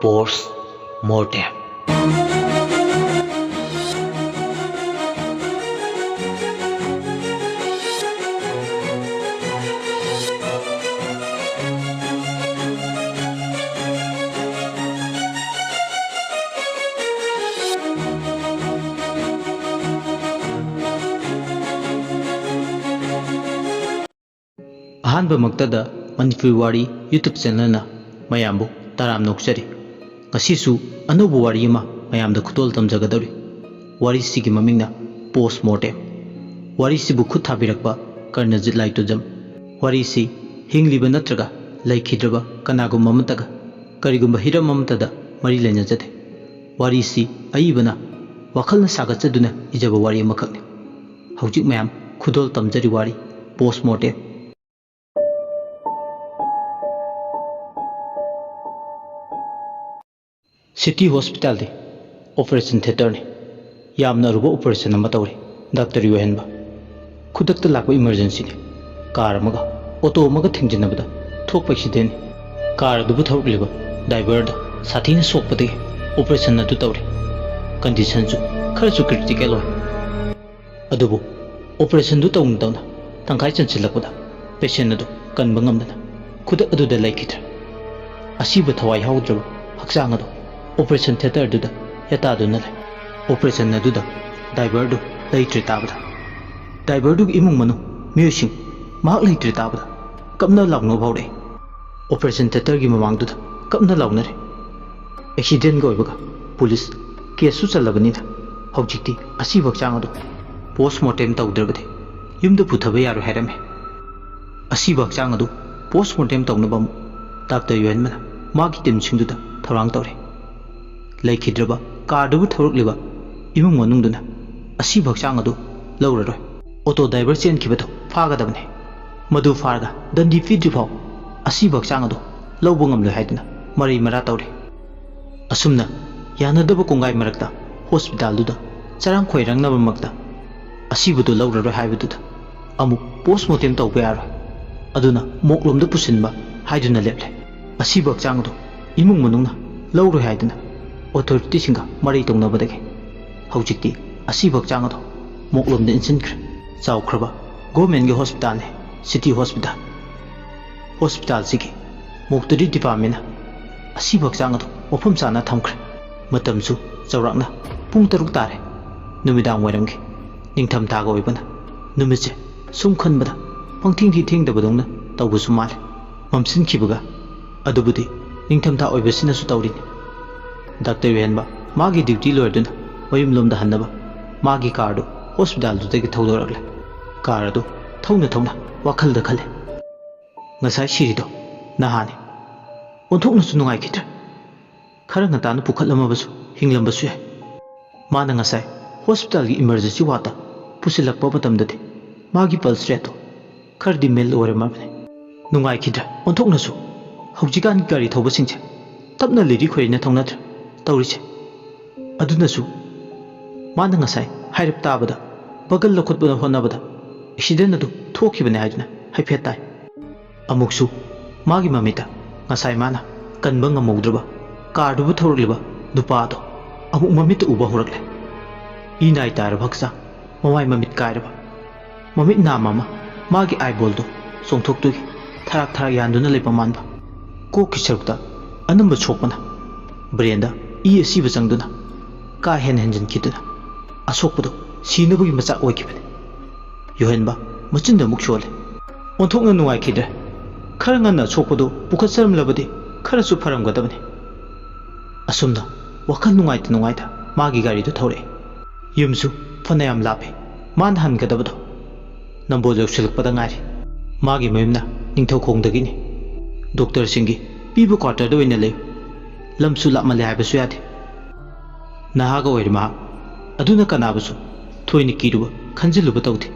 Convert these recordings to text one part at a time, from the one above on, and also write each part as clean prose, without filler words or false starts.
Mortem. अहानबा मक्तदा Manipuri वारी YouTube channel na mayambu taram nokchari ngasisu anobu wari ma mayamda khutol tamjagadori wari sigi mamingna post mortem wari sibu khut thabirakba karnajit laitonjam wari si hingliba natraga laikhidraba kanagum mamataga karigumba hiram mamatada mari lenajate wari si aibana wakhalna sagachaduna ijaba wari makhakni hawjik mayam khudol tamjari wari post mortem. City Hospital de Operation Theater ne yamna ruba operation ama tawri doctor yohenba khudakta lakba emergency ne car amaga auto amaga thingjinabada thokpa accident car dubu thawliba driver da sathina sokpade operation na du tawri condition su khara su critical oi adubu operation du tawna tawna tangkai chanchilakpada patient adu kanba ngamdana khudak adu da laikhitra asiba thawai hawdraba hakchang adu Operation Theater duda yata duna le Operation na duda driver du laitri tabada driver du imung manu musing mak laitri tabada kapna lawno bawre Operation Theater gi mamang duda kapna lawna re accident go ibaga police case su chalabani da hojikti asi bakchang adu post mortem tawdrabade yumda puthaba yaro herame asi bakchang adu post mortem tawna bam doctor yuan mana magi team singduda tharang tawre laikhidraba cardubu thorukliba imung manungduna asi bakchang adu lauraroi auto driver chen khibado phagadabne madu farga dandi fidri phau asi bakchang adu laubu ngamle haiduna mari mara tawre asumna yanadaba kongai marakta hospital duda charang khoirangna makta asi budu lauraroi haibududa amu post mortem tawbe yaro aduna moklomda pusinba haiduna leple asi bakchang adu imung manungna lauroi haiduna authority singa mari tongnabadagi hawjikti asi bakchang ado moklomda insinkre chawkhraba government ge hospital ne city hospital sigi moktari department asi bakchang ado mofam chana thamkhre matamsu chawrakna pung 6 tare numidang wairanggi ningtham taga oibana numitse sum khanbada pangthing thi thengdabadongna tawbusu mal mamsin khibaga adubudi ningtham ta oibasina su tawrini Doctor Yohenba magi duty loiduna mayum lomda hannaba magi car hospital du tegi thawdoragle car adu thawna wakhalda khale ngasai sirido nahani onthokna su nungai khitra khara ngata na pukhatlama basu hinglamba su yai mana ngasai hospital gi emergency wata pusilakpa matamdade magi pulse rate khardi mel ore mabne nungai khitra onthokna su hawjikan gari thawba singche tapna liri khoina thongnatra tawrise adunasu mana ngasai hairap tabada bagal lakhutbana honabada accident adu thokhibane haiduna haifetai amuksu magi mamita ngasai mana kanba ngamaudraba car du thorliba dupa do amuk mamit uba horakle inai tar bhaksa mamai mamit kairaba mamit na mama magi eyeball do songthoktugi tharak yanduna lepa manba ko kisarukta anamba chokpana brain da isi bachangduna ka henjin kituna asokpado sinabagi macha oikibane yohenba machinda mukshole onthokna nuai khidre khara ngana chokpado pukhatsaram labadi khara su pharamgadabane asumna wakhal nungai ta magi gari du thore yumsu phanayam lape man hangadabado nambo joksilakpada ngari magi mayumna ningthau khongdagini doctor singi pibu quarter da oina lay lamsu lapmale haibasu yade nahaga oirma aduna kanabasu thoini kiruba khanjiluba tawde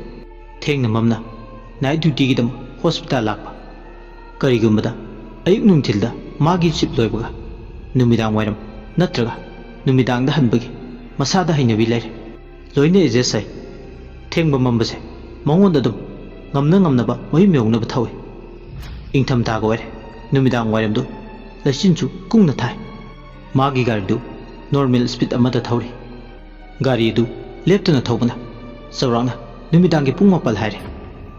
thengna mamna night duty gidam hospital lakpa karigumada ayuk nungthilda magi chip loibaga numidang wairam natraga numidang da hanbagi masada hainabi laire loine ejesai thengba mambase mangonda dum ngamna ba mayum yongnaba thawi ingtham taga waire numidang wairam du lachinchu kungna thai मागी गाड़ी normal speed थौरी गाड़ी लेप्तुना थौबना चौराक्ना नुमिदांगी पुंग मपल हाइरे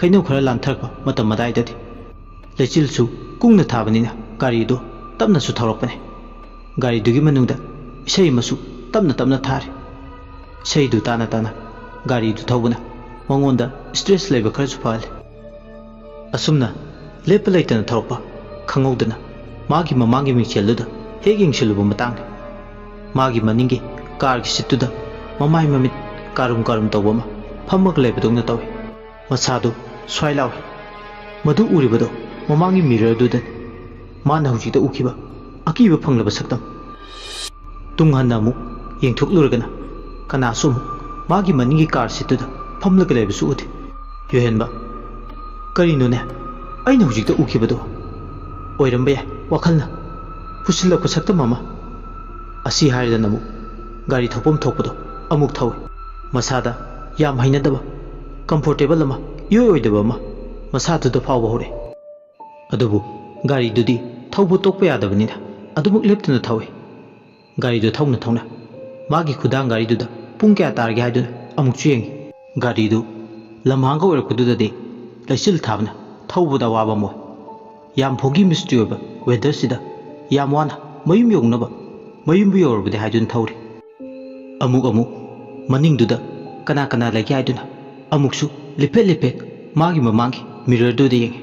कईनो खरा लांथरप मतम मदाइददि लेचिलसु कुंगना थाबनिना गाड़ी तपनासु थौरकपने गाड़ी मनुंगदा इसै मसु तपना तपना थारे इसैदु ताना ताना गाड़ी थौबना मंगोंदा स्ट्रेस लेब खरसु फाले असुमना लेप लेतना थौरकप खंगौदना मागी ममांगी मिंगचेलदुदा हेग यंगसिलुबा मतांगने मागी मनिंगी कार की सिटुदा ममाई ममित कारुम कारुम तौबमा फमक लेबदोंना तौवे मसादो स्वाइ लावे मधु उरिबदो ममांगी मिरर दुदन माना हुजिदा उखिबा अकीबा फंगलबा सक्तम तुंगहन्ना अमुक येंथोकलुरगना कनासु मागी मनिंगी कार सिटुदा फमलग लेबसु उदे योहेनबा करिनोने अइना हुजिदा उखिबदो ओइरंबा याय वाखलना पुसिलक सक्तम अमा असी हाइरदन अमुक गाड़ी थोपम थोपदो अमुक थौवे मसादा याम हैनदबा कंफर्टेबल अमा इयोय ओइदबा अमा मसादुदा फावबा हौरे अदुबु गाड़ी थौबु तोकपा यादबनिना अदुमुक लेप्तुना थौवे गाड़ी थौना थौना मागी खुदांग गाड़ी पुंग क्या तारगे हाइदुना अमुक चेंगी गाड़ी लमहांगा ओइरकदुददि लैसिल थाबना थौबुदा वाबा मोय याम फोगी मिस्ट्री ओइबा वेदर सिदा याम वाना मयुम योंगनबा मयुम योरबदि हाइदुन थौरे अमुक मनिंगदुदा कना कना लेगे हाइदुना अमुकसु लिफेट लिफेट मागी ममांगी मिरर दुदा येंगे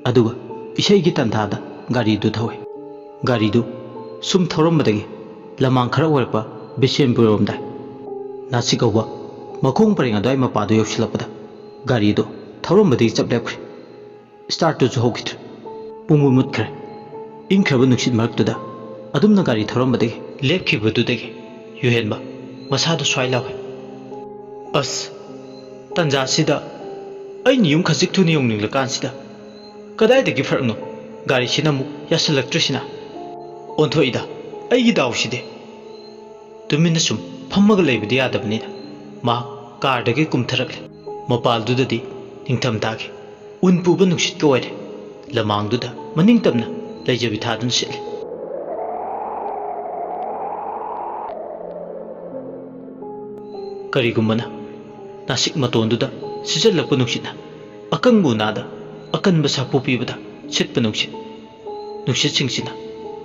अदुगा इसेगी तंथादा गाड़ी थौवे गाड़ी सुम थौरमबदगी लमांग खरा ओइरकपा बिशेनपुर रोमदा नासी कौबा मखोंग परेंग अदवाई मपादो यौसिलपदा गाड़ी थौरमबदगी चप लेपख्रे स्टार्ट तो होगिद्रे पुंगु मुत्ख्रे इंख्रबा नुक्सित मरक्तुदा अदुमना गाड़ी थौरमबदगी लेपखिबदुदगी योहेनबा मसादो स्वाइ लावे अस तंजासिदा अइनि युम खजिक थुनि योंनिंगलकानसिदा कदाइदगी फरकनो गाड़ी सिना मुक यासलक्ट्रिसिना ओंथोइदा अइगी दाउसिदे तुमिना सुम फम्मग लेबदि यादबनिना मा कारदगी कुमथरकले मपालदुददि निंगथमतागी उन पुबा नुक्सित को ओइरे लमांगदुदा मनिंग तमना लेजबि थादुन सिले करिगुमना नासिक मतोंदुदा सिजलप नुक्सिना अकंगु नादा अकनब सापो पीबदा सिटप नुक्सित सिंगसिना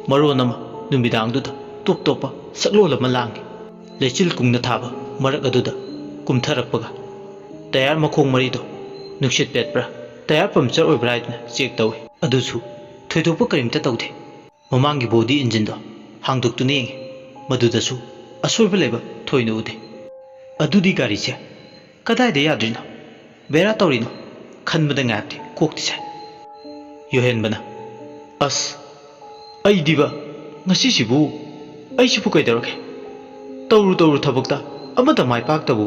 मरोनमा नुमिदांगदुदा टोप टोपा सकलोल अमा लांगे लेचिल कुंगना थाबा मरक अदुदा कुमथरकपगा टायर मखोंग मरीदो नुक्सित पेटब्रा टायर पंचर ओइब्रा हाइदना चेक तौवे अदुसु थोइदोपा करिमता तौदे ममांगी बॉडी इंजिन हांदोक्तुना येंगे मदुदसु असोइबा लेबा थोइना उदे अदुदी गाड़ी से कदाइदे याद्रिनो बेरा तौरिनो खनबदा ngaakti kokti sai yohenbana as aidiba ngasi sibu ai sibu kai daroke tawru thabakta amata mai pak tabu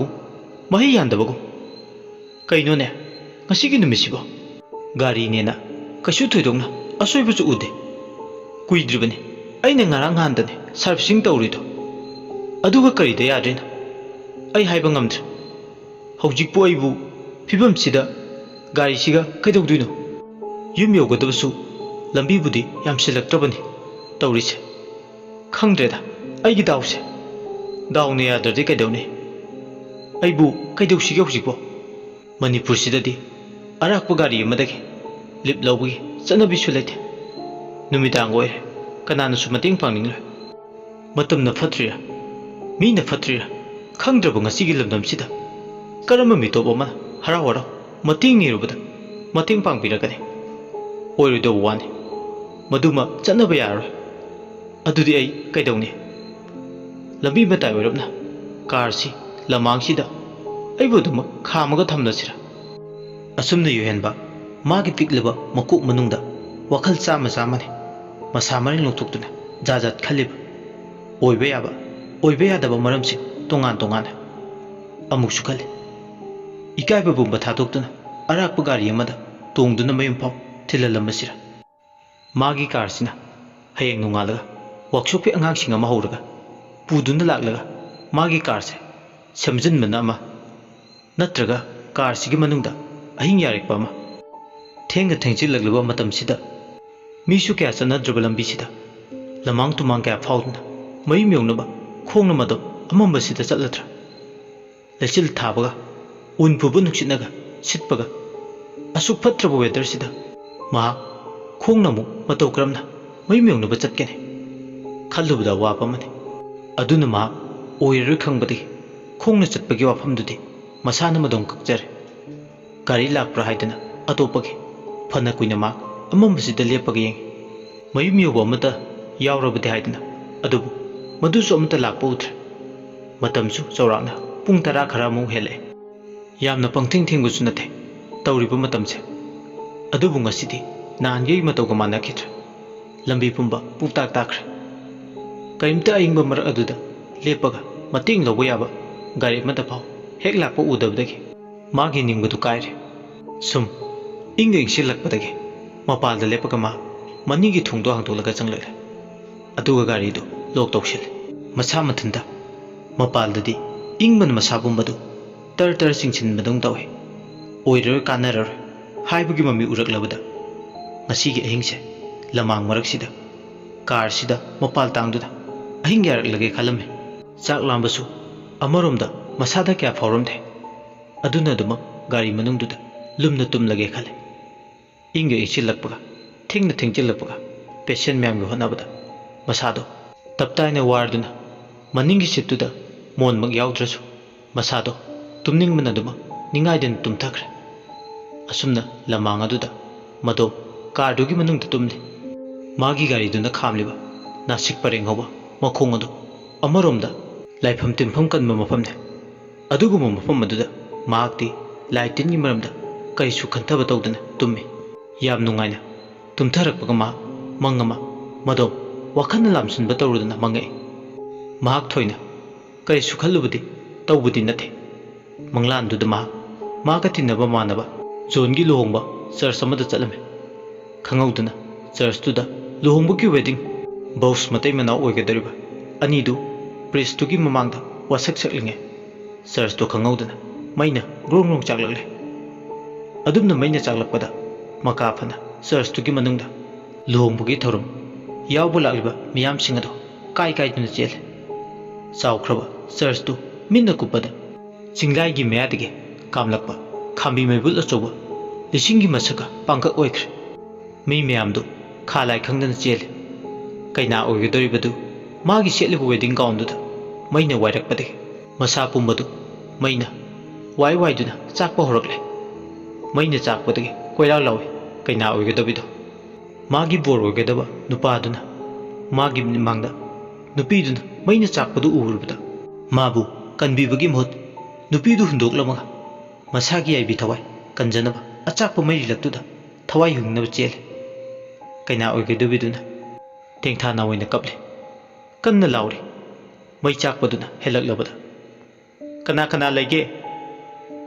mahi yandabagu kaino ne ngasi gi numisibo gari ne na kasu thoidongna asoibu chu ude kuidribane aina ngarang handane servicing tawrido aduga kari da yadrina ai haiba ngamdre hojik po aibu fibam sida गाड़ी सिगा कैदौदुनो yum योगदबसु लंबी बुदी याम सिलक्तबनी तौरिसे खंद्रेदा आइगी दाउसे दाउने यादरदि कैदौने आइबु कैदौसिगे हजिकबो मणिपुर सिददि अराकपा गाड़ी अमदगी lip लौबगी चनबिसु लेते नुमिदांग ओइरे कनानसु मतेंग पांगनिंगलो मतमना फत्रिरा मीना फत्रिरा खंद्रब ngasiगी लमदमसिदा करम मितोब अमा हराव हराव मतिंग निरुबदा मतिंग पांगबिरगने ओइरुदो वाने मदुमा चनबा यारो अदुदि आई कैदौने लंबी मताय ओइरबना कार सी लमांगसिदा आइबुदुम खामगा थमनसिरा असुमना योहेनबा मागी पिकलबा मकुक मनुंगदा वखल चामा चामाने मसा मरिन लोथुक्तुना जाजात खलिब ओइबे यादबा मरमसि तोंगान तोंगान अमुकसु खले इकायबा बुंबा थादोक्तुना अराकपा गाड़ी अमदा तोंगदुना मयुम फाव थिललमसिरा मागी कारसिना हयेंग नुंगालगा वर्कशॉप पे अंगांगसिंग अमा हौरगा पुदुना लाक्लगा मागी कारसे समजनमना अमा नत्रगा कारसिगी मनुंगदा अहिंग यारेकपा अमा थेंग थेंजिलगलबा मतमसिदा मीसु क्या चनद्रबा लंबीसिदा लमांग तुमांग क्या फाउदुना ꯃꯌꯨꯝ ꯌꯧꯅꯕ ꯈꯣꯡꯅ ꯃꯗꯣ ꯑꯃꯝꯕꯁꯤꯗ ꯆꯠꯂꯗ꯭ꯔꯥ ꯂꯩꯆꯤꯜ ꯊꯥꯕꯒ ꯎꯟ ꯄꯨꯕ ꯅꯨꯡꯁꯤꯠꯅꯒ ꯁꯤꯠꯄꯒ ꯑꯁꯨꯛ ꯐꯠꯇ꯭ꯔꯕ ꯋꯦꯗꯔꯁꯤꯗ ꯃꯍꯥꯛ ꯈꯣꯡꯅ ꯑꯃꯨꯛ ꯃꯇꯧ ꯀꯔꯝꯅ ꯃꯌꯨꯝ ꯌꯧꯅꯕ ꯆꯠꯀꯅꯤ ꯈꯜꯂꯨꯕꯗ ꯑꯋꯥꯕ ꯑꯃꯅꯤ ꯑꯗꯨꯅ ꯃꯍꯥꯛ ꯑꯣꯏꯔꯔꯣꯏ ꯈꯪꯕꯗꯒꯤ ꯈꯣꯡꯅ ꯆꯠꯄꯒꯤ ꯋꯥꯐꯝꯗꯨꯗꯤ ꯃꯁꯥꯅ ꯃꯗꯣꯝ ꯀꯛꯆꯔꯦ ꯒꯥꯔꯤ ꯂꯥꯛꯄ꯭ꯔꯥ ꯍꯥꯏꯗꯅ ꯑꯇꯣꯞꯄꯒꯤ ꯐꯅ ꯀꯨꯏꯅ ꯃꯍꯥꯛ ꯑꯃꯝꯕꯁꯤꯗ ꯂꯦꯞꯄꯒ ꯌꯦꯡꯉꯤ ꯃꯌꯨꯝ ꯌꯧꯕ ꯑꯃꯇ ꯌꯥꯎꯔꯕꯗꯤ ꯍꯥꯏꯗꯅ ꯑꯗꯨꯕꯨ ꯃꯗꯨꯁꯨ ꯑꯃꯇ ꯂꯥꯛꯄ ꯎꯗ꯭ꯔꯦ ꯃꯇꯝꯁꯨ ꯆꯥꯎꯔꯥꯛꯅ ꯄꯨꯡ 10 ꯈꯔꯃꯨꯛ ꯍꯦꯜꯂꯛꯑꯦ ꯌꯥꯝꯅ ꯄꯪꯊꯦꯡ ꯊꯦꯡꯕꯁꯨ ꯅꯠꯇꯦ ꯇꯧꯔꯤꯕ ꯃꯇꯝꯁꯦ ꯑꯗꯨꯕꯨ ꯉꯁꯤꯗꯤ ꯅꯍꯥꯟꯒꯤ ꯃꯇꯧꯒ ꯃꯥꯟꯅꯈꯤꯗ꯭ꯔꯦ ꯂꯝꯕꯤ ꯄꯨꯝꯕ ꯄꯨꯡꯇꯥꯛ ꯇꯥꯈ꯭ꯔꯦ ꯀꯔꯤꯝꯇ ꯑꯏꯪꯕ ꯃꯔꯛ ꯑꯗꯨꯗ ꯂꯦꯞꯄꯒ ꯃꯇꯦꯡ ꯂꯧꯕ ꯌꯥꯕ ꯒꯥꯔꯤ ꯑꯃꯇ ꯐꯥꯎ ꯍꯦꯛ ꯂꯥꯛꯄ ꯎꯗꯕꯗꯒꯤ ꯃꯥꯒꯤ ꯅꯤꯡꯕꯗꯨ ꯀꯥꯏꯔꯦ ꯁꯨꯝ ꯏꯪꯒ ꯏꯪꯁꯤꯜꯂꯛꯄꯗꯒꯤ ꯃꯄꯥꯜꯗ ꯂꯦꯞꯄꯒ ꯃꯥ ꯃꯅꯤꯡꯒꯤ ꯊꯣꯡꯗꯣ ꯍꯥꯡꯗꯣꯛꯂꯒ ꯆꯪꯂꯛꯂꯦ ꯑꯗꯨꯒ ꯒꯥꯔꯤꯗꯨ ꯂꯣꯛ ꯇꯧꯁꯤꯜꯂꯦ ꯃꯁꯥ ꯃꯊꯟꯇ ꯃꯄꯥꯜꯗꯗꯤ ꯏꯪꯕꯅ ꯃꯁꯥ ꯄꯨꯝꯕꯗꯨ ꯇꯔ ꯇꯔ ꯆꯤꯡꯁꯤꯟꯕꯗꯧ ꯇꯧꯏ ꯑꯣꯏꯔꯔꯣꯏ ꯀꯥꯟꯅꯔꯔꯣꯏ ꯍꯥꯏꯕꯒꯤ ꯃꯃꯤ ꯎꯔꯛꯂꯕꯗ ꯉꯁꯤꯒꯤ ꯑꯍꯤꯡꯁꯦ ꯂꯝꯃꯥꯡ ꯃꯔꯛꯁꯤꯗ ꯀꯥꯔꯁꯤꯗ ꯃꯄꯥꯜ ꯇꯥꯡꯗꯨꯅ ꯑꯍꯤꯡ ꯌꯥꯔꯛꯂꯒꯦ ꯈꯜꯂꯝꯃꯤ ꯆꯥꯛ ꯂꯥꯝꯕꯁꯨ ꯑꯃꯔꯣꯝꯗ ꯃꯁꯥꯗ ꯀꯌꯥ ꯐꯥꯎꯔꯝꯗꯦ ꯑꯗꯨꯅ ꯑꯗꯨꯃꯛ ꯒꯥꯔꯤ ꯃꯅꯨꯡꯗꯨꯗ ꯂꯨꯝꯅ ꯇꯨꯝꯂꯒꯦ ꯈꯜꯂꯦ ꯏꯪꯒ ꯏꯪꯁꯤꯜꯂꯛꯄꯒ ꯊꯦꯡꯅ ꯊꯦꯡꯖꯤꯜꯂꯛꯄꯒ ꯄꯦꯁꯦꯟ ꯃꯌꯥꯝꯒꯤ ꯍꯣꯠꯅꯕꯗ ꯃꯁꯥꯗꯣ ꯇꯞꯇꯥꯏꯅ ꯋꯥꯔꯗꯨꯅ ꯃꯅꯤꯡꯒꯤ ꯁꯤꯠꯇꯨꯗ ꯃꯣꯟꯃꯛ ꯌꯥꯎꯗ꯭ꯔꯁꯨ ꯃꯁꯥꯗꯣ ꯇꯨꯝꯅꯤꯡꯕꯅ ꯑꯗꯨꯃꯛ ꯅꯤꯡꯉꯥꯏꯗꯅ ꯇꯨꯝꯊꯈ꯭ꯔꯦ ꯑꯁꯨꯝꯅ ꯂꯝꯃꯥꯡ ꯑꯗꯨꯗ ꯃꯗꯣ ꯀꯥꯔꯗꯨꯒꯤ ꯃꯅꯨꯡꯗ ꯇꯨꯝꯂꯤ ꯃꯥꯒꯤ ꯒꯥꯔꯤꯗꯨꯅ ꯈꯥꯝꯂꯤꯕ ꯅꯥꯁꯤꯛ ꯄꯔꯦꯡ ꯍꯧꯕ ꯃꯈꯣꯡ ꯑꯗꯨ ꯑꯃꯔꯣꯝꯗ ꯂꯥꯏꯐꯝ ꯇꯤꯟꯐꯝ ꯀꯟꯕ ꯃꯐꯝꯅꯤ ꯑꯗꯨꯒꯨꯝꯕ ꯃꯐꯝ ꯑꯗꯨꯗ ꯃꯍꯥꯛꯇꯤ ꯂꯥꯏ ꯇꯤꯟꯒꯤ ꯃꯔꯝꯗ ꯀꯔꯤꯁꯨ ꯈꯟꯊꯕ ꯇꯧꯗꯅ ꯇꯨꯝꯃꯤ ꯌꯥꯝ ꯅꯨꯡꯉꯥꯏꯅ ꯇꯨꯝꯊꯔꯛꯄꯒ ꯃꯍꯥꯛ ꯃꯪ ꯑꯃ ꯃꯗꯣꯝ ꯋꯥꯈꯜꯅ ꯂꯥꯝꯁꯤꯟꯕ ꯇꯧꯔꯨꯗꯅ ꯃꯪꯉꯛꯏ ꯃꯍꯥꯛ ꯊꯣꯏꯅ ꯀꯔꯤꯁꯨ ꯈꯜꯂꯨꯕꯗꯤ ꯇꯧꯕꯗꯤ ꯅꯠꯇꯦ ꯃꯪꯂꯥꯟꯗꯨꯗ ꯃꯍꯥꯛ ꯃꯥꯒ ꯇꯤꯟꯅꯕ ꯃꯥꯟꯅꯕ ꯖꯣꯟꯒꯤ ꯂꯨꯍꯣꯡꯕ ꯆꯔꯆ ꯑꯃꯗ ꯆꯠꯂꯝꯃꯤ ꯈꯪꯍꯧꯗꯅ ꯆꯔꯆꯇꯨꯗ ꯂꯨꯍꯣꯡꯕꯒꯤ ꯋꯦꯗꯤꯡ ꯕꯧꯁ ꯃꯇꯩ ꯃꯅꯥꯎ ꯑꯣꯏꯒꯗꯧꯔꯤꯕ ꯑꯅꯤꯗꯨ ꯄ꯭ꯔꯤꯁꯇꯨꯒꯤ ꯃꯃꯥꯡꯗ ꯋꯥꯁꯛ ꯁꯛꯂꯤꯉꯩ ꯆꯔꯆꯇꯨ ꯈꯪꯍꯧꯗꯅ ꯃꯩꯅ ꯒ꯭ꯔꯣꯡ ꯒ꯭ꯔꯣꯡ ꯆꯥꯛꯂꯛꯂꯦ ꯑꯗꯨꯝꯅ ꯃꯩꯅ ꯆꯥꯛꯂꯛꯄꯗ ꯃꯀꯥ ꯐꯅ ꯆꯔꯆꯇꯨꯒꯤ ꯃꯅꯨꯡꯗ ꯂꯨꯍꯣꯡꯕꯒꯤ ꯊꯧꯔꯝ ꯌꯥꯎꯕ ꯂꯥꯛꯂꯤꯕ ꯃꯤꯌꯥꯝꯁꯤꯡ ꯑꯗꯨ ꯀꯥꯏ ꯀꯥꯏꯗꯨꯅ ꯆꯦꯜꯂꯦ ꯆꯥꯎꯈ꯭ꯔꯕ ꯆꯔꯆꯇꯨ ꯃꯤꯠꯅ ꯀꯨꯞꯄꯗ ꯆꯤꯡꯂꯥꯏꯒꯤ ꯃꯌꯥꯗꯒꯤ ꯀꯥꯝꯂꯛꯄ ꯈꯥꯝꯕꯤ ꯃꯩꯕꯨꯜ ꯑꯆꯧꯕ ꯂꯤꯁꯤꯡꯒꯤ ꯃꯁꯛꯀ ꯄꯥꯡꯀꯛ ꯑꯣꯏꯈ꯭ꯔꯦ ꯃꯤ ꯃꯌꯥꯝꯗꯨ ꯈꯥ ꯂꯥꯏ ꯈꯪꯗꯅ ꯆꯦꯜꯂꯦ ꯀꯩꯅꯥ ꯑꯣꯏꯒꯗꯧꯔꯤꯕꯗꯨ ꯃꯥꯒꯤ ꯁꯦꯠꯂꯤꯕ ꯋꯦꯗꯤꯡ ꯒꯥꯎꯟꯗꯨꯗ ꯃꯩꯅ ꯋꯥꯏꯔꯛꯄꯗꯒꯤ ꯃꯁꯥ ꯄꯨꯝꯕꯗꯨ ꯃꯩꯅ ꯋꯥꯏ ꯋꯥꯏꯗꯨꯅ ꯆꯥꯛꯄ ꯍꯧꯔꯛꯂꯦ ꯃꯩꯅ ꯆꯥꯛꯄꯗꯒꯤ ꯀꯣꯏꯔꯥꯎ ꯂꯥꯎꯏ ꯀꯩꯅꯥ ꯑꯣꯏꯒꯗꯧꯕꯤꯗꯣ ꯃꯥꯒꯤ ꯕꯣꯔ ꯑꯣꯏꯒꯗꯕ ꯅꯨꯄꯥꯗꯨꯅ ꯃꯥꯒꯤ ꯃꯤꯠꯃꯥꯡꯗ ꯅꯨꯄꯤꯗꯨꯅ ꯃꯩꯅ ꯆꯥꯛꯄꯗꯨ ꯎꯔꯨꯕꯗ ꯃꯥꯕꯨ ꯀꯟꯕꯤꯕꯒꯤ ꯃꯍꯨꯠ ꯅꯨꯄꯤꯗꯨ ꯍꯨꯟꯗꯣꯛꯂꯝꯃꯒ ꯃꯁꯥꯒꯤ ꯌꯥꯏꯕꯤ ꯊꯋꯥꯏ ꯀꯟꯖꯅꯕ ꯑꯆꯥꯛꯄ ꯃꯩꯔꯤꯂꯛꯇꯨꯗ ꯊꯋꯥꯏ ꯍꯨꯡꯅꯕ ꯆꯦꯜꯂꯦ ꯀꯩꯅꯥ ꯑꯣꯏꯒꯗꯧꯕꯤꯗꯨꯅ ꯇꯦꯡꯊꯥꯅ ꯑꯣꯏꯅ ꯀꯞꯂꯦ ꯀꯟꯅ ꯂꯥꯎꯔꯤ ꯃꯩ ꯆꯥꯛꯄꯗꯨꯅ ꯍꯦꯜꯂꯛꯂꯕꯗ ꯀꯅꯥ ꯀꯅꯥ ꯂꯩꯒꯦ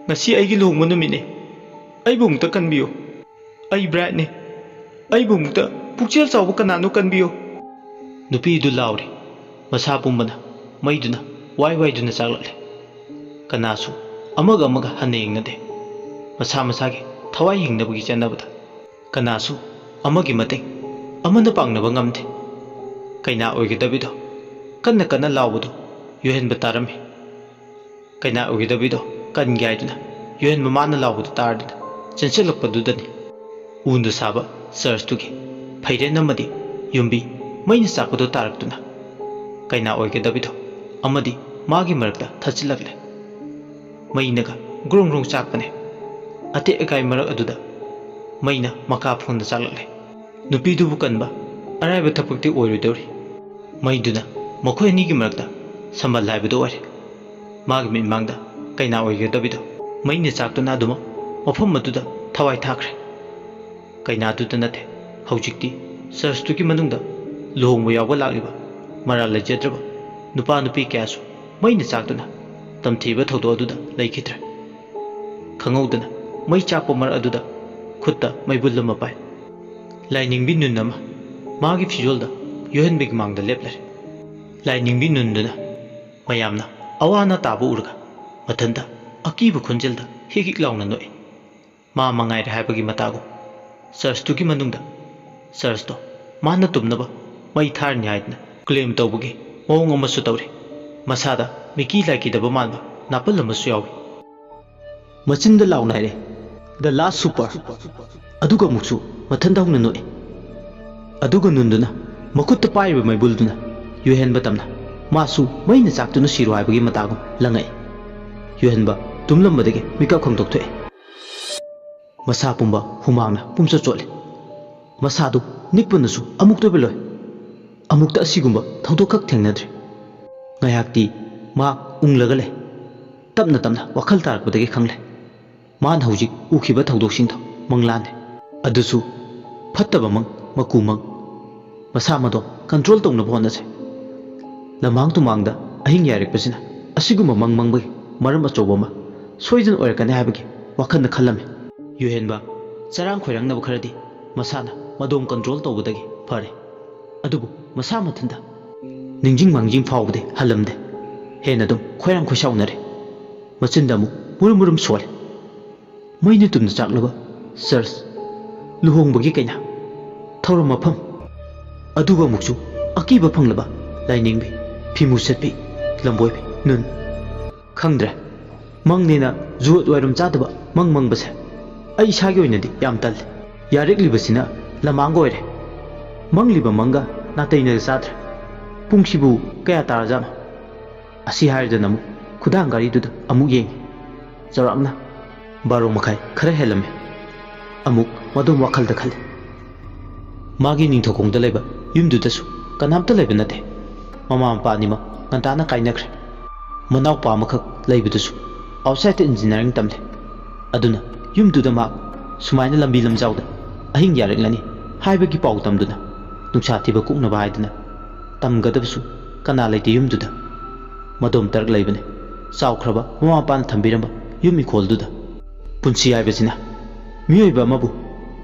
ꯉꯁꯤ ꯑꯩꯒꯤ ꯂꯨꯍꯣꯡꯕ ꯅꯨꯃꯤꯠꯅꯤ ꯑꯩꯕꯨ ꯑꯃꯨꯛꯇ ꯀꯟꯕꯤꯌꯨ ꯑꯩ ꯕ꯭ꯔꯥꯏꯠꯅꯤ ꯑꯩꯕꯨ ꯑꯃꯨꯛꯇ ꯄꯨꯛꯆꯦꯜ ꯆꯥꯎꯕ ꯀꯅꯥꯅꯣ ꯀꯟꯕꯤꯌꯨ ꯅꯨꯄꯤꯗꯨ ꯂꯥꯎꯔꯤ ꯃꯁꯥ ꯄꯨꯝꯕꯅ ꯃꯩꯗꯨꯅ ꯋꯥꯏ ꯋꯥꯏꯗꯨꯅ ꯆꯥꯛꯂꯛꯂꯦ ꯀꯅꯥꯁꯨ ꯑꯃꯒ ꯑꯃꯒ ꯍꯟꯅ ꯌꯦꯡꯅꯗꯦ ꯃꯁꯥ ꯃꯁꯥꯒꯤ ꯊꯋꯥꯏ ꯍꯤꯡꯅꯕꯒꯤ ꯆꯠꯅꯕꯗ ꯀꯅꯥꯁꯨ ꯑꯃꯒꯤ ꯃꯇꯦꯡ ꯑꯃꯅ ꯄꯥꯡꯅꯕ ꯉꯝꯗꯦ ꯀꯩꯅꯥ ꯑꯣꯏꯒꯗꯕꯤꯗꯣ ꯀꯟꯅ ꯀꯟꯅ ꯂꯥꯎꯕꯗꯨ ꯌꯣꯍꯦꯟꯕ ꯇꯥꯔꯝꯃꯤ ꯀꯩꯅꯥ ꯑꯣꯏꯒꯗꯕꯤꯗꯣ ꯀꯟꯒꯦ ꯍꯥꯏꯗꯨꯅ ꯌꯣꯍꯦꯟꯕ ꯃꯥꯅ ꯂꯥꯎꯕꯗꯨ ꯇꯥꯔꯗꯨꯅ ꯆꯦꯟꯁꯤꯜꯂꯛꯄꯗꯨꯗꯅꯤ ꯎꯟꯗ ꯁꯥꯕ ꯆꯔꯆꯇꯨꯒꯤ ꯐꯩꯔꯦꯟ ꯑꯃꯗꯤ ꯌꯨꯝꯕꯤ ꯃꯩꯅ ꯆꯥꯛꯄꯗꯨ ꯇꯥꯔꯛꯇꯨꯅ ꯀꯩꯅꯥ ꯑꯣꯏꯒꯗꯕꯤꯗꯣ ꯑꯃꯗꯤ ꯃꯥꯒꯤ ꯃꯔꯛꯇ ꯊꯠꯆꯤꯜꯂꯛꯂꯦ ꯃꯩꯅꯒ ꯒ꯭ꯔꯣꯡ ꯒ꯭ꯔꯣꯡ ꯆꯥꯛꯄꯅꯦ ꯑꯇꯦꯛ ꯑꯀꯥꯏ ꯃꯔꯛ ꯑꯗꯨꯗ ꯃꯩꯅ ꯃꯀꯥ ꯐꯣꯟꯗ ꯆꯥꯛꯂꯛꯂꯦ ꯅꯨꯄꯤꯗꯨꯕꯨ ꯀꯟꯕ ꯑꯔꯥꯏꯕ ꯊꯕꯛꯇꯤ ꯑꯣꯏꯔꯣꯏꯗꯧꯔꯤ ꯃꯩꯗꯨꯅ ꯃꯈꯣꯏ ꯑꯅꯤꯒꯤ ꯃꯔꯛꯇ ꯁꯝꯕꯜ ꯍꯥꯏꯕꯗꯨ ꯑꯣꯏꯔꯦ ꯃꯥꯒꯤ ꯃꯤꯠꯃꯥꯡꯗ ꯀꯩꯅꯥ ꯑꯣꯏꯒꯗꯕꯤꯗꯣ ꯃꯩꯅ ꯆꯥꯛꯇꯨꯅ ꯑꯗꯨꯃꯛ ꯃꯐꯝ ꯑꯗꯨꯗ ꯊꯋꯥꯏ ꯊꯥꯈ꯭ꯔꯦ ꯀꯩꯅꯥꯗꯨꯗ ꯅꯠꯇꯦ ꯍꯧꯖꯤꯛꯇꯤ ꯆꯔꯆꯇꯨꯒꯤ ꯃꯅꯨꯡꯗ ꯂꯨꯍꯣꯡꯕ ꯌꯥꯎꯕ ꯂꯥꯛꯂꯤꯕ ꯃꯔꯥꯜ ꯂꯩꯖꯗ꯭ꯔꯕ ꯅꯨꯄꯥ ꯅꯨꯄꯤ ꯀꯌꯥꯁꯨ ꯃꯩꯅ ꯆꯥꯛꯇꯨꯅ ꯇꯝꯊꯤꯕ ꯊꯧꯗꯣꯛ ꯑꯗꯨꯗ ꯂꯩꯈꯤꯗ꯭ꯔꯦ ꯈꯪꯍꯧꯗꯅ ꯃꯩ ꯆꯥꯛꯄ ꯃꯔꯛ ꯑꯗꯨꯗ ꯈꯨꯠꯇ ꯃꯩꯕꯨꯜ ꯑꯃ ꯄꯥꯏ ꯂꯥꯏꯅꯤꯡꯕꯤ ꯅꯨꯟ ꯑꯃ ꯃꯥꯒꯤ ꯐꯤꯖꯣꯜꯗ ꯌꯣꯍꯦꯟꯕꯒꯤ ꯃꯥꯡꯗ ꯂꯦꯞꯂꯔꯦ ꯂꯥꯏꯅꯤꯡꯕꯤ ꯅꯨꯟꯗꯨꯅ ꯃꯌꯥꯝꯅ ꯑꯋꯥ ꯑꯅꯥ ꯇꯥꯕ ꯎꯔꯒ ꯃꯊꯟꯇ ꯑꯀꯤꯕ ꯈꯣꯟꯖꯦꯜꯗ ꯍꯤꯛ ꯍꯤꯛ ꯂꯥꯎꯅ ꯅꯣꯛꯏ ꯃꯥ ꯃꯉꯥꯏꯔꯦ ꯍꯥꯏꯕꯒꯤ ꯃꯇꯥꯒꯨꯝ ꯆꯔꯆꯇꯨꯒꯤ ꯃꯅꯨꯡꯗ ꯆꯔꯆꯇꯣ ꯃꯥꯅ ꯇꯨꯝꯅꯕ ꯃꯩ ꯊꯥꯔꯅꯤ ꯍꯥꯏꯗꯅ ꯀ꯭ꯂꯦꯝ ꯇꯧꯕꯒꯤ ꯃꯑꯣꯡ ꯑꯃꯁꯨ ꯇꯧꯔꯤ ꯃꯁꯥꯗ ꯃꯤꯀꯤ ꯂꯥꯏꯀꯤꯗꯕ ꯃꯥꯟꯕ ꯅꯥꯄꯜ ꯑꯃꯁꯨ ꯌꯥꯎꯏ ꯃꯆꯤꯟꯗ ꯂꯥꯎꯅ ꯍꯥꯏꯔꯦ ꯗ ꯂꯥꯁ ꯁꯨꯄꯔ ꯑꯗꯨꯒ ꯑꯃꯨꯛꯁꯨ ꯃꯊꯟꯗ ꯍꯧꯅ ꯅꯣꯛꯏ ꯑꯗꯨꯒ ꯅꯨꯟꯗꯨꯅ ꯃꯈꯨꯠꯇ ꯄꯥꯏꯔꯤꯕ ꯃꯩꯕꯨꯜꯗꯨꯅ ꯌꯨꯍꯦꯟꯕ ꯇꯝꯅ ꯃꯥꯁꯨ ꯃꯩꯅ ꯆꯥꯛꯇꯨꯅ ꯁꯤꯔꯣ ꯍꯥꯏꯕꯒꯤ ꯃꯇꯥꯒꯨꯝ ꯂꯪꯉꯛꯏ ꯌꯨꯍꯦꯟꯕ ꯇꯨꯝꯂꯝꯕꯗꯒꯤ ꯃꯤꯀꯞ ꯈꯪꯗꯣꯛꯊꯣꯛꯏ ꯃꯁꯥ ꯄꯨꯝꯕ ꯍꯨꯃꯥꯡꯅ ꯄꯨꯝꯆꯣꯠ ꯆꯣꯠꯂꯤ ꯃꯁꯥꯗꯨ ꯅꯤꯛꯄꯅꯁꯨ ꯑꯃꯨꯛꯇꯣꯏꯕ ꯂꯣꯏ ꯑꯃꯨꯛꯇ ꯑꯁꯤꯒꯨꯝꯕ ꯊꯧꯗꯣꯛ ꯈꯛ ꯊꯦꯡꯅꯗ꯭ꯔꯤ ꯉꯥꯏꯍꯥꯛꯇꯤ ꯃꯥ ꯎꯪꯂꯒ ꯂꯩ ꯇꯞꯅ ꯇꯞꯅ ꯋꯥꯈꯜ ꯇꯥꯔꯛꯄꯗꯒꯤ ꯈꯪꯂꯦ ꯃꯥꯅ ꯍꯧꯖꯤꯛ ꯎꯈꯤꯕ ꯊꯧꯗꯣꯛꯁꯤꯡꯗꯣ ꯃꯪꯂꯥꯟꯅꯤ ꯑꯗꯨꯁꯨ ꯐꯠꯇꯕ ꯃꯪ ꯃꯀꯨ ꯃꯪ ꯃꯁꯥ ꯃꯗꯣ ꯀꯟꯇ꯭ꯔꯣꯜ ꯇꯧꯅꯕ ꯍꯣꯠꯅꯖꯩ ꯂꯝꯍꯥꯡ ꯇꯨꯃꯥꯡꯗ ꯑꯍꯤꯡ ꯌꯥꯏꯔꯛꯄꯁꯤꯅ ꯑꯁꯤꯒꯨꯝꯕ ꯃꯪ ꯃꯪꯕꯒꯤ ꯃꯔꯝ ꯑꯆꯧꯕ ꯑꯃ ꯁꯣꯏꯗꯅ ꯑꯣꯏꯔꯛꯀꯅꯤ ꯍꯥꯏꯕꯒꯤ ꯋꯥꯈꯜꯗ ꯈꯜꯂꯝꯃꯤ ꯌꯨꯍꯦꯟꯕ ꯆꯔꯥꯡ ꯈꯣꯏꯔꯥꯡꯅꯕ ꯈꯔꯗꯤ ꯃꯁꯥꯅ ꯃꯗꯣꯝ ꯀꯟꯇ꯭ꯔꯣꯜ ꯇꯧꯕꯗꯒꯤ ꯐꯔꯦ ꯑꯗꯨꯕꯨ ꯃꯁꯥ ꯃꯊꯟꯇ ꯅꯤꯡꯖꯤꯡ ꯃꯥꯡꯖꯤꯡ ꯐꯥꯎꯕꯗꯤ ꯍꯜꯂꯝꯗꯦ ꯍꯦꯟꯅ ꯑꯗꯨꯝ ꯈꯣꯏꯔꯥꯡ ꯈꯣꯏꯁꯥꯎꯅꯔꯦ ꯃꯆꯤꯟꯗ ꯑꯃꯨꯛ ꯃꯨꯔꯨꯝ ꯃꯨꯔꯨꯝ ꯁꯣꯜꯂꯦ ꯃꯩꯅ ꯇꯨꯝꯅ ꯆꯥꯛꯂꯕ ꯆꯔꯆ ꯂꯨꯍꯣꯡꯕꯒꯤ ꯀꯩꯅꯥ ꯊꯧꯔꯝ ꯃꯐꯝ ꯑꯗꯨꯒ ꯑꯃꯨꯛꯁꯨ ꯑꯀꯤꯕ ꯐꯪꯂꯕ ꯂꯥꯏꯅꯤꯡꯕꯤ ꯐꯤꯃꯨ ꯁꯦꯠꯄꯤ ꯂꯝꯕꯣꯏꯕꯤ ꯅꯨꯟ ꯈꯪꯗ꯭ꯔꯦ ꯃꯪꯅꯦꯅ ꯖꯨꯠ ꯋꯥꯏꯔꯝ ꯆꯥꯗꯕ ꯃꯪ ꯃꯪꯕꯁꯦ ꯑꯩ ꯏꯁꯥꯒꯤ ꯑꯣꯏꯅꯗꯤ ꯌꯥꯝ ꯇꯜꯂꯦ ꯌꯥꯔꯛꯂꯤꯕꯁꯤꯅ ꯂꯝꯃꯥꯡꯒ ꯑꯣꯏꯔꯦ ꯃꯪꯂꯤꯕ ꯃꯪꯒ ꯅꯥꯇꯩꯅꯒ ꯆꯥꯗ꯭ꯔꯦ ꯄꯨꯡꯁꯤꯕꯨ ꯀꯌꯥ ꯇꯥꯔꯖꯥꯠꯅꯣ ꯑꯁꯤ ꯍꯥꯏꯔꯗꯅ ꯑꯃꯨꯛ ꯈꯨꯗꯥꯡ ꯒꯥꯔꯤꯗꯨꯗ ꯑꯃꯨꯛ ꯌꯦꯡꯉꯤ ꯆꯥꯎꯔꯥꯛꯅ 12:30 ꯈꯔ ꯍꯦꯜꯂꯝꯃꯦ ꯑꯃꯨꯛ ꯃꯗꯨꯝ ꯋꯥꯈꯜꯗ ꯈꯜꯂꯤ ꯃꯥꯒꯤ ꯅꯤꯡꯊꯧꯈꯣꯡꯗ ꯂꯩꯕ ꯌꯨꯝꯗꯨꯗꯁꯨ ꯀꯅꯥꯝꯇ ꯂꯩꯕ ꯅꯠꯇꯦ ꯃꯃꯥ ꯃꯄꯥ ꯑꯅꯤꯃꯛ ꯉꯟꯇꯥꯅ ꯀꯥꯏꯅꯈ꯭ꯔꯦ ꯃꯅꯥꯎꯄꯥ ꯑꯃꯈꯛ ꯂꯩꯕꯗꯨꯁꯨ ꯑꯥꯎꯠꯁꯥꯏꯗꯇ ꯏꯟꯖꯤꯅꯤꯌꯥꯔꯤꯡ ꯇꯝꯂꯦ ꯑꯗꯨꯅ ꯌꯨꯝꯗꯨꯗ ꯃꯍꯥꯛ ꯁꯨꯃꯥꯏꯅ ꯂꯝꯕꯤ ꯂꯝꯖꯥꯎꯗ ꯑꯍꯤꯡ ꯌꯥꯔꯛꯂꯅꯤ ꯍꯥꯏꯕꯒꯤ ꯄꯥꯎ ꯇꯝꯗꯨꯅ ꯅꯨꯡꯁꯥ ꯊꯤꯕ ꯀꯨꯛꯅꯕ ꯍꯥꯏꯗꯅ ꯇꯝꯒꯗꯕꯁꯨ ꯀꯅꯥ ꯂꯩꯇꯦ ꯌꯨꯝꯗꯨꯗ ꯃꯗꯣꯝ ꯇꯔꯛ ꯂꯩꯕꯅꯤ ꯆꯥꯎꯈ꯭ꯔꯕ ꯃꯃꯥ ꯃꯄꯥꯅ ꯊꯝꯕꯤꯔꯝꯕ ꯌꯨꯝ ꯏꯈꯣꯜꯗꯨꯗ ꯄꯨꯟꯁꯤ ꯍꯥꯏꯕꯁꯤꯅ ꯃꯤꯑꯣꯏꯕ ꯑꯃꯕꯨ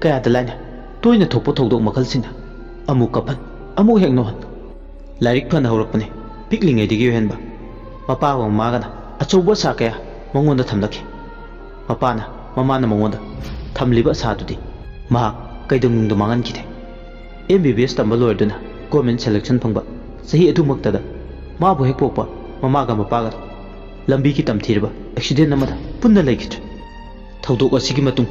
ꯀꯌꯥꯗ ꯂꯥꯏꯅ ꯇꯣꯏꯅ ꯊꯣꯛꯄ ꯊꯧꯗꯣꯛ ꯃꯈꯜꯁꯤꯡꯅ ꯑꯃꯨꯛ ꯀꯞꯍꯟ ꯑꯃꯨꯛ ꯍꯦꯛ ꯅꯣꯛꯍꯟ ꯂꯥꯏꯔꯤꯛ ꯐꯅ ꯍꯧꯔꯛꯄꯅꯤ ꯄꯤꯛꯂꯤꯉꯩꯗꯒꯤ ꯌꯨꯍꯦꯟꯕ ꯃꯄꯥꯒ ꯃꯃꯥꯒꯅ ꯑꯆꯧꯕ ꯑꯁꯥ ꯀꯌꯥ ꯃꯉꯣꯟꯗ ꯊꯝꯂꯛꯈꯤ ꯃꯄꯥꯅ ꯃꯃꯥꯅ ꯃꯉꯣꯟꯗ ꯊꯝꯂꯤꯕ ꯑꯁꯥꯗꯨꯗꯤ ꯃꯍꯥꯛ ꯀꯩꯗꯧꯅꯨꯡꯗ ꯃꯥꯡꯍꯟꯈꯤꯗꯦ MBBS ꯇꯝꯕ ꯂꯣꯏꯔꯗꯨꯅ ꯒꯣꯔꯃꯦꯟ ꯁꯦꯂꯦꯛꯁꯟ ꯐꯪꯕ ꯆꯍꯤ ꯑꯗꯨꯃꯛꯇꯗ ꯃꯥꯕꯨ ꯍꯦꯛ ꯄꯣꯛꯄ ꯃꯃꯥꯒ ꯃꯄꯥꯒ ꯂꯝꯕꯤꯒꯤ ꯇꯝꯊꯤꯔꯕ ꯑꯦꯛꯁꯤꯗꯦꯟ ꯑꯃꯗ ꯄꯨꯟꯅ ꯂꯩꯈꯤꯗ꯭ꯔꯦ ꯊꯧꯗꯣꯛ ꯑꯁꯤꯒꯤ ꯃꯇꯨꯡ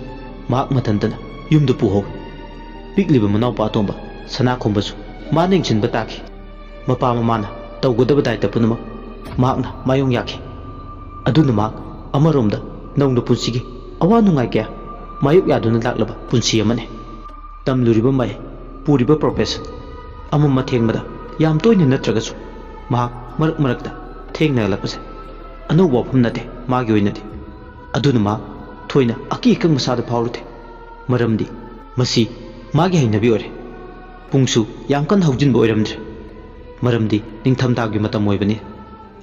ꯃꯍꯥꯛ ꯃꯊꯟꯇꯅ ꯌꯨꯝꯗ ꯄꯨꯍꯧꯏ ꯄꯤꯛꯂꯤꯕ ꯃꯅꯥꯎꯄꯥ ꯑꯇꯣꯝꯕ ꯁꯅꯥꯈꯣꯝꯕꯁꯨ ꯃꯥꯅ ꯌꯦꯡꯁꯤꯟꯕ ꯇꯥꯈꯤ ꯃꯄꯥ ꯃꯃꯥꯅ ꯇꯧꯒꯗꯕ ꯗꯥꯏꯇ ꯄꯨꯝꯅꯃꯛ ꯃꯍꯥꯛꯅ ꯃꯥꯌꯣꯡ ꯌꯥꯈꯤ ꯑꯗꯨꯅ ꯃꯍꯥꯛ ꯑꯃꯔꯣꯝꯗ ꯅꯧꯅ ꯄꯨꯟꯁꯤꯒꯤ ꯑꯋꯥ ꯅꯨꯡꯉꯥꯏ ꯀꯌꯥ ꯃꯥꯌꯣꯛ ꯌꯥꯗꯨꯅ ꯂꯥꯛꯂꯕ ꯄꯨꯟꯁꯤ ꯑꯃꯅꯤ ꯇꯝꯂꯨꯔꯤꯕ ꯃꯍꯩ ꯄꯨꯔꯤꯕ ꯄ꯭ꯔꯣꯐꯦꯁꯟ ꯑꯃꯝ ꯑꯊꯦꯡꯕꯗ ꯌꯥꯝ ꯇꯣꯏꯅ ꯅꯠꯇ꯭ꯔꯒꯁꯨ ꯃꯍꯥꯛ ꯃꯔꯛ ꯃꯔꯛꯇ ꯊꯦꯡꯅꯍꯜꯂꯛꯄꯁꯦ ꯑꯅꯧꯕ ꯋꯥꯐꯝ ꯅꯠꯇꯦ ꯃꯥꯒꯤ ꯑꯣꯏꯅꯗꯤ ꯑꯗꯨꯅ ꯃꯍꯥꯛ ꯊꯣꯏꯅ ꯑꯀꯤ ꯑꯈꯪ ꯃꯁꯥꯗ ꯐꯥꯎꯔꯨꯗꯦ ꯃꯔꯝꯗꯤ ꯃꯁꯤ ꯃꯥꯒꯤ ꯍꯩꯅꯕꯤ ꯑꯣꯏꯔꯦ ꯄꯨꯡꯁꯨ ꯌꯥꯝ ꯀꯟꯅ ꯍꯧꯖꯤꯟꯕ ꯑꯣꯏꯔꯝꯗ꯭ꯔꯦ ꯃꯔꯝꯗꯤ ꯅꯤꯡꯊꯝꯊꯥꯒꯤ ꯃꯇꯝ ꯑꯣꯏꯕꯅꯤ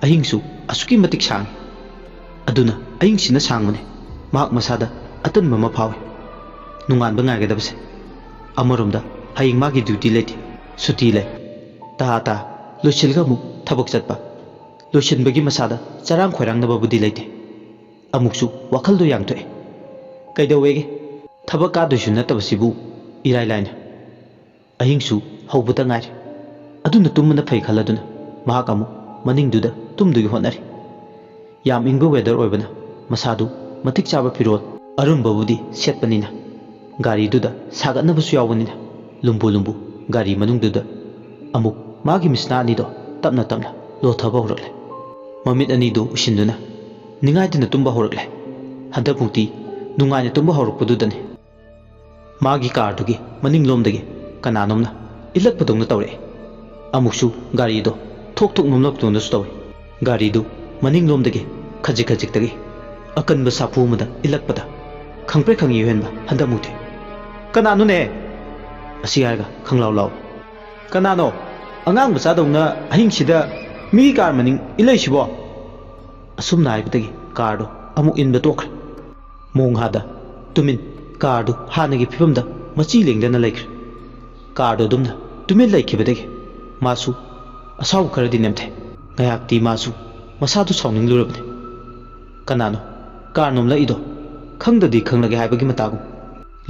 ꯑꯍꯤꯡꯁꯨ ꯑꯁꯨꯛꯀꯤ ꯃꯇꯤꯛ ꯁꯥꯡꯉꯤ ꯑꯗꯨꯅ ꯑꯍꯤꯡꯁꯤꯅ ꯁꯥꯡꯕꯅꯤ ꯃꯍꯥꯛ ꯃꯁꯥꯗ ꯑꯇꯟꯕ ꯑꯃ ꯐꯥꯎꯏ ꯅꯣꯡꯉꯥꯟꯕ ꯉꯥꯏꯒꯗꯕꯁꯦ ꯑꯃꯔꯣꯝꯗ ꯍꯌꯦꯡ ꯃꯥꯒꯤ ꯗ꯭ꯌꯨꯇꯤ ꯂꯩꯇꯦ ꯁꯨꯇꯤ ꯂꯩ ꯇꯥ ꯂꯣꯏꯁꯤꯜꯂꯒ ꯑꯃꯨꯛ ꯊꯕꯛ ꯆꯠꯄ ꯂꯣꯏꯁꯤꯟꯕꯒꯤ ꯃꯁꯥꯗ ꯆꯔꯥꯡ ꯈꯣꯏꯔꯥꯡꯅꯕꯕꯨꯗꯤ ꯂꯩꯇꯦ ꯑꯃꯨꯛꯁꯨ ꯋꯥꯈꯜꯗꯣ ꯌꯥꯡꯊꯣꯛꯑꯦ ꯀꯩꯗꯧꯋꯦꯒꯦ ꯊꯕꯛ ꯀꯥꯗꯣꯏꯁꯨ ꯅꯠꯇꯕꯁꯤꯕꯨ ꯏꯔꯥꯏ ꯂꯥꯏꯅ ꯑꯍꯤꯡꯁꯨ ꯍꯧꯕꯇ ꯉꯥꯏꯔꯤ ꯑꯗꯨꯅ ꯇꯨꯝꯕꯅ ꯐꯩ ꯈꯜꯂꯗꯨꯅ ꯃꯍꯥꯛ ꯑꯃꯨꯛ ꯃꯅꯤꯡꯗꯨꯗ ꯇꯨꯝꯗꯨꯒꯤ ꯍꯣꯠꯅꯔꯤ ꯌꯥꯝ ꯏꯪꯕ ꯋꯦꯗꯔ ꯑꯣꯏꯕꯅ ꯃꯁꯥꯗꯨ ꯃꯇꯤꯛ ꯆꯥꯕ ꯐꯤꯔꯣꯜ ꯑꯔꯨꯝꯕꯕꯨꯗꯤ ꯁꯦꯠꯄꯅꯤꯅ ꯒꯥꯔꯤꯗꯨꯗ ꯁꯥꯒꯠꯅꯕꯁꯨ ꯌꯥꯎꯕꯅꯤꯅ lumbu gari manungduda amuk magi misna ani do tapna tapna lothaba horakle mamit ani do usinduna ningai dina tumba horakle hada pukti nungai na tumba horakpadudani magi car dugi maning lomdagi kananomna ilak padongna tawre amuksu gari do thok thok nomlak tona stawi gari do maning lomdagi khajik khajik tagi akanba sapu mada ilak pada khangpre khangi henba hada mukti kananu ne asiyaga khanglaw law kanano angang basa dongna ahing sida mi car maning ilai sibo asum nai bitagi car do amuk in betok mong hada tumin car do hanagi phibamda machi lengdana laikre car do dumna tumin laikibadagi masu asaw kharadi nemthe ngayakti masu masadu sawning lurabne kanano car nomla ido khangdadi khanglage haibagi matagum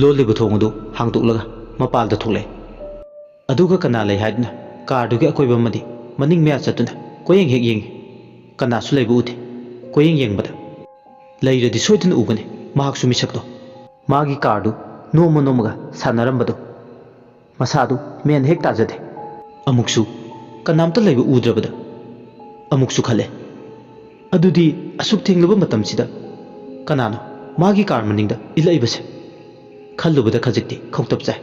lolibu thongudu hangtuklaga mapal da thule aduga kana lei haidna car dugi akoiba madi maning mea chatuna koyeng hek yeng kana su leibu uti koyeng yeng bada leira di soidun ugane mahak su misak do magi kardu noma nomaga sanaram bado masadu men hek tajade amuksu kanamta leibu udrabada amuksu khale adudi asuk thenglaba matam sida kanano magi kar maningda ilaibase khallubada khajikti khawtap chai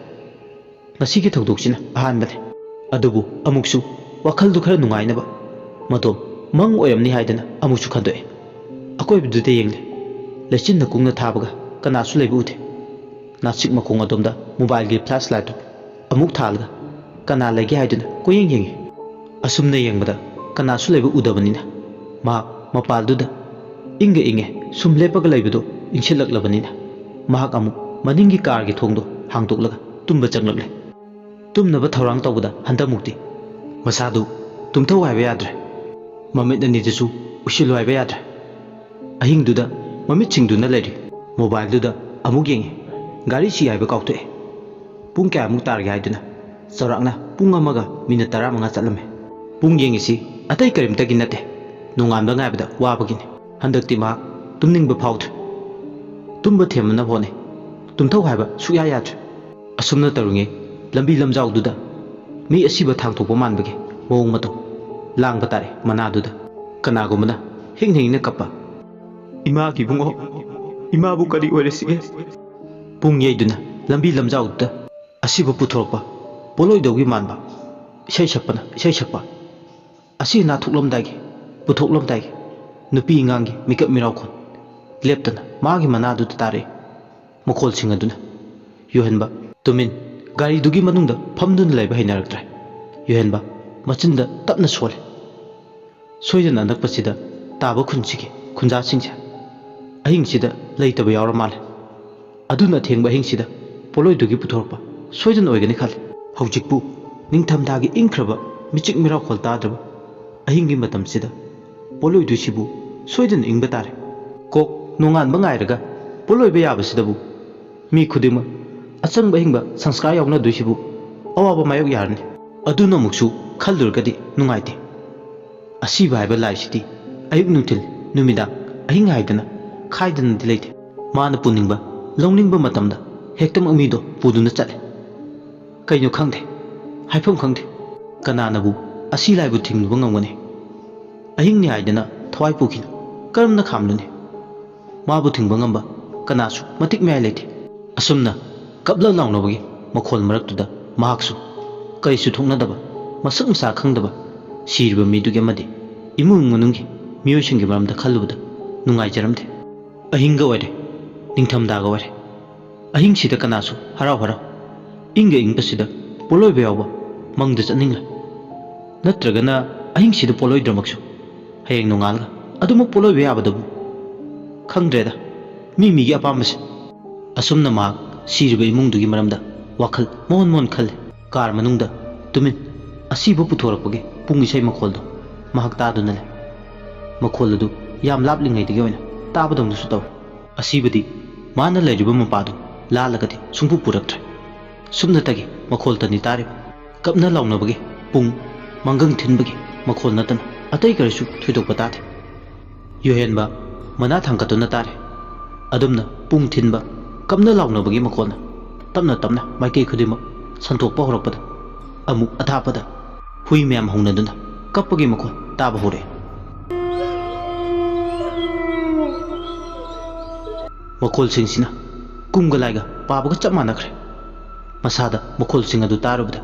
ngasigi thogdoksina ahanbane adubu amuksu wakhal du khara nungainaba madom mang oyamni haidana amuksu khandoe akoy bidude yengle lechin na kungna thabaga kana su leibu ude nasik makong adomda mobile gi flashlight amuk thalga kana legi haidana koyeng yeng asumna yengbada kana su leibu udabanina ma mapalduda inge inge sum lepaga leibudo insilaklabanina mahak amuk maningi car gi thongdo hangtoklaga tumba changlakle tumnaba thorang tawbada handamukti masadu tumthau haiba yadre mamit ani jesu usilu haiba yadre ahing duda mamit chingduna leiri mobile duda amuk yengi gari si haiba kauktoe pung kya amuk targe haiduna sarakna pung amaga minute 15 chatlame pung yengi si atai karimta gi nate nungamba ngaibada wabagini handakti ma tumningba phawdre tumba themna phone tumthau haiba suya yadre asumna tarunge lambi lamjau duda mi asiba thangthokpa manbage mong mato langba tare mana duda kanagumana hing hing na kappa ima ki bungo ima bu kari oresige pung yeiduna lambi lamjau duda asiba puthorpa poloi dogi manba isai sakpa asi na thuklamdagi puthoklamdagi nupi ngangi mikap mirau khon leptana magi mana duda tare mokhol singaduna yohenba tumin gari dugi manungda phamdun laiba hainaraktre yohenba machinda tapna sole soidana nakpasida taba khunchigi khunja singja ahing sida leitaba yawra male aduna thengba ahing sida poloi dugi puthorpa soidan oigani khal hawjikpu ningthamdagi ingkhraba michik miraw khol tadraba ahingi matam sida poloi du sibu soidan ingba tare kok nongan bangairaga poloi ba yabasidabu mi khudima achang bahingba sanskar yauna duisibu awaba mayok yarni aduna muksu khaldurgadi nungaiti asi baiba laisiti ayuk nutil numida ahing haidana khaidana dileite mana puningba longningba matamda hektam amido puduna chale kaino khangde haifam khangde kananabu asi laibu thingnuba ngamgane ahing ni haidana thwai pukina karamna khamluni mabu thingba ngamba kanasu matik mai leite asumna kapla launabagi makhol maraktuda mahaksu kaisu thoknadaba masak masa khangdaba siriba miduge madi imung manunggi miyoishingi maramda khallubada nungai jaramde ahinga ware ningthamdaga ware ahing sida kanasu harau harau inga ingpasida poloi bayawba mangda chatningla natragana ahing sida poloi dramaksu hayeng nongalga aduma poloi bayabadabu khangdreda migi apambase asumna mahak siriba imungdugi maramda wakhal mon khal kar manungda tumin asiba puthorapage pung isai makholdo mahak taduna le makholadu yam laplingai dige oina tabadong su taw asibadi mana lejiba mapadu lalagati sungpu puraktre sumna tagi makhol tani tarib kapna launabage pung mangang thinbage makhol natan atai karisu thidokpa tate yohenba mana thangkatuna tare adumna pung thinba kapna launabage makhona tamna maikei khudima santhokpa horakpada amuk athapada hui myam hongnaduna kappagi makhol taba hore makhol singsina kumga laiga pabaga chap manakre masada makhol sing adu tarubda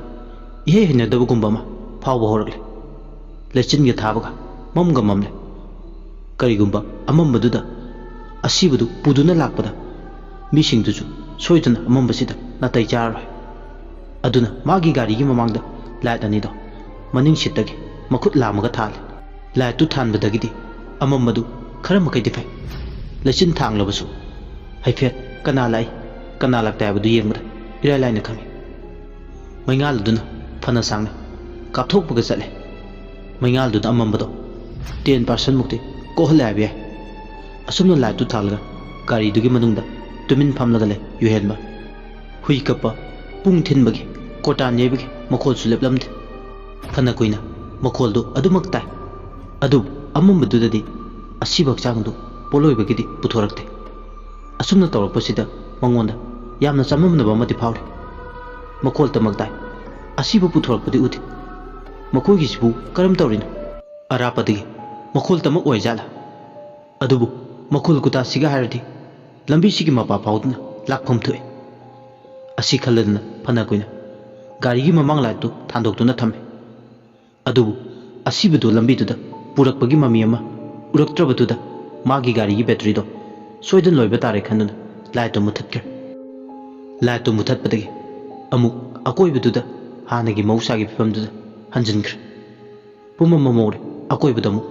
ihe hinadabu gumbama phawba horakle lechinga thabaga mamga mamle karigumba amambaduda asibudu puduna lakpada misingduju soidana amambasida natai jaroi aduna magi gari gi mamangda light ani do maning sitagi makhut lamaga thal light tu thanbadagidi amamadu khara makai difai lechin thanglabasu haifet kana lakta abdu yengda irai laina khangi maingal duna phana sangna kapthok buga chale maingal duna amambado 10% mukti kohla abe asumna light tu thalga gari dugi manungda tumin phamlaga le yuhenba hui kappa pung thinbagi kotan yebagi makhol suleplamde phana kuina ꯃꯈꯣꯜꯗꯨ ꯑꯗꯨꯃꯛ ꯇꯥꯏ ꯑꯗꯨꯕꯨ ꯑꯃꯝꯕꯗꯨꯗꯗꯤ ꯑꯁꯤꯕ ꯍꯛꯆꯥꯡꯗꯨ ꯄꯣꯠꯂꯣꯏꯕꯒꯤꯗꯤ ꯄꯨꯊꯣꯔꯛꯇꯦ ꯑꯁꯨꯝꯅ ꯇꯧꯔꯛꯄꯁꯤꯗ ꯃꯉꯣꯟꯗ ꯌꯥꯝꯅ ꯆꯃꯝꯅꯕ ꯑꯃꯗꯤ ꯐꯥꯎꯔꯤ ꯃꯈꯣꯜꯇꯃꯛ ꯇꯥꯏ ꯑꯁꯤꯕ ꯄꯨꯊꯣꯔꯛꯄꯗꯤ ꯎꯗꯦ ꯃꯈꯣꯏꯒꯤꯁꯤꯕꯨ ꯀꯔꯝ ꯇꯧꯔꯤꯅꯣ ꯑꯔꯥꯞꯄꯗꯒꯤ ꯃꯈꯣꯜꯇꯃꯛ ꯑꯣꯏꯖꯥꯠꯂ ꯑꯗꯨꯕꯨ ꯃꯈꯣꯜ ꯀꯨꯇꯥꯁꯤꯒ ꯍꯥꯏꯔꯗꯤ ꯂꯝꯕꯤꯁꯤꯒꯤ ꯃꯄꯥ ꯐꯥꯎꯗꯨꯅ ꯂꯥꯛꯐꯝ ꯊꯣꯛꯏ ꯑꯁꯤ ꯈꯜꯂꯗꯨꯅ ꯐꯅ ꯀꯨꯏꯅ ꯒꯥꯔꯤꯒꯤ ꯃꯃꯥꯡ ꯂꯥꯏꯠꯇꯨ ꯊꯥꯟꯗꯣꯛꯇꯨꯅ ꯊꯝꯃꯤ ꯑꯗꯨꯕꯨ ꯑꯁꯤꯕꯗꯨ ꯂꯝꯕꯤꯗꯨꯗ ꯄꯨꯔꯛꯄꯒꯤ ꯃꯃꯤ ꯑꯃ ꯎꯔꯛꯇ꯭ꯔꯕꯗꯨꯗ ꯃꯥꯒꯤ ꯒꯥꯔꯤꯒꯤ ꯕꯦꯇ꯭ꯔꯤꯗꯣ ꯁꯣꯏꯗꯅ ꯂꯣꯏꯕ ꯇꯥꯔꯦ ꯈꯟꯗꯨꯅ ꯂꯥꯏꯠꯇꯨ ꯃꯨꯊꯠꯈ꯭ꯔꯦ ꯂꯥꯏꯠꯇꯨ ꯃꯨꯊꯠꯄꯗꯒꯤ ꯑꯃꯨꯛ ꯑꯀꯣꯏꯕꯗꯨꯗ ꯍꯥꯟꯅꯒꯤ ꯃꯍꯧꯁꯥꯒꯤ ꯐꯤꯕꯝꯗꯨꯗ ꯍꯟꯖꯤꯟꯈ꯭ꯔꯦ ꯄꯨꯝ ꯑꯃꯧꯔꯦ ꯑꯀꯣꯏꯕꯗ ꯑꯃꯨꯛ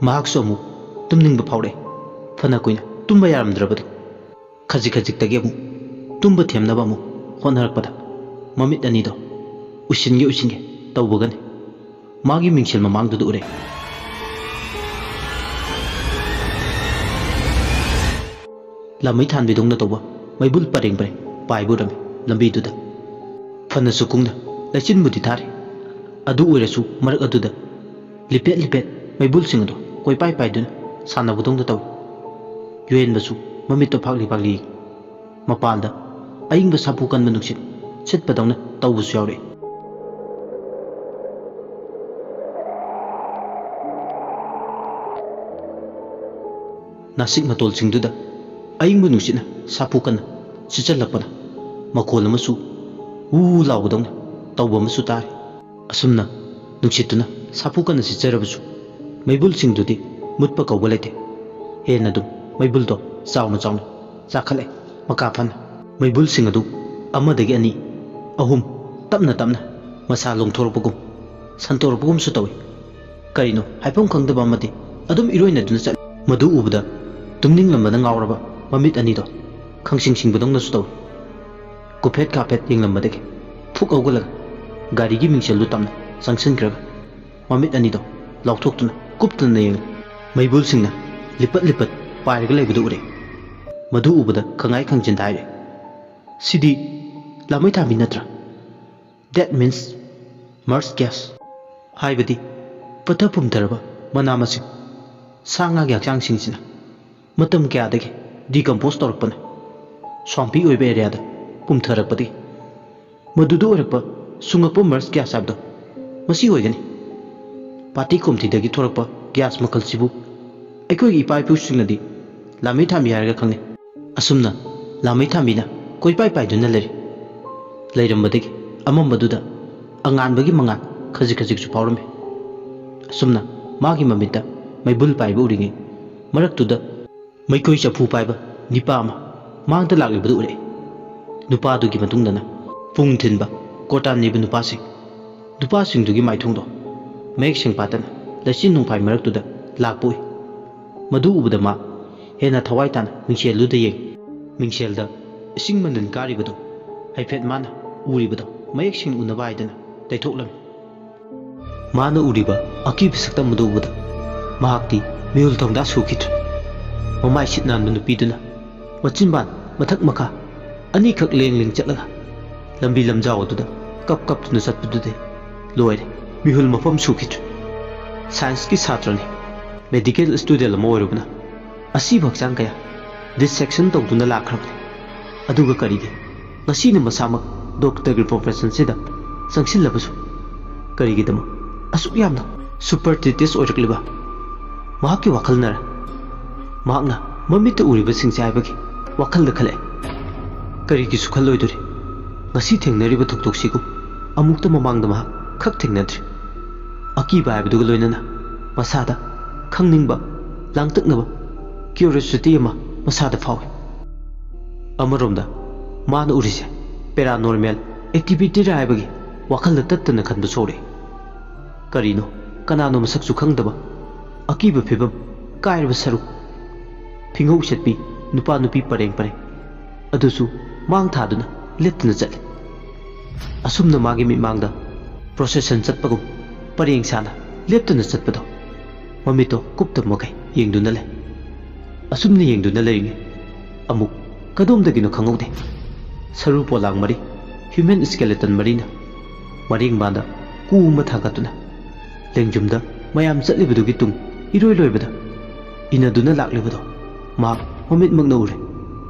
ꯃꯍꯥꯛꯁꯨ ꯑꯃꯨꯛ ꯇꯨꯝꯅꯤꯡꯕ ꯐꯥꯎꯔꯛꯑꯦ ꯐꯅ ꯀꯨꯏꯅ ꯇꯨꯝꯕ ꯌꯥꯔꯝꯗ꯭ꯔꯕꯗꯣ ꯈꯖꯤꯛ ꯈꯖꯤꯛꯇꯒꯤ ꯑꯃꯨꯛ ꯇꯨꯝꯕ ꯊꯦꯝꯅꯕ ꯑꯃꯨꯛ ꯍꯣꯠꯅꯔꯛꯄꯗ ꯃꯃꯤꯠ ꯑꯅꯤꯗꯣ ꯎꯏꯁꯤꯟꯒꯦ ꯇꯧꯕꯒꯅꯤ ꯃꯥꯒꯤ ꯃꯤꯡꯁꯦꯜ ꯃꯃꯥꯡꯗꯨꯗ ꯎꯔꯦ ꯂꯥꯃꯩ ꯊꯥꯟꯕꯤꯗꯧꯅ ꯇꯧꯕ ꯃꯩꯕꯨꯜ ꯄꯔꯦꯡ ꯄꯥꯏꯕ ꯎꯔꯝꯃꯤ ꯂꯝꯕꯤꯗꯨꯗ ꯐꯅꯁꯨ ꯀꯨꯡꯅ ꯂꯩꯆꯤꯟꯕꯨꯗꯤ ꯊꯥꯔꯤ ꯑꯗꯨ ꯑꯣꯏꯔꯁꯨ ꯃꯔꯛ ꯑꯗꯨꯗ ꯂꯤꯄꯦꯠ ꯃꯩꯕꯨꯜꯁꯤꯡ ꯑꯗꯨ ꯀꯣꯏꯄꯥꯏ ꯄꯥꯏꯗꯨꯅ ꯁꯥꯟꯅꯕꯗꯧꯅ ꯇꯧꯏ ꯌꯨꯍꯦꯟꯕꯁꯨ ꯃꯃꯤꯠꯇꯣ ꯐꯥꯛꯂꯤ ꯃꯄꯥꯟꯗ ꯑꯏꯪꯕ ꯁꯥꯐꯨ ꯀꯟꯕ ꯅꯨꯡꯁꯤꯠ ꯁꯤꯠꯄꯗꯧꯅ ꯇꯧꯕꯁꯨ ꯌꯥꯎꯔꯛꯏ ꯅꯥꯁꯤꯛ ꯃꯇꯣꯜꯁꯤꯡꯗꯨꯗ ꯑꯏꯪꯕ ꯅꯨꯡꯁꯤꯠꯅ ꯁꯥꯐꯨ ꯀꯟꯅ ꯁꯤꯠꯆꯜꯂꯛꯄꯅ ꯃꯈꯣꯜ ꯑꯃꯁꯨ ꯎ ꯂꯥꯎꯕꯗꯧꯅ ꯇꯧꯕ ꯑꯃꯁꯨ ꯇꯥꯔꯤ ꯑꯁꯨꯝꯅ ꯅꯨꯡꯁꯤꯠꯇꯨꯅ ꯁꯥꯐꯨ ꯀꯟꯅ ꯁꯤꯠꯆꯔꯕꯁꯨ ꯃꯩꯕꯨꯜꯁꯤꯡꯗꯨꯗꯤ ꯃꯨꯠꯄ ꯀꯧꯕ ꯂꯩꯇꯦ ꯍꯦꯟꯅ ꯑꯗꯨꯝ ꯃꯩꯕꯨꯜꯗꯣ ꯆꯥꯎꯅ ꯆꯥꯈꯠꯂꯦ ꯃꯀꯥ ꯐꯅ ꯃꯩꯕꯨꯜꯁꯤꯡ ꯑꯗꯨ ꯑꯃꯗꯒꯤ ꯑꯅꯤ ꯑꯍꯨꯝ ꯇꯞꯅ ꯃꯁꯥ ꯂꯣꯡꯊꯣꯔꯛꯄꯒꯨꯝ ꯁꯟꯇꯣꯔꯛꯄꯒꯨꯝꯁꯨ ꯇꯧꯏ ꯀꯔꯤꯅꯣ ꯍꯥꯏꯐꯝ ꯈꯪꯗꯕ ꯑꯃꯗꯤ ꯑꯗꯨꯝ ꯏꯔꯣꯏꯅꯗꯨꯅ ꯆꯠꯂꯤ ꯃꯗꯨ ꯎꯕꯗ ꯇꯨꯝꯅꯤꯡꯂꯝꯕꯅ ꯉꯥꯎꯔꯕ ꯃꯃꯤꯠ ꯑꯅꯤꯗꯣ ꯈꯪꯁꯤꯡꯕꯗꯧꯅꯁꯨ ꯇꯧꯏ ꯀꯨꯐꯦꯠ ꯀꯥꯐꯦꯠ ꯌꯦꯡꯂꯝꯕꯗꯒꯤ ꯐꯨꯛ ꯍꯧꯒꯠꯂꯒ ꯒꯥꯔꯤꯒꯤ ꯃꯤꯡꯁꯦꯜꯗꯨ ꯇꯝꯅ ꯆꯪꯁꯤꯟꯈ꯭ꯔꯒ ꯃꯃꯤꯠ ꯑꯅꯤꯗꯣ ꯂꯥꯎꯊꯣꯛꯇꯨꯅ ꯀꯨꯞꯇꯨꯅ ꯌꯦꯡꯂꯤ ꯃꯩꯕꯨꯜꯁꯤꯡꯅ ꯂꯤꯄꯠ ꯄꯥꯏꯔꯒ ꯂꯩꯕꯗꯨ ꯎꯔꯦ ꯃꯗꯨ ꯎꯕꯗ ꯈꯪꯉꯥꯏ ꯈꯪꯖꯤꯟꯗ ꯍꯥꯏꯔꯦ ꯁꯤꯗꯤ ꯂꯥꯃꯩ ꯊꯥꯟꯕꯤ ꯅꯠꯇ꯭ꯔꯥ ꯗꯦꯠ ꯃꯤꯟꯁ ꯃꯔꯁ ꯒ꯭ꯌꯥꯁ ꯍꯥꯏꯕꯗꯤ ꯄꯠꯊ ꯄꯨꯝꯊꯔꯕ ꯃꯅꯥ ꯃꯁꯤꯡ ꯁꯥ ꯉꯥꯒꯤ ꯍꯛꯆꯥꯡꯁꯤꯡꯁꯤꯅ ꯃꯇꯝ ꯀꯌꯥꯗꯒꯤ ꯗꯤꯀꯝꯄꯣꯁ ꯇꯧꯔꯛꯄꯅ ꯁ꯭ꯋꯥꯝꯄꯤ ꯑꯣꯏꯕ ꯑꯦꯔꯤꯌꯥꯗ ꯄꯨꯝꯊꯔꯛꯄꯗꯒꯤ ꯃꯗꯨꯗ ꯑꯣꯏꯔꯛꯄ ꯁꯨꯡꯉꯛꯄ ꯃꯔꯁ ꯒ꯭ꯌꯥꯁ ꯍꯥꯏꯕꯗꯣ ꯃꯁꯤ ꯑꯣꯏꯒꯅꯤ ꯄꯥꯔꯇꯤ ꯀꯣꯝꯊꯤꯗꯒꯤ ꯊꯣꯔꯛꯄ ꯒ꯭ꯌꯥꯁ ꯃꯈꯜꯁꯤꯕꯨ ꯑꯩꯈꯣꯏꯒꯤ ꯏꯄꯥ ꯏꯄꯨꯁꯤꯡꯅꯗꯤ ꯂꯥꯃꯩ ꯊꯥꯟꯕꯤ ꯍꯥꯏꯔꯒ ꯈꯪꯅꯩ ꯑꯁꯨꯝꯅ ꯂꯥꯃꯩ ꯊꯥꯟꯕꯤꯅ ꯀꯣꯏꯄꯥꯏ ꯄꯥꯏꯗꯨꯅ ꯂꯩꯔꯝꯕꯗꯒꯤ ꯑꯃꯝꯕꯗꯨꯗ ꯑꯉꯥꯟꯕꯒꯤ ꯃꯉꯥꯜ ꯈꯖꯤꯛꯁꯨ ꯐꯥꯎꯔꯝꯃꯤ ꯑꯁꯨꯝꯅ ꯃꯥꯒꯤ ꯃꯃꯤꯠꯇ ꯃꯩꯕꯨꯜ ꯄꯥꯏꯕ ꯎꯔꯤꯉꯩ ꯃꯔꯛꯇꯨꯗ ꯃꯩꯈꯣꯏ ꯆꯐꯨ ꯄꯥꯏꯕ ꯅꯤꯄꯥ ꯑꯃ ꯃꯥꯡꯗ ꯂꯥꯛꯂꯤꯕꯗꯨ ꯎꯔꯛꯏ ꯅꯨꯄꯥꯗꯨꯒꯤ ꯃꯇꯨꯡꯗꯅ ꯄꯨꯡ ꯊꯤꯟꯕ ꯀꯣꯔꯇꯥꯟ ꯅꯤꯕ ꯅꯨꯄꯥꯁꯤꯡꯗꯨꯒꯤ ꯃꯥꯏꯊꯣꯡꯗꯣ ꯃꯌꯦꯛ ꯁꯦꯡꯐꯥꯠꯇꯅ ꯂꯩꯆꯤꯟ ꯅꯣꯡꯐꯥꯏ ꯃꯔꯛꯇꯨꯗ ꯂꯥꯛꯄ ꯎꯏ ꯃꯗꯨ ꯎꯕꯗ ꯃꯥ ꯍꯦꯟꯅ ꯊꯋꯥꯏ ꯇꯥꯅ ꯃꯤꯡꯁꯦꯜꯗꯨꯗ ꯌꯦꯡꯉꯤ ꯃꯤꯡꯁꯦꯜꯗ ꯏꯁꯤꯡ ꯃꯅꯤꯟ ꯀꯥꯔꯤꯕꯗꯣ ꯍꯥꯏꯐꯦꯠ ꯃꯥꯅ ꯎꯔꯤꯕꯗꯣ ꯃꯌꯦꯛ ꯁꯦꯡꯅ ꯎꯅꯕ ꯍꯥꯏꯗꯅ ꯇꯩꯊꯣꯛꯂꯝꯃꯤ ꯃꯥꯅ ꯎꯔꯤꯕ ꯑꯀꯤꯕ ꯁꯛꯇꯝ ꯑꯗꯨ ꯎꯕꯗ ꯃꯍꯥꯛꯇꯤ ꯃꯤꯍꯨꯜ ꯊꯧꯗꯥ ꯁꯨꯈꯤꯗ꯭ꯔꯦ ꯃꯃꯥꯏ ꯁꯤꯠ ꯅꯥꯟꯕ ꯅꯨꯄꯤꯗꯨꯅ ꯃꯆꯤꯟꯕꯥꯟ ꯃꯊꯛ ꯃꯈꯥ ꯑꯅꯤꯈꯛ ꯂꯦꯡ ꯆꯠꯂꯒ ꯂꯝꯕꯤ ꯂꯝꯖꯥꯎ ꯑꯗꯨꯗ ꯀꯞꯇꯨꯅ ꯆꯠꯄꯗꯨꯗꯤ ꯂꯣꯏꯔꯦ ꯃꯤꯍꯨꯜ ꯃꯐꯝ ꯁꯨꯈꯤꯗ꯭ꯔꯦ ꯁꯥꯏꯟꯁꯀꯤ ꯁꯥꯇ꯭ꯔꯅꯤ ꯃꯦꯗꯤꯀꯦꯜ ꯁ꯭ꯇꯨꯗꯦꯟꯠ ꯑꯃ ꯑꯣꯏꯔꯨꯕꯅ ꯑꯁꯤꯕ ꯍꯛꯆꯥꯡ ꯀꯌꯥ ꯗꯤꯁꯦꯛꯁꯟ ꯇꯧꯗꯨꯅ ꯂꯥꯛꯈ꯭ꯔꯕꯅꯤ ꯑꯗꯨꯒ ꯀꯔꯤꯒꯤ ꯉꯁꯤꯅ ꯃꯁꯥꯃꯛ ꯗꯣꯛꯇꯔꯒꯤ ꯄ꯭ꯔꯣꯐꯦꯁꯟꯁꯤꯗ ꯆꯪꯁꯤꯜꯂꯕꯁꯨ ꯀꯔꯤꯒꯤꯗꯃꯛ ꯑꯁꯨꯛ ꯌꯥꯝꯅ ꯁꯨꯄꯔꯇꯤꯇꯤꯌꯁ ꯑꯣꯏꯔꯛꯂꯤꯕ ꯃꯍꯥꯛꯀꯤ ꯋꯥꯈꯜꯅꯔ ꯃꯍꯥꯛꯅ ꯃꯃꯤꯠꯇ ꯎꯔꯤꯕꯁꯤꯡꯁꯦ ꯍꯥꯏꯕꯒꯤ ꯋꯥꯈꯜꯗ ꯈꯜꯂꯛꯑꯦ ꯀꯔꯤꯒꯤꯁꯨ ꯈꯜꯂꯣꯏꯗꯣꯔꯤ ꯉꯁꯤ ꯊꯦꯡꯅꯔꯤꯕ ꯊꯧꯗꯣꯛꯁꯤꯕꯨ ꯑꯃꯨꯛꯇ ꯃꯃꯥꯡꯗ ꯃꯍꯥꯛ ꯈꯛ ꯊꯦꯡꯅꯗ꯭ꯔꯤ ꯑꯀꯤꯕ ꯍꯥꯏꯕꯗꯨꯒ ꯂꯣꯏꯅꯅ ꯃꯁꯥꯗ ꯈꯪꯅꯤꯡꯕ ꯂꯥꯡꯇꯛꯅꯕ ꯀ꯭ꯌꯨꯔꯤꯌꯣꯁꯤꯇꯤ ꯑꯃ ꯃꯁꯥꯗ ꯐꯥꯎꯏ ꯑꯃꯔꯣꯝꯗ ꯃꯥꯅ ꯎꯔꯤꯁꯦ ꯄꯦꯔꯥꯅꯣꯔꯃꯦꯜ ꯑꯦꯛꯇꯤꯚꯤꯇꯤꯔ ꯍꯥꯏꯕꯒꯤ ꯋꯥꯈꯜꯗ ꯇꯠꯇꯅ ꯈꯟꯕꯁꯨ ꯍꯧꯔꯛꯏ ꯀꯔꯤꯅꯣ ꯀꯅꯥꯅꯣ ꯃꯁꯛꯁꯨ ꯈꯪꯗꯕ ꯑꯀꯤꯕ ꯐꯤꯕꯝ ꯀꯥꯏꯔꯕ ꯁꯔꯨꯛ ꯐꯤꯡꯍꯧ ꯁꯦꯠꯄꯤ ꯅꯨꯄꯥ ꯅꯨꯄꯤ ꯄꯔꯦꯡ ꯑꯗꯨꯁꯨ ꯃꯥꯡ ꯊꯥꯗꯨꯅ ꯂꯦꯞꯇꯨꯅ ꯆꯠꯂꯤ ꯑꯁꯨꯝꯅ ꯃꯥꯒꯤ ꯃꯤꯠꯃꯥꯡꯗ ꯄ꯭ꯔꯣꯁꯦꯁꯟ ꯆꯠꯄꯒꯨꯝ ꯄꯔꯦꯡ ꯁꯥꯅ ꯂꯦꯞꯇꯨꯅ ꯆꯠꯄꯗꯣ ꯃꯃꯤꯠꯇꯣ ꯀꯨꯞꯇꯕ ꯃꯈꯩ ꯌꯦꯡꯗꯨꯅ ꯂꯩ ꯑꯁꯨꯝꯅ ꯌꯦꯡꯗꯨꯅ ꯂꯩꯔꯤꯉꯩ ꯑꯃꯨꯛ ꯀꯗꯣꯝꯗꯒꯤꯅꯣ ꯈꯪꯍꯧꯗꯦ ꯁꯔꯨ ꯄꯣꯂꯥꯡ ꯃꯔꯤ ꯍ꯭ꯌꯨꯃꯦꯟ ꯁ꯭ꯀꯦꯂꯦꯇꯟ ꯃꯔꯤꯅ ꯃꯔꯦꯡꯕꯥꯟꯗ ꯀꯨ ꯑꯃ ꯊꯥꯡꯒꯠꯇꯨꯅ ꯂꯦꯡꯖꯨꯝꯗ ꯃꯌꯥꯝ ꯆꯠꯂꯤꯕꯗꯨꯒꯤ ꯇꯨꯡ ꯏꯔꯣꯏ ꯂꯣꯏꯕꯗ ꯏꯅꯗꯨꯅ ꯂꯥꯛꯂꯤꯕꯗꯣ ꯃꯍꯥꯛ ꯃꯃꯤꯠꯃꯛꯅ ꯎꯔꯦ꯫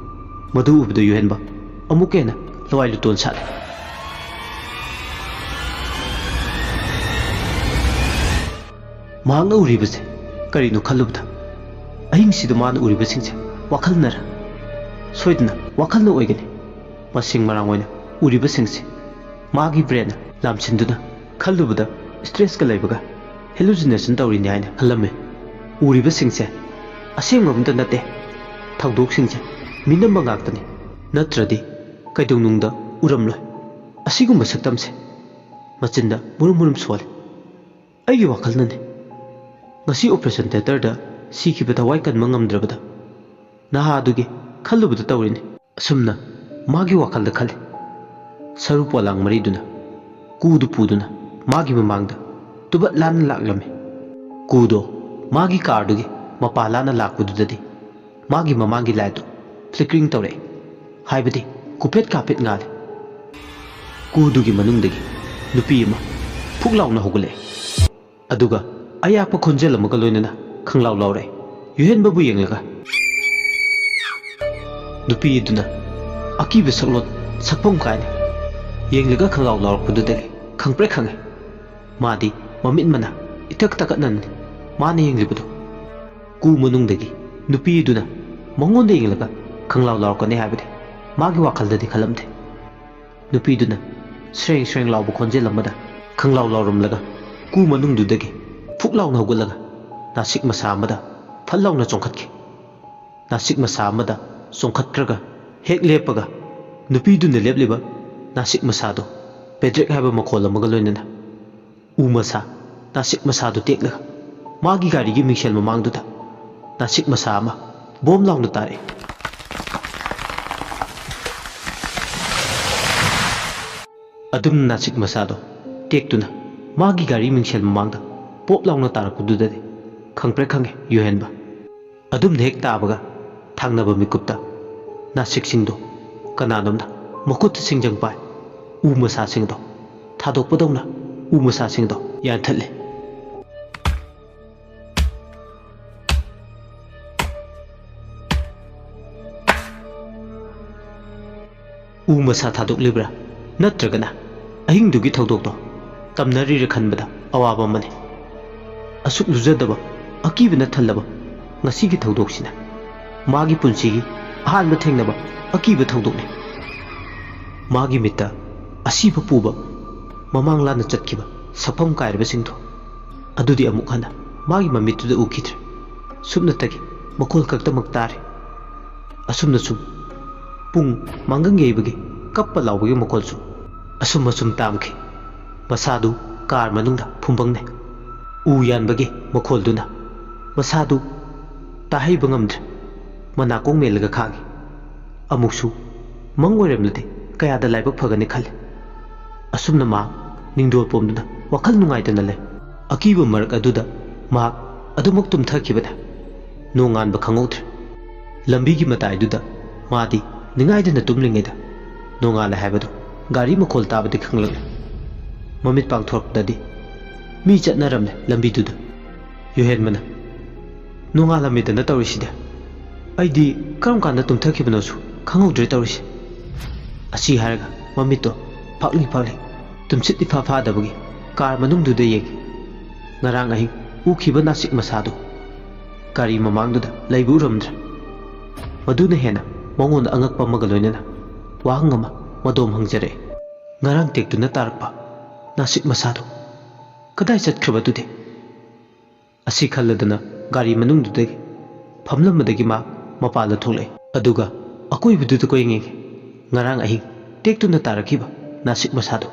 ꯃꯗꯨ ꯎꯕꯗ ꯌꯨꯍꯦꯟꯕ ꯑꯃꯨꯛ ꯍꯦꯟꯅ ꯂꯋꯥꯏ ꯂꯨꯇꯣꯟ ꯁꯥꯠꯂꯦ꯫ ꯃꯍꯥꯛꯅ ꯎꯔꯤꯕꯁꯦ ꯀꯔꯤꯅꯣ ꯈꯜꯂꯨꯕꯗ ꯑꯍꯤꯡꯁꯤꯗ ꯃꯥꯅ ꯎꯔꯤꯕꯁꯤꯡꯁꯦ ꯋꯥꯈꯜꯅꯔ? ꯁꯣꯏꯗꯅ ꯋꯥꯈꯜꯅ ꯑꯣꯏꯒꯅꯤ꯫ ꯃꯁꯤꯡ ꯃꯔꯥꯡ ꯑꯣꯏꯅ ꯎꯔꯤꯕꯁꯤꯡꯁꯦ ꯃꯥꯒꯤ ꯕ꯭ꯔꯦꯟꯅ ꯂꯥꯝꯁꯤꯟꯗꯨꯅ ꯈꯜꯂꯨꯕꯗ ꯁ꯭ꯇ꯭ꯔꯦꯁꯀ ꯂꯩꯕꯒ ꯍꯦꯂꯨꯁꯤꯅꯦꯁꯟ ꯇꯧꯔꯤꯅꯤ ꯍꯥꯏꯅ ꯈꯜꯂꯝꯃꯤ꯫ ꯎꯔꯤꯕꯁꯤꯡꯁꯦ ꯑꯁꯦꯡꯕ ꯑꯃꯇ ꯅꯠꯇꯦ, ꯊꯧꯗꯣꯛꯁꯤꯡꯁꯦ ꯃꯤꯅꯝꯕ ꯉꯥꯛꯇꯅꯤ, ꯅꯠꯇ꯭ꯔꯗꯤ ꯀꯩꯗꯧꯅꯨꯡꯗ ꯎꯔꯝꯂꯣꯏ꯫ ꯑꯁꯤꯒꯨꯝꯕ ꯁꯛꯇꯝꯁꯦ ꯃꯆꯤꯟꯗ ꯃꯨꯔꯨꯝ ꯃꯨꯔꯨꯝ ꯁꯣꯜꯂꯤ꯫ ꯑꯩꯒꯤ ꯋꯥꯈꯜꯅꯅꯤ꯫ ꯉꯁꯤ ꯑꯣꯄꯔꯦꯁꯟ ꯊꯤꯌꯦꯇꯔꯗ ꯁꯤꯈꯤꯕ ꯊꯋꯥꯏ ꯀꯟꯕ ꯉꯝꯗ꯭ꯔꯕꯗ ꯅꯍꯥ ꯑꯗꯨꯒꯤ ꯈꯜꯂꯨꯕꯗ ꯇꯧꯔꯤꯅꯤ꯫ ꯑꯁꯨꯝꯅ ꯃꯥꯒꯤ ꯋꯥꯈꯜꯗ ꯈꯜꯂꯤ꯫ ꯁꯔꯨ ꯄꯣꯂꯥꯡ ꯃꯔꯤꯗꯨꯅ ꯀꯨꯗꯨ ꯄꯨꯗꯨꯅ ꯃꯥꯒꯤ ꯃꯃꯥꯡꯗ ꯇꯨꯕꯠ ꯂꯥꯟꯅ ꯂꯥꯛꯂꯝꯃꯤ꯫ ꯀꯨꯗꯣ ꯃꯥꯒꯤ ꯀꯥꯔꯗꯨꯒꯤ ꯃꯄꯥ ꯂꯥꯟꯅ ꯂꯥꯛꯄꯗꯨꯗꯗꯤ ꯃꯥꯒꯤ ꯃꯃꯥꯡꯒꯤ ꯂꯥꯏꯠꯇꯨ ꯐ꯭ꯂꯤꯀꯔꯤꯡ ꯇꯧꯔꯛꯏ, ꯍꯥꯏꯕꯗꯤ ꯀꯨꯐꯦꯠ ꯀꯥꯐꯦꯠ ꯉꯥꯜꯂꯤ꯫ ꯀꯨꯗꯨꯒꯤ ꯃꯅꯨꯡꯗꯒꯤ ꯅꯨꯄꯤ ꯑꯃ ꯐꯨꯛ ꯂꯥꯎꯅ ꯍꯧꯒꯠꯂꯛꯏ, ꯑꯗꯨꯒ ꯑꯌꯥꯛꯄ ꯈꯣꯟꯖꯦꯜ ꯑꯃꯒ ꯂꯣꯏꯅꯅ ꯈꯪꯂꯥꯎ ꯂꯥꯎꯔꯛꯏ꯫ ꯌꯨꯍꯦꯟꯕꯕꯨ ꯌꯦꯡꯂꯒ ꯅꯨꯄꯤ ꯑꯗꯨꯅ ꯑꯀꯤꯕ ꯁꯛꯂꯣꯟ ꯁꯛꯐꯝ ꯀꯥꯏꯅ ꯌꯦꯡꯂꯒ ꯈꯪꯂꯥꯎ ꯂꯥꯎꯔꯛꯄꯗꯨꯗꯒꯤ ꯈꯪꯄ꯭ꯔꯦꯛ ꯈꯪꯉꯤ ꯃꯥꯗꯤ ꯃꯃꯤꯠ ꯃꯅꯥ ꯏꯇꯛ ꯇꯛꯀꯠꯅꯅꯤ ꯃꯥꯅ ꯌꯦꯡꯂꯤꯕꯗꯨ꯫ ꯀꯨ ꯃꯅꯨꯡꯗꯒꯤ ꯅꯨꯄꯤ ꯑꯗꯨꯅ ꯃꯉꯣꯟꯗ ꯌꯦꯡꯂꯒ ꯈꯪꯂꯥꯎ ꯂꯥꯎꯔꯛꯀꯅꯤ ꯍꯥꯏꯕꯗꯤ ꯃꯥꯒꯤ ꯋꯥꯈꯜꯗꯗꯤ ꯈꯜꯂꯝꯗꯦ꯫ ꯅꯨꯄꯤꯗꯨꯅ ꯁ꯭ꯔꯦꯡ ꯁ꯭ꯔꯦꯡ ꯂꯥꯎꯕ ꯈꯣꯟꯖꯦꯜ ꯑꯃꯗ ꯈꯪꯂꯥꯎ ꯂꯥꯎꯔꯝꯂꯒ ꯀꯨ ꯃꯅꯨꯡꯗꯨꯗꯒꯤ ꯐꯨꯛ ꯂꯥꯎꯅ ꯍꯧꯒꯠꯂꯒ ꯅꯥꯁꯤꯛ ꯃꯁꯥ ꯑꯃꯗ ꯐꯠ ꯂꯥꯎꯅ ꯆꯣꯡꯈꯠꯈꯤ꯫ ꯅꯥꯁꯤꯛ ꯃꯁꯥ ꯑꯃꯗ ꯆꯣꯡꯈꯠꯈ꯭ꯔꯒ ꯍꯦꯛ ꯂꯦꯞꯄꯒ ꯅꯨꯄꯤꯗꯨꯅ ꯂꯦꯞꯂꯤꯕ ꯅꯥꯁꯤꯛ ꯃꯁꯥꯗꯣ ꯄꯦꯗ꯭ꯔꯦꯛ ꯍꯥꯏꯕ ꯃꯈꯣꯜ ꯑꯃꯒ ꯂꯣꯏꯅꯅ ꯎ ꯃꯁꯥ ꯅꯥꯁꯤꯛ ꯃꯁꯥꯗꯨ ꯇꯦꯛꯂꯒ ꯃꯥꯒꯤ ꯒꯥꯔꯤꯒꯤ ꯃꯤꯡꯁꯦꯜ ꯃꯃꯥꯡꯗꯨꯗ ꯅꯥꯁꯤꯛ ꯃꯁꯥ ꯑꯃ ꯕꯣꯝ ꯂꯥꯎꯅ ꯇꯥꯔꯛꯏ꯫ ꯑꯗꯨꯝꯅ ꯅꯥꯁꯤꯛ ꯃꯁꯥꯗꯣ ꯇꯦꯛꯇꯨꯅ ꯃꯥꯒꯤ ꯒꯥꯔꯤ ꯃꯤꯡꯁꯦꯜ ꯃꯃꯥꯡꯗ ꯄꯣꯞ ꯂꯥꯎꯅ ꯇꯥꯔꯛꯄꯗꯨꯗꯗꯤ ꯈꯪꯄ꯭ꯔꯦꯛ ꯈꯪꯉꯦ ꯌꯨꯍꯦꯟꯕ꯫ ꯑꯗꯨꯝꯅ ꯍꯦꯛ ꯇꯥꯕꯒ ꯊꯥꯡꯅꯕ ꯃꯤꯀꯨꯞꯇ ꯅꯥꯁꯤꯛꯁꯤꯡꯗꯣ ꯀꯅꯥꯅꯣꯝꯅ ꯃꯈꯨꯠꯇ ꯁꯤꯡꯖꯪ ꯄꯥꯏ ꯎ ꯃꯁꯥꯁꯤꯡꯗꯣ ꯊꯥꯗꯣꯛꯄꯗꯧꯅ ꯎ ꯃꯁꯥꯁꯤꯡꯗꯣ ꯌꯥꯟꯊꯠꯂꯤ꯫ ꯎ ꯃꯁꯥ ꯊꯥꯗꯣꯛꯂꯤꯕ꯭ꯔꯥ ꯅꯠꯇ꯭ꯔꯒꯅ ꯑꯍꯤꯡꯗꯨꯒꯤ ꯊꯧꯗꯣꯛꯇꯣ ꯇꯝꯅꯔꯤꯔ ꯈꯟꯕꯗ ꯑꯋꯥꯕ ꯑꯃꯅꯤ꯫ ꯑꯁꯨꯛ ꯂꯨꯖꯗꯕ ꯑꯀꯤꯕꯅ ꯊꯜꯂꯕ ꯉꯁꯤꯒꯤ ꯊꯧꯗꯣꯛꯁꯤꯅ ꯃꯥꯒꯤ ꯄꯨꯟꯁꯤꯒꯤ ꯑꯍꯥꯟꯕ ꯊꯦꯡꯅꯕ ꯑꯀꯤꯕ ꯊꯧꯗꯣꯛꯅꯤ꯫ ꯃꯥꯒꯤ ꯃꯤꯠꯇ ꯑꯁꯤꯕ ꯄꯨꯕ ꯃꯃꯥꯡ ꯂꯥꯟꯅ ꯆꯠꯈꯤꯕ ꯁꯛꯐꯝ ꯀꯥꯏꯔꯕꯁꯤꯡꯗꯣ ꯑꯗꯨꯗꯤ ꯑꯃꯨꯛ ꯍꯟꯅ ꯃꯥꯒꯤ ꯃꯃꯤꯠꯇꯨꯗ ꯎꯈꯤꯗ꯭ꯔꯦ꯫ ꯁꯨꯞꯅꯇꯒꯤ ꯃꯈꯣꯜ ꯈꯛꯇꯃꯛ ꯇꯥꯔꯦ꯫ ꯑꯁꯨꯝꯅ ꯁꯨꯝ ꯄꯨꯡ ꯃꯥꯡꯒꯪ ꯌꯩꯕꯒꯤ ꯀꯞꯄ ꯂꯥꯎꯕꯒꯤ ꯃꯈꯣꯜꯁꯨ ꯑꯁꯨꯝ ꯑꯁꯨꯝ ꯇꯥꯝꯈꯤ꯫ ꯃꯁꯥꯗꯨ ꯀꯥꯔ ꯃꯅꯨꯡꯗ ꯐꯨꯝꯕꯪꯅꯩ꯫ ꯎ ꯌꯥꯟꯕꯒꯤ ꯃꯈꯣꯜꯗꯨꯅ ꯃꯁꯥꯗꯨ ꯇꯥꯍꯩꯕ ꯉꯝꯗ꯭ꯔꯦ꯫ ꯃꯅꯥꯀꯣꯡ ꯃꯦꯜꯂꯒ ꯈꯥꯡꯉꯤ꯫ ꯑꯃꯨꯛꯁꯨ ꯃꯪ ꯑꯣꯏꯔꯝꯂꯗꯤ ꯀꯌꯥꯗ ꯂꯥꯏꯕꯛ ꯐꯒꯅꯤ ꯈꯜꯂꯤ꯫ ꯑꯁꯨꯝꯅ ꯃꯍꯥꯛ ꯅꯤꯡꯗꯣꯜ ꯄꯣꯝꯗꯨꯅ ꯋꯥꯈꯜ ꯅꯨꯡꯉꯥꯏꯇꯅ ꯂꯩ꯫ ꯑꯀꯤꯕ ꯃꯔꯛ ꯑꯗꯨꯗ ꯃꯍꯥꯛ ꯑꯗꯨꯃꯛ ꯇꯨꯝꯊꯈꯤꯕꯅꯤ꯫ ꯅꯣꯡꯉꯥꯟꯕ ꯈꯪꯍꯧꯗ꯭ꯔꯦ꯫ ꯂꯝꯕꯤꯒꯤ ꯃꯇꯥꯏꯗꯨꯗ ꯃꯥꯗꯤ ꯅꯤꯡꯉꯥꯏꯗꯅ ꯇꯨꯝꯂꯤꯉꯩꯗ ꯅꯣꯡꯉꯥꯜꯂꯦ ꯍꯥꯏꯕꯗꯨ ꯒꯥꯔꯤ ꯃꯈꯣꯜ ꯇꯥꯕꯗꯤ ꯈꯪꯂꯛꯂꯦ꯫ ꯃꯃꯤꯠ ꯄꯥꯡꯊꯣꯔꯛꯄꯗꯗꯤ ꯃꯤ ꯆꯠꯅꯔꯝꯂꯦ ꯂꯝꯕꯤꯗꯨꯗ꯫ ꯌꯨꯍꯦꯟꯕꯅ ꯅꯣꯡꯉꯥꯜꯂꯝꯃꯤꯗꯅ ꯇꯧꯔꯤꯁꯤꯗꯤ ꯑꯩꯗꯤ ꯀꯔꯝ ꯀꯥꯟꯗ ꯇꯨꯝꯊꯈꯤꯕꯅꯣꯁꯨ ꯈꯪꯍꯧꯗ꯭ꯔꯦ ꯇꯧꯔꯤꯁꯤ꯫ ꯑꯁꯤ ꯍꯥꯏꯔꯒ ꯃꯃꯤꯠꯇꯣ ꯐꯥꯛꯂꯤ ꯐꯥꯛꯂꯤ ꯇꯨꯝꯁꯤꯠ ꯏꯐꯥ ꯐꯥꯗꯕꯒꯤ ꯀꯥꯔ ꯃꯅꯨꯡꯗꯨꯗ ꯌꯦꯡꯉꯤ꯫ ꯉꯔꯥꯡ ꯑꯍꯤꯡ ꯎꯈꯤꯕ ꯅꯥꯁꯤꯛ ꯃꯁꯥꯗꯨ ꯒꯥꯔꯤ ꯃꯃꯥꯡꯗꯨꯗ ꯂꯩꯕ ꯎꯔꯝꯗ꯭ꯔꯦ꯫ ꯃꯗꯨꯅ ꯍꯦꯟꯅ ꯃꯉꯣꯟꯗ ꯑꯉꯛꯄ ꯑꯃꯒ ꯂꯣꯏꯅꯅ ꯋꯥꯍꯪ ꯑꯃ ꯃꯗꯣꯝ ꯍꯪꯖꯔꯛꯏ꯫ ꯉꯔꯥꯡ ꯇꯦꯛꯇꯨꯅ ꯇꯥꯔꯛꯄ ꯅꯥꯁꯤꯛ ꯃꯁꯥꯗꯨ ꯀꯗꯥꯏ ꯆꯠꯈ꯭ꯔꯕꯗꯨꯗꯤ? ꯑꯁꯤ ꯈꯜꯂꯗꯅ ꯒꯥꯔꯤ ꯃꯅꯨꯡꯗꯨꯗꯒꯤ ꯐꯝꯂꯝꯕꯗꯒꯤ ꯃꯍꯥꯛ ꯃꯄꯥꯟꯗ ꯊꯣꯛꯂꯛꯏ꯫ ꯑꯗꯨꯒ ꯑꯀꯣꯏꯕꯗꯨꯗ ꯀꯣꯏꯌꯦꯡꯉꯤ꯫ ꯉꯔꯥꯡ ꯑꯍꯤꯡ ꯇꯦꯛꯇꯨꯅ ꯇꯥꯔꯛꯈꯤꯕ ꯅꯥꯁꯤꯛ ꯃꯁꯥꯗꯨ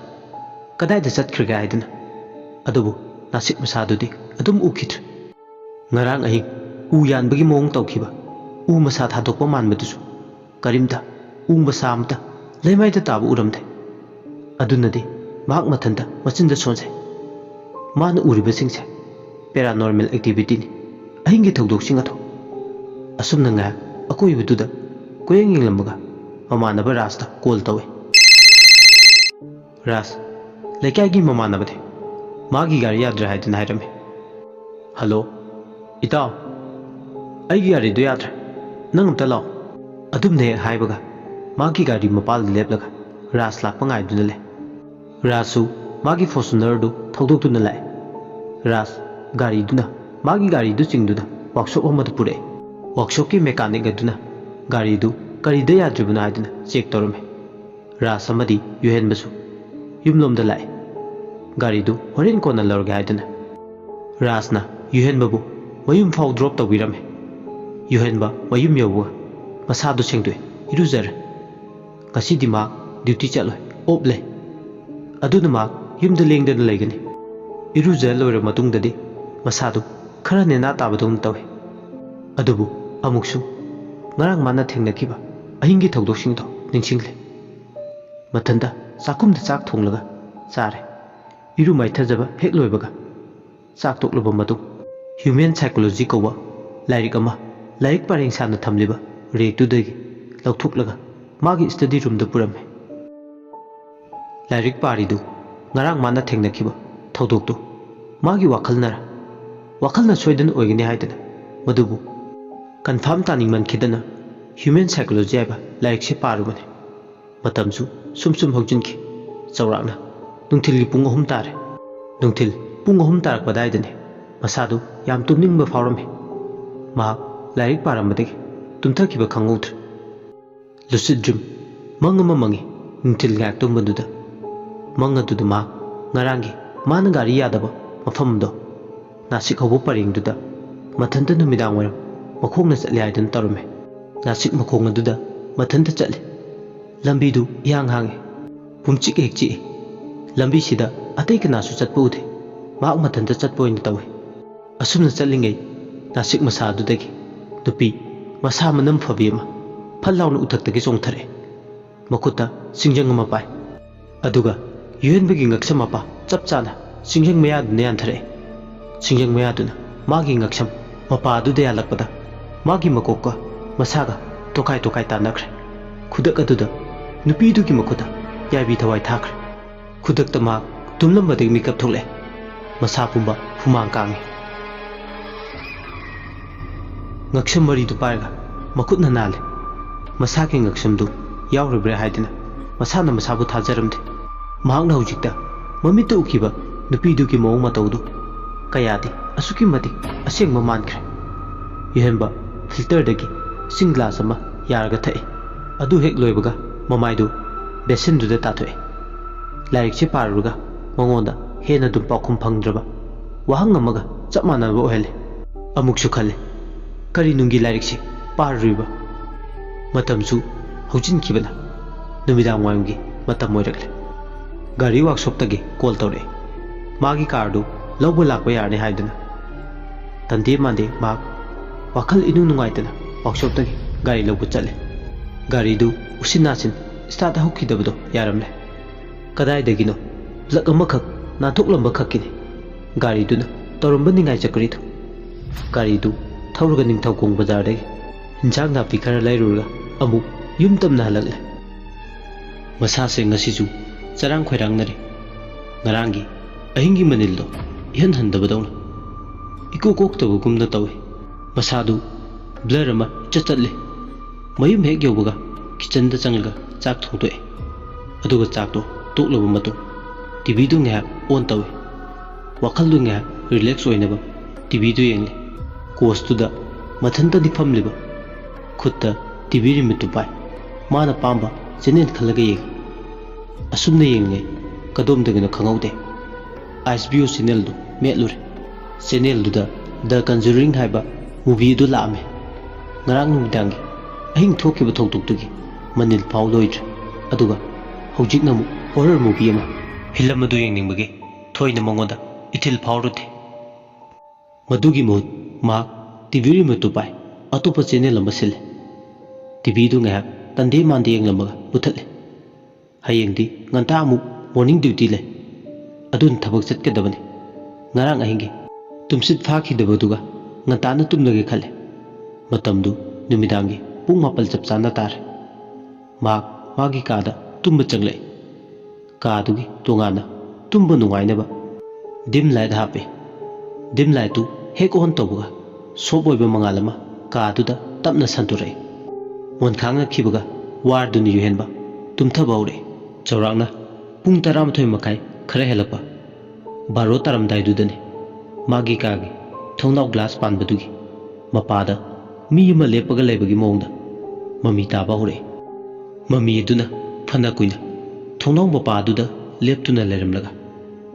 ꯀꯗꯥꯏꯗ ꯆꯠꯈ꯭ꯔꯒꯦ ꯍꯥꯏꯗꯅ꯫ ꯑꯗꯨꯕꯨ ꯅꯥꯁꯤꯛ ꯃꯁꯥꯗꯨꯗꯤ ꯑꯗꯨꯝ ꯎꯈꯤꯗ꯭ꯔꯦ꯫ ꯉꯔꯥꯡ ꯑꯍꯤꯡ ꯎ ꯌꯥꯟꯕꯒꯤ ꯃꯑꯣꯡ ꯇꯧꯈꯤꯕ ꯎ ꯃꯁꯥ ꯊꯥꯗꯣꯛꯄ ꯃꯥꯟꯕꯗꯨꯁꯨ ꯀꯔꯤꯝꯇ ꯎ ꯃꯁꯥ ꯑꯃꯇ ꯂꯩꯃꯥꯏꯗ ꯇꯥꯕ ꯎꯔꯝꯗꯦ꯫ ꯑꯗꯨꯅꯗꯤ ꯃꯍꯥꯛ ꯃꯊꯟꯇ ꯃꯆꯤꯟꯗ ꯁꯣꯟꯖꯩ꯫ ꯃꯥꯅ ꯎꯔꯤꯕꯁꯤꯡꯁꯦ ꯄꯦꯔꯥꯅꯣꯔꯃꯦꯜ ꯑꯦꯛꯇꯤꯚꯤꯇꯤꯅꯤ, ꯑꯍꯤꯡꯒꯤ ꯊꯧꯗꯣꯛꯁꯤꯡ ꯑꯗꯣ꯫ ꯑꯁꯨꯝꯅ ꯉꯥꯏꯍꯥꯛ ꯑꯀꯣꯏꯕꯗꯨꯗ ꯀꯣꯏꯌꯦꯡ ꯌꯦꯡꯂꯝꯃꯒ ꯃꯃꯥꯟꯅꯕ ꯔꯥꯖꯇ ꯀꯣꯜ ꯇꯧꯏ꯫ ꯔꯥꯖ, ꯂꯩꯀꯥꯏꯒꯤ ꯃꯃꯥꯟꯅꯕꯅꯤ꯫ मागी गाड़ी याद्रे हाइदुना हाइरमे हेलो इताव अैगी गाड़ी दो याद्रे नंग अमता लाओ अदुमने हाइबगा मागी गाड़ी मपाल लेपलगा रास लाक्पा गाइदुना ले रासु मागी फॉर्च्यूनर दु थौदोक्तुना लाए रास गाड़ी दुना मागी गाड़ी दु चिंगदुना वर्कशॉप अमदा पुरे वर्कशॉप की मैकेनिक अदुना गाड़ी दु करीदा याद्रिबुना हाइदुना चेक तौरमे रास अमदी युहेनबसु युमलोमदा लाए गाड़ी दु होरेन कोना लौरगे हाइदुना रासना युहेनबबु मयुम फाउ ड्रॉप तौबिरमे युहेनबा मयुम यौबुगा मसादु सेंगदुए इरुजर ngasi मा ड्यूटी चलो ऑफ ले अदुना मा युमदा लेंगदना लेगनी इरुजर लोइर मतुंगददी मसादु खरा नेना ताबदुम तवे अदुबु अमुक्सु ngarang mana thengnakiba ahingi thogdoksing tho ningsingले mathanda chakumda chak thonglaga chare iru maithajaba hek loibaga chak tokluba matu human psychology kowa lairik ama laik pareng sana thamliba rek tu degi lauthuklaga magi study room da purame lairik pari du ngarang mana thengnakiba thodoktu magi wakhalna soidan oigini haidana madubu confirm taning man khidana human psychology aba laik se parubane matamsu sum hogjin ki chawrakna nungthil gi pung 3 tare nungthil pung 3 tarak badai dane masadu yam tumning ba fawrame ma laik paramade tumthakiba khangudr lucid dream mangama mangi nungthil gak tumbanduda mangaduda ma ngarangi mana gari yadaba mafamdo nasik hobo paringduda mathanta numidang waram makhongna chatli haidan tarume nasik makhongna duda mathanta chatli lambi du yang hange pumchik hekchi lambi sida atei kana su chatpu uthe mak mathanta chatpo in tawe asumna chatlingai nasik masa dudagi dupi masa manam phabima phallawna uthakta gi chongthare makuta singjang ma pai aduga yuhenbagi ngaksam apa chapchana singjang maya dune anthare singjang maya duna magi ngaksam mapa adu de alakpada magi makokka masaga tokai tanakre khudak aduda nupi du ki makuda yabi thawai thakre khudak tama tumlam bade mikap thole masa pumba humang kangi ngaksam mari du parga makut na nale masa ki ngaksam du yawribre haidina masa na masa bu thajaramde mahangna hujikta mamita ukiba nupi du ki mawng matawdu kayadi asuki mati aseng mamankhre yuhenba filter dagi sing glass ama yarga thai adu hek loibaga mamai du besin du da tathoe laik che paruga mangonda hena dum pakhum phangdraba wahang amaga chapmana ba ohele amuk su khale kari nungi laik che parriba matamsu hojin kibana numidang wanggi matam moiragle gari workshop tagi call tore magi car du lawbo lakba yarne haidana tande mande ma wakhal inu nungaitana workshop tagi gari lawbo chale gari du usinasin start hokidabdo yaramle kadai dagino plak amakhak na thoklamba khakini gari duna toromba ningai chakri tho gari du thawruga ningthau kong bazar dagi hinjang na pikara lairurga amu yum tamna halagle masa se ngasi ju charang khoirang nare ngarangi ahingi manildo ihan handabadawna iko kok tabu gumna tawe masadu blur ama chachatle mayum hek yobuga kitchen da changalga chak thongtoe aduga chak to tokloba matu tv du nga on tawe wakhal du nga relax oinaba tv du yengle course tu da mathanta di famliba khutta tv remote pai mana pamba channel khalaga yeng asumna yengle kadom dagina khangaude HBO channel du metlure channel du da The Conjuring haiba movie du lame ngarang numidang ahing thokiba thoktuk tugi manil pau loidre aduga hojik namu horror movie ama film adu yengningbage thoina mangoda ithil phawrute madugi mohut ma TV remote tu pai atopa channel amba sile TV du nga tande mande yenglamaga uthatle hayengdi nganta amu morning duty le adun thabak chatkadabani ngarang ahingi tumsit phakhidabaduga ngantana tumlage khale matamdu numidangi pung 4 chap chana tar magi kada tumba changle kadugi tongana tumba nungainaba dim light hape dim light tu hek on tobuga sob oiba mangalama ka duda tapna santurai mon khangna khibuga war duni yuhenba tumtha baure chawrangna pung 12 makai khara helakpa baro taram dai dudane magi kagi thongnau glass pan badugi mapada mi ma lepaga leibagi mongda mami ta baure mami duna phana kuina thongnau mapa duda leptuna leramlaga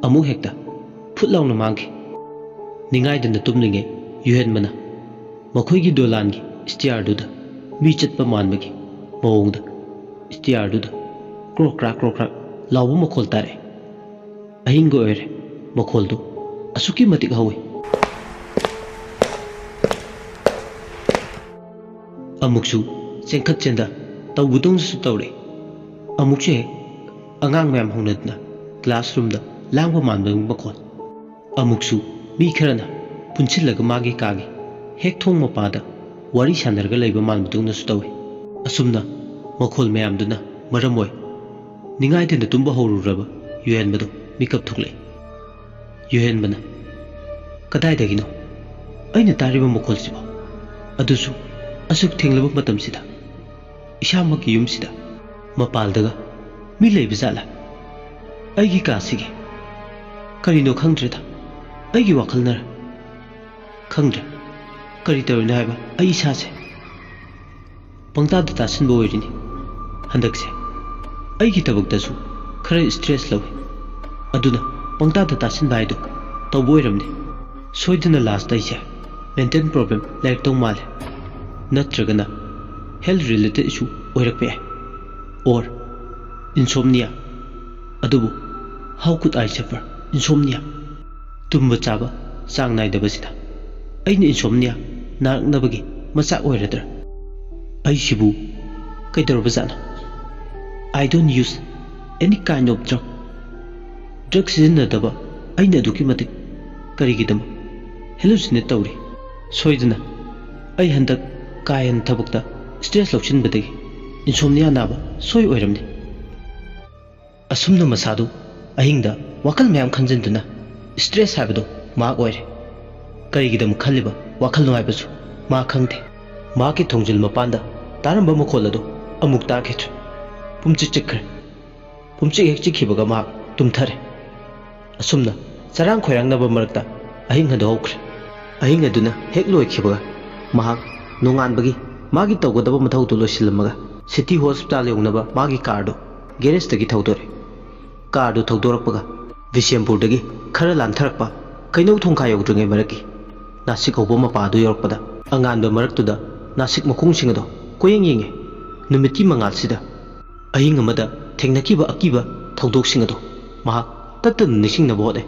amu hekta phutlauna mangki ningai dana tumlinge yuhen mana makhoigi dolangi stiar duda mi chatpa manbagi mongda stiar duda krok krak lawu makhol tare ahingo ere makhol du asuki matik hawi amuksu chengkhat chenda tawbudong su tawre amukche angang mayam hongnadna classroom da langba manbang makhol amuksu mi kharana punchillaga magi kagi hek thong mapada wari sanarga leiba manbudong su tawe asumna makhol mayam duna maramoi ningai tenda tumba horuraba yuhen bado mikap thukle yuhen bana kadai dagino aina tariba makhol siba adusu asuk thenglaba matam sida isama ki yum sida mapal daga mi leiba zala aigi ka sige karino khangdre da aigi wakhal nar khangdre kari tawina haiba ai sa se pangta da tasin bo irini handak se aigi tabak dasu khara stress lawi aduna pangta da tasin bai do tawbo iramni soidana last dai se mental problem like tong mal natragana health related issue oirakpe or insomnia adubu how could I suffer insomnia tumba chaba sang nai dabasida aina insomnia narnabagi masak oiradra ai sibu kaidarabazana I don't use any kind of drug drugs sinnadaba aina duki matik karigidam hallucinate tawri soidana ai handak kayan thabukta stress lokshin badagi insomnia naba soi oiramni asumna masadu ahingda wakal mayam khanjinduna stress habado ma oire karigidam khaliba wakal noibasu ma khangte ma ki thongjil mapanda taramba mokholado amuk ta khit pumchi chikre pumchi hek chikhibaga ma tumthare asumna charang khoirang naba marakta ahing hado hokre ahing aduna hek loi khibaga ma nongan bagi magi tawgadaba mathau tu losilamaga city hospital yongnaba magi cardo garage tagi thawdore cardo thawdorakpaga Visampur dagi khara lantharakpa kainau thongkha yogdringai maraki nasik hobo mapa du yorkpada anganba maraktuda nasik makhungsing ado koyeng yenge numitki mangal sida ahing amada thengnakiba akiba thawdoksing ado ma tatta nisingna bode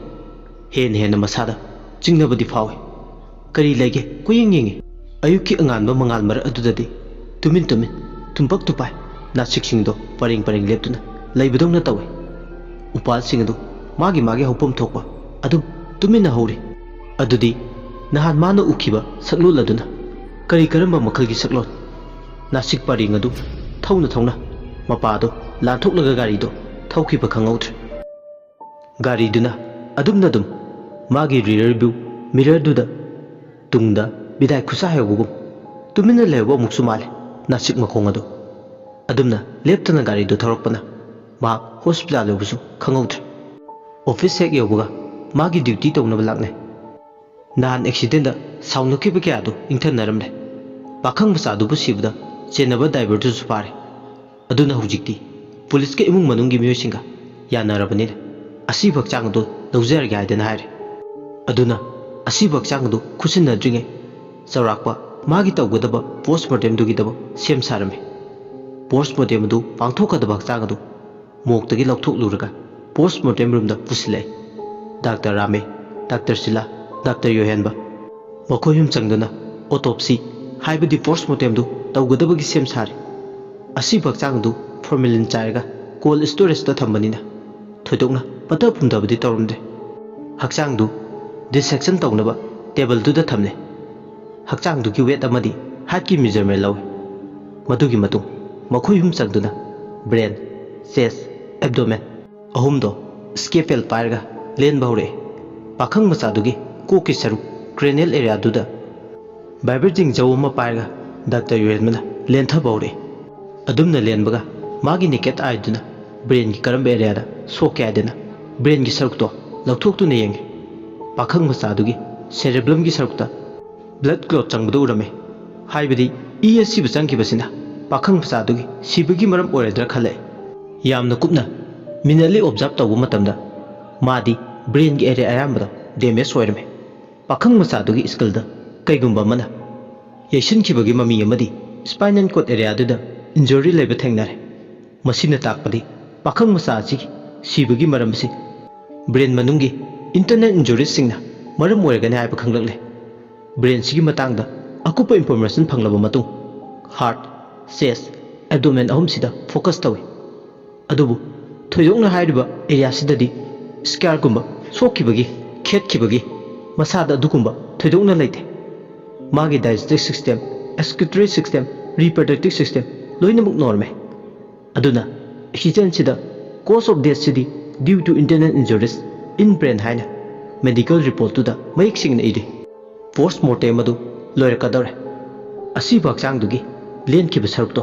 hen masada jingnabadi fawe kari lege koyeng yenge ayuki anganba mangal mar adudadi tumin tumpak tupai nasik singdo paring leptuna laibadongna tawe upal singdo magi hopom thokpa adum tumina hori adudi nahan mano ukiba saklul aduna kari karamba makhalgi saklon nasik paring adu thawna mapado lanthoknaga gari do thawkiba khangautre gari duna adum magi rear view mirror duda tungda bidai khusa hayogum tumina lebo muksu male nasik makhong adu adumna leptana gari do thorokpana ma hospital yobusu khangautre office hek yobuga magi duty tawna balakne nan accident da saunaki be kya do inthan naramle pakhang basa du busibda chenaba driver du supare aduna hujikti police ke imung manungi myosinga ya narabani asi bakchang do dawjar ga idana haire aduna asi bakchang do khusin na dringe chawrakpa magi tawgadaba postmortem du gidaba sem sarame postmortem du pangthokadaba bakchang du moktagi lokthok luraga postmortem room da pusile Dr. Rame Dr. Sila Dr. Yohenba makoyum changduna autopsy haibadi postmortem du tawgadabagi sem sare asi bakchang du formalin chaiga cold storage da thambanina thoidokna pata pumdabadi tawrumde hakchang du dissection tawnaba table du da thamne hakchang du ki weight amadi height ki measurement law madugi matung makoyum changduna brain chest abdomen ahum do scalpel parga len baure पाखंग मचादुगी कोकी सरु cranial area दुदा vibrating जौ अमा पाइरगा doctor युहेनबना लेंथा बौरे अदुमना लेनबगा मागी naked आइदुना brain की करम area दा सोके आइदना brain की सरुकतो लौथोक्तुना येंगे पाखंग मचादुगी सेरेब्रम की सरुकता ब्लड क्लॉट चंगबदु उरमे हाइबदी ESC बचंगिबसिना पाखंग मचादुगी सिबगी मरम ओरेद्रा खले यामना कुपना मिनरली ऑब्जर्व तौबु मतमदा मादी ब्रेन की एरिया अयामबदा डैमेज ओइरमे पाखंग मचादुगी स्कलदा कईगुंबा मना येसिनखिबगी ममी अमदी स्पाइनल कॉर्ड एरिया दुदा इंजरी लेबे थेंगनारे मसिना ताकपदी पाखंग मचाची सिबगी मरमसी ब्रेन मनुंगी इंटरनल इंजरीज सिंगना मरम ओइरगने हाइबा खंगलले ब्रेन सिगी मतांगदा अकुपा इंफॉर्मेशन फंगलबा मतुं हार्ट चेस्ट एब्डोमेन अहुम सिदा फोकस तवे अदुबु थोयदोंना हाइरिबा एरिया सिददी स्कार गुंबा सोखिबगी खेतखिबगी मसादा अदुगुंबा थोयदोंना लेते मागी digestive system excretory system reproductive system लोइनमुक नॉर्मल अदुना एक्सीडेंट सिदा कॉज ऑफ डेथ सिदी due to internal injuries in brain हाइना मेडिकल रिपोर्ट तुदा मयिक सिंगना इदि पोस्टमार्टम अदु लोयरकदौरे असिबा हक्चांगदुगी लेनखिबा सरुकतो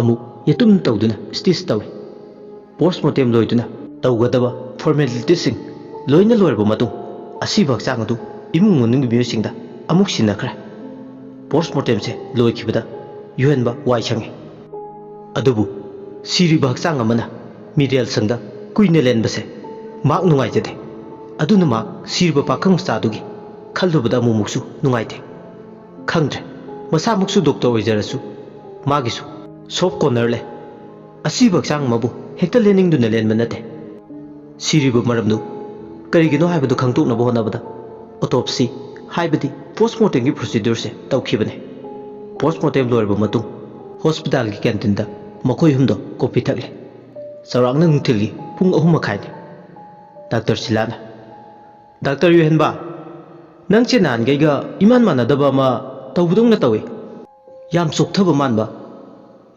अमु यतुम तौदुना स्टिच तवे पोस्टमार्टम लोइदुना तौगदबा फॉर्मेलिटीसिंग लोइना लोयरबा मतुं असिबा हक्चांग अदु इमुंग मनुंगी मियोसिंगदा अमुक सिनखरे पोस्टमार्टम से लोइखिबदा युहेनबा वाइ छंगे अदुबु सिरिबा हक्चांग अमना मिडियल संगदा कुइना लेनबसे माक नुंगाइजदे अदुना माक सिरिबा पाखंग मचादुगी खल्लुबदा अमुमुक्सु नुंगाइते खंद्रे मसामुक्सु डॉक्टर ओइजरसु मागिसु सॉफ्ट कॉर्नर ले असिबा हक्चांग मबु हेक्ता लेनिंगदुना लेनबा नते सिरिबा मरमदु करिगिनो हाइबदु खंगतोकनबा होनबदा ऑटोप्सी हाइबदी पोस्टमार्टम की प्रोसीड्यूर से तौखिबने पोस्टमार्टम लोरबा मतुं हॉस्पिटल की कैंटीन दा मखोय हुमदो कॉफी थकले चौरांगना नुंथिलगी पुंग 3 मखाइने डॉक्टर सिलाना डॉक्टर युहेनबा नंचे नानगैगा इमान मानदबा मा तौबदुंगना तवे याम सोक्थबा मानबा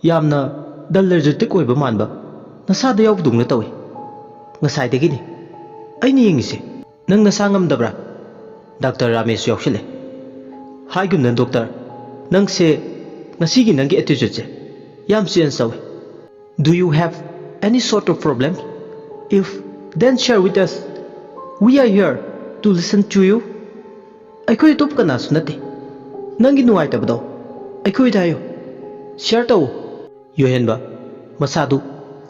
यामना दलर्जेटिक ओइबा मानबा नसादा यावबदुंगना तवे ngसाइदगिनि आइनि यिंगिसे नंग नसा ngamdabra डॉक्टर रामेश यावशिले हाइगुमन डॉक्टर नंगसे ngasigi nangi attitude se yam change sawe do you have any sort of problem if then share with us we are here to listen to you aikoi top kana sunate nangi nuai tabdo aikoi dayo share taw yohenba masadu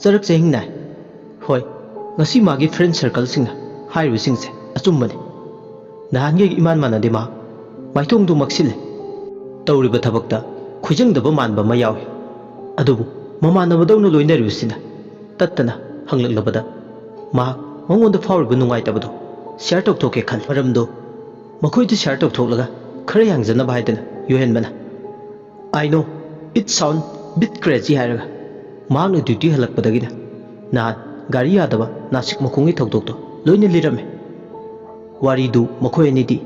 charak chehing nai hoi ngasi magi friend circle singa hairu singse achumbane nahange iman manade ma maithong du maksile tawriba thabakta खुजंगदबा मानबा मा यावे अदुबु ममानबदौनो लोइनरिबसिना तत्तना हंगलबदा मा मंगोंद फावरबा नुंगाइतबदो share तौथोके खल मरमदो मखोइद share तौथोलगा खरे यांगजना बाइदना युहेनबना I know it sound bit crazy हायरगा मांग ड्यूटी हलकपदगिना ना गाड़ी यादबा नासिक मखोंगी थौदोक्तो लोइने लिरमे वारीदु मखोयनिदि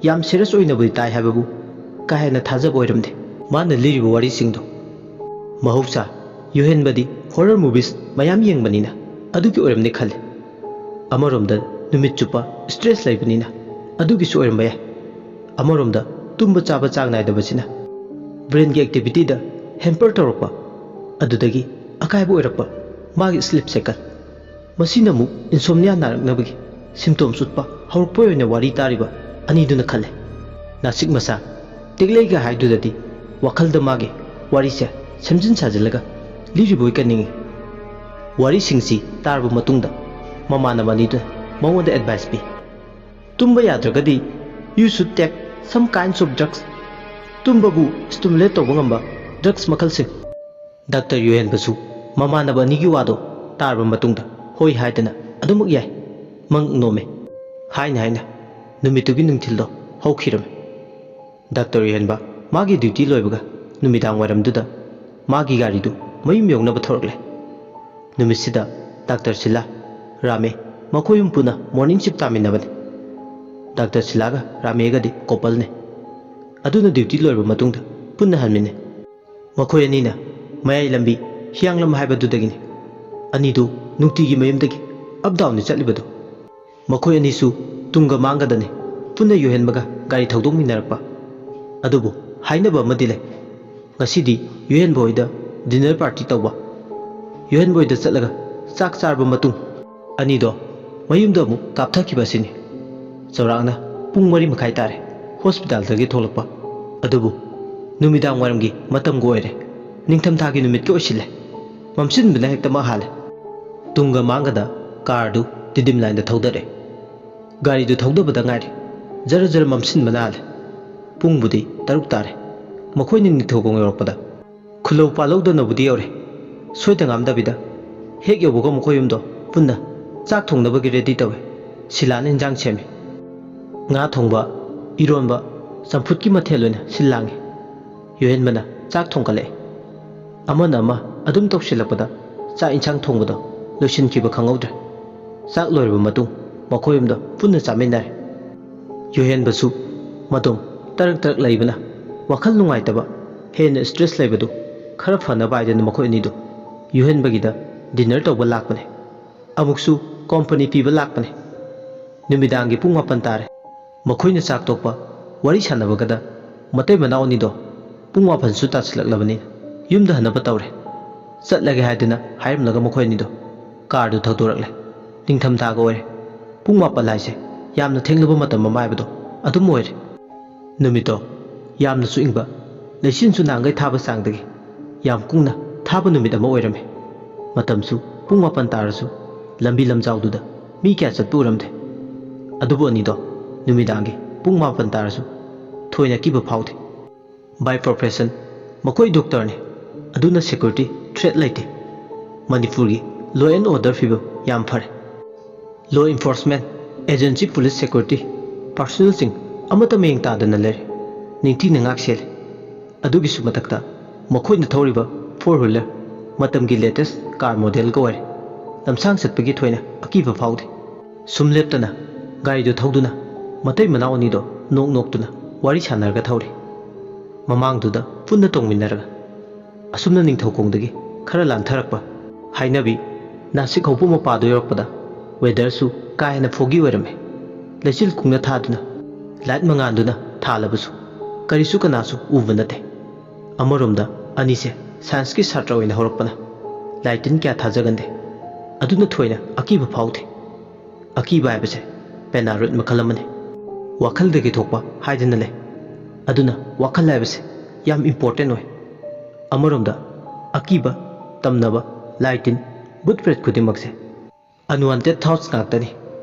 याम सीरियस ओइनबदि ताइ हाबबु काहेना थाजब ओइरमदे माना लिरिब वारी सिंगदो महौसा युहेनबदी हॉरर मूवीज मयाम येंगबनिना अदुगी ओरमने खले अमरोमदा नुमित चुपा स्ट्रेस लाइबनिना अदुगी सु ओरम बाय अमरोमदा तुंबा चाबा चांग नाइदबसिना ब्रेन की एक्टिविटी दा हेम्पर तौरपा अदुदगी अकायबो ओरपा मागी स्लीप साइकिल मसिना मु इंसोम्निया नारकनबगी सिम्पटम्स उत्पा हौरपो ओइना वारी तारिबा अनिदुना खले नासिक मसा टेगलेगा हाइदुददी वखल मागे वारी से समझन साजलगा लिरिबोय कनिंग वारी सिंगसी तारबो मतुंगदा ममानबनिद मवोंद एडवाइस पी तुंबा याद्रगदी you should take some kinds of drugs तुंबबु स्टिमुलेट तोबंगंबा ड्रग्स मखल से डॉक्टर युएन बसु ममानबनिगी वादो तारबो मतुंगदा होय हाइदना अदुमक याय मंग नोमे हाइना हाइना नुमितुगी नुंथिलदो हौखिरम डॉक्टर युएनबा मागी ड्यूटी लोइबगा नुमिदांग वारमदुदा मागी गारीदु मयुम यौनब थोरकले नुमिसिदा डॉक्टर सिला रामे मखोयुम पुना मॉर्निंग शिफ्ट तामिनबने डॉक्टर सिलागा रामेगदी कोपलने अदुना ड्यूटी लोइबा मतुंगदा पुन्ना हलमिने मखोय अनीना मयाई लंबी हियांगलम हाइबदुदगिने अनीदु नुक्तिगी मयुमदगी अप डाउन चलिबदु मखोय अनीसु ꯇꯨꯡꯒ ꯃꯥꯡꯒꯗꯅꯤ ꯄꯨꯟꯅ ꯌꯨꯍꯦꯟꯕꯒ ꯒꯥꯔꯤ ꯊꯧꯗꯣꯛꯃꯤꯟꯅꯔꯛꯄ ꯑꯗꯨꯕꯨ ꯍꯥꯏꯅꯕ ꯑꯃꯗꯤ ꯂꯩ ꯉꯁꯤꯗꯤ ꯌꯨꯍꯦꯟꯕ ꯍꯣꯏꯗ ꯗꯤꯅꯔ ꯄꯥꯔꯇꯤ ꯇꯧꯕ ꯌꯨꯍꯦꯟꯕ ꯍꯣꯏꯗ ꯆꯠꯂꯒ ꯆꯥꯛ ꯆꯥꯔꯕ ꯃꯇꯨꯡ ꯑꯅꯤꯗꯣ ꯃꯌꯨꯝꯗ ꯑꯃꯨꯛ ꯀꯥꯞꯊꯈꯤꯕ ꯑꯁꯤꯅꯤ ꯆꯥꯎꯔꯥꯛꯅ ꯄꯨꯡ 4:30 ꯇꯥꯔꯦ ꯍꯣꯁꯄꯤꯇꯥꯜꯗꯒꯤ ꯊꯣꯛꯂꯛꯄ ꯑꯗꯨꯕꯨ ꯅꯨꯃꯤꯗꯥꯡ ꯋꯥꯏꯔꯝꯒꯤ ꯃꯇꯝꯒ ꯑꯣꯏꯔꯦ ꯅꯤꯡꯊꯝꯊꯥꯒꯤ ꯅꯨꯃꯤꯠꯀ ꯑꯣꯏꯁꯤꯜꯂꯦ ꯃꯝꯁꯤꯟꯕꯅ ꯍꯦꯛꯇ ꯃꯍꯥꯜꯂꯦ ꯇꯨꯡꯒ ꯃꯥꯡꯒꯗ ꯀꯥꯔꯗꯨ ꯇꯤꯗꯤꯝ ꯂꯥꯏꯟꯗ ꯊꯧꯗꯔꯦ ꯒꯥꯔꯤꯗꯨ ꯊꯧꯗꯕꯗ ꯉꯥꯏꯔꯦ ꯖꯔ ꯖꯔ ꯃꯝꯁꯤꯟꯕꯅ ꯍꯥꯜꯂꯦ ꯄꯨꯡꯕꯨꯗꯤ 6 ꯇꯥꯔꯦ ꯃꯈꯣꯏꯅ ꯅꯤꯡꯊꯧꯈꯣꯡ ꯌꯧꯔꯛꯄꯗ ꯈꯨꯜꯂꯧ ꯄꯥꯜꯍꯧꯗꯅꯕꯨꯗꯤ ꯌꯧꯔꯦ ꯁꯣꯏꯗ ꯉꯥꯝꯗꯕꯤꯗ ꯍꯦꯛ ꯌꯧꯕꯒ ꯃꯈꯣꯏ ꯌꯨꯝꯗꯣ ꯄꯨꯟꯅ ꯆꯥꯛ ꯊꯣꯡꯅꯕꯒꯤ ꯔꯦꯗꯤ ꯇꯧꯋꯦ ꯁꯤꯂꯥꯅ ꯏꯟꯖꯥꯡ ꯁꯦꯝꯃꯦ ꯉꯥ ꯊꯣꯡꯕ ꯏꯔꯣꯟꯕ ꯆꯝꯐꯨꯠꯀꯤ ꯃꯊꯦꯜ ꯑꯣꯏꯅ ꯁꯤꯜ ꯂꯥꯡꯉꯦ ꯌꯨꯍꯦꯟꯕꯅ ꯆꯥꯛ ꯊꯣꯡꯒꯠꯂꯛꯑꯦ ꯑꯃꯅ ꯑꯃ ꯑꯗꯨꯝ ꯇꯧꯁꯤꯜꯂꯛꯄꯗ ꯆꯥꯛ ꯏꯟꯁꯥꯡ ꯊꯣꯡꯕꯗꯣ ꯂꯣꯏꯁꯤꯟꯈꯤꯕ ꯈꯪꯍꯧꯗ꯭ꯔꯦ ꯆꯥꯛ ꯂꯣꯏꯔꯕ ꯃꯇꯨꯡ ꯃꯈꯣꯏ ꯌꯨꯝꯗ ꯄꯨꯟꯅ ꯆꯥꯃꯤꯟꯅꯔꯦ ꯌꯨꯍꯦꯟꯕꯁꯨ ꯃꯇꯣꯝ ꯇꯔꯛ ꯂꯩꯕꯅ ꯋꯥꯈꯜ ꯅꯨꯡꯉꯥꯏꯇꯕ ꯍꯦꯟꯅ ꯁ꯭ꯇ꯭ꯔꯦꯁ ꯂꯩꯕꯗꯨ ꯈꯔ ꯐꯅꯕ ꯍꯥꯏꯗꯅ ꯃꯈꯣꯏ ꯑꯅꯤꯗꯨ ꯌꯨꯍꯦꯟꯕꯒꯤꯗ ꯗꯤꯅꯔ ꯇꯧꯕ ꯂꯥꯛꯄꯅꯦ ꯑꯃꯨꯛꯁꯨ ꯀꯣꯝꯄꯅꯤ ꯄꯤꯕ ꯂꯥꯛꯄꯅꯦ ꯅꯨꯃꯤꯗꯥꯡꯒꯤ ꯄꯨꯡ 9 ꯇꯥꯔꯦ ꯃꯈꯣꯏꯅ ꯆꯥꯛ ꯇꯣꯛꯄ ꯋꯥꯔꯤ ꯁꯥꯟꯅꯕꯒꯗ ꯃꯇꯩ ꯃꯅꯥꯎ ꯑꯅꯤꯗꯣ ꯄꯨꯡ 9ꯁꯨ ꯇꯥꯁꯤꯜꯂꯛꯂꯕꯅꯤꯅ ꯌꯨꯝꯗ ꯍꯟꯅꯕ ꯇꯧꯔꯦ ꯆꯠꯂꯒꯦ ꯍꯥꯏꯗꯅ ꯍꯥꯏꯔꯝꯂꯒ ꯃꯈꯣꯏ ꯑꯅꯤꯗꯣ ꯀꯥꯔꯗꯨ ꯊꯧꯗꯣꯔꯛꯂꯦ ꯅꯤꯡꯊꯝꯊꯥꯒ ꯑꯣꯏꯔꯦ ꯄꯨꯡ 9 ꯍꯥꯏꯁꯦ ꯌꯥꯝꯅ ꯊꯦꯡꯂꯕ ꯃꯇꯝ ꯑꯃ ꯍꯥꯏꯕꯗꯣ ꯑꯗꯨꯝ ꯑꯣꯏꯔꯦ ꯅꯨꯃꯤꯠꯇꯣ ꯌꯥꯝꯅꯁꯨ ꯏꯪꯕ ꯂꯩꯆꯤꯟꯁꯨ ꯅꯍꯥꯟꯒꯩ ꯊꯥꯕ ꯆꯥꯡꯗꯒꯤ ꯌꯥꯝ ꯀꯨꯡꯅ ꯊꯥꯕ ꯅꯨꯃꯤꯠ ꯑꯃ ꯑꯣꯏꯔꯝꯃꯦ ꯃꯇꯝꯁꯨ ꯄꯨꯡ 9 ꯇꯥꯔꯁꯨ ꯂꯝꯕꯤ ꯂꯝꯖꯥꯎꯗꯨꯗ ꯃꯤ ꯀꯌꯥ ꯆꯠꯄ ꯎꯔꯝꯗꯦ ꯑꯗꯨꯕꯨ ꯑꯅꯤꯗꯣ ꯅꯨꯃꯤꯗꯥꯡꯒꯤ ꯄꯨꯡ 9 ꯇꯥꯔꯁꯨ ꯊꯣꯏꯅ ꯀꯤꯕ ꯐꯥꯎꯗꯦ ꯕꯥꯏ ꯄ꯭ꯔꯣꯐꯦꯁꯟ ꯃꯈꯣꯏ ꯗꯣꯛꯇꯔꯅꯤ ꯑꯗꯨꯅ ꯁꯦꯀ꯭ꯌꯨꯔꯤꯇꯤ ꯊ꯭ꯔꯦꯠ ꯂꯩꯇꯦ ꯃꯅꯤꯄꯨꯔꯒꯤ ꯂꯣ ꯑꯦꯟ ꯑꯣꯔꯗꯔ ꯐꯤꯕꯝ ꯌꯥꯝ ꯐꯔꯦ ꯂꯣ ꯏꯟꯐꯣꯔꯁꯃꯦꯟ ꯑꯦꯖꯦꯟꯁꯤ ꯄꯨꯂꯤꯁ ꯁꯦꯀ꯭ꯌꯨꯔꯤꯇꯤ ꯄꯥꯔꯁꯣꯅꯦꯜꯁꯤꯡ ꯑꯃꯠꯇ ꯃꯌꯦꯡ ꯇꯥꯗꯅ ꯂꯩꯔꯦ ꯅꯤꯡꯊꯤꯅ ꯉꯥꯛ ꯁꯦꯜꯂꯦ ꯑꯗꯨꯒꯤꯁꯨ ꯃꯊꯛꯇ ꯃꯈꯣꯏꯅ ꯊꯧꯔꯤꯕ 4-wheeler ꯃꯇꯝꯒꯤ ꯂꯦꯇꯦꯁ ꯀꯥꯔ ꯃꯣꯗꯦꯜꯒ ꯑꯣꯏꯔꯦ ꯂꯝꯁꯥꯡ ꯆꯠꯄꯒꯤ ꯊꯣꯏꯅ ꯑꯀꯤꯕ ꯐꯥꯎꯗꯦ ꯁꯨꯝ ꯂꯦꯞꯇꯅ ꯒꯥꯔꯤꯗꯨ ꯊꯧꯗꯨꯅ ꯃꯇꯩ ꯃꯅꯥꯎ ꯑꯅꯤꯗꯣ ꯅꯣꯛꯇꯨꯅ ꯋꯥꯔꯤ ꯁꯥꯟꯅꯔꯒ ꯊꯧꯔꯤ ꯃꯃꯥꯡꯗꯨꯗ ꯄꯨꯟꯅ ꯇꯣꯡꯃꯤꯟꯅꯔꯒ ꯑꯁꯨꯝꯅ ꯅꯤꯡꯊꯧꯈꯣꯡꯗꯒꯤ ꯈꯔ ꯂꯥꯟꯊꯔꯛꯄ ꯍꯥꯏꯅꯕꯤ ꯅꯥꯁꯤꯛ ꯍꯧꯕ ꯃꯄꯥꯗꯨ ꯌꯧꯔꯛꯄꯗ ꯋꯦꯗꯔꯁꯨ ꯀꯥ ꯍꯦꯟꯅ ꯐꯣꯒꯤ ꯑꯣꯏꯔꯝꯃꯦ ꯂꯩꯆꯤꯜ ꯀꯨꯡꯅ ꯊꯥꯗꯨꯅ ꯂꯥꯏꯠ ꯃꯉꯥꯟꯗꯨꯅ ꯊꯥꯜꯂꯕꯁꯨ ꯀꯔꯤꯁꯨ ꯀꯅꯥꯁꯨ ꯎꯕ ꯅꯠꯇꯦ ꯑꯃꯔꯣꯝꯗ ꯑꯅꯤꯁꯦ ꯁꯥꯏꯟꯁꯀꯤ ꯁꯥꯇ꯭ꯔ ꯑꯣꯏꯅ ꯍꯧꯔꯛꯄꯅ ꯂꯥꯏꯇꯤꯟ ꯀꯌꯥ ꯊꯥꯖꯒꯟꯗꯦ ꯑꯗꯨꯅ ꯊꯣꯏꯅ ꯑꯀꯤꯕ ꯐꯥꯎꯗꯦ ꯑꯀꯤꯕ ꯍꯥꯏꯕꯁꯦ ꯄꯦꯅꯥꯔꯣꯏꯗ ꯃꯈꯜ ꯑꯃꯅꯤ ꯋꯥꯈꯜꯗꯒꯤ ꯊꯣꯛꯄ ꯍꯥꯏꯗꯅ ꯂꯩ ꯑꯗꯨꯅ ꯋꯥꯈꯜ ꯍꯥꯏꯕꯁꯦ ꯌꯥꯝ ꯏꯝꯄꯣꯔꯇꯦꯟ ꯑꯣꯏ ꯑꯃꯔꯣꯝꯗ ꯑꯀꯤꯕ ꯇꯝꯅꯕ ꯂꯥꯏꯇꯤꯟ ꯕꯨꯠ ꯄ꯭ꯔꯦꯠ ꯈꯨꯗꯤꯡꯃꯛꯁꯦ ꯑꯟꯋꯥꯟꯇꯦꯗ ꯊꯥꯎꯠꯁ ꯉꯥꯛꯇꯅꯤ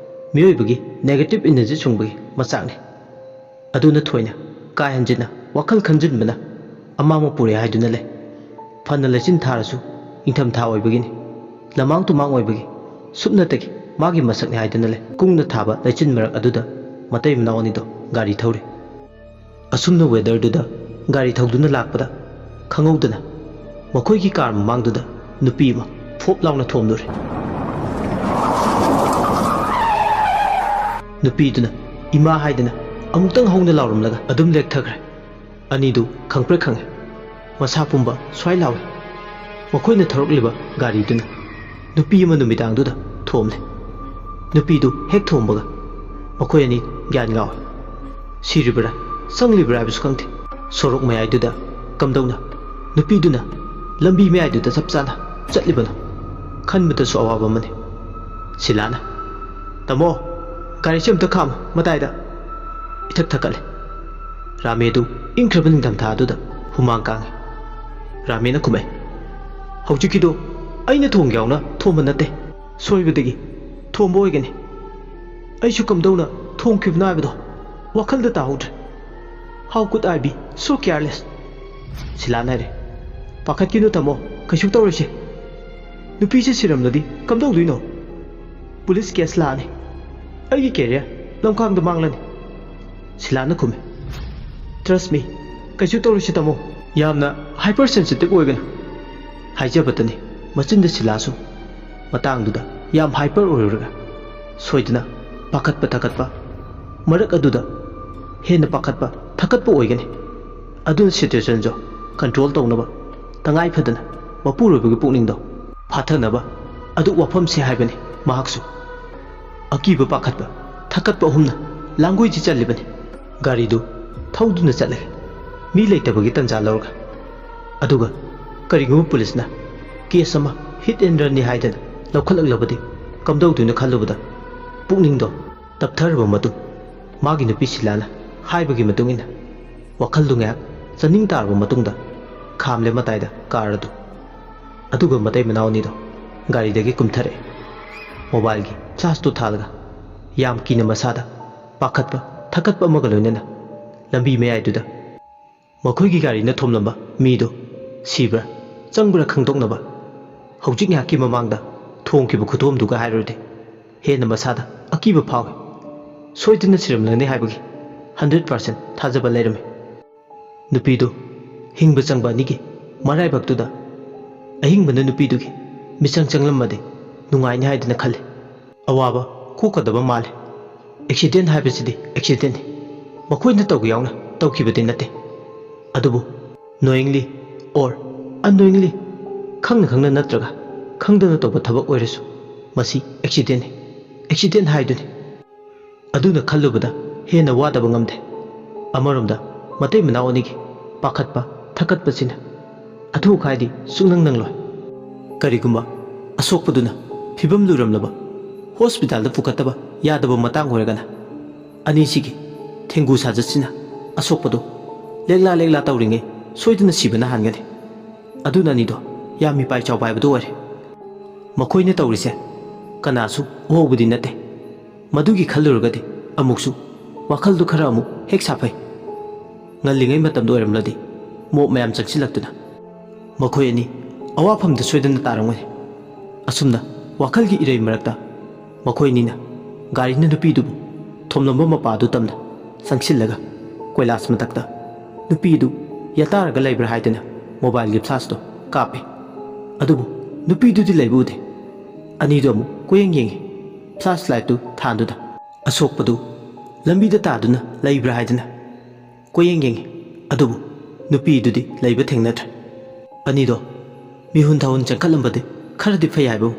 ꯃꯤꯑꯣꯏꯕꯒꯤ ꯅꯦꯒꯦꯇꯤꯚ ꯏꯅꯔꯖꯤ ꯁꯨꯡꯕꯒꯤ ꯃꯆꯥꯛꯅꯤ ꯑꯗꯨꯅ ꯊꯣꯏꯅ ꯀꯥ ꯍꯦꯟꯖꯤꯟꯅ ꯋꯥꯈꯜ ꯈꯟꯖꯤꯟꯕꯅ ꯑꯃꯥꯡꯕ ꯄꯨꯔꯦ ꯍꯥꯏꯗꯨꯅ ꯂꯩ ꯐꯅ ꯂꯩꯆꯤꯟ ꯊꯥꯔꯁꯨ ꯏꯪꯊꯝꯊꯥ ꯑꯣꯏꯕꯒꯤꯅꯤ ꯂꯃꯥꯡ ꯇꯨꯃꯥꯡ ꯑꯣꯏꯕꯒꯤ ꯁꯨꯞꯅꯇꯒꯤ ꯃꯥꯒꯤ ꯃꯁꯛꯅꯤ ꯍꯥꯏꯗꯨꯅ ꯂꯩ ꯀꯨꯡꯅ ꯊꯥꯕ ꯂꯩꯆꯤꯟ ꯃꯔꯛ ꯑꯗꯨꯗ ꯃꯇꯩ ꯃꯅꯥꯎ ꯑꯅꯤꯗꯣ ꯒꯥꯔꯤ ꯊꯧꯔꯤ ꯑꯁꯨꯝꯅ ꯋꯦꯗꯔꯗꯨꯗ ꯒꯥꯔꯤ ꯊꯧꯗꯨꯅ ꯂꯥꯛꯄꯗ ꯈꯪꯍꯧꯗꯅ ꯃꯈꯣꯏꯒꯤ ꯀꯥꯔ ꯃꯃꯥꯡꯗꯨꯗ ꯅꯨꯄꯤ ꯑꯃ ꯐꯣꯞ ꯂꯥꯎꯅ ꯊꯣꯝꯂꯨꯔꯦ ꯅꯨꯄꯤꯗꯨꯅ ꯏꯃꯥ ꯍꯥꯏꯗꯅ ꯑꯃꯨꯛꯇꯪ ꯍꯧꯅ ꯂꯥꯎꯔꯝꯂꯒ ꯑꯗꯨꯝ ꯂꯦꯛꯊꯈ꯭ꯔꯦ ꯑꯅꯤꯗꯨ ꯈꯪꯄ꯭ꯔꯦꯛ ꯈꯪꯉꯦ ꯃꯁꯥ ꯄꯨꯝꯕ ꯁ꯭ꯋꯥꯏ ꯂꯥꯎꯏ ꯃꯈꯣꯏꯅ ꯊꯧꯔꯛꯂꯤꯕ ꯒꯥꯔꯤꯗꯨꯅ ꯅꯨꯄꯤ ꯑꯃ ꯅꯨꯃꯤꯗꯥꯡꯗꯨꯗ ꯊꯣꯝꯂꯦ ꯅꯨꯄꯤꯗꯨ ꯍꯦꯛ ꯊꯣꯝꯕꯒ ꯃꯈꯣꯏ ꯑꯅꯤ ꯒ꯭ꯌꯥꯟ ꯉꯥꯎꯏ ꯁꯤꯔꯤꯕ꯭ꯔꯥ ꯆꯪꯂꯤꯕ꯭ꯔꯥ ꯍꯥꯏꯕꯁꯨ ꯈꯪꯗꯦ ꯁꯣꯔꯣꯛ ꯃꯌꯥꯏꯗꯨꯗ ꯀꯝꯗꯧꯅ ꯅꯨꯄꯤꯗꯨꯅ ꯂꯝꯕꯤ ꯃꯌꯥꯏꯗꯨꯗ ꯆꯞ ꯆꯥꯅ ꯆꯠꯂꯤꯕꯅꯣ ꯈꯟꯕꯗꯁꯨ ꯑꯋꯥꯕ ꯑꯃꯅꯤ ꯁꯤꯂꯥꯅ ꯇꯥꯃꯣ ꯒꯥꯔꯤꯁꯦ ꯑꯝꯇ ꯈꯥꯝꯃꯨ ꯃꯇꯥꯏꯗ ꯏꯊꯛ ꯊꯛꯀꯠꯂꯦ ꯔꯥꯃꯦꯗꯨ ꯏꯪꯈ꯭ꯔꯕ ꯅꯤꯡꯊꯝꯊꯥ ꯑꯗꯨꯗ ꯍꯨꯃꯥꯡ ꯀꯥꯡꯉꯤ ꯔꯥꯃꯦꯅ ꯈꯨꯝꯃꯦ ꯍꯧꯖꯤꯛꯀꯤꯗꯣ ꯑꯩꯅ ꯊꯣꯡ ꯌꯥꯎꯅ ꯊꯣꯝꯕ ꯅꯠꯇꯦ ꯁꯣꯏꯕꯗꯒꯤ ꯊꯣꯝꯕ ꯑꯣꯏꯒꯅꯤ ꯑꯩꯁꯨ ꯀꯝꯗꯧꯅ ꯊꯣꯝꯈꯤꯕꯅꯣ ꯍꯥꯏꯕꯗꯣ ꯋꯥꯈꯜꯗ ꯇꯥꯍꯧꯗ꯭ꯔꯦ ꯍꯥꯎ ꯀꯨꯗ ꯑꯥꯏ ꯕꯤ ꯁꯣ ꯀꯤꯌꯔꯂꯦꯁ ꯁꯤꯂꯥꯅ ꯍꯥꯏꯔꯦ ꯄꯥꯈꯠꯀꯤꯅꯨ ꯇꯥꯃꯣ ꯀꯩꯁꯨ ꯇꯧꯔꯣꯏꯁꯦ ꯅꯨꯄꯤꯁꯦ ꯁꯤꯔꯝꯂꯗꯤ ꯀꯝꯗꯧꯗꯣꯏꯅꯣ ꯄꯨꯂꯤꯁ ꯀꯦꯁ ꯂꯥꯛꯑꯅꯤ ꯑꯩꯒꯤ ꯀꯦꯔꯤꯌꯔ ꯂꯝꯈꯥꯡꯗ ꯃꯥꯡꯂꯅꯤ ꯁꯤꯂꯥꯅ ꯈꯨꯝꯃꯦ ꯇ꯭ꯔꯁ ꯃꯤ ꯀꯩꯁꯨ ꯇꯧꯔꯣꯏꯁꯦ ꯇꯥꯃꯣ ꯌꯥꯝꯅ ꯍꯥꯏꯄꯔ ꯁꯦꯟꯁꯤꯇꯤꯚ ꯑꯣꯏꯒꯅꯨ ꯍꯥꯏꯖꯕꯇꯅꯤ ꯃꯆꯤꯟꯗ ꯁꯤꯂꯥꯁꯨ ꯃꯇꯥꯡꯗꯨꯗ ꯌꯥꯝ ꯍꯥꯏꯄꯔ ꯑꯣꯏꯔꯨꯔꯒ ꯁꯣꯏꯗꯅ ꯄꯥꯈꯠꯄ ꯊꯀꯠꯄ ꯃꯔꯛ ꯑꯗꯨꯗ ꯍꯦꯟꯅ ꯄꯥꯈꯠꯄ ꯊꯀꯠꯄ ꯑꯣꯏꯒꯅꯤ ꯑꯗꯨꯅ ꯁꯤꯆꯨꯋꯦꯁꯟꯁꯨ ꯀꯟꯇ꯭ꯔꯣꯜ ꯇꯧꯅꯕ ꯇꯉꯥꯏ ꯐꯗꯅ ꯃꯄꯨꯔꯣꯏꯕꯒꯤ ꯄꯨꯛꯅꯤꯡꯗꯣ ꯐꯥꯊꯅꯕ ꯑꯗꯨ ꯋꯥꯐꯝꯁꯦ ꯍꯥꯏꯕꯅꯤ ꯃꯍꯥꯛꯁꯨ ꯑꯀꯤꯕ ꯄꯥꯈꯠꯄ ꯊꯛꯀꯠꯄ ꯑꯍꯨꯝꯅ ꯂꯥꯡꯒꯣꯏꯖꯤ ꯆꯠꯂꯤꯕꯅꯤ ꯒꯥꯔꯤꯗꯨ ꯊꯧꯗꯨꯅ ꯆꯠꯂꯦ ꯃꯤ ꯂꯩꯇꯕꯒꯤ ꯇꯟꯖꯥ ꯂꯧꯔꯒ ꯑꯗꯨꯒ ꯀꯔꯤꯒꯨꯝꯕ ꯄꯨꯂꯤꯁꯅ ꯀꯦꯁ ꯑꯃ ꯍꯤꯠ ꯑꯦꯟ ꯔꯟꯅꯤ ꯍꯥꯏꯗꯅ ꯂꯧꯈꯠꯂꯛꯂꯕꯗꯤ ꯀꯝꯗꯧꯗꯣꯏꯅꯣ ꯈꯜꯂꯨꯕꯗ ꯄꯨꯛꯅꯤꯡꯗꯣ ꯇꯞꯊꯔꯕ ꯃꯇꯨꯡ ꯃꯥꯒꯤ ꯅꯨꯄꯤ ꯁꯤꯂꯥꯅ ꯍꯥꯏꯕꯒꯤ ꯃꯇꯨꯡ ꯏꯟꯅ ꯋꯥꯈꯜꯗꯨ ꯉꯥꯏꯍꯥꯛ ꯆꯅꯤꯡ ꯇꯥꯔꯕ ꯃꯇꯨꯡꯗ ꯈꯥꯝꯂꯦ ꯃꯇꯥꯏꯗ ꯀꯥꯔ ꯑꯗꯨ ꯑꯗꯨꯒ ꯃꯇꯩ ꯃꯅꯥꯎ ꯑꯅꯤꯗꯣ ꯒꯥꯔꯤꯗꯒꯤ ꯀꯨꯝꯊꯔꯛꯑꯦ ꯃꯣꯕꯥꯏꯜꯒꯤ ꯐ꯭ꯂꯥꯁꯇꯨ ꯊꯥꯜꯂꯒ ꯌꯥꯝ ꯀꯤꯅ ꯃꯁꯥꯗ ꯄꯥꯈꯠꯄ ꯊꯛꯀꯠꯄ ꯑꯃꯒ ꯂꯣꯏꯅꯅ ꯂꯝꯕꯤ ꯃꯌꯥꯏꯗꯨꯗ ꯃꯈꯣꯏꯒꯤ ꯒꯥꯔꯤꯅ ꯊꯣꯝꯂꯝꯕ ꯃꯤꯗꯣ ꯁꯤꯕ꯭ꯔꯥ ꯆꯪꯕ꯭ꯔꯥ ꯈꯪꯗꯣꯛꯅꯕ ꯍꯧꯖꯤꯛ ꯉꯥꯏꯍꯥꯛꯀꯤ ꯃꯃꯥꯡꯗ ꯊꯣꯡꯈꯤꯕ ꯈꯨꯊꯣꯝꯗꯨꯒ ꯍꯥꯏꯔꯨꯔꯗꯤ ꯍꯦꯟꯅ ꯃꯁꯥꯗ ꯑꯀꯤꯕ ꯐꯥꯎꯏ ꯁꯣꯏꯗꯅ ꯁꯤꯔꯝꯂꯒꯅꯤ ꯍꯥꯏꯕꯒꯤ 100% ꯊꯥꯖꯕ ꯂꯩꯔꯝꯃꯤ ꯅꯨꯄꯤꯗꯨ ꯍꯤꯡꯕ ꯆꯪꯕ ꯑꯅꯤꯒꯤ ꯃꯔꯥꯏꯕꯛꯇꯨꯗ ꯑꯍꯤꯡꯕꯅ ꯅꯨꯄꯤꯗꯨꯒꯤ ꯃꯤꯆꯪ ꯆꯪꯂꯝꯃꯗꯤ ꯅꯨꯡꯉꯥꯏꯅꯤ ꯍꯥꯏꯗꯅ ꯈꯜꯂꯤ ꯑꯋꯥꯕ ꯀꯣꯛꯀꯗꯕ ꯃꯥꯜꯂꯤ ꯑꯦꯛꯁꯤꯗꯦꯟ ꯍꯥꯏꯕꯁꯤꯗꯤ ꯑꯦꯛꯁꯤꯗꯦꯟꯅꯤ ꯃꯈꯣꯏꯅ ꯇꯧꯕ ꯌꯥꯎꯅ ꯇꯧꯈꯤꯕꯗꯤ ꯅꯠꯇꯦ ꯑꯗꯨꯕꯨ ꯅꯣꯌꯤꯡꯂꯤ ꯑꯣꯔ ꯑꯟꯅꯣꯌꯤꯡꯂꯤ ꯈꯪꯅ ꯈꯪꯅ ꯅꯠꯇ꯭ꯔꯒ ꯈꯪꯗꯅ ꯇꯧꯕ ꯊꯕꯛ ꯑꯣꯏꯔꯁꯨ ꯃꯁꯤ ꯑꯦꯛꯁꯤꯗꯦꯟꯅꯤ ꯑꯦꯛꯁꯤꯗꯦꯟ ꯍꯥꯏꯗꯨꯅꯤ ꯑꯗꯨꯅ ꯈꯜꯂꯨꯕꯗ ꯍꯦꯟꯅ ꯋꯥꯗꯕ ꯉꯝꯗꯦ ꯑꯃꯔꯣꯝꯗ ꯃꯇꯩ ꯃꯅꯥꯎ ꯑꯅꯤꯒꯤ ꯄꯥꯈꯠꯄ ꯊꯛꯀꯠꯄꯁꯤꯅ ꯑꯊꯨ ꯑꯀꯥꯏꯗꯤ ꯁꯨꯡꯅꯪ ꯅꯪꯂꯣꯏ ꯀꯔꯤꯒꯨꯝꯕ ꯑꯁꯣꯛꯄꯗꯨꯅ ꯐꯤꯕꯝ ꯂꯨꯔꯝꯂꯕ ꯍꯣꯁꯄꯤꯇꯥꯜꯗ ꯄꯨꯈꯠꯇꯕ ꯌꯥꯗꯕ ꯃꯇꯥꯡ ꯑꯣꯏꯔꯒꯅ ꯑꯅꯤꯁꯤꯒꯤ ꯊꯦꯡꯒꯨ ꯁꯥꯖꯠꯁꯤꯅ ꯑꯁꯣꯛꯄꯗꯨ ꯂꯦꯛꯂꯥ ꯂꯦꯛꯂꯥ ꯇꯧꯔꯤꯉꯩ ꯁꯣꯏꯗꯅ ꯁꯤꯕꯅ ꯍꯥꯟꯒꯅꯤ ꯑꯗꯨꯅ ꯑꯅꯤꯗꯣ ꯌꯥꯝ ꯃꯤꯄꯥꯏ ꯆꯥꯎꯕ ꯍꯥꯏꯕꯗꯨ ꯑꯣꯏꯔꯦ ꯃꯈꯣꯏꯅ ꯇꯧꯔꯤꯁꯦ ꯀꯅꯥꯁꯨ ꯎꯍꯧꯕꯗꯤ ꯅꯠꯇꯦ ꯃꯗꯨꯒꯤ ꯈꯜꯂꯨꯔꯒꯗꯤ ꯑꯃꯨꯛꯁꯨ ꯋꯥꯈꯜꯗꯨ ꯈꯔ ꯑꯃꯨꯛ ꯍꯦꯛ ꯁꯥꯐꯩ ꯉꯜꯂꯤꯉꯩ ꯃꯇꯝꯗ ꯑꯣꯏꯔꯝꯂꯗꯤ ꯃꯣꯞ ꯃꯌꯥꯝ ꯆꯪꯁꯤꯜꯂꯛꯇꯨꯅ ꯃꯈꯣꯏ ꯑꯅꯤ ꯑꯋꯥꯐꯝꯗ ꯁꯣꯏꯗꯅ ꯇꯥꯔꯝꯒꯅꯤ ꯑꯁꯨꯝꯅ ꯋꯥꯈꯜꯒꯤ ꯏꯔꯩ ꯃꯔꯛꯇ ꯃꯈꯣꯏ ꯑꯅꯤꯅ ꯒꯥꯔꯤꯅ ꯅꯨꯄꯤꯗꯨꯕꯨ ꯊꯣꯝꯂꯝꯕ ꯃꯄꯥꯗꯨ ꯇꯝꯅ ꯆꯪꯁꯤꯜꯂꯒ ꯀꯣꯏꯂꯥꯁ ꯃꯊꯛꯇ ꯅꯨꯄꯤꯗꯨ ꯌꯥꯇꯥꯔꯒ ꯂꯩꯕ꯭ꯔꯥ ꯍꯥꯏꯗꯅ ꯃꯣꯕꯥꯏꯜꯒꯤ ꯐ꯭ꯂꯥꯁꯇꯣ ꯀꯥꯞꯄꯦ ꯑꯗꯨꯕꯨ ꯅꯨꯄꯤꯗꯨꯗꯤ ꯂꯩꯕ ꯎꯗꯦ ꯑꯅꯤꯗꯨ ꯑꯃꯨꯛ ꯀꯣꯌꯦꯡ ꯌꯦꯡꯉꯤ ꯐ꯭ꯂꯥꯁ ꯂꯥꯏꯠꯇꯨ ꯊꯥꯟꯗꯨꯅ ꯑꯁꯣꯛꯄꯗꯨ ꯂꯝꯕꯤꯗ ꯇꯥꯗꯨꯅ ꯂꯩꯕ꯭ꯔꯥ ꯍꯥꯏꯗꯅ ꯀꯣꯌꯦꯡ ꯌꯦꯡꯉꯤ ꯑꯗꯨꯕꯨ ꯅꯨꯄꯤꯗꯨꯗꯤ ꯂꯩꯕ ꯊꯦꯡꯅꯗ꯭ꯔꯦ ꯑꯅꯤꯗꯣ ꯃꯤꯍꯨꯟ ꯊꯥꯍꯨꯟ ꯆꯪꯈꯠꯂꯝꯕꯗꯤ ꯈꯔꯗꯤ ꯐꯩ ꯍꯥꯏꯕꯕꯨ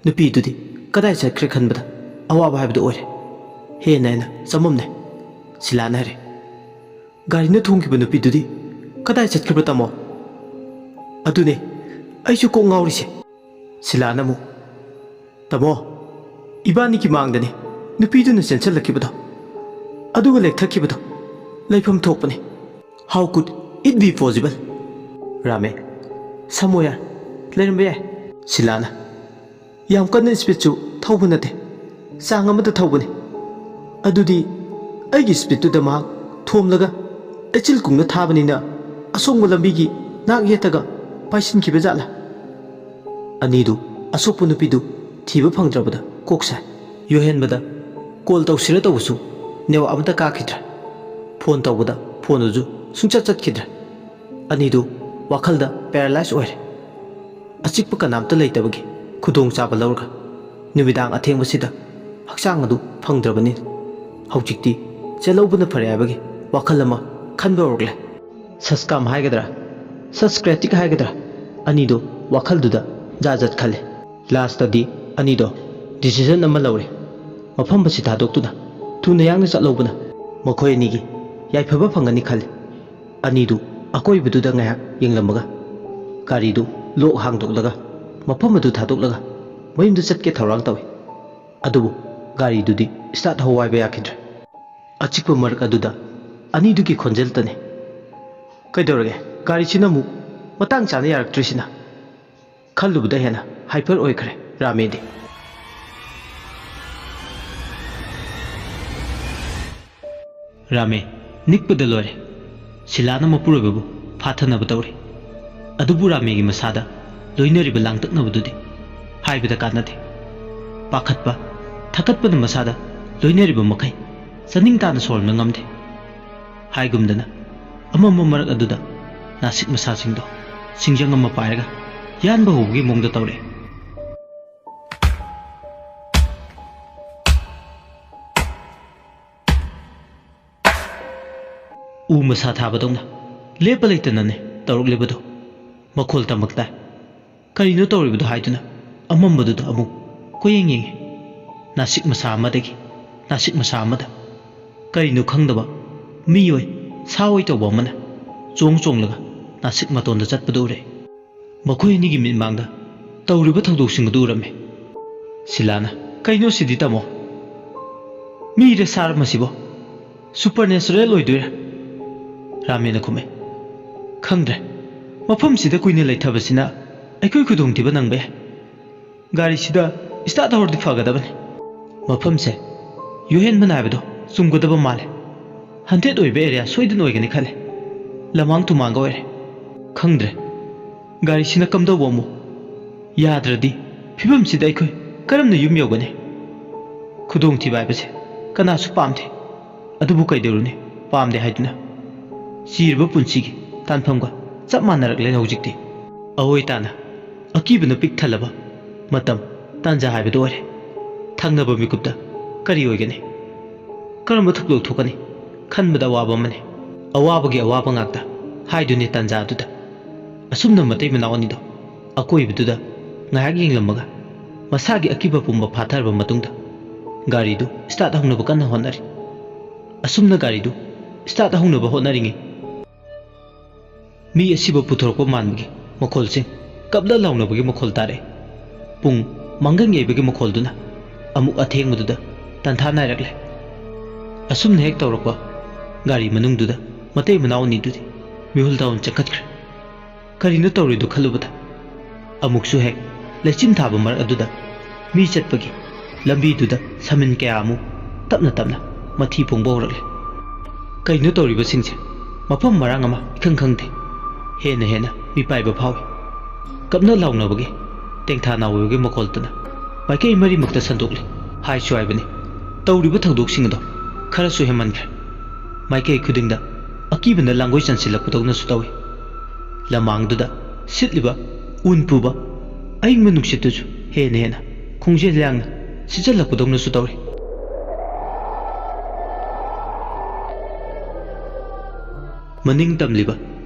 ꯅꯨꯄꯤꯗꯨꯗꯤ ꯀꯗꯥꯏ ꯆꯠꯈ꯭ꯔꯦ ꯈꯟꯕꯗ ꯑꯋꯥꯕ ꯍꯥꯏꯕꯗꯨ ꯑꯣꯏꯔꯦ ꯍꯦꯟꯅ ꯆꯃꯝꯅꯩ ꯁꯤꯂꯥꯅ ꯍꯥꯏꯔꯦ ꯒꯥꯔꯤꯅ ꯊꯣꯡꯈꯤꯕ ꯅꯨꯄꯤꯗꯨꯗꯤ ꯀꯗꯥꯏ ꯆꯠꯈꯤꯕ ꯇꯥꯃꯣ ꯑꯗꯨꯅꯦ ꯑꯩꯁꯨ ꯀꯣꯛ ꯉꯥꯎꯔꯤꯁꯦ ꯁꯤꯂꯥꯅ ꯑꯃꯨꯛ ꯇꯥꯃꯣ ꯏꯕꯥꯅꯤꯒꯤ ꯃꯥꯡꯗꯅꯤ ꯅꯨꯄꯤꯗꯨꯅ ꯆꯦꯟꯁꯤꯜꯂꯛꯈꯤꯕꯗꯣ ꯑꯗꯨꯒ ꯂꯦꯛꯊꯈꯤꯕꯗꯣ ꯂꯩꯐꯝ ꯊꯣꯛꯄꯅꯤ ꯍꯥꯎ ꯀꯨꯗ ꯏꯠ ꯕꯤ ꯄꯣꯁꯤꯕꯜ ꯔꯥꯃꯦ ꯁꯝꯋꯦꯌꯔ ꯂꯩꯔꯝꯕ ꯌꯥꯏ ꯁꯤꯂꯥꯅ ꯌꯥꯝ ꯀꯟꯅ ꯁ꯭ꯄꯤꯗꯁꯨ ꯊꯧꯕ ꯅꯠꯇꯦ ꯆꯥꯡ ꯑꯃꯗ ꯊꯧꯕꯅꯤ ꯑꯗꯨꯗꯤ ꯑꯩꯒꯤ ꯁ꯭ꯄꯤꯗꯇꯨꯗ ꯃꯍꯥꯛ ꯊꯣꯝꯂꯒ ꯑꯦꯆꯤꯜ ꯀꯨꯡꯅ ꯊꯥꯕꯅꯤꯅ ꯑꯁꯣꯡꯕ ꯂꯝꯕꯤꯒꯤ ꯅꯥꯛ ꯌꯦꯠꯇꯒ ꯄꯥꯏꯁꯤꯟꯈꯤꯕ ꯖꯥꯠꯂꯥ ꯑꯅꯤꯗꯨ ꯑꯁꯣꯛꯄ ꯅꯨꯄꯤꯗꯨ ꯊꯤꯕ ꯐꯪꯗ꯭ꯔꯕꯗ ꯀꯣꯛ ꯁꯥꯏ ꯌꯣꯍꯦꯟꯕꯗ ꯀꯣꯜ ꯇꯧꯁꯤꯔ ꯇꯧꯕꯁꯨ ꯅꯦꯠꯋꯥꯛ ꯑꯃꯇ ꯀꯥꯈꯤꯗ꯭ꯔꯦ ꯐꯣꯟ ꯇꯧꯕꯗ ꯐꯣꯟꯗꯨꯁꯨ ꯁꯨꯡꯆꯠ ꯆꯠꯈꯤꯗ꯭ꯔꯦ ꯑꯅꯤꯗꯨ ꯋꯥꯈꯜꯗ ꯄꯦꯔꯥꯂꯥꯏꯁ ꯑꯣꯏꯔꯦ ꯑꯆꯤꯛꯄ ꯀꯅꯥꯝꯇ ꯂꯩꯇꯕꯒꯤ ꯈꯨꯗꯣꯡꯆꯥꯕ ꯂꯧꯔꯒ ꯅꯨꯃꯤꯗꯥꯡ ꯑꯊꯦꯡꯕꯁꯤꯗ ꯍꯛꯆꯥꯡ ꯑꯗꯨ ꯐꯪꯗ꯭ꯔꯕꯅꯤꯅ ꯍꯧꯖꯤꯛꯇꯤ ꯆꯦꯜꯍꯧꯕꯅ ꯐꯔꯦ ꯍꯥꯏꯕꯒꯤ ꯋꯥꯈꯜ ꯑꯃ ꯈꯟꯕ ꯍꯧꯔꯛꯂꯦ ꯁꯁꯀꯥꯝ ꯍꯥꯏꯒꯗ꯭ꯔꯥ ꯁꯁꯀ꯭ꯔꯦꯇꯤꯛ ꯍꯥꯏꯒꯗ꯭ꯔꯥ ꯑꯅꯤꯗꯣ ꯋꯥꯈꯜꯗꯨꯗ ꯖꯥꯖꯠ ꯈꯜꯂꯦ ꯂꯥꯁꯇꯗꯤ ꯑꯅꯤꯗꯣ ꯗꯤꯁꯤꯖꯟ ꯑꯃ ꯂꯧꯔꯦ ꯃꯐꯝ ꯑꯁꯤ ꯊꯥꯗꯣꯛꯇꯨꯅ ꯊꯨꯅ ꯌꯥꯡꯅ ꯆꯠꯍꯧꯕꯅ ꯃꯈꯣꯏ ꯑꯅꯤꯒꯤ ꯌꯥꯏꯐꯕ ꯐꯪꯒꯅꯤ ꯈꯜꯂꯦ ꯑꯅꯤꯗꯨ ꯑꯀꯣꯏꯕꯗꯨꯗ ꯉꯥꯏꯍꯥꯛ ꯌꯦꯡꯂꯝꯃꯒ ꯒꯥꯔꯤꯗꯨ ꯂꯣꯛ ꯍꯥꯡꯗꯣꯛꯂꯒ ꯃꯐꯝ ꯑꯗꯨ ꯊꯥꯗꯣꯛꯂꯒ ꯃꯌꯨꯝꯗ ꯆꯠꯀꯦ ꯊꯧꯔꯥꯡ ꯇꯧꯏ ꯑꯗꯨꯕꯨ ꯒꯥꯔꯤꯗꯨꯗꯤ ꯁ꯭ꯇꯥꯔꯠ ꯍꯧꯋꯥꯏꯕ ꯌꯥꯈꯤꯗ꯭ꯔꯦ ꯑꯆꯤꯛꯄ ꯃꯔꯛ ꯑꯗꯨꯗ ꯑꯅꯤꯗꯨꯒꯤ ꯈꯣꯟꯖꯦꯜꯇꯅꯤ ꯀꯩꯗꯧꯔꯒꯦ ꯒꯥꯔꯤꯁꯤꯅ ꯑꯃꯨꯛ ꯃꯇꯥꯡ ꯆꯥꯅ ꯌꯥꯔꯛꯇ꯭ꯔꯤꯁꯤꯅ ꯈꯜꯂꯨꯕꯗ ꯍꯦꯟꯅ ꯍꯥꯏꯄꯔ ꯑꯣꯏꯈ꯭ꯔꯦ ꯔꯥꯃꯦꯗꯤ ꯔꯥꯃꯦ ꯅꯤꯛꯄꯗ ꯂꯣꯏꯔꯦ ꯁꯤꯂꯥꯅ ꯃꯄꯨꯔꯣꯏꯕꯕꯨ ꯐꯥꯊꯅꯕ ꯇꯧꯔꯤ ꯑꯗꯨꯕꯨ ꯔꯥꯃꯦꯒꯤ ꯃꯁꯥꯗ ꯂꯣꯏꯅꯔꯤꯕ ꯂꯥꯡꯇꯛꯅꯕꯗꯨꯗꯤ ꯍꯥꯏꯕꯗ ꯀꯥꯟꯅꯗꯦ ꯄꯥꯈꯠꯄ ꯊꯛꯀꯠꯄꯅ ꯃꯁꯥꯗ ꯂꯣꯏꯅꯔꯤꯕ ꯃꯈꯩ ꯆꯅꯤꯡ ꯇꯥꯅ ꯁꯣꯔꯝꯕ ꯉꯝꯗꯦ ꯍꯥꯏꯒꯨꯝꯗꯅ ꯑꯃꯝꯕ ꯃꯔꯛ ꯑꯗꯨꯗ ꯅꯥꯁꯤꯛ ꯃꯁꯥꯁꯤꯡꯗꯣ ꯁꯤꯡꯖꯪ ꯑꯃ ꯄꯥꯏꯔꯒ ꯌꯥꯟꯕ ꯍꯧꯕꯒꯤ ꯃꯑꯣꯡꯗ ꯇꯧꯔꯛꯑꯦ ꯎ ꯃꯁꯥ ꯊꯥꯕꯗꯧꯅ ꯂꯦꯞꯄ ꯂꯩꯇꯅꯅꯦ ꯇꯧꯔꯛꯂꯤꯕꯗꯣ ꯃꯈꯣꯜ ꯇꯃꯛ ꯇꯥꯏ ꯀꯔꯤꯅꯣ ꯇꯧꯔꯤꯕꯗꯣ ꯍꯥꯏꯗꯨꯅ ꯑꯃꯝꯕꯗꯨꯗ ꯑꯃꯨꯛ ꯀꯣꯌꯦꯡ ꯌꯦꯡꯉꯤ ꯅꯥꯁꯤꯛ ꯃꯁꯥ ꯑꯃꯗꯒꯤ nasik masa amada karino khangdaba miyoi sawoi tawba amana chong chong laga nasik matonda chatpadu ure makhoi ni gi min mangda tawriba thawdok sing du rame silana kaino sidi tamo mi re sar masibo supernatural oidura ramena khume khangdre mafam sida kuine laithabasina aikoi khudong tiba nangbe gari sida start hor di fagadabani mafam se yuhen banabado sumgodaba male hante oibe area soidin oigani khale lamang tumanga oire khangdre gari sina kamdo bomu yadradi phibam sida aikoi karamna yum yogani khudong tiba base kana su pamde adubu kaideruni pamde haiduna sirba punchigi tanphamga chap manarakle hojikti awoi tana akibuna pik thalaba matam tanja haibedo ore thangnaba mikupta kari oigani karamba thuklo thukani khanbada waba mane awabagi awaba ngakta haiduni tanja duda asumna matei manawani do akoi biduda ngayak yinglamaga masagi akiba pumba phatharba matungda gari du start hongnaba kanna honari asumna gari du start hongnaba honaringi mi asiba puthorko manbagi makolsing kapla lawnabagi makol tare pung mangang yeibagi makol duna amuk atheng mududa tantha nairakle asumna hek tawrakwa gari manung duda matei manaw ni dudi mihul daun chakhatkre karina tawri du khalubada amuk su hek lechim thaba mar aduda mi chatpagi lambi duda samin kya amu tapna tapna mathi pongbo rakle kaino tawri ba singse mafam marang ama ikhang khangde hena hena mi paiba phawi kapna lawnabagi tengtha nawogi makoltuna maikei mari mukta sandokli hai chuaibani tawriba thawdok singdo khara su hemankhre maikei khudingda akibana langoi chansilakpudogna su tawi lamangduda sitliba unpuba aing manuksituju hena hena khungje lyangna sijalakpudogna su tawi maning tamliba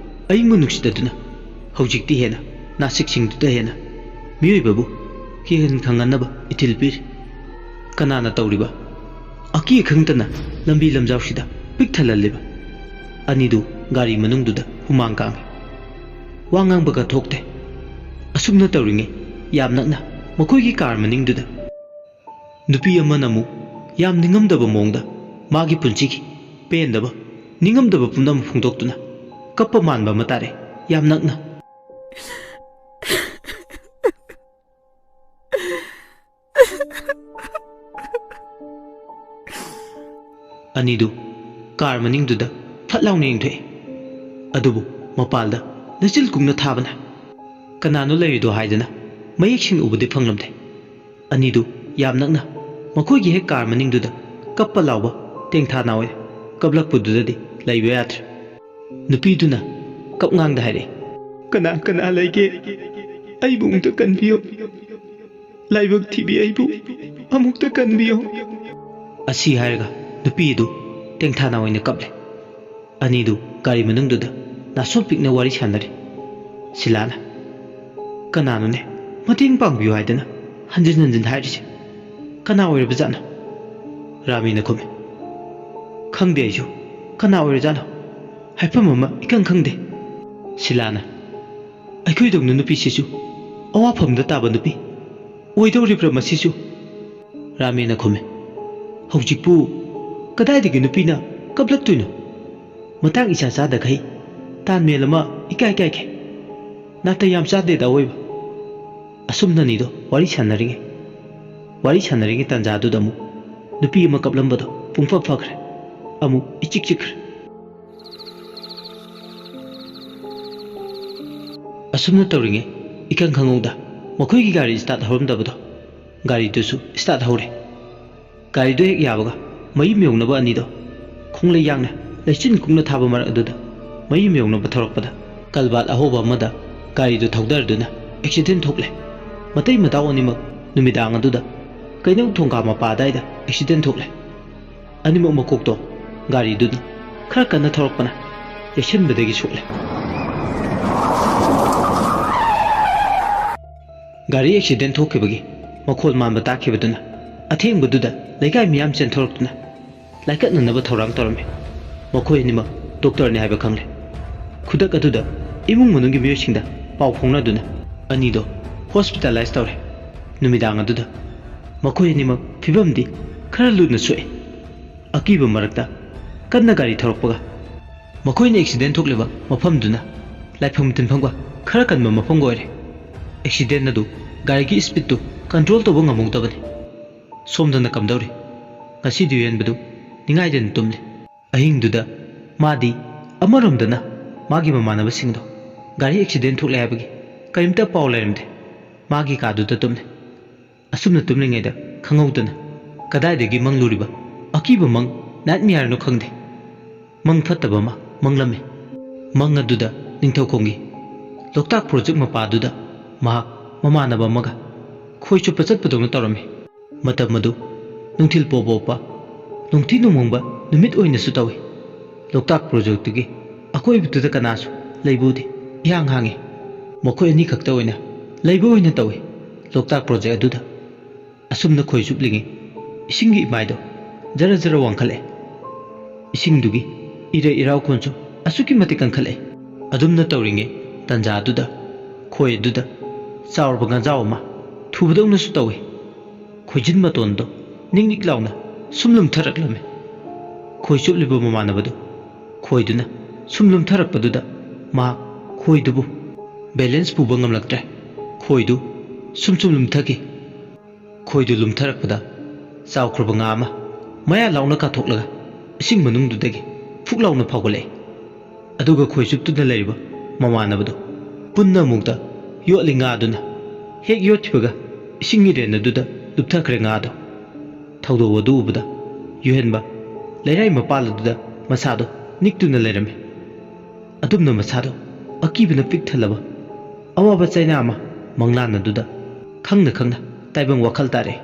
aing manuksitaduna hojikti hena nasik singduda hena miyoi babu hihen khanganaba itil pir kanana tawriba aki khangtana lambi lamjawsida pik thalalliba anidu gari manungduda humang kang wangang baga thokte asumna tawringe yam nakna makoigi kar maningduda nupi amana mu yam ningamdaba mongda magi punchigi pendaba ningamdaba pumnam phungdoktuna kappa manba matare yam nakna anidu kar maningduda phatlauni ingthoi adubu mapalda lachil kungna thabana kanano leirido haidana mayek sing ubudi phanglamde anidu yam nakna makoigi he kar maningduda kappa lawba tengtha nawe kablakpududadi laibe yatre nupiduna kapngangda haire kana kana laige aibu ungta kanbiyo laibak thibi aibu amukta kanbiyo asi hairga nupidu tengtha nawe kaple anidu gari manungduda nasol pikna wari sanari silana kanano ne mating pangbiyo haidana hanjin hanjin hairise kana oirba jana ramina khume khangde aiju kana oir jana haifam ama ikang khangde silana aikoi dongnu nupi sisu awafamda taba nupi oidoribra masisu ramina khume hojikpu kadai nupina kablaktuino matang isa sada khai tan melama ikai kai ke nata yam sade da oiba asumna nido wari sannaringe tanja du damu nupi ma kablambado pungfa phakre amu ichik chikre asumna tawringe ikang khangouda makhoi gi gari start horumdabado gari dusu start hore gari do hek yabaga mayim yongnaba anido khongle yangna lechin kungna thaba mar aduda mayim yongnaba thorakpada kalbat ahoba amada gari do thogdarduna accident thokle matai mataw animak numidang aduda kainau thongka mapa daida accident thokle animak makokto gari duna khara kana thorakpana yashinbadagi sokle gari accident thokibagi makhol manba takhibaduna ꯑꯊꯦꯡꯕꯗꯨꯗ ꯂꯩꯀꯥꯏ ꯃꯤꯌꯥꯝ ꯆꯦꯟꯊꯣꯔꯛꯇꯨꯅ ꯂꯥꯏꯀꯠꯅꯅꯕ ꯊꯧꯔꯥꯡ ꯇꯧꯔꯝꯃꯤ ꯃꯈꯣꯏ ꯑꯅꯤꯃꯛ ꯗꯣꯛꯇꯔꯅꯤ ꯍꯥꯏꯕ ꯈꯪꯂꯦ ꯈꯨꯗꯛ ꯑꯗꯨꯗ ꯏꯃꯨꯡ ꯃꯅꯨꯡꯒꯤ ꯃꯤꯑꯣꯏꯁꯤꯡꯗ ꯄꯥꯎ ꯐꯥꯎꯅꯗꯨꯅ ꯑꯅꯤꯗꯣ ꯍꯣꯁꯄꯤꯇꯥꯂꯥꯏꯖ ꯇꯧꯔꯦ ꯅꯨꯃꯤꯗꯥꯡ ꯑꯗꯨꯗ ꯃꯈꯣꯏ ꯑꯅꯤꯃꯛ ꯐꯤꯕꯝꯗꯤ ꯈꯔ ꯂꯨꯅ ꯁꯣꯛꯏ ꯑꯀꯤꯕ ꯃꯔꯛꯇ ꯀꯟꯅ ꯒꯥꯔꯤ ꯊꯧꯔꯛꯄꯒ ꯃꯈꯣꯏꯅ ꯑꯦꯛꯁꯤꯗꯦꯟ ꯊꯣꯛꯂꯤꯕ ꯃꯐꯝꯗꯨꯅ ꯂꯥꯏꯐꯝ ꯇꯤꯟꯐꯝꯒ ꯈꯔ ꯀꯟꯕ ꯃꯐꯝꯒ ꯑꯣꯏꯔꯦ ꯑꯦꯛꯁꯤꯗꯦꯟ ꯑꯗꯨ ꯒꯥꯔꯤꯒꯤ ꯁ꯭ꯄꯤꯗꯇꯨ ꯀꯟꯇ꯭ꯔꯣꯜ ꯇꯧꯕ ꯉꯝꯍꯧꯗꯕꯅꯤ ꯁꯣꯝꯗꯅ ꯀꯝꯗꯧꯔꯤ ꯉꯁꯤꯗꯤ ꯌꯨꯍꯦꯟꯕꯗꯨ ꯅꯤꯡꯉꯥꯏꯗꯅ ꯇꯨꯝꯂꯤ ꯑꯍꯤꯡꯗꯨꯗ ꯃꯥꯗꯤ ꯑꯃꯔꯣꯝꯗꯅ ꯃꯥꯒꯤ ꯃꯃꯥꯟꯅꯕꯁꯤꯡꯗꯣ ꯒꯥꯔꯤ ꯑꯦꯛꯁꯤꯗꯦꯟ ꯊꯣꯛꯂꯦ ꯍꯥꯏꯕꯒꯤ ꯀꯔꯤꯝꯇ ꯄꯥꯎ ꯂꯩꯔꯝꯗꯦ ꯃꯥꯒꯤ ꯀꯥꯗꯨꯗ ꯇꯨꯝꯂꯤ ꯑꯁꯨꯝꯅ ꯇꯨꯝꯂꯤꯉꯩꯗ ꯈꯪꯍꯧꯗꯅ ꯀꯗꯥꯏꯗꯒꯤ ꯃꯪꯂꯨꯔꯤꯕ ꯑꯀꯤꯕ ꯃꯪ ꯅꯥꯏꯠꯃꯤꯌꯥꯔꯅꯣ ꯈꯪꯗꯦ ꯃꯪ ꯐꯠꯇꯕ ꯑꯃ ꯃꯪꯂꯝꯃꯤ ꯃꯪ ꯑꯗꯨꯗ ꯅꯤꯡꯊꯧꯈꯣꯡꯒꯤ ꯂꯣꯛꯇꯥꯛ ꯄ꯭ꯔꯣꯖꯦꯛ ꯃꯄꯥꯗꯨꯗ ꯃꯍꯥꯛ ꯃꯃꯥꯟꯅꯕ ꯑꯃꯒ ꯈꯣꯏ ꯆꯨꯞꯄ ꯆꯠꯄꯗꯧꯅ ꯇꯧꯔꯝꯃꯤ ꯃꯇꯝ ꯑꯗꯨ ꯅꯨꯡꯊꯤꯜ ꯄꯣꯞꯄ ꯅꯨꯡꯊꯤ ꯅꯣꯡꯃꯪꯕ ꯅꯨꯃꯤꯠ ꯑꯣꯏꯅꯁꯨ ꯇꯧꯏ ꯂꯣꯛꯇꯥꯛ ꯄ꯭ꯔꯣꯖꯦꯛꯇꯨꯒꯤ ꯑꯀꯣꯏꯕꯗꯨꯗ ꯀꯅꯥꯁꯨ ꯂꯩꯕ ꯎꯗꯦ ꯏꯍꯥꯡ ꯍꯥꯡꯉꯤ ꯃꯈꯣꯏ ꯑꯅꯤ ꯈꯛꯇ ꯑꯣꯏꯅ ꯂꯩꯕ ꯑꯣꯏꯅ ꯇꯧꯏ ꯂꯣꯛꯇꯥꯛ ꯄ꯭ꯔꯣꯖꯦꯛ ꯑꯗꯨꯗ ꯑꯁꯨꯝꯅ ꯈꯣꯏ ꯆꯨꯞꯂꯤꯉꯩ ꯏꯁꯤꯡꯒꯤ ꯏꯃꯥꯏꯗꯣ ꯖꯔ ꯖꯔ ꯋꯥꯡꯈꯠꯂꯛꯑꯦ ꯏꯁꯤꯡꯗꯨꯒꯤ ꯏꯔꯩ ꯏꯔꯥꯎꯈꯣꯟꯁꯨ ꯑꯁꯨꯛꯀꯤ ꯃꯇꯤꯛ ꯀꯟꯈꯠꯂꯛꯑꯦ ꯑꯗꯨꯝꯅ ꯇꯧꯔꯤꯉꯩ ꯇꯟꯖꯥꯗꯨꯗ ꯈꯣꯏ ꯑꯗꯨꯗ ꯆꯥꯎꯔꯕ ꯉꯥꯖꯥꯎ ꯑꯃ ꯊꯨꯕꯗꯧꯅꯁꯨ ꯇꯧꯏ ꯈꯣꯏꯖꯤꯟ ꯃꯇꯣꯟꯗꯣ ꯅꯤꯛ ꯅꯤꯛ ꯂꯥꯎꯅ ꯁꯨꯝ ꯂꯨꯝꯊꯔꯛꯂꯝꯃꯤ ꯈꯣꯏ ꯆꯨꯞꯂꯤꯕ ꯃꯃꯥꯟꯅꯕꯗꯨ ꯈꯣꯏꯗꯨꯅ ꯁꯨꯝ ꯂꯨꯝꯊꯔꯛꯄꯗꯨꯗ ꯃꯍꯥꯛ ꯈꯣꯏꯗꯨꯕꯨ ꯕꯦꯂꯦꯟꯁ ꯄꯨꯕ ꯉꯝꯂꯛꯇ꯭ꯔꯦ ꯈꯣꯏꯗꯨ ꯁꯨꯝ ꯂꯨꯝꯊꯈꯤ ꯈꯣꯏꯗꯨ ꯂꯨꯝꯊꯔꯛꯄꯗ ꯆꯥꯎꯈ꯭ꯔꯕ ꯉꯥ ꯑꯃ ꯃꯌꯥ ꯂꯥꯎꯅ ꯀꯥꯊꯣꯛꯂꯒ ꯏꯁꯤꯡ ꯃꯅꯨꯡꯗꯨꯗꯒꯤ ꯐꯨꯛ ꯂꯥꯎꯅ ꯐꯥꯎꯒꯠꯂꯛꯏ ꯑꯗꯨꯒ ꯈꯣꯏ ꯆꯨꯞꯇꯨꯅ ꯂꯩꯔꯤꯕ ꯃꯃꯥꯟꯅꯕꯗꯨ ꯄꯨꯟꯅ ꯑꯃꯨꯛꯇ ꯌꯣꯠꯂꯤ ꯉꯥꯗꯨꯅ ꯍꯦꯛ ꯌꯣꯠꯈꯤꯕꯒ ꯏꯁꯤꯡ ꯏꯔꯦꯟ ꯑꯗꯨꯗ ꯂꯨꯞꯊꯈ꯭ꯔꯦ ꯉꯥꯗꯣ ꯊꯧꯗꯣꯛ ꯑꯗꯨ ꯎꯕꯗ ꯌꯨꯍꯦꯟꯕ ꯂꯩꯔꯥꯏ ꯃꯄꯥꯜ ꯑꯗꯨꯗ ꯃꯁꯥꯗꯣ ꯅꯤꯛꯇꯨꯅ ꯂꯩꯔꯝꯃꯤ ꯑꯗꯨꯝꯅ ꯃꯁꯥꯗꯣ ꯑꯀꯤꯕꯅ ꯄꯤꯛ ꯊꯜꯂꯕ ꯑꯋꯥꯕ ꯆꯩꯅꯥ ꯑꯃ ꯃꯪꯂꯥꯟ ꯑꯗꯨꯗ ꯈꯪꯅ ꯈꯪꯅ ꯇꯥꯏꯕꯪ ꯋꯥꯈꯜ ꯇꯥꯔꯛꯏ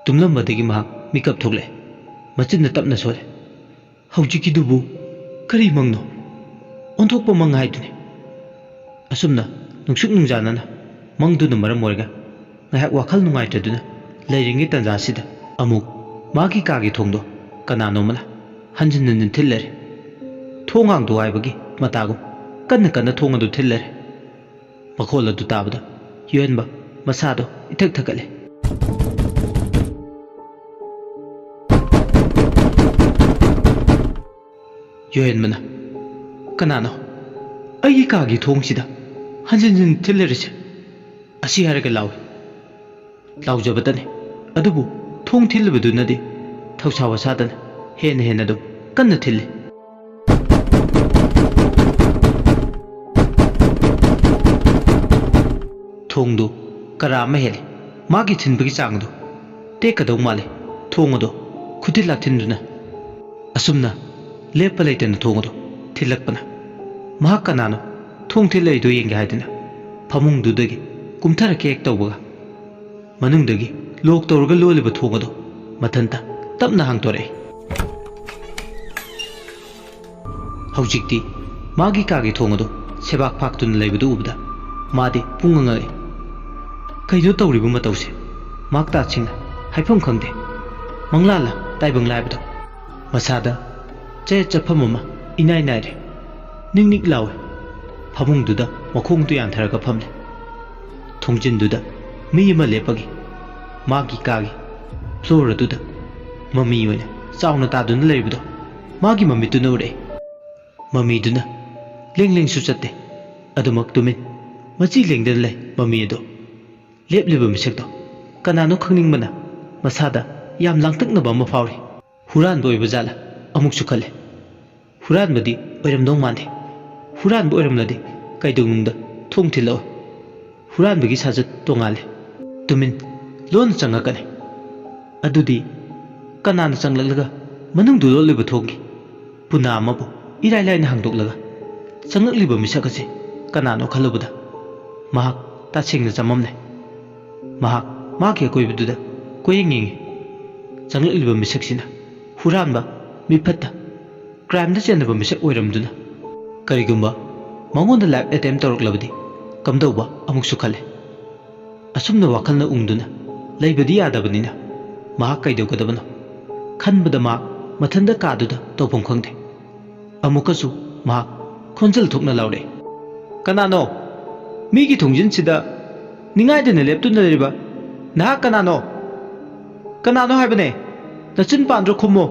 ꯇꯨꯝꯂꯝꯕꯗꯒꯤ ꯃꯍꯥꯛ ꯃꯤꯀꯞ ꯊꯣꯛꯂꯛꯑꯦ ꯃꯆꯤꯟꯅ ꯇꯞꯅ ꯁꯣꯜꯂꯦ ꯍꯧꯖꯤꯛꯀꯤꯗꯨꯕꯨ ꯀꯔꯤ ꯃꯪꯅꯣ ꯑꯣꯟꯊꯣꯛꯄ ꯃꯪ ꯍꯥꯏꯗꯨꯅꯤ ꯑꯁꯨꯝꯅ ꯅꯨꯡꯁꯨꯛ ꯅꯨꯡꯖꯥꯅꯅ ꯃꯪꯗꯨꯅ ꯃꯔꯝ ꯑꯣꯏꯔꯒ ꯉꯥꯏꯍꯥꯛ ꯋꯥꯈꯜ ꯅꯨꯡꯉꯥꯏꯇ꯭ꯔꯗꯨꯅ ꯂꯩꯔꯤꯉꯩ ꯇꯟꯖꯥꯁꯤꯗ ꯑꯃꯨꯛ ꯃꯥꯒꯤ ꯀꯥꯒꯤ ꯊꯣꯡꯗꯣ ꯀꯅꯥꯅꯣꯃꯅ ꯍꯟꯖꯤꯟ ꯍꯟꯖꯤꯟ ꯊꯤꯜꯂꯔꯦ ꯊꯣꯡ ꯍꯥꯡꯗꯣꯛ ꯍꯥꯏꯕꯒꯤ ꯃꯇꯥꯒꯨꯝ ꯀꯟꯅ ꯀꯟꯅ ꯊꯣꯡ ꯑꯗꯨ ꯊꯤꯜꯂꯔꯦ ꯃꯈꯣꯜ ꯑꯗꯨ ꯇꯥꯕꯗ ꯌꯨꯍꯦꯟꯕ ꯃꯁꯥꯗꯣ ꯏꯊꯛ ꯊꯛꯀꯠꯂꯦ ꯌꯨꯍꯦꯟꯕꯅ ꯀꯅꯥꯅꯣ ꯑꯩꯒꯤ ꯀꯥꯒꯤ ꯊꯣꯡꯁꯤꯗ ꯍꯟꯖꯤꯟ ꯍꯟꯖꯤꯟ ꯊꯤꯜꯂꯔꯤꯁꯦ ꯑꯁꯤ ꯍꯥꯏꯔꯒ ꯂꯥꯎꯏ ꯂꯥꯎꯖꯕꯇꯅꯤ ꯑꯗꯨꯕꯨ ꯊꯣꯡ ꯊꯤꯜꯂꯤꯕꯗꯨꯅꯗꯤ ꯊꯧꯁꯥ ꯋꯥꯁꯥꯗꯅ ꯍꯦꯟꯅ ꯑꯗꯨꯝ ꯀꯟꯅ ꯊꯤꯜꯂꯤ ꯊꯣꯡꯗꯨ ꯀꯔꯥ ꯑꯃ ꯍꯦꯜꯂꯤ ꯃꯥꯒꯤ ꯊꯤꯟꯕꯒꯤ ꯆꯥꯡꯗꯨ ꯇꯦꯛꯀꯗꯧ ꯃꯥꯜꯂꯤ ꯊꯣꯡ ꯑꯗꯣ ꯈꯨꯊꯤꯜ ꯂꯥꯛꯊꯤꯟꯗꯨꯅ ꯑꯁꯨꯝꯅ ꯂꯦꯞꯄ ꯂꯩꯇꯅ ꯊꯣꯡ ꯑꯗꯣ ꯊꯤꯜꯂꯛꯄꯅ ꯃꯍꯥꯛ ꯀꯅꯥꯅꯣ ꯊꯣꯡ ꯊꯤꯜꯂꯛꯏꯗꯣ ꯌꯦꯡꯒꯦ ꯍꯥꯏꯗꯨꯅ ꯐꯃꯨꯡꯗꯨꯗꯒꯤ ꯀꯨꯝꯊꯔꯛꯀꯦ ꯍꯦꯛ ꯇꯧꯕꯒ ꯃꯅꯨꯡꯗꯒꯤ ꯂꯣꯛ ꯇꯧꯔꯒ ꯂꯣꯜꯂꯤꯕ ꯊꯣꯡ ꯑꯗꯣ ꯃꯊꯟꯇ ꯇꯞꯅ ꯍꯥꯡꯇꯣꯔꯛꯏ ꯍꯧꯖꯤꯛꯇꯤ ꯃꯥꯒꯤ ꯀꯥꯒꯤ ꯊꯣꯡ ꯑꯗꯣ ꯁꯦꯕꯥꯛ ꯐꯥꯛꯇꯨꯅ ꯂꯩꯕꯗꯨ ꯎꯕꯗ ꯃꯥꯗꯤ ꯄꯨꯡꯉ ꯉꯛꯏ ꯀꯩꯅꯣ ꯇꯧꯔꯤꯕ ꯃꯇꯧꯁꯦ ꯃꯍꯥꯛꯇꯥꯁꯤꯡꯅ ꯍꯥꯏꯐꯝ ꯈꯪꯗꯦ ꯃꯪꯂꯥꯟꯂ ꯇꯥꯏꯕꯪ ꯂꯥꯏꯕꯗꯣ ꯃꯁꯥꯗ ꯆꯌꯦꯠ ꯆꯠꯐꯝ ꯑꯃ ꯏꯅꯥꯏ ꯅꯥꯏꯔꯦ ꯅꯤꯛ ꯅꯤꯛ ꯂꯥꯎꯏ ꯐꯃꯨꯡꯗꯨꯗ ꯃꯈꯣꯡꯗꯨ ꯌꯥꯟꯊꯔꯒ ꯐꯝꯂꯦ ꯊꯣꯡꯖꯤꯟꯗꯨꯗ ꯃꯤ ꯑꯃ ꯂꯦꯞꯄꯒꯤ ꯃꯥꯒꯤ ꯀꯥꯒꯤ ꯐ꯭ꯂꯣꯔ ꯑꯗꯨꯗ ꯃꯃꯤ ꯑꯣꯏꯅ ꯆꯥꯎꯅ ꯇꯥꯗꯨꯅ ꯂꯩꯔꯤꯕꯗꯣ ꯃꯥꯒꯤ ꯃꯃꯤꯠꯇꯨꯅ ꯎꯔꯛꯏ ꯃꯃꯤꯗꯨꯅ ꯂꯦꯡ ꯂꯦꯡꯁꯨ ꯆꯠꯇꯦ ꯑꯗꯨꯃꯛ ꯇꯨꯃꯤꯟ ꯃꯆꯤ ꯂꯦꯡꯗꯅ ꯂꯩ ꯃꯃꯤ ꯑꯗꯣ ꯂꯦꯞꯂꯤꯕ ꯃꯤꯁꯛꯇꯣ ꯀꯅꯥꯅꯣ ꯈꯪꯅꯤꯡꯕꯅ ꯃꯁꯥꯗ ꯌꯥꯝ ꯂꯥꯡꯇꯛꯅꯕ ꯑꯃ ꯐꯥꯎꯔꯤ ꯍꯨꯔꯥꯟꯕ ꯑꯣꯏꯕ ꯖꯥꯠꯂ ꯑꯃꯨꯛꯁꯨ ꯈꯜꯂꯦ ꯍꯨꯔꯥꯟꯕꯗꯤ ꯑꯣꯏꯔꯝꯗꯧ ꯃꯥꯟꯗꯦ ꯍꯨꯔꯥꯟꯕ ꯑꯣꯏꯔꯝꯂꯗꯤ ꯀꯩꯗꯧꯅꯨꯡꯗ ꯊꯣꯡ ꯊꯤꯜꯂꯛꯑꯣꯏ ꯍꯨꯔꯥꯟꯕꯒꯤ ꯁꯥꯖꯠ ꯇꯣꯉꯥꯜꯂꯦ ꯇꯨꯃꯤꯟ ꯂꯣꯟꯅ ꯆꯪꯉꯛꯀꯅꯤ ꯑꯗꯨꯗꯤ ꯀꯅꯥꯅ ꯆꯪꯂꯛꯂꯒ ꯃꯅꯨꯡꯗ ꯂꯣꯠꯂꯤꯕ ꯊꯣꯡꯒꯤ ꯄꯨꯅꯥ ꯑꯃꯕꯨ ꯏꯔꯥꯏ ꯂꯥꯏꯅ ꯍꯥꯡꯗꯣꯛꯂꯒ ꯆꯪꯂꯛꯂꯤꯕ ꯃꯤꯁꯛ ꯑꯁꯤ ꯀꯅꯥꯅꯣ ꯈꯜꯂꯨꯕꯗ ꯃꯍꯥꯛ ꯇꯁꯦꯡꯅ ꯆꯃꯝꯅꯩ ꯃꯍꯥꯛ ꯃꯥꯒꯤ ꯑꯀꯣꯏꯕꯗꯨꯗ ꯀꯣꯏꯌꯦꯡ ꯌꯦꯡꯉꯤ ꯆꯪꯂꯛꯂꯤꯕ ꯃꯤꯁꯛꯁꯤꯅ ꯍꯨꯔꯥꯟꯕ ꯃꯤꯐꯠꯇ ꯀ꯭ꯔꯥꯏꯝꯗ ꯆꯦꯟꯗꯕ ꯃꯤꯁꯛ ꯑꯣꯏꯔꯝꯗꯨꯅ ꯀꯔꯤꯒꯨꯝꯕ ꯃꯉꯣꯟꯗ ꯂꯥꯏꯐ ꯑꯦꯇꯦꯝ ꯇꯧꯔꯛꯂꯕꯗꯤ ꯀꯝꯗꯧꯕ ꯑꯃꯨꯛꯁꯨ ꯈꯜꯂꯦ ꯑꯁꯨꯝꯅ ꯋꯥꯈꯜꯅ ꯎꯪꯗꯨꯅ ꯂꯩꯕꯗꯤ ꯌꯥꯗꯕꯅꯤꯅ mahak kaidogadabano khanbada ma mathanda kaduda topom khangde amukasu mahak khonjal thokna laure kanano migi thongjin sida ningai de leptuna leriba na kanano kanano haibane nachin pandro khummo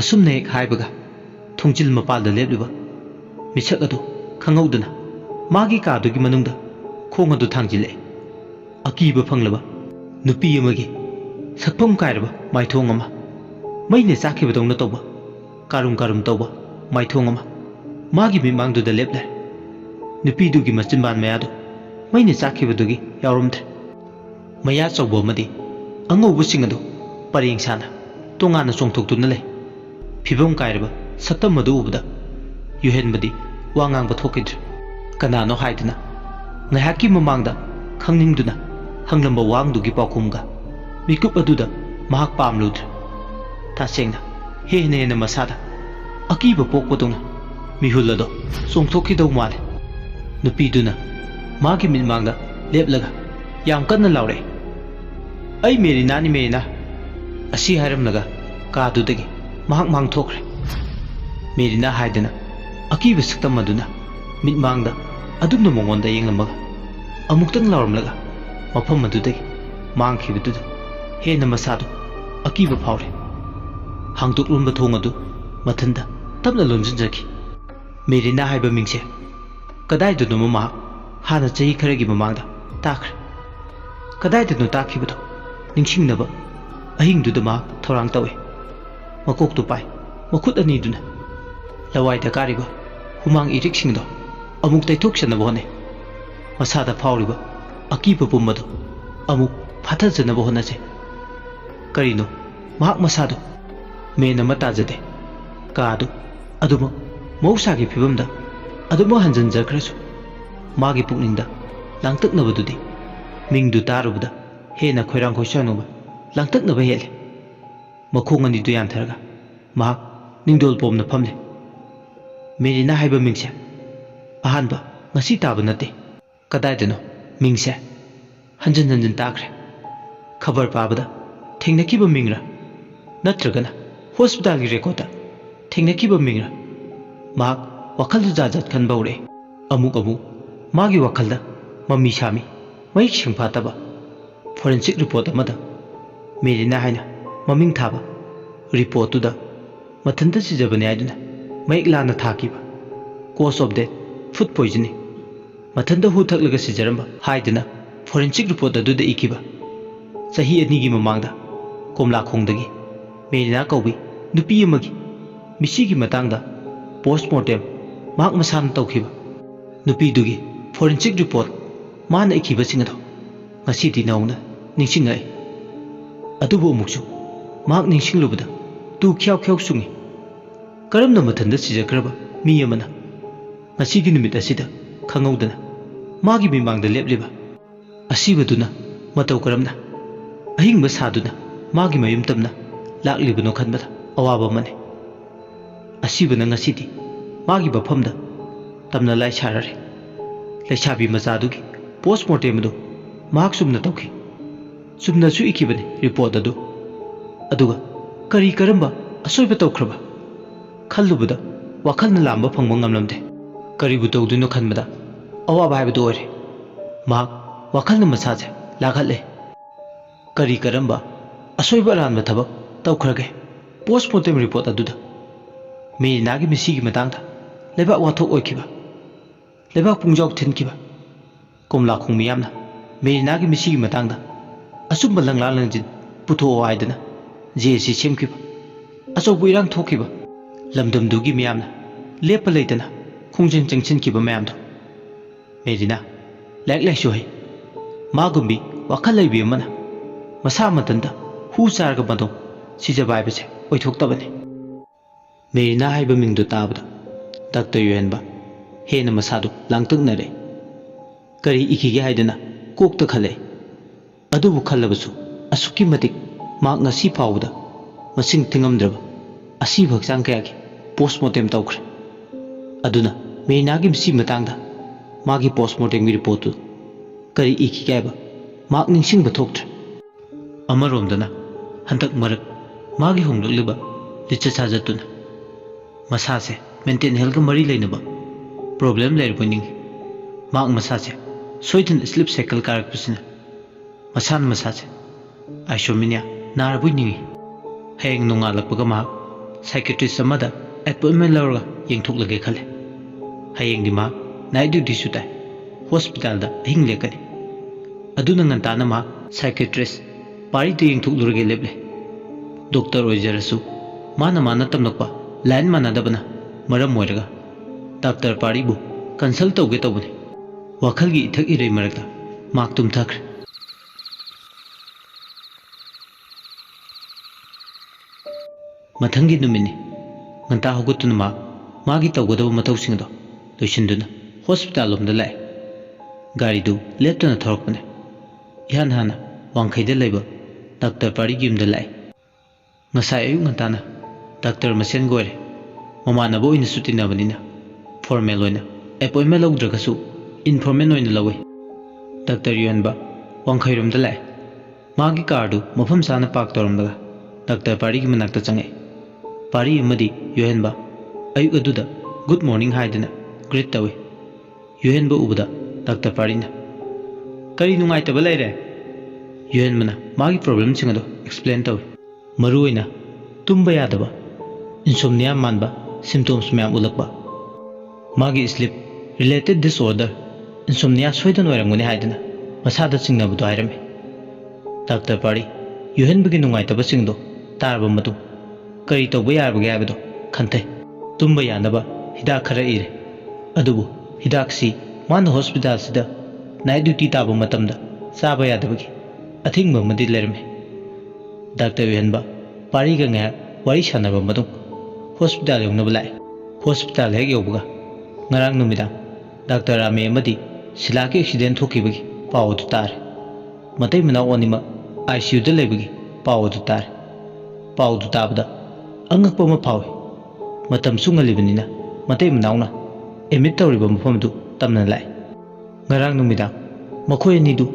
asumne ek haibaga thongjil mapalda lepliba misak adu khangaudana magi kadugi manungda khong adu thangjile akiba phanglaba nupi amagi sakpam kairaba maithong ama maine sakhiba dongna toba karum karum toba maithong ama magi mimangdu da leplare nupi dugi machinban mayadu maine sakhiba dugi yaurumdre maya chawbo madi angoubu singadu pareng sana tongana chongthoktuna lei phibam kairaba saktam madu ubda yuhenbadi wangang ba thokidre kanano haiduna ngahaki mamangda khangningduna hanglamba wangdugi paukhumga mikup aduda mahak pamludre tasengna hene hene masada akiba pokpodungna mihulado chongthokidau male nupiduna magi minmangda leplaga yam kanna laure ai merina asi haramnaga kadudagi mahak mangthokre merina haidana akiba saktam aduna mitmangda adumna mongonda yenglamaga amuktang lauramlaga mafam adudagi mangkhibadudha hena masadu akiba phawre hangtuklumba thong adu mathanda tapna lonjinjaki merina haiba mingse kadai dunu mama hana chahi kharagi mamangda takre kadai dunu takhibudo ningsingnaba ahingduda ma thorang tawe makok tu pai makhut ani duna lawai da kariba humang irik singdo amuk taithokchana bone masada phawriba akiba pummado amuk phathajana bone je karino mahak masado mena matajade kaadu aduma mausagi phibamda aduma hanjanjakhrasu magi pukningda langtaknabadudi mingdu tarubda hena khoirang khoisanuba langtaknaba hele makhong ani du yantharaga mahak ningdol pomna phamle merina haiba mingse ahanba ngasi taba nate kadaidano mingse hanjan hanjan takre khabar pabada thengnakiba mingra natragana hospital gi rekoda thengnakiba mingra mahak wakhal jajat khan baure amuk magi wakhalda mami sami mai singphataba forensic report amada merina haina maming thaba report tuda mathanda sijabane aiduna mai lana thakiba cause of death food poisoning mathanda hu thaklaga sijaramba haiduna forensic report aduda ikiba sahi ani gi mamangda komla khongdagi merina kaubi nupi amagi misigi matangda postmortem mak masan tawkhiba nupi dugi forensic report mana ikiba singado ngasi di nauna ningsingai adubu muksu mak ningsinglubada tu khyau sungi karamna mathanda sijakraba mi amana ngasi numit asida khangaudana magi mimangda lepliba asibaduna matau karamna ahingba saduna magi mayum tamna laklibano khanbada awaba mane asibana ngasidi magi bafamda tamna lai sarare laisabi mazadugi postmortem do mahak sumna tawki sumna su ikibane report adu aduga kari karamba asoiba tawkraba khallubada wakhalna lamba phangba ngamlamde karibu tawduno khanbada awaba haibadu ore mahak wakhalna masaje laghalle kari karamba asoiba ranba thabak tawkhrage postmortem report aduda merina gi misigi matangda leba wathok oikiba leba pungjau thinkiba komla khongmi yamna merina gi misigi matangda asumba langla langjin putho aidana jesi semkiba asobu irang thokiba lamdam dugi miyamna lepa leitana khongjin changchin kiba mayamdo merina like shohi magumbi wakhal laibi mana masa matanda hu sarga bado sijabai bese oithoktabane merina haiba mingdu tabda doctor yuhenba hena masadu langtaknare kari ikige haidana kokta khale adubu khallabasu asuki matik mak ngasi pawda masing tingamdraba asi bhaksang kayagi postmortem tawkhre aduna merina gi msi matangda magi postmortem gi report kari ikigaiba mak ningsing bathoktre amaromdana हंतक मरक मागी होंगलक्लिबा लिचत साजतुना मसासे maintain health का मरी लेनबा problem लेरबनिंग माग मसासे सोइथन sleep cycle कारकपसिना मसान मसासे आइसोमिनिया नारबुनिंग हेंग नोंगालकपगा मा psychiatrist अमदा appointment लौरगा येंथोकलगे खले हयेंग दिमा night duty सुताय hospital दा हिंग लेकनी अदुना ngantana मा psychiatrist पारी ते येंथोकलुरगे लेबले डॉक्टर ओइजरसु माना माना तमनकपा लाइन मानादबना मरम मोइरगा डॉक्टर पारी बु कंसल्ट तौगे तौबने वाखलगी इथक इरै मरकता माक तुम थक्र मथंगी नुमिनी nganta hogutuna मागी तौगदब मतौसिंगदो लोइसिंदुना हॉस्पिटल लोमदा लाए गाड़ी दु लेप्तना थरकपने इहान हाना वांखैदा लेबा डॉक्टर पारी गिमदा लाए ngasai ayu ngantana डॉक्टर मसेन गोरे ममानबो इन सुतिनाबनिना फॉर्मल ओइना अपॉइंटमेंट लौद्रगसु इनफॉर्मल ओइना लवे डॉक्टर युनबा वांखैरमदा लाए मागी कार दु मफम साना पार्क तोरमदगा डॉक्टर पारी की मनाक्ता चंगे पारी अमदी युहनबा अयु अदुदा गुड मॉर्निंग हाइदना ग्रीट तवे युहनबा उबदा डॉक्टर पारीना करी नुंगाइतबा लेरे युहनबना मागी प्रॉब्लम सिंगदो एक्सप्लेन तवे मरुइना तुम्बा यादबा इंसोम्निया मानबा सिम्टम्स मैम उलकबा मागी स्लीप रिलेटेड डिसऑर्डर इंसोम्निया सोइदन ओइरंगने हाइदना मसादा सिंगनबदो हाइरमे डॉक्टर पारी युहनबगी नुंगाइतबा सिंगदो तारबा मतु करी तौबा यारबगे हाइबदो खन्थे तुम्बा यानबा हिदाक खरा इरे अदुबु हिदाकसी मान हॉस्पिटल सिदा नाइट ड्यूटी ताबा मतमदा चाबा यादबगी अथिंगबा मदि लेरमे डॉक्टर युहनबा पारी का ngaya wari sanaba madung hospital yongnaba lae hospital hek yobuga ngarang numidang doctor ame amadi silaki accident thokibagi paw du tar matai mana onima ICU da lebagi paw du tar paw du tabda angakpa ma pawe matam sungalibnina matai manauna emit tawriba mafam du tamna lae ngarang numidang makhoi ani du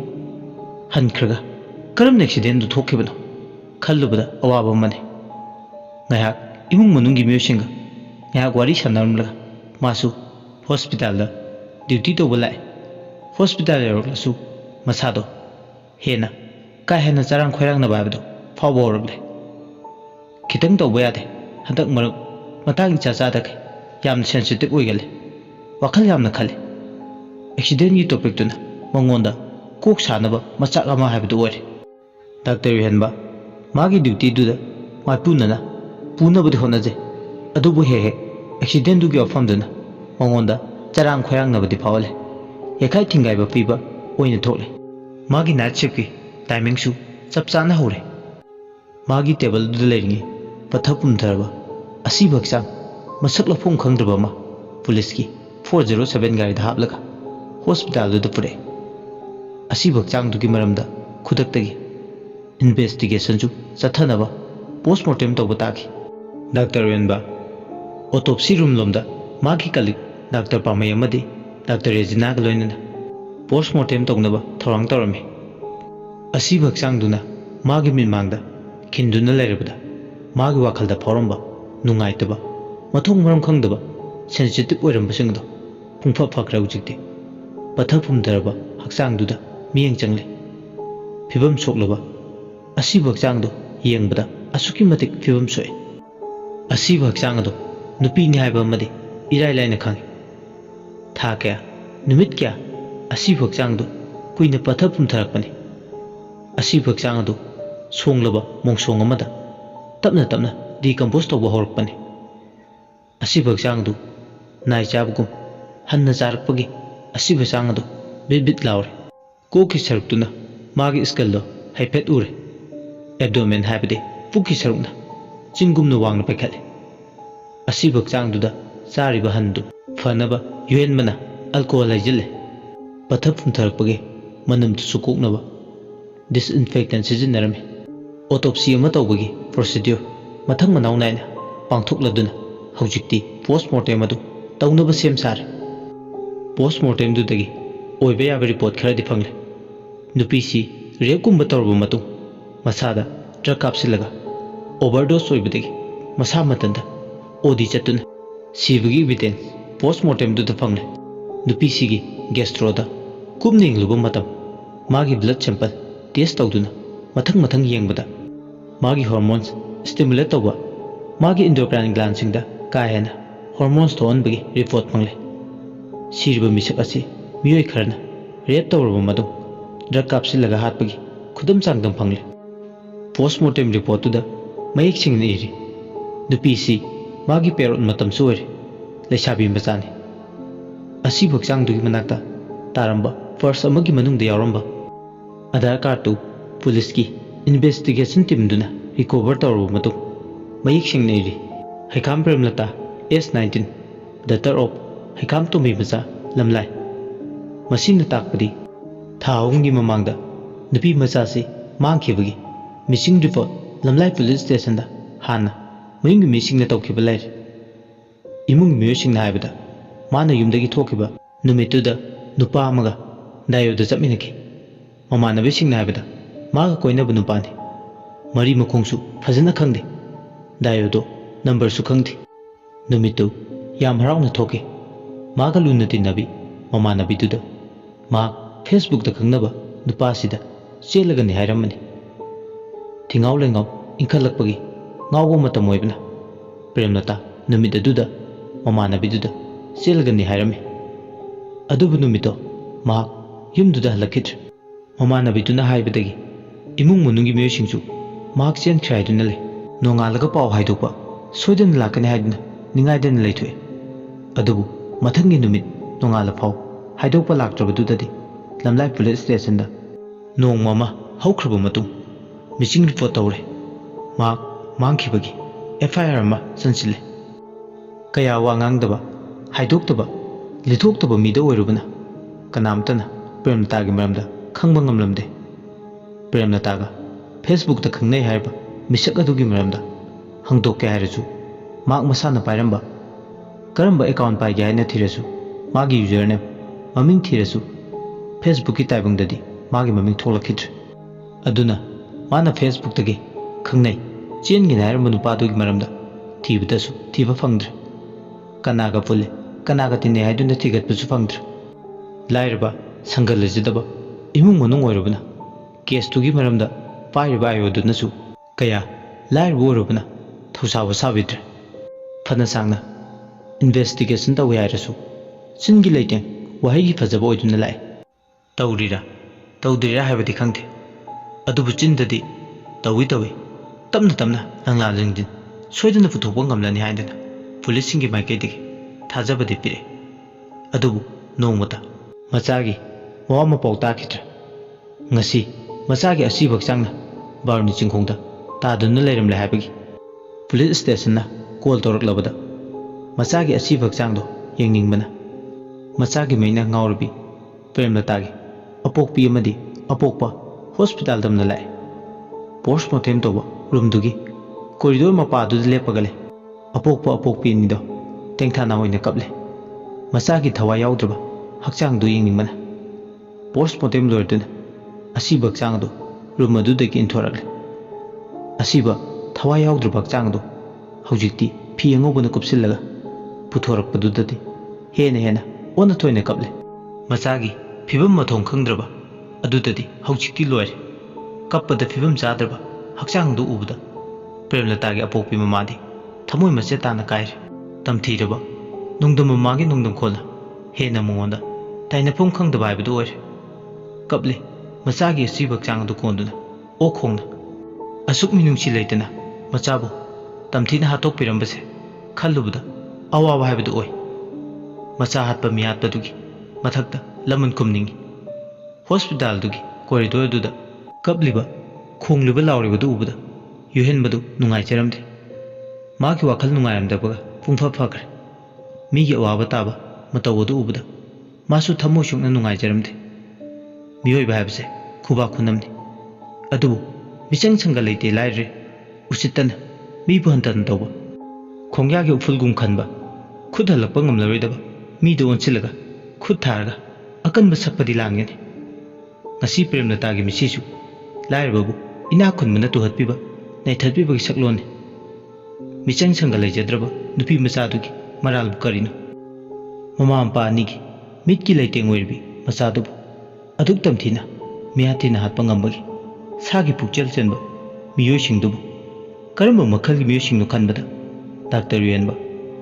hankhraga karam accident du thokibano खल्लुबदा अवाब मने ngayak imung manungi myosinga ngayak wari sanarumlaga masu hospital da duty to bulai hospital yorlasu masado hena ka hena charang khoirang na babdo fawborble kitang to boyade hadak mar matagi chacha da yam sensitive oigale wakhal yamna khale accident ni topic tuna mangonda kok sanaba machak ama habdu ore doctor henba मागी duty दुदा माइपुनना पुनबदि होनाजे अदुबु हे हे accident दुगी अफमदना मंगोंदा चरांग खोयांगनबदि फावले येखाइ थिंगाइबा पीबा ओइना थोले मागी night shift की timing सु चपचाना होरे मागी table दुदा लेरिंगे पथपुम धरबा असि बक्सांग मसक लफों खंगद्रबा मा पुलिस की 407 गाड़ी हापलगा हॉस्पिटल दुदा पुरे असि बक्सांग दुगी मरमदा खुदक्तगी इन्वेस्टिगेशन जो चथनबा पोस्टमार्टम तौबताकी डॉक्टर वेनबा ऑटोप्सी रूम लोमदा मागी कलिक डॉक्टर पामय अमदी डॉक्टर रेजिना गलोइनना पोस्टमार्टम तौनबा थौरांग तौरमे असि भक्सांगदुना मागी मिनमांगदा खिंदुना लेरबदा मागी वाखलदा फौरंबा नुंगाइतबा मथोंग मरम खंगदबा सेंसिटिव ओइरंबसिंगदो पुंफा फखरा उजिकते पथा फुमदरबा हक्सांगदुदा मियंग चंगले फिबम सोकलबा असि भक्सांगदो येंगबदा असुकी मतिक फिबम सोए असि भक्सांगदो नुपी नि हाइबा मदे इराय लाइना खंगे था क्या नुमित क्या असि भक्सांगदो कुइना पथा पुंथरकपने असि भक्सांगदो सोंगलबा मोंगसोंग अमदा तपना तपना डिकम्पोज तौबा होरकपने असि भक्सांगदो नाइ चाबगुम हन्ना चारकपगे असि भक्सांगदो बिट बिट लावरे कोकी सरक्तुना मागी स्कलदो हाइफेट उरे एब्डोमेन हाइबदे पुकी सरुकना चिंगुमना वांगना पैखले असि भक्सांगदुदा चारिबा हन्दु फनबा युहेनबना अल्कोहल हाइजिले पथा फुंथरकपगे मनमदु सुकोकनबा डिसइनफेक्टेंट सिजिनरमे ऑटोप्सी अमा तौबगी प्रोसीड्यूर मथंग मनाउ नाइना पांगथोकलदुना हौजिक्ति पोस्टमार्टम अदु तौनबा सेम सारे पोस्टमार्टम दुदगी ओइबा याबा रिपोर्ट खरदि फंगले नुपीसी रेप कुंबा तौरबा मतु मसादा ड्रग कापसिल्लगा ओवरडोज ओइबदगी मसा मतंदा ओडी चतुना सिबगी एविडेंस पोस्टमार्टम दुदा फंगले नुपी सिगी गेस्ट्रोदा कुमनिंग लुबा मतम मागी ब्लड सैंपल टेस्ट तौदुना मथंग मथंग येंगबदा मागी हार्मोन्स स्टिमुलेट तौबा मागी एंडोक्राइन ग्लैंड सिंगदा काहेना हार्मोन्स थोनबगी रिपोर्ट फंगले सिरबा मिसक असी मियोय खरना रेप तौरबा मदुम ड्रग कापसिल्लगा हातपगी खुदम चांगदम फंगले पोस्टमार्टम रिपोर्ट तुदा मयेक सिंगना इरी नुपी सी मागी पेरोट मतम सोरे लेसाबी मचाने असी भक्चांग दुगी मनाक्ता तारंबा पर्स अमगी मनुंगदा यावरंबा आधार कार्ड तु पुलिस की इन्वेस्टिगेशन टीम दुना रिकवर तौरबा मतुंग मयेक सिंगना eri हैकाम Premlata S19 daughter of हैकाम तुमी मचा लमलाई मसीन ताकपदी थाउंगी ममांगदा नुपी मचा से मांगखिबगी मिसिंग रिपोर्ट लमलाई पुलिस स्टेशन दा हाना मयुंगी मिसिंग ना तौखिबा लाइर इमुंग मियोसिंग ना हाइबदा माना युमदगी थोखिबा नुमितुदा नुपा अमगा दायोदा चपमिनखि ममानबेसिंग ना हाइबदा मागा कोइनबा नुपाने मरी मखोंसु फजना खंगदे दायोदो नंबर सु खंगदे नुमितु याम हराउना थोके मागा लुना तिन्नबी ममानबीदुदा मा फेसबुक दा खंगनबा नुपासिदा चेलगनि हाइरमनि थिंगाव लेंगाव इंखलकपगी ngawbo matam oibna premlata numit aduda mamanabiduda selgani hairame adubu numito ma yumduda halakit mamanabiduna haibadagi imung munungi miyosingsu mak chen khraiduna le nongalaga paw haidokpa soidan lakani haiduna ningaidan leithue adubu mathangi numit nongala paw haidokpa laktrabadudadi lamlai police station da nongmama haukhruba matung missing report tawre mak मांगखिबगी FIR अमा संसिले कया वांगांगदबा हाइदोक्तबा लिथोक्तबा मीदा ओइरुबना कनामतना प्रेमलतागी मरमदा खंगबा ngamlamde प्रेमलतागा Facebook दा खंगनै हाइबा मिसक अदुगी मरमदा हंगदोके हाइरसु माक मसाना पाइरंबा Karamba account पाइगे हाइना थिरसु मागी user name ममिंग थिरसु Facebook की ताइबंगददी मागी ममिंग थोलखिद्र अदुना माना Facebook दगी खंगनै चेनगी Nair मनुपादुगी मरमदा थीबदसु थीबा फंगद्र कनागा पुले कनागा तिने हाइदुना थिगतपसु फंगद्र लाइरबा संगलजिदबा इमुंग मनुंग ओइरबना case तुगी मरमदा पाइरबा आयोदुनसु कया लाइरबो ओइरबना थौसाबा साबिद्र फना सांगना इन्वेस्टिगेशन तौवे हाइरसु सिनगी लेटें वहाइगी फजबा ओइदुना लाइ तौदरिरा हाइबदि खंगदे अदुबु चिन्ददि तौवी तौवी तमना तमना लंगला लिंगदिन सोइदना पुथोकबा ngamlani हाइदना पुलिस सिंगी माइकेदगी थाजबदि पिरे अदुबु नोंमता मचागी मवा पाउ ताखिद्र ngasi मचागी असी भक्चांगना बारनि चिंखोंदा तादुना लेरमले हाइबगी पुलिस स्टेशन ना कॉल तौरकलबदा मचागी असी भक्चांगदो येंगनिंगबना मचागी मैना ngawrbi प्रेमलतागी अपोकपी अमदि अपोकपा हॉस्पिटल दमना लाइ पोस्टमार्टम तौबा रूम दुगी कॉरिडोर मपादुद लेपगले अपोकपा अपोकपी निदो तेंथाना होइना कपले मचागी थवा याउद्रबा हक्चांग दु येंगनिंगबना पोस्टमार्टम लोरदुना असी भक्चांग दो रूम अदुदगी इंथोरगले असीबा थवा याउद्रबा हक्चांग दो हौजिक्ति फी अंगोबना कुपसिल्लगा पुथोरकपदुददी हेना ओना थोइना कपले मचागी फिबम मथों खंगद्रबा अदुददी हौजिक्ति लोइरे कपदा फिबम चाद्रबा हक्चांग दु उबदा प्रेमलतागी अपोकपी ममादी थमोय मचे ताना काइरे तमथीरबा नुंगदम ममागी नुंगदम खोला हेना मोंदा ताइनफम खंगदबा हाइबदु ओइरे कपले मचागी असी भक्चांग दु कोंदुना ओ खोंगना असुक मिनुंगसी लेतना मचाबो तमथीना हातोकपिरंबसे खल्लुबदा अवाबा हाइबदु ओइ मचा हातपा मियातपदुगी मथक्ता लमन कुमनिंगी हॉस्पिटल दुगी कॉरिडोर दुदा कपलिबा खोंगलिबा लाउरिबदु उबदा युहेनबदु नुंगाइचरमदे मागी वाखल नुंगाइरमदबगा पुंफा फखरे मीगी अवाबा ताबा मतौबदु उबदा मासु थमोय सुकना नुंगाइचरमदे मियोइबा हाइबसे खुबा खुनमनि अदुबु मिचंग संगा लेते लाइरे उसितन मीबु हंतन तौबा खोंग्यागी उफुलगुम खनबा खुद हलकपा ngamlaroidaba मीदो ओनसिलगा खुद थारगा अकनबा सकपदि लांगेनि ngasi प्रेमलतागी मिसिसु लाइरबाबु इना खुनमना तुहतपिबा ꯅꯩꯊꯠꯄꯤꯕꯒꯤ ꯁꯛꯂꯣꯟꯅꯤ ꯃꯤꯆꯪ ꯁꯪꯒ ꯂꯩꯖꯗ꯭ꯔꯕ ꯅꯨꯄꯤ ꯃꯆꯥꯗꯨꯒꯤ ꯃꯔꯥꯜꯕꯨ ꯀꯔꯤꯅꯣ ꯃꯃꯥ ꯃꯄꯥ ꯑꯅꯤꯒꯤ ꯃꯤꯠꯀꯤ ꯂꯩꯇꯦꯡ ꯑꯣꯏꯔꯤꯕꯤ ꯃꯆꯥꯗꯨꯕꯨ ꯑꯗꯨꯛ ꯇꯝꯊꯤꯅ ꯃꯤꯌꯥ ꯊꯤꯅ ꯍꯥꯠꯄ ꯉꯝꯕꯒꯤ ꯁꯥꯒꯤ ꯄꯨꯛꯆꯦꯜ ꯆꯦꯟꯕ ꯃꯤꯑꯣꯏꯁꯤꯡꯗꯨꯕꯨ ꯀꯔꯝꯕ ꯃꯈꯜꯒꯤ ꯃꯤꯑꯣꯏꯁꯤꯡꯅꯣ ꯈꯟꯕꯗ ꯗꯥꯛꯇꯔ ꯌꯨꯌꯦꯟꯕ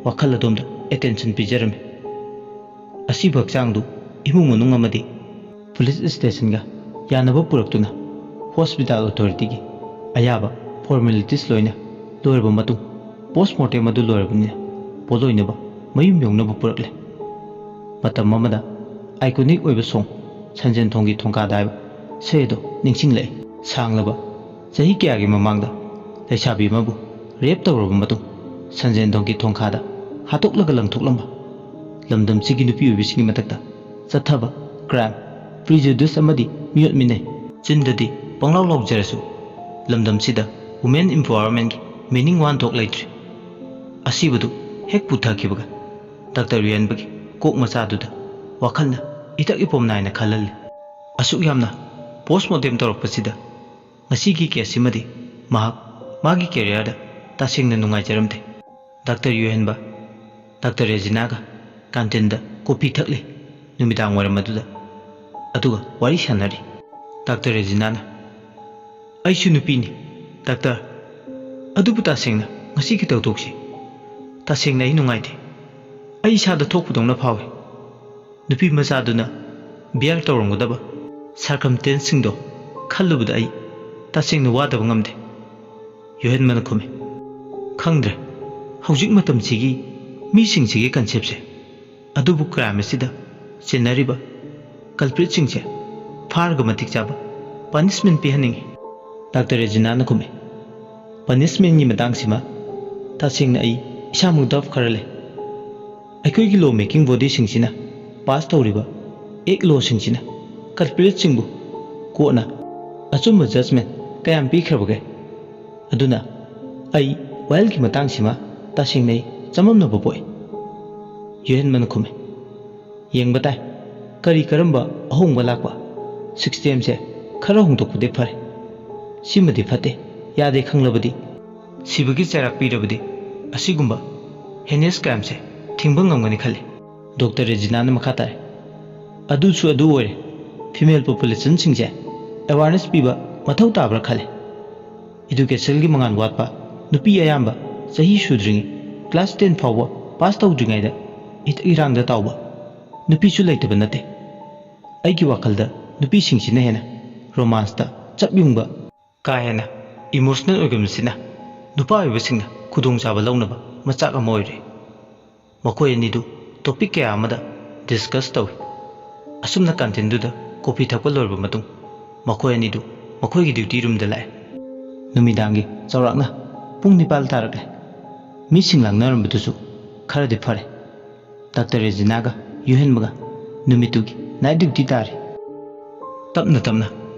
ꯋꯥꯈꯜ ꯑꯗꯣꯝꯗ ꯑꯦꯇꯦꯟꯁꯟ ꯄꯤꯖꯔꯝꯃꯤ ꯑꯁꯤꯕ ꯍꯛꯆꯥꯡꯗꯨ ꯏꯃꯨꯡ ꯃꯅꯨꯡ ꯑꯃꯗꯤ ꯄꯨꯂꯤꯁ ꯁ꯭ꯇꯦꯁꯟꯒ ꯌꯥꯅꯕ ꯄꯨꯔꯛꯇꯨꯅ ꯍꯣꯁꯄꯤꯇꯥꯜ ꯑꯣꯊꯣꯔꯤꯇꯤꯒꯤ ꯑꯌꯥꯕ ꯐꯣꯔꯃꯦꯂꯤꯇꯤꯁ ꯂꯣꯏꯅ ꯂꯣꯏꯔꯕ ꯃꯇꯨꯡ ꯄꯣꯁꯠꯃꯣꯔꯇꯦꯝ ꯑꯗꯨ ꯂꯣꯏꯔꯕꯅꯤꯅ ꯄꯣꯠꯂꯣꯏꯅꯕ ꯃꯌꯨꯝ ꯌꯧꯅꯕ ꯄꯨꯔꯛꯂꯦ ꯃꯇꯝ ꯑꯃꯗ ꯑꯥꯏꯀꯣꯅꯤꯛ ꯑꯣꯏꯕ ꯁꯣꯡ ꯁꯟꯖꯦꯟ ꯊꯣꯡꯒꯤ ꯊꯣꯡꯀꯥꯗ ꯍꯥꯏꯕ ꯏꯁꯩ ꯑꯗꯨ ꯅꯤꯡꯁꯤꯡꯂꯛꯏ ꯁꯥꯡꯂꯕ ꯆꯍꯤ ꯀꯌꯥꯒꯤ ꯃꯃꯥꯡꯗ ꯂꯩꯁꯥꯕꯤ ꯑꯃꯕꯨ ꯔꯦꯞ ꯇꯧꯔꯕ ꯃꯇꯨꯡ ꯁꯟꯖꯦꯟ ꯊꯣꯡꯒꯤ ꯊꯣꯡꯈꯥꯗ ꯍꯥꯠꯇꯣꯛꯂꯒ ꯂꯪꯊꯣꯛꯂꯝꯕ ꯂꯝꯗꯝꯁꯤꯒꯤ ꯅꯨꯄꯤ ꯑꯣꯏꯕꯤꯁꯤꯡꯒꯤ ꯃꯊꯛꯇ ꯆꯠꯊꯕ ꯀ꯭ꯔꯥꯏꯝ ꯄ꯭ꯔꯤꯖꯨꯗꯤꯁ ꯑꯃꯗꯤ ꯃꯤꯑꯣꯠ ꯃꯤꯅꯩ ꯆꯤꯟꯗꯗꯤ ꯄꯪꯂꯥꯎ ꯂꯥꯎꯖꯔꯁꯨ ꯂꯝꯗꯝꯁꯤꯗ ꯋꯨꯃꯦꯟ ꯏꯝꯄꯥꯋꯔꯃꯦꯟꯒꯤ ꯃꯤꯅꯤꯡ ꯋꯥꯟꯊꯣꯛ ꯂꯩꯇ꯭ꯔꯤ ꯑꯁꯤꯕꯗꯨ ꯍꯦꯛ ꯄꯨꯊꯈꯤꯕꯒ ꯗꯥꯛꯇꯔ ꯌꯨꯌꯦꯟꯕꯒꯤ ꯀꯣꯛ ꯃꯆꯥꯗꯨꯗ ꯋꯥꯈꯜꯅ ꯏꯇꯛ ꯏꯄꯣꯝ ꯅꯥꯏꯅ ꯈꯜꯍꯜꯂꯤ ꯑꯁꯨꯛ ꯌꯥꯝꯅ ꯄꯣꯁꯠꯃꯣꯔꯇꯦꯝ ꯇꯧꯔꯛꯄꯁꯤꯗ ꯉꯁꯤꯒꯤ ꯀꯦꯁꯁꯤꯃꯗꯤ ꯃꯍꯥꯛ ꯃꯥꯒꯤ ꯀꯦꯔꯤꯌꯔꯗ ꯇꯁꯦꯡꯅ ꯅꯨꯡꯉꯥꯏꯖꯔꯝꯗꯦ ꯗꯥꯛꯇꯔ ꯌꯨꯌꯦꯟꯕ ꯗꯥꯛꯇꯔ ꯔꯦꯖꯤꯅꯥꯒ ꯀꯥꯟꯇꯤꯟꯗ ꯀꯣꯐꯤ ꯊꯛꯂꯤ ꯅꯨꯃꯤꯗꯥꯡ ꯋꯥꯏꯔꯝ ꯑꯗꯨꯗ ꯑꯗꯨꯒ ꯋꯥꯔꯤ ꯁꯥꯟꯅꯔꯤ ꯗꯥꯛꯇꯔ ꯔꯦꯖꯤꯅꯥꯅ ꯑꯩꯁꯨ ꯅꯨꯄꯤꯅꯤ ꯗꯥꯛꯇꯔ ꯑꯗꯨꯕꯨ ꯇꯁꯦꯡꯅ ꯉꯁꯤꯒꯤ ꯊꯧꯗꯣꯛꯁꯤ ꯇꯁꯦꯡꯅ ꯑꯩ ꯅꯨꯡꯉꯥꯏꯇꯦ ꯑꯩ ꯏꯁꯥꯗ ꯊꯣꯛꯄꯗꯧꯅ ꯐꯥꯎꯏ ꯅꯨꯄꯤ ꯃꯆꯥꯗꯨꯅ ꯕꯤꯌꯔ ꯇꯧꯔꯝꯒꯗꯕ ꯁꯔꯀꯝꯁꯇꯦꯟꯁꯁꯤꯡꯗꯣ ꯈꯜꯂꯨꯕꯗ ꯑꯩ ꯇꯁꯦꯡꯅ ꯋꯥꯗꯕ ꯉꯝꯗꯦ ꯌꯨꯍꯦꯟꯕꯅ ꯈꯨꯝꯃꯤ ꯈꯪꯗ꯭ꯔꯦ ꯍꯧꯖꯤꯛ ꯃꯇꯝꯁꯤꯒꯤ ꯃꯤꯁꯤꯡꯁꯤꯒꯤ ꯀꯟꯁꯦꯞꯁꯦ ꯑꯗꯨꯕꯨ ꯀ꯭ꯔꯥꯏꯝ ꯑꯁꯤꯗ ꯆꯦꯟꯅꯔꯤꯕ ꯀꯜꯄ꯭ꯔꯤꯠꯁꯤꯡꯁꯦ ꯐꯥꯔꯒ ꯃꯇꯤꯛ ꯆꯥꯕ ꯄꯅꯤꯁꯃꯦꯟ ꯄꯤꯍꯟꯅꯤꯡꯉꯤ ꯗꯥꯛꯇꯔ ꯔꯦꯖꯤꯅꯥꯅ ꯈꯨꯝꯃꯤ ꯄꯅꯤꯁꯃꯦꯟꯒꯤ ꯃꯇꯥꯡꯁꯤꯃ ꯇꯁꯦꯡꯅ ꯑꯩ ꯏꯁꯥꯃꯛ ꯗꯞ ꯈꯔ ꯂꯩ ꯑꯩꯈꯣꯏꯒꯤ ꯂꯣ ꯃꯦꯀꯤꯡ ꯕꯣꯗꯤꯁꯤꯡꯁꯤꯅ ꯄꯥꯁ ꯇꯧꯔꯤꯕ ꯑꯦꯛ ꯂꯣꯁꯤꯡꯁꯤꯅ ꯀꯜꯄ꯭ꯔꯤꯠꯁꯤꯡꯕꯨ ꯀꯣꯠꯅ ꯑꯆꯨꯝꯕ ꯖꯖꯃꯦꯟ ꯀꯌꯥꯝ ꯄꯤꯈ꯭ꯔꯕꯒꯦ ꯑꯗꯨꯅ ꯑꯩ ꯋꯥꯌꯦꯜꯒꯤ ꯃꯇꯥꯡꯁꯤꯃ ꯇꯁꯦꯡꯅ ꯑꯩ ꯆꯃꯝꯅꯕ ꯄꯣꯛꯏ ꯌꯨꯍꯦꯟꯕꯅ ꯈꯨꯝꯃꯤ ꯌꯦꯡꯕ ꯇꯥꯏ ꯀꯔꯤ ꯀꯔꯝꯕ ꯑꯍꯣꯡꯕ ꯂꯥꯛꯄ ꯁꯤꯁꯇꯦꯝꯁꯦ ꯈꯔ ꯍꯣꯡꯗꯣꯛꯄꯗꯤ ꯐꯔꯦ ꯁꯤꯃꯗꯤ ꯐꯠꯇꯦ ꯌꯥꯗꯦ ꯈꯪꯂꯕꯗꯤ ꯁꯤꯕꯒꯤ ꯆꯩꯔꯥꯛ ꯄꯤꯔꯕꯗꯤ ꯑꯁꯤꯒꯨꯝꯕ ꯍꯦꯅꯤꯌꯁ ꯀ꯭ꯔꯥꯏꯝꯁꯦ ꯊꯤꯡꯕ ꯉꯝꯒꯅꯤ ꯈꯜꯂꯤ ꯗꯣꯛꯇꯔ ꯔꯦꯖꯤꯅꯥꯅ ꯃꯈꯥ ꯇꯥꯔꯦ ꯑꯗꯨꯁꯨ ꯑꯗꯨ ꯑꯣꯏꯔꯦ ꯐꯤꯃꯦꯜ ꯄꯣꯄꯨꯂꯦꯁꯟꯁꯤꯡꯁꯦ ꯑꯦꯋꯥꯔꯅꯦꯁ ꯄꯤꯕ ꯃꯊꯧ ꯇꯥꯕ꯭ꯔꯥ ꯈꯜꯂꯤ ꯏꯗꯨꯀꯦꯁꯟꯒꯤ ꯃꯉꯥꯜ ꯋꯥꯠꯄ ꯅꯨꯄꯤ ꯑꯌꯥꯝꯕ ꯆꯍꯤ ꯁꯨꯗ꯭ꯔꯤꯉꯩ ꯀ꯭ꯂꯥꯁ 10 ꯐꯥꯎꯕ ꯄꯥꯁ ꯇꯧꯗ꯭ꯔꯤꯉꯩꯗ ꯏꯊꯛ ꯏꯔꯥꯡꯗ ꯇꯥꯎꯕ ꯅꯨꯄꯤꯁꯨ ꯂꯩꯇꯕ ꯅꯠꯇꯦ ꯑꯩꯒꯤ ꯋꯥꯈꯜꯗ ꯅꯨꯄꯤꯁꯤꯡꯁꯤꯅ ꯍꯦꯟꯅ ꯔꯣꯃꯥꯟꯁꯇ ꯆꯞ ꯌꯨꯡꯕ ꯀꯥ ꯍꯦꯟꯅ ꯏꯃꯣꯁꯅꯦꯜ ꯑꯣꯏꯒꯟꯕꯁꯤꯅ ꯅꯨꯄꯥ ꯑꯣꯏꯕꯁꯤꯡꯅ ꯈꯨꯗꯣꯡꯆꯥꯕ ꯂꯧꯅꯕ ꯃꯆꯥꯛ ꯑꯃ ꯑꯣꯏꯔꯤ ꯃꯈꯣꯏ ꯑꯅꯤꯗꯨ ꯇꯣꯄꯤꯛ ꯀꯌꯥ ꯑꯃꯗ ꯗꯤꯁꯀꯁ ꯇꯧꯏ ꯑꯁꯨꯝꯅ ꯀꯥꯟꯇꯤꯟꯗꯨꯗ ꯀꯣꯐꯤ ꯊꯛꯄ ꯂꯣꯏꯔꯕ ꯃꯇꯨꯡ ꯃꯈꯣꯏ ꯑꯅꯤꯗꯨ ꯃꯈꯣꯏꯒꯤ ꯗ꯭ꯌꯨꯇꯤ ꯔꯨꯝꯗ ꯂꯥꯛꯑꯦ ꯅꯨꯃꯤꯗꯥꯡꯒꯤ ꯆꯥꯎꯔꯥꯛꯅ ꯄꯨꯡ 9 ꯇꯥꯔꯛꯂꯦ ꯃꯤꯁꯤꯡ ꯂꯥꯡꯅꯔꯝꯕꯗꯨꯁꯨ ꯈꯔꯗꯤ ꯐꯔꯦ ꯗꯥꯛꯇꯔ ꯔꯦꯖꯤꯅꯥꯒ ꯌꯨꯍꯦꯟꯕꯒ ꯅꯨꯃꯤꯠꯇꯨꯒꯤ ꯅꯥꯏꯠ ꯗ꯭ꯌꯨꯇꯤ ꯇꯥꯔꯤ ꯇꯞꯅ ꯇꯞꯅ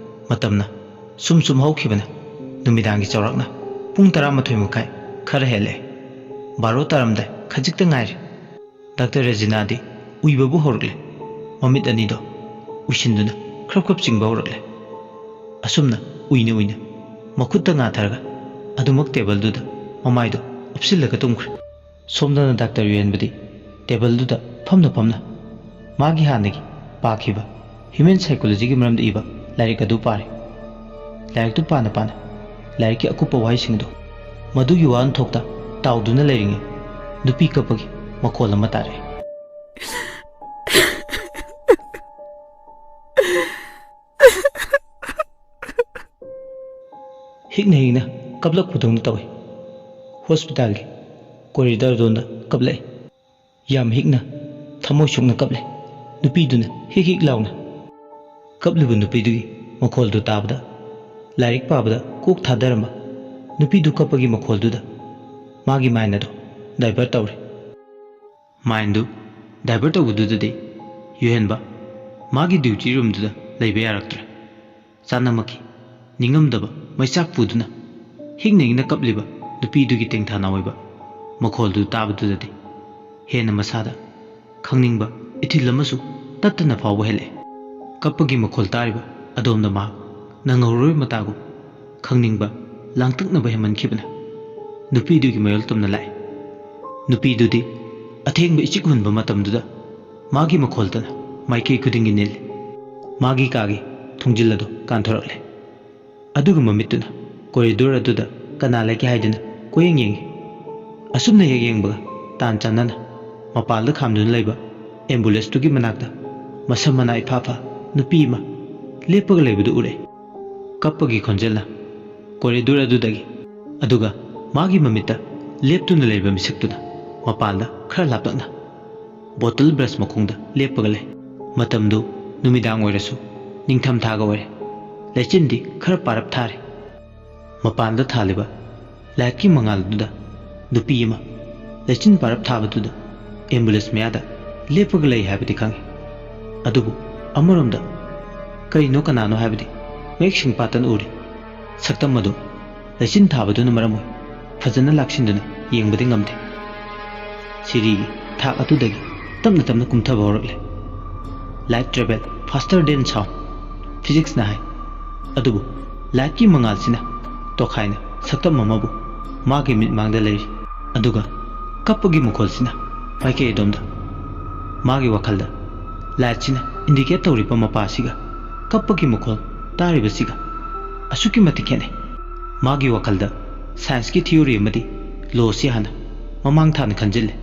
ꯃꯇꯝꯅ ꯁꯨꯝ ꯁꯨꯝ ꯍꯧꯈꯤꯕꯅ ꯅꯨꯃꯤꯗꯥꯡꯒꯤ ꯆꯥꯎꯔꯥꯛꯅ ꯄꯨꯡ 11:30 ꯈꯔ ꯍꯦꯜꯂꯛꯑꯦ 12 ꯇꯥꯔꯝꯗꯥꯏ ꯈꯖꯤꯛꯇ ꯉꯥꯏꯔꯦ ꯗꯥꯛꯇꯔ ꯔꯦꯖꯤꯅꯥꯗꯤ ꯎꯏꯕꯕꯨ ꯍꯧꯔꯛꯂꯦ ꯃꯃꯤꯠ ꯑꯅꯤꯗꯣ ꯎꯏꯁꯤꯟꯗꯨꯅ ꯈ꯭ꯔꯞ ꯆꯤꯡꯕ ꯍꯧꯔꯛꯂꯦ ꯑꯁꯨꯝꯅ ꯎꯏꯅ ꯎꯏꯅ ꯃꯈꯨꯠꯇ ꯉꯥꯊꯔꯒ ꯑꯗꯨꯃꯛ ꯇꯦꯕꯜꯗꯨꯗ ꯃꯃꯥꯏꯗꯣ ꯎꯞꯁꯤꯜꯂꯒ ꯇꯨꯝꯈ꯭ꯔꯦ ꯁꯣꯝꯗꯅ ꯗꯥꯛꯇꯔ ꯌꯨꯍꯦꯟꯕꯗꯤ ꯇꯦꯕꯜꯗꯨꯗ ꯐꯝꯅ ꯃꯥꯒꯤ ꯍꯥꯟꯅꯒꯤ ꯄꯥꯈꯤꯕ ꯍ꯭ꯌꯨꯃꯦꯟ ꯁꯥꯏꯀꯣꯂꯣꯖꯤꯒꯤ ꯃꯔꯝꯗ ꯏꯕ ꯂꯥꯏꯔꯤꯛ ꯑꯗꯨ ꯄꯥꯔꯤ ꯂꯥꯏꯔꯤꯛꯇꯨ ꯄꯥꯅ ꯂꯥꯏꯔꯤꯛꯀꯤ ꯑꯀꯨꯞꯄ ꯋꯥꯍꯩꯁꯤꯡꯗꯣ ꯃꯗꯨꯒꯤ ꯋꯥꯍꯟꯊꯣꯛꯇ ꯇꯥꯎꯗꯨꯅ ꯂꯩꯔꯤꯉꯩ ꯅꯨꯄꯤ ꯀꯞꯄꯒꯤ ꯃꯈꯣꯜ ꯑꯃ ꯇꯥꯔꯛꯑꯦ ꯍꯤꯛꯅ ꯀꯞꯂꯛꯄꯗꯧꯅ ꯇꯧꯏ ꯍꯣꯁꯄꯤꯇꯥꯜꯒꯤ ꯀꯣꯔꯤꯗꯣꯔꯗꯣꯝꯗ ꯀꯞꯂꯛꯏ ꯌꯥꯝ ꯍꯤꯛꯅ ꯊꯃꯣꯏ ꯁꯣꯛꯅ ꯀꯞꯂꯦ ꯅꯨꯄꯤꯗꯨꯅ ꯍꯤꯛ ꯂꯥꯎꯅ ꯀꯞꯂꯤꯕ ꯅꯨꯄꯤꯗꯨꯒꯤ ꯃꯈꯣꯜꯗꯨ ꯇꯥꯕꯗ ꯂꯥꯏꯔꯤꯛ ꯄꯥꯕꯗ ꯀꯣꯛ ꯊꯥꯗꯔꯝꯕ ꯅꯨꯄꯤꯗꯨ ꯀꯞꯄꯒꯤ ꯃꯈꯣꯜꯗꯨꯗ ꯃꯥꯒꯤ ꯃꯥꯏꯟ ꯑꯗꯣ ꯗꯥꯏꯚꯔꯠ ꯇꯧꯔꯦ ꯃꯥꯏꯟꯗꯨ ꯗꯥꯏꯚꯔꯠ ꯇꯧꯕꯗꯨꯗꯗꯤ ꯌꯨꯍꯦꯟꯕ ꯃꯥꯒꯤ ꯗ꯭ꯌꯨꯇꯤ ꯔꯨꯝꯗꯨꯗ ꯂꯩꯕ ꯌꯥꯔꯛꯇ꯭ꯔꯦ ꯆꯥꯅꯃꯛꯀꯤ ꯅꯤꯡꯉꯝꯗꯕ ꯃꯩꯆꯥꯛ ꯄꯨꯗꯨꯅ ꯍꯤꯛꯅ ꯀꯞꯂꯤꯕ ꯅꯨꯄꯤꯗꯨꯒꯤ ꯇꯦꯡꯊꯥꯅ ꯑꯣꯏꯕ ꯃꯈꯣꯜꯗꯨ ꯇꯥꯕꯗꯨꯗꯗꯤ ꯍꯦꯟꯅ ꯃꯁꯥꯗ ꯈꯪꯅꯤꯡꯕ ꯏꯊꯤꯜ ꯑꯃꯁꯨ ꯇꯠꯇꯅ ꯐꯥꯎꯕ ꯍꯦꯜꯂꯛꯑꯦ ꯀꯞꯄꯒꯤ ꯃꯈꯣꯜ ꯇꯥꯔꯤꯕ ꯑꯗꯣꯝꯗ ꯃꯍꯥꯛ ꯅꯪꯍꯧꯔꯣꯏ ꯃꯇꯥꯒꯨꯝ ꯈꯪꯅꯤꯡꯕ ꯂꯥꯡꯇꯛꯅꯕ ꯍꯦꯟꯃꯟꯈꯤꯕꯅ ꯅꯨꯄꯤꯗꯨꯒꯤ ꯃꯌꯣꯜ ꯇꯝꯅ ꯂꯥꯛꯏ ꯅꯨꯄꯤꯗꯨꯗꯤ ꯑꯊꯦꯡꯕ ꯏꯆꯤꯛ ꯍꯨꯟꯕ ꯃꯇꯝꯗꯨꯗ ꯃꯥꯒꯤ ꯃꯈꯣꯜꯇꯅ ꯃꯥꯏꯀꯩ ꯈꯨꯗꯤꯡꯒꯤ ꯅꯤꯜꯂꯤ ꯃꯥꯒꯤ ꯀꯥꯒꯤ ꯊꯣꯡꯖꯤꯜ ꯑꯗꯨ ꯀꯥꯟꯊꯣꯔꯛꯂꯦ ꯑꯗꯨꯒ ꯃꯃꯤꯠꯇꯨꯅ ꯀꯣꯔꯤꯗꯣꯔ ꯑꯗꯨꯗ ꯀꯅꯥ ꯂꯩꯒꯦ ꯍꯥꯏꯗꯨꯅ ꯀꯣꯌꯦꯡ ꯌꯦꯡꯉꯤ ꯑꯁꯨꯝꯅ ꯍꯦꯛ ꯌꯦꯡꯕꯒ ꯇꯥꯟ ꯆꯥꯟꯅꯅ ꯃꯄꯥꯟꯗ ꯈꯥꯝꯗꯨꯅ ꯂꯩꯕ ꯑꯦꯝꯕꯨꯂꯦꯟꯁꯇꯨꯒꯤ ꯃꯅꯥꯛꯇ ꯃꯁꯝ ꯃꯅꯥ ꯏꯐꯥ ꯅꯨꯄꯤ ꯑꯃ ꯂꯦꯞꯄꯒ ꯂꯩꯕꯗꯨ ꯎꯔꯦ ꯀꯞꯄꯒꯤ ꯈꯣꯟꯖꯦꯜꯅ ꯀꯣꯔꯤꯗꯣꯔ ꯑꯗꯨꯗꯒꯤ ꯑꯗꯨꯒ ꯃꯥꯒꯤ ꯃꯃꯤꯠꯇ ꯂꯦꯞꯇꯨꯅ ꯂꯩꯕ ꯃꯤꯁꯛꯇꯨꯅ ꯃꯄꯥꯟꯗ ꯈꯔ ꯂꯥꯞꯇꯛꯅ ꯕꯣꯇꯜ ꯕ꯭ꯔꯁ ꯃꯈꯣꯡꯗ ꯂꯦꯞꯄꯒ ꯂꯩ ꯃꯇꯝꯗꯨ ꯅꯨꯃꯤꯗꯥꯡ ꯑꯣꯏꯔꯁꯨ ꯅꯤꯡꯊꯝꯊꯥꯒ ꯑꯣꯏꯔꯦ ꯂꯩꯆꯤꯟꯗꯤ ꯈꯔ ꯄꯥꯔꯞ ꯊꯥꯔꯦ ꯃꯄꯥꯟꯗ ꯊꯥꯜꯂꯤꯕ ꯂꯥꯏꯠꯀꯤ ꯃꯉꯥꯜꯗꯨꯗ ꯅꯨꯄꯤ ꯑꯃ ꯂꯩꯆꯤꯟ ꯄꯥꯔꯞ ꯊꯥꯕꯗꯨꯗ ꯑꯦꯝꯕꯨꯂꯦꯟꯁ ꯃꯌꯥꯗ ꯂꯦꯞꯄꯒ ꯂꯩ ꯍꯥꯏꯕꯗꯤ ꯈꯪꯉꯤ ꯑꯗꯨꯕꯨ ꯑꯃꯔꯣꯝꯗ ꯀꯔꯤꯅꯣ ꯀꯅꯥꯅꯣ ꯍꯥꯏꯕꯗꯤ ꯃꯌꯦꯛ ꯁꯦꯡꯄꯥꯇꯅ ꯎꯔꯤ ꯁꯛꯇꯝ ꯑꯗꯨ ꯂꯩꯆꯤꯟ ꯊꯥꯕꯗꯨꯅ ꯃꯔꯝ ꯑꯣꯏ ꯐꯖꯅ ꯂꯥꯛꯁꯤꯟꯗꯨꯅ ꯌꯦꯡꯕꯗꯤ ꯉꯝꯗꯦ ꯁꯤꯔꯤꯒꯤ ꯊꯥꯛ ꯑꯗꯨꯗꯒꯤ ꯇꯞꯅ ꯇꯞꯅ ꯀꯨꯝꯊꯕ ꯍꯧꯔꯛꯂꯦ light travel faster than sound ꯐꯤꯖꯤꯛꯁꯅ ꯍꯥꯏ ꯑꯗꯨꯕꯨ ꯂꯥꯏꯠꯀꯤ ꯃꯉꯥꯜꯁꯤꯅ ꯇꯣꯈꯥꯏꯅ ꯁꯛꯇꯝ ꯑꯃꯕꯨ ꯃꯥꯒꯤ ꯃꯤꯠꯃꯥꯡꯗ ꯂꯩꯔꯤ ꯑꯗꯨꯒ ꯀꯞꯄꯒꯤ ꯃꯈꯣꯜꯁꯤꯅ ꯃꯥꯏꯀꯩ ꯑꯗꯣꯝꯗ ꯃꯥꯒꯤ ꯋꯥꯈꯜꯗ ꯂꯥꯏꯠꯁꯤꯅ ꯏꯟꯗꯤꯀꯦꯠ ꯇꯧꯔꯤꯕ ꯃꯄꯥꯁꯤꯒ ꯀꯞꯄꯒꯤ ꯃꯈꯣꯜ ꯇꯥꯔꯤꯕꯁꯤꯒ ꯑꯁꯨꯛꯀꯤ ꯃꯇꯤꯛ ꯈꯦꯠꯅꯩ ꯃꯥꯒꯤ ꯋꯥꯈꯜꯗ ꯁꯥꯏꯟꯁꯀꯤ ꯊꯤꯑꯣꯔꯤ ꯑꯃꯗꯤ ꯂꯣꯁꯤ ꯍꯥꯟꯅ ꯃꯃꯥꯡ ꯊꯥꯅ ꯈꯟꯖꯤꯜꯂꯦ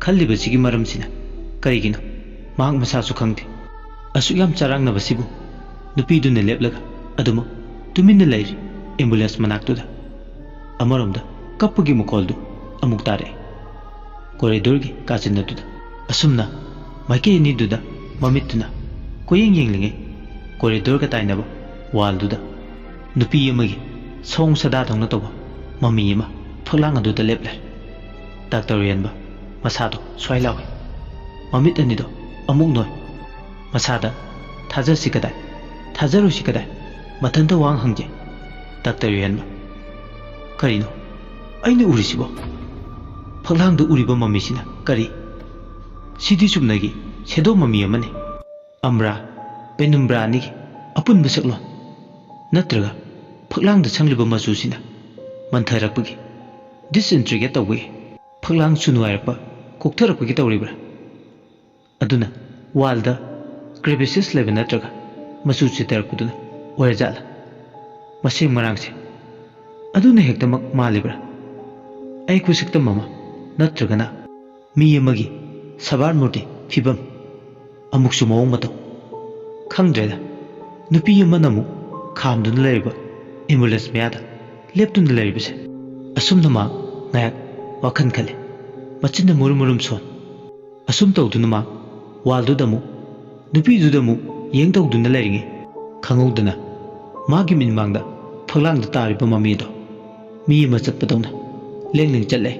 ꯈꯜꯂꯤꯕꯁꯤꯒꯤ ꯃꯔꯝꯁꯤꯅ ꯀꯔꯤꯒꯤꯅꯣ ꯃꯍꯥꯛ ꯃꯁꯥꯁꯨ ꯈꯪꯗꯦ ꯑꯁꯨꯛ ꯌꯥꯝ ꯆꯔꯥꯡꯅꯕꯁꯤꯕꯨ ꯅꯨꯄꯤꯗꯨꯅ ꯂꯦꯞꯂꯒ ꯑꯗꯨꯃꯛ ꯇꯨꯃꯤꯟꯅ ꯂꯩꯔꯤ ꯑꯦꯝꯕꯨꯂꯦꯟꯁ ꯃꯅꯥꯛꯇꯨꯗ ꯑꯃꯔꯣꯝꯗ ꯀꯞꯄꯒꯤ ꯃꯈꯣꯜꯗꯨ ꯑꯃꯨꯛ ꯇꯥꯔꯛꯏ ꯀꯣꯔꯤꯗꯣꯔꯒꯤ ꯀꯥꯆꯤꯟ ꯑꯗꯨꯗ ꯑꯁꯨꯝꯅ ꯃꯥꯏꯀꯩ ꯑꯅꯤꯗꯨꯗ ꯃꯃꯤꯠꯇꯨꯅ ꯀꯣꯌꯦꯡ ꯌꯦꯡꯂꯤꯉꯩ ꯀꯣꯔꯤꯗꯣꯔꯒ ꯇꯥꯏꯅꯕ ꯋꯥꯜꯗꯨꯗ ꯅꯨꯄꯤ ꯑꯃꯒꯤ ꯁꯑꯣꯡ ꯁꯥꯗꯥꯗꯧꯅ ꯇꯧꯕ ꯃꯃꯤ ꯑꯃ ꯐꯛꯂꯥꯡ ꯑꯗꯨꯗ ꯂꯦꯞꯂꯦ ꯗꯥꯛꯇꯔ ꯌꯦꯟꯕ ꯃꯁꯥꯗꯣ ꯁ꯭ꯋꯥꯏ ꯂꯥꯎꯏ ꯃꯃꯤꯠ ꯑꯅꯤꯗꯣ ꯑꯃꯨꯛ ꯅꯣꯏ ꯃꯁꯥꯗ ꯊꯥꯖꯁꯤ ꯀꯗꯥꯏ ꯊꯥꯖꯔꯨꯁꯤ ꯀꯗꯥꯏ ꯃꯊꯟꯇ ꯋꯥꯡ ꯍꯪꯖꯩ ꯗꯥꯛꯇꯔ ꯌꯦꯟꯕ ꯀꯔꯤꯅꯣ ꯑꯩꯅ ꯎꯔꯤꯁꯤꯕꯣ ꯐꯛꯂꯥꯡꯗ ꯎꯔꯤꯕ ꯃꯃꯤꯁꯤꯅ ꯀꯔꯤ ꯁꯤꯗꯤ ꯆꯨꯝꯅꯒꯤ ꯁꯦꯗꯣ ꯃꯃꯤ ꯑꯃꯅꯤ ꯑꯝꯕ꯭ꯔꯥ ꯄꯦꯅꯨꯝꯕ꯭ꯔꯥ ꯑꯅꯤꯒꯤ ꯑꯄꯨꯟꯕ ꯁꯛꯂꯣꯟ ꯅꯠꯇ꯭ꯔꯒ ꯐꯛꯂꯥꯡꯗ ꯁꯪꯂꯤꯕ ꯃꯆꯨꯁꯤꯅ ꯃꯟꯊꯔꯛꯄꯒꯤ ꯗꯤꯁꯏꯟꯇ꯭ꯔꯤꯒꯦꯠ ꯇꯧꯕꯒꯤ ꯐꯛꯂꯥꯡ ꯆꯨꯅꯨꯡꯉꯥꯏꯔꯛꯄ ꯀꯣꯛꯊꯔꯛꯄꯒꯤ ꯇꯧꯔꯤꯕ꯭ꯔꯥ ꯑꯗꯨꯅ ꯋꯥꯜꯗ ꯀ꯭ꯔꯦꯕꯤꯁꯤꯁ ꯂꯩꯕ ꯅꯠꯇ꯭ꯔꯒ ꯃꯆꯨ ꯆꯤꯊꯔꯛꯄꯗꯨꯅ ꯑꯣꯏꯔꯖꯥꯠꯂ ꯃꯁꯦꯡ ꯃꯔꯥꯡꯁꯦ ꯑꯗꯨꯅ ꯍꯦꯛꯇꯃꯛ ꯃꯥꯜꯂꯤꯕ꯭ꯔꯥ ꯑꯩ ꯈꯨꯁꯛꯇꯝ ꯑꯃ ꯅꯠꯇ꯭ꯔꯒꯅ ꯃꯤ ꯑꯃꯒꯤ ꯁꯕꯥꯔ ꯃꯨꯔꯇꯤ ꯐꯤꯕꯝ ꯑꯃꯨꯛꯁꯨ ꯃꯑꯣꯡ ꯃꯇꯧ ꯈꯪꯗ꯭ꯔꯦꯗ ꯅꯨꯄꯤ ꯑꯃꯅ ꯑꯃꯨꯛ ꯈꯥꯝꯗꯨꯅ ꯂꯩꯔꯤꯕ ꯑꯦꯝꯕꯨꯂꯦꯟꯁ ꯃꯌꯥꯗ ꯂꯦꯞꯇꯨꯅ ꯂꯩꯔꯤꯕꯁꯦ ꯑꯁꯨꯝꯅ ꯃꯥ ꯉꯥꯏꯍꯥꯛ ꯋꯥꯈꯜ ꯈꯜꯂꯤ ꯃꯆꯤꯟꯅ ꯃꯨꯔꯨꯝ ꯃꯨꯔꯨꯝ ꯁꯣꯟ ꯑꯁꯨꯝ ꯇꯧꯗꯨꯅ ꯃꯥ ꯋꯥꯜꯗꯨꯗ ꯑꯃꯨꯛ ꯅꯨꯄꯤꯗꯨꯗ ꯑꯃꯨꯛ ꯌꯦꯡ ꯇꯧꯗꯨꯅ ꯂꯩꯔꯤꯉꯩ ꯈꯪꯍꯧꯗꯅ ꯃꯥꯒꯤ ꯃꯤꯠꯃꯥꯡꯗ ꯐꯛꯂꯥꯡꯗ ꯇꯥꯔꯤꯕ ꯃꯃꯤꯗꯣ ꯃꯤ ꯑꯃ ꯆꯠꯄꯗꯧꯅ ꯂꯦꯡ ꯆꯠꯂꯦ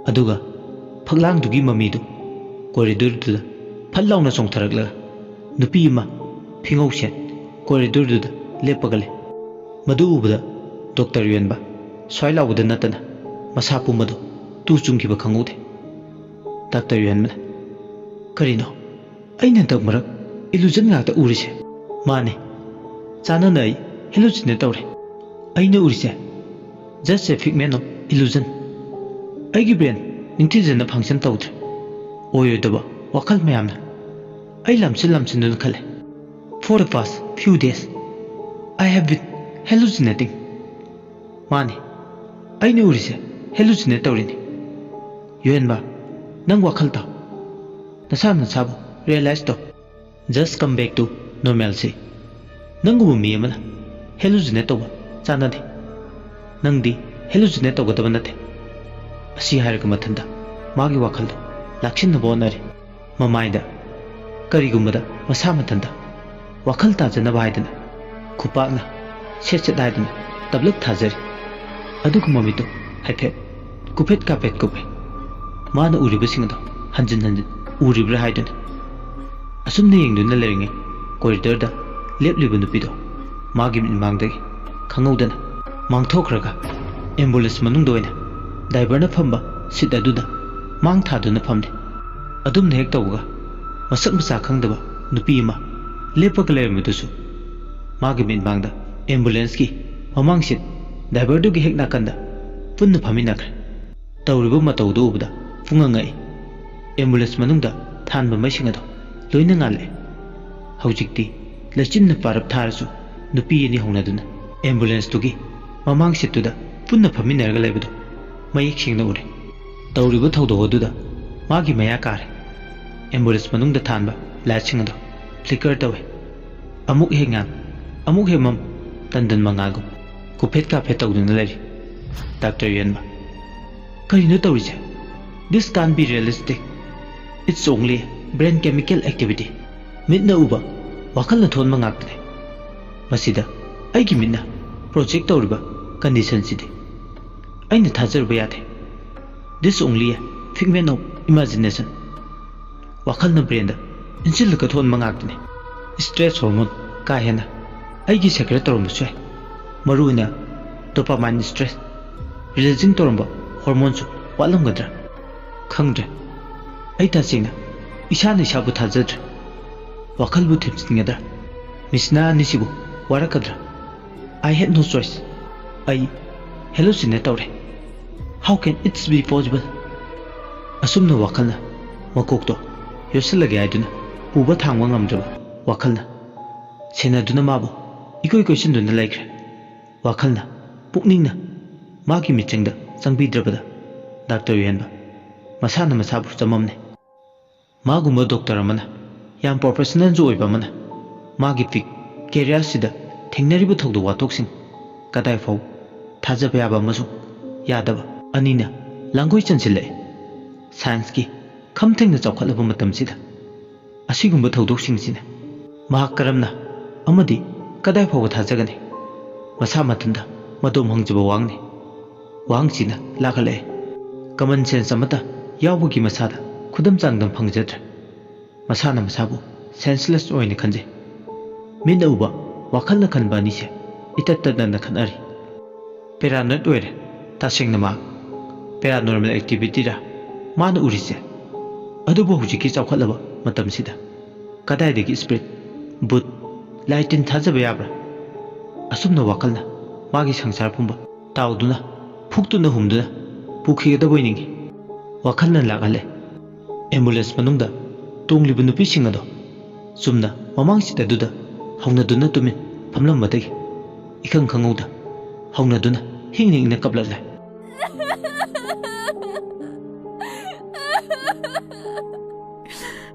ꯑꯗꯨꯒ ꯐꯛꯂꯥꯡꯗꯨꯒꯤ ꯃꯃꯤꯗꯨ ꯀꯣꯔꯤꯗꯣꯔꯗꯨꯗ ꯐꯠ ꯂꯥꯎꯅ ꯆꯣꯡꯊꯔꯛꯂꯒ ꯅꯨꯄꯤ ꯑꯃ ꯐꯤꯉꯧ ꯁꯦꯠ ꯀꯣꯔꯤꯗꯣꯔꯗꯨꯗ ꯂꯦꯞꯄꯒ ꯂꯩ ꯃꯗꯨ ꯎꯕꯗ ꯗꯣꯛꯇꯔ ꯌꯦꯟꯕ ꯁ꯭ꯋꯥꯏ ꯂꯥꯎꯕꯗ ꯅꯠꯇꯅ ꯃꯁꯥ ꯄꯨꯝꯕꯗꯨ ꯇꯨ ꯆꯨꯡꯈꯤꯕ ꯈꯪꯍꯧꯗꯦ ꯗꯥꯛꯇꯔ ꯌꯦꯟꯕꯅ ꯀꯔꯤꯅꯣ ꯑꯩꯅ ꯍꯟꯗꯛ ꯃꯔꯛ ꯏꯂꯨꯖꯟ ꯉꯥꯛꯇ ꯎꯔꯤꯁꯦ ꯃꯥꯅꯦ ꯆꯥꯟꯅꯅ ꯑꯩ ꯍꯦꯂꯨꯁꯤꯅꯦꯠ ꯇꯧꯔꯦ ꯑꯩꯅ ꯎꯔꯤꯁꯦ ꯖꯁ ꯑꯦ ꯐꯤꯛꯃꯦꯟ ꯑꯣꯐ ꯏꯂꯨꯖꯟ ꯑꯩꯒꯤ ꯕ꯭ꯔꯦꯟ ꯅꯤꯡꯊꯤꯖꯅ ꯐꯪꯁꯟ ꯇꯧꯗ꯭ꯔꯦ ꯑꯣꯏꯔꯣꯏꯗꯕ ꯋꯥꯈꯜ ꯃꯌꯥꯝꯅ ꯑꯩ ꯂꯝꯁꯤꯟꯗꯨꯅ ꯈꯜꯂꯦ ꯐꯣꯔ ꯗ ꯄꯥꯁ ꯐ꯭ꯌꯨ ꯗꯦꯖ ꯑꯥꯏ ꯍꯦভ ꯕꯤꯟ ꯍꯦꯂꯨꯁꯤꯅꯦꯇꯤꯡ ꯃꯥꯅꯦ ꯑꯩꯅ ꯎꯔꯤꯁꯦ ꯍꯦꯂꯨꯁꯤꯅꯦꯠ ꯇꯧꯔꯤꯅꯤ ꯌꯣꯍꯦꯟꯕ ꯅꯪ ꯋꯥꯈꯜ ꯇꯥꯎ ꯅꯁꯥꯕꯨ ꯔꯤꯌꯦꯂꯥꯏꯁ ꯇꯧ ꯖꯁ ꯀꯝ ꯕꯦꯛ ꯇꯨ ꯅꯣꯔꯃꯦꯜꯁꯤ ꯅꯪꯒꯨꯝꯕ ꯃꯤ ꯑꯃꯅ ꯍꯦꯂꯨꯁꯤꯅꯦꯠ ꯇꯧꯕ ꯆꯥꯟꯅꯗꯦ ꯅꯪꯗꯤ ꯍꯦꯂꯨꯁꯤꯅꯦꯠ ꯇꯧꯒꯗꯕ ꯅꯠꯇꯦ ꯑꯁꯤ ꯍꯥꯏꯔꯒ ꯃꯊꯟꯇ ꯃꯥꯒꯤ ꯋꯥꯈꯜꯗꯣ ꯂꯥꯛꯁꯤꯟꯅꯕ ꯍꯣꯠꯅꯔꯤ ꯃꯃꯥꯏꯗ ꯀꯔꯤꯒꯨꯝꯕꯗ ꯃꯁꯥ ꯃꯊꯟꯇ ꯋꯥꯈꯜ ꯇꯥꯖꯅꯕ ꯍꯥꯏꯗꯅ ꯈꯨꯄꯥꯛꯅ ꯁꯦꯠ ꯍꯥꯏꯗꯅ ꯇꯞꯂꯛ ꯊꯥꯖꯔꯤ ꯑꯗꯨꯒ ꯃꯃꯤꯠꯇꯨ ꯍꯥꯏꯐꯦꯠ ꯀꯨꯐꯦꯠ ꯀꯥꯐꯦꯠ ꯀꯨꯞꯄꯦ ꯃꯥꯅ ꯎꯔꯤꯕꯁꯤꯡ ꯑꯗꯣ ꯍꯟꯖꯤꯟ ꯎꯔꯤꯕ꯭ꯔꯥ ꯍꯥꯏꯗꯨꯅ ꯑꯁꯨꯝꯅ ꯌꯦꯡꯗꯨꯅ ꯂꯩꯔꯤꯉꯩ ꯀꯣꯔꯤꯗꯣꯔꯗ ꯂꯦꯞꯂꯤꯕ ꯅꯨꯄꯤꯗꯣ ꯃꯥꯒꯤ ꯃꯤꯠꯃꯥꯡꯗꯒꯤ ꯈꯪꯍꯧꯗꯅ ꯃꯥꯡꯊꯣꯛꯈ꯭ꯔꯒ ꯑꯦꯝꯕꯨꯂꯦꯟꯁ ꯃꯅꯨꯡꯗ ꯑꯣꯏꯅ ꯗ꯭ꯔꯥꯏꯚꯔꯅ ꯐꯝꯕ ꯁꯤꯠ ꯑꯗꯨꯗ ꯃꯥꯡ ꯊꯥꯗꯨꯅ ꯐꯝꯂꯦ ꯑꯗꯨꯝꯅ ꯍꯦꯛ ꯇꯧꯕꯒ ꯃꯁꯛ ꯃꯆꯥ ꯈꯪꯗꯕ ꯅꯨꯄꯤ ꯑꯃ ꯂꯦꯞꯄꯒ ꯂꯩꯔꯝꯕꯗꯨꯁꯨ ꯃꯥꯒꯤ ꯃꯤꯠꯃꯥꯡꯗ ꯑꯦꯝꯕꯨꯂꯦꯟꯁꯀꯤ ꯃꯃꯥꯡ ꯁꯤꯠ ꯗ꯭ꯔꯥꯏꯚꯔꯗꯨꯒꯤ ꯍꯦꯛ ꯅꯥꯀꯟꯗ ꯄꯨꯟꯅ ꯐꯝꯃꯤꯟꯅꯈ꯭ꯔꯦ ꯇꯧꯔꯤꯕ ꯃꯇꯧꯗꯨ ꯎꯕꯗ ꯄꯨꯡꯉꯛꯉꯛꯏ ꯑꯦꯝꯕꯨꯂꯦꯟꯁ ꯃꯅꯨꯡꯗ ꯊꯥꯟꯕ ꯃꯩꯁꯤꯡ ꯑꯗꯨ ꯂꯣꯏꯅ ꯉꯥꯜꯂꯛꯑꯦ ꯍꯧꯖꯤꯛꯇꯤ ꯂꯩꯆꯤꯟꯅ ꯄꯥꯔꯞ ꯊꯥꯔꯁꯨ ꯅꯨꯄꯤ ꯑꯅꯤ ꯍꯧꯅꯗꯨꯅ ꯑꯦꯝꯕꯨꯂꯦꯟꯁꯇꯨꯒꯤ ꯃꯃꯥꯡ ꯁꯤꯠꯇꯨꯗ ꯄꯨꯟꯅ ꯐꯝꯃꯤꯟꯅꯔꯒ ꯂꯩꯕꯗꯨ ꯃꯌꯦꯛ ꯁꯦꯡꯅ ꯎꯔꯦ ꯇꯧꯔꯤꯕ ꯊꯧꯗꯣꯛ ꯑꯗꯨꯗ ꯃꯥꯒꯤ ꯃꯌꯥ ꯀꯥꯔꯦ ꯑꯦꯝꯕꯨꯂꯦꯟꯁ ꯃꯅꯨꯡꯗ ꯊꯥꯟꯕ ꯂꯥꯏꯠꯁꯤꯡ ꯑꯗꯨ ꯐ꯭ꯂꯤꯀꯔ ꯇꯧꯏ ꯑꯃꯨꯛ ꯍꯦꯛ ꯉꯥꯟ ꯑꯃꯨꯛ ꯍꯦꯛ ꯃꯝ ꯇꯟꯗꯟ ꯃꯉꯥꯜꯒꯨꯝ ꯀꯨꯐꯦꯠ ꯀꯥꯐꯦꯠ ꯇꯧꯗꯨꯅ ꯂꯩꯔꯤ ꯗꯥꯛꯇꯔ ꯌꯦꯟꯕ ꯀꯔꯤꯅꯣ ꯇꯧꯔꯤꯁꯦ this can be realistic it's only brain chemical activity ꯃꯤꯠꯅ ꯎꯕ ꯋꯥꯈꯜꯅ ꯊꯣꯟꯕ ꯉꯥꯛꯇꯅꯤ ꯃꯁꯤꯗ ꯑꯩꯒꯤ ꯃꯤꯠꯅ ꯄ꯭ꯔꯣꯖꯦꯛ ꯇꯧꯔꯤꯕ ꯀꯟꯗꯤꯁꯟꯁꯤꯗꯤ ꯑꯩꯅ ꯊꯥꯖꯔꯨꯕ ꯌꯥꯗꯦ this only a figment of imagination ꯋꯥꯈꯜꯅ ꯕ꯭ꯔꯦꯟꯗ ꯏꯟꯁꯤꯜꯂꯒ ꯊꯣꯟꯕ ꯉꯥꯛꯇꯅꯤ ꯁ꯭ꯇ꯭ꯔꯦꯁ ꯍꯣꯔꯃꯣꯟ ꯀꯥ ꯍꯦꯟꯅ ꯑꯩꯒꯤ ꯁꯦꯀ꯭ꯔꯦꯠ ꯇꯧꯔꯝꯕꯁꯨ ꯌꯥꯏ ꯃꯔꯨꯑꯣꯏꯅ ꯗꯣꯄꯥꯃꯥꯏꯟ ꯁ꯭ꯇ꯭ꯔꯦꯁ ꯔꯤꯂꯤꯖꯤꯡ ꯇꯧꯔꯝꯕ ꯍꯣꯔꯃꯣꯟꯁꯨ ꯋꯥꯠꯂꯝꯒꯗ꯭ꯔꯥ ꯈꯪꯗ꯭ꯔꯦ ꯑꯩ ꯇꯁꯦꯡꯅ ꯏꯁꯥꯅ ꯏꯁꯥꯕꯨ ꯊꯥꯖꯗ꯭ꯔꯦ ꯋꯥꯈꯜꯕꯨ ꯊꯦꯝꯖꯤꯟꯒꯗ꯭ꯔꯥ ꯃꯤꯁꯅꯥ ꯑꯅꯤꯁꯤꯕꯨ ꯋꯥꯔꯛꯀꯗ꯭ꯔꯥ ꯑꯥꯏ ꯍꯦꯗ ꯅꯣ ꯆꯣꯏꯁ ꯑꯩ ꯍꯦꯂꯨꯁꯤꯅꯦꯠ ꯇꯧꯔꯦ ꯍꯥꯎ ꯀꯦꯟ ꯏꯠꯁ ꯕꯤ ꯄꯣꯁꯤꯕꯜ ꯑꯁꯨꯝꯅ ꯋꯥꯈꯜꯅ ꯃꯀꯣꯛꯇꯣ ꯌꯣꯠꯁꯤꯜꯂꯒꯦ ꯍꯥꯏꯗꯨꯅ ꯄꯨꯕ ꯊꯥꯡꯕ ꯉꯝꯗ꯭ꯔꯕ ꯋꯥꯈꯜꯅ ꯁꯦꯟꯅꯗꯨꯅ ꯃꯥꯕꯨ ꯏꯀꯣꯏ ꯀꯣꯏꯁꯤꯟꯗꯨꯅ ꯂꯩꯈ꯭ꯔꯦ ꯋꯥꯈꯜꯅ ꯄꯨꯛꯅꯤꯡꯅ ꯃꯥꯒꯤ ꯃꯤꯠꯆꯪꯗ ꯆꯪꯕꯤꯗ꯭ꯔꯕꯗ ꯗꯥꯛꯇꯔ ꯌꯦꯟꯕ ꯃꯁꯥꯅ ꯃꯁꯥꯕꯨ ꯆꯃꯝꯅꯩ ꯃꯥꯒꯨꯝꯕ ꯗꯣꯛꯇꯔ ꯑꯃꯅ ꯌꯥꯝ ꯄ꯭ꯔꯣꯐꯦꯁꯅꯦꯜꯁꯨ ꯑꯣꯏꯕ ꯑꯃꯅ ꯃꯥꯒꯤ ꯄꯤꯛ ꯀꯦꯔꯤꯌꯔꯁꯤꯗ ꯊꯦꯡꯅꯔꯤꯕ ꯊꯧꯗꯣꯛ ꯋꯥꯊꯣꯛꯁꯤꯡ ꯀꯗꯥꯏ ꯐꯥꯎ ꯊꯥꯖꯕ ꯌꯥꯕ ꯑꯃꯁꯨꯡ ꯌꯥꯗꯕ ꯑꯅꯤꯅ ꯂꯥꯡꯒꯣꯏ ꯆꯟꯁꯤꯜꯂꯛꯏ ꯁꯥꯏꯟꯁꯀꯤ ꯈꯝ ꯊꯦꯡꯅ ꯆꯥꯎꯈꯠꯂꯕ ꯃꯇꯝꯁꯤꯗ ꯑꯁꯤꯒꯨꯝꯕ ꯊꯧꯗꯣꯛꯁꯤꯡꯁꯤꯅ ꯃꯍꯥꯛ ꯀꯔꯝꯅ ꯑꯃꯗꯤ ꯀꯗꯥꯏ ꯐꯥꯎꯕ ꯊꯥꯖꯒꯅꯤ ꯃꯁꯥ ꯃꯊꯟꯇ ꯃꯗꯣꯝ ꯍꯪꯖꯕ ꯋꯥꯍꯪꯅꯤ ꯋꯥꯍꯪꯁꯤꯅ ꯂꯥꯛꯈꯠꯂꯛꯑꯦ ꯀꯃꯟ ꯁꯦꯟꯁ ꯑꯃꯠꯇ ꯌꯥꯎꯕꯒꯤ ꯃꯁꯥꯗ ꯈꯨꯗꯝ ꯆꯥꯡꯗꯝ ꯐꯪꯖꯗ꯭ꯔꯦ ꯃꯁꯥꯅ ꯃꯁꯥꯕꯨ ꯁꯦꯟꯁꯂꯦꯁ ꯑꯣꯏꯅ ꯈꯟꯖꯩ ꯃꯤꯠꯅ ꯎꯕ ꯋꯥꯈꯜꯅ ꯈꯟꯕ ꯑꯅꯤꯁꯦ ꯏꯇꯠ ꯇꯠꯅꯅ ꯈꯠꯅꯔꯤ ꯄꯦꯔꯥꯅꯣꯏꯗ ꯑꯣꯏꯔꯦ ꯇꯁꯦꯡꯅ ꯃꯍꯥꯛ ꯄꯦꯔꯥꯅꯣꯔꯃꯦꯜ ꯑꯦꯛꯇꯤꯚꯤꯇꯤꯔ ꯃꯥꯅ ꯎꯔꯤꯁꯦ ꯑꯗꯨꯕꯨ ꯍꯧꯖꯤꯛꯀꯤ ꯆꯥꯎꯈꯠꯂꯕ ꯃꯇꯝꯁꯤꯗ ꯀꯗꯥꯏꯗꯒꯤ ꯁ꯭ꯄꯤꯔꯤꯠ ꯕꯨꯠ ꯂꯥꯏ ꯇꯤꯟ ꯊꯥꯖꯕ ꯌꯥꯕ꯭ꯔꯥ ꯑꯁꯨꯝꯅ ꯋꯥꯈꯜꯅ ꯃꯥꯒꯤ ꯁꯪꯁꯥꯔ ꯄꯨꯝꯕ ꯇꯥꯎꯗꯨꯅ ꯐꯨꯛꯇꯨꯅ ꯍꯨꯝꯗꯨꯅ ꯄꯨꯈꯤꯒꯗꯕꯣꯏ ꯅꯤꯡꯉꯤ ꯋꯥꯈꯜꯅ ꯂꯥꯛꯍꯜꯂꯦ ꯑꯦꯝꯕꯨꯂꯦꯟꯁ ꯃꯅꯨꯡꯗ ꯇꯣꯡꯂꯤꯕ ꯅꯨꯄꯤꯁꯤꯡ ꯑꯗꯣ ꯆꯨꯝꯅ ꯃꯃꯥꯡ ꯁꯤꯠ ꯑꯗꯨꯗ ꯍꯧꯅꯗꯨꯅ ꯇꯨꯃꯤꯟ ꯐꯝꯂꯝꯕꯗꯒꯤ इखंग खंगौदा हौनदुना हिंग हिंगना कपलले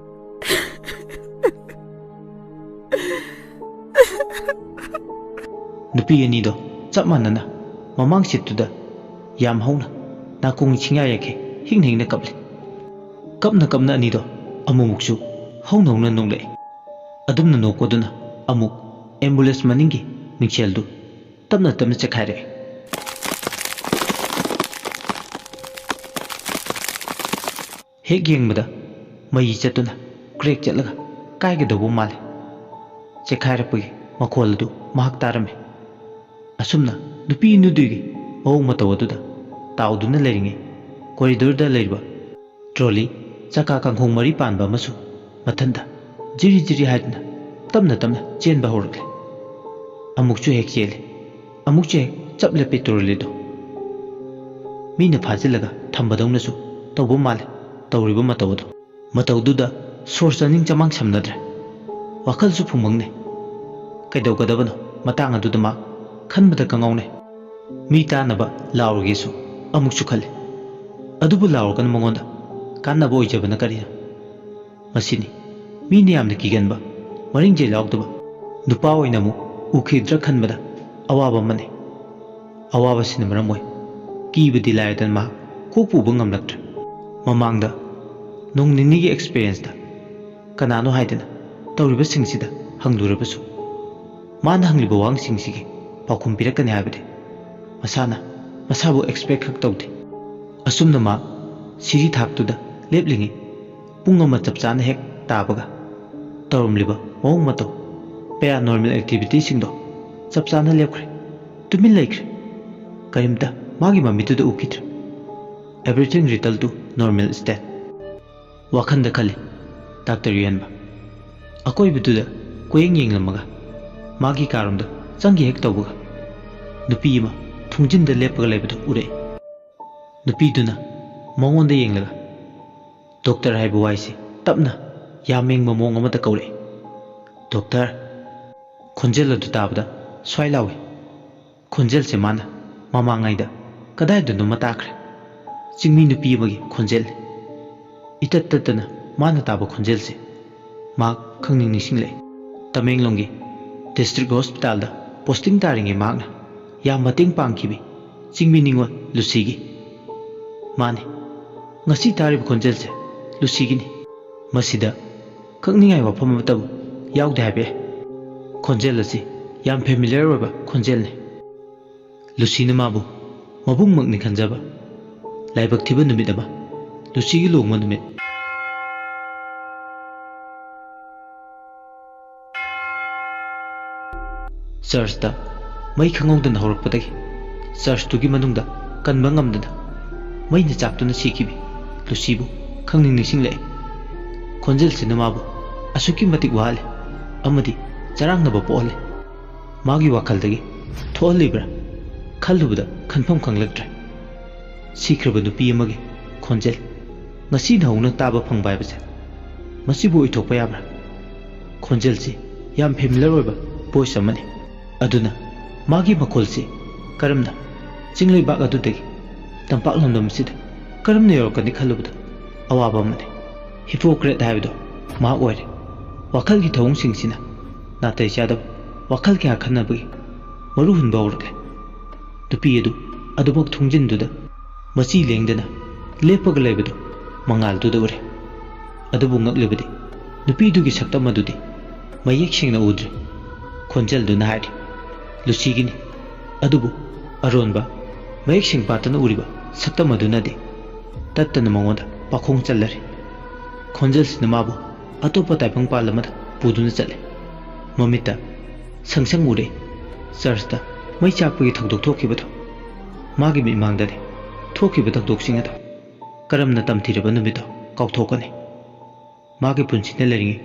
नुपी अनीदो चप मानना ममांग सिटुदा याम हौना नाकोंग छिंगा याखे हिंग हिंगना कपले कपना अनीदो अमुमुक्सु हौना हौना नोंगले अदुमना नोकोदुना अमुक एम्बुलेंस मनिंगी मिक्सेलदु तमना तमना चखारे हेक येंगबदा मई चतुना क्रेक चलगा कायगदबो माले चखारपगी मखोलदु महक तारमे असुमना नुपी नुदुगी मौंग मतवदुदा ताउदुना लेरिंगे कॉरिडोरदा लेरिबा ट्रॉली चका कांखोंग मरी पानबा मसु मथंदा जिरी जिरी हाइदना तमना तमना चेनबा होरले अमुकचु हेक चेले अमुकचु हेक चपले पेट्रोलेदो मीना फाजिलगा थंबदौनसु तौबो माले तौरिबो मतवदुदा सोर्स अनिंग चमांग समनद्रे वाखलसु फुमंगने कैदौगदबनो मतांग अदुदा मा खनबदा कंगौने मी तानबा लाउरगेसु अमुकचु खले अदुबु लाउरगन मंगोंदा कानबो ओइजबना करिनो मसिनी मीने यामना किगनबा मरिंजे लाउदबा नुपा ओइनमु उखिद्र खनबदा अवाबा मने अवाबा सिन मरम ओइ कीबदी लायदन मा कोपुबो ngamlaktre mamangda nongninigi experience da kanano haidena tawriba singsida hangdurabasu mana hangliba wang singsigi pakhum pirakani habide masana masabu expect khak tawde asumna ma siri thaktuda leplingi punga ma chapchana hek tabaga tawrumliba mong mato paranormal activity singdo chapchana lepkhre tumin laikre karimta magi mamituda ukitra everything returned to normal state wakhanda khale doctor yenba akoi biduda koyeng yenglamaga magi karumda changi hek tawbuga nupi ma थुंजिंदा लेपगा लेबदो उरे नुपीदुना मंगोंदा येंगलगा doctor हाइबो vice तपना यामेंग ममोंग अमता कौरे doctor खोंजेल अदु ताबदा स्वाइ लावे खोंजेल से माना ममांगाइदा कदाइदनो मताखरे चिंगमी नुपी अमगी खोंजेल इतत ततना माना ताबा खोंजेल से मा खंगनिंग निसिंगले तमेंगलोंगी district hospital दा posting तारिंगे मागना या मतेंग पांगखिबी चिंगमी निंगो लुसीगी माने ngasi tarib khonjel se lusigini masida khangningai wafam matabu yaude habe khonjel asi yam familiar oba khonjel ne lusina mabu mabung makni khanjaba laibak thiba numit aba lusigi longma numit church da mai khangongdan horakpadagi church tugi manungda kanba ngamdana mai na chaktuna sikibi lusibu khangning nising le khonjel sinamabu asuki matik wale amadi charang na bapole magi wakhaldagi tholibra khalubda khanpham khanglaktra sikraba nupi amagi khonjel ngasi dhauna taba phangbai base masibu ithokpa yabra khonjel si yam familiar oiba voice amani aduna magi makhol si karamna chinglei bag adudagi tampak lomdom sida karam ne yorkani khalubda awaba mane hypocrite haibdo ma oire wakal gi thong singsina natai chadab wakal kya khannabi maru hun bawrle tupi adu bok thungjin duda masi lengdana lepag lebdo mangal duda ure adu bungak lebdi nupi du gi sakta madudi mayek singna udre khonjel du na hari lusigini adubu aronba mayek sing patana uriba sakta maduna de tattana mangoda pakhong challare khonjel sinamabu atopa taipang palamada puduna chale mamita sangsang ure church da mai chapagi thokdok thokibado magi mi mangdade thokiba thokdok singada karamna tamthiraba numito kauthokani magi punsina leringi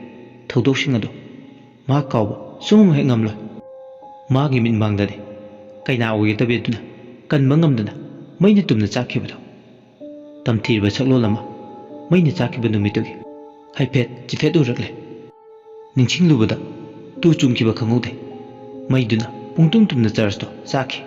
thokdok singado ma kauba sungum he ngamlo magi min mangdade kaina ogi tabeduna kanba ngamdana maina tumna chakhibado tamthirba saklo lama maina chakhiba numitogi haipet chifet urakle ningsinglubada tu chungkiba khangode maiduna pungtung tumna church to chakhi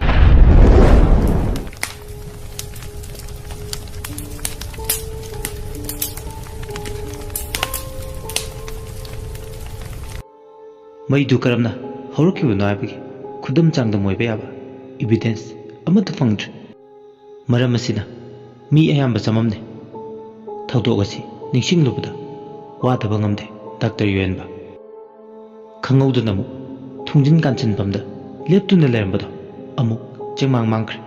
maidu karamna haurukiba noibagi khudam changda moiba yaba evidence amata fangdre maram asina mi ayamba samamne thawdok asi ningsinglubada wadaba ngamde doctor yuenba khangawdana mu thungjin kanchan pamda leptuna lerambado amuk chengmang mangkhre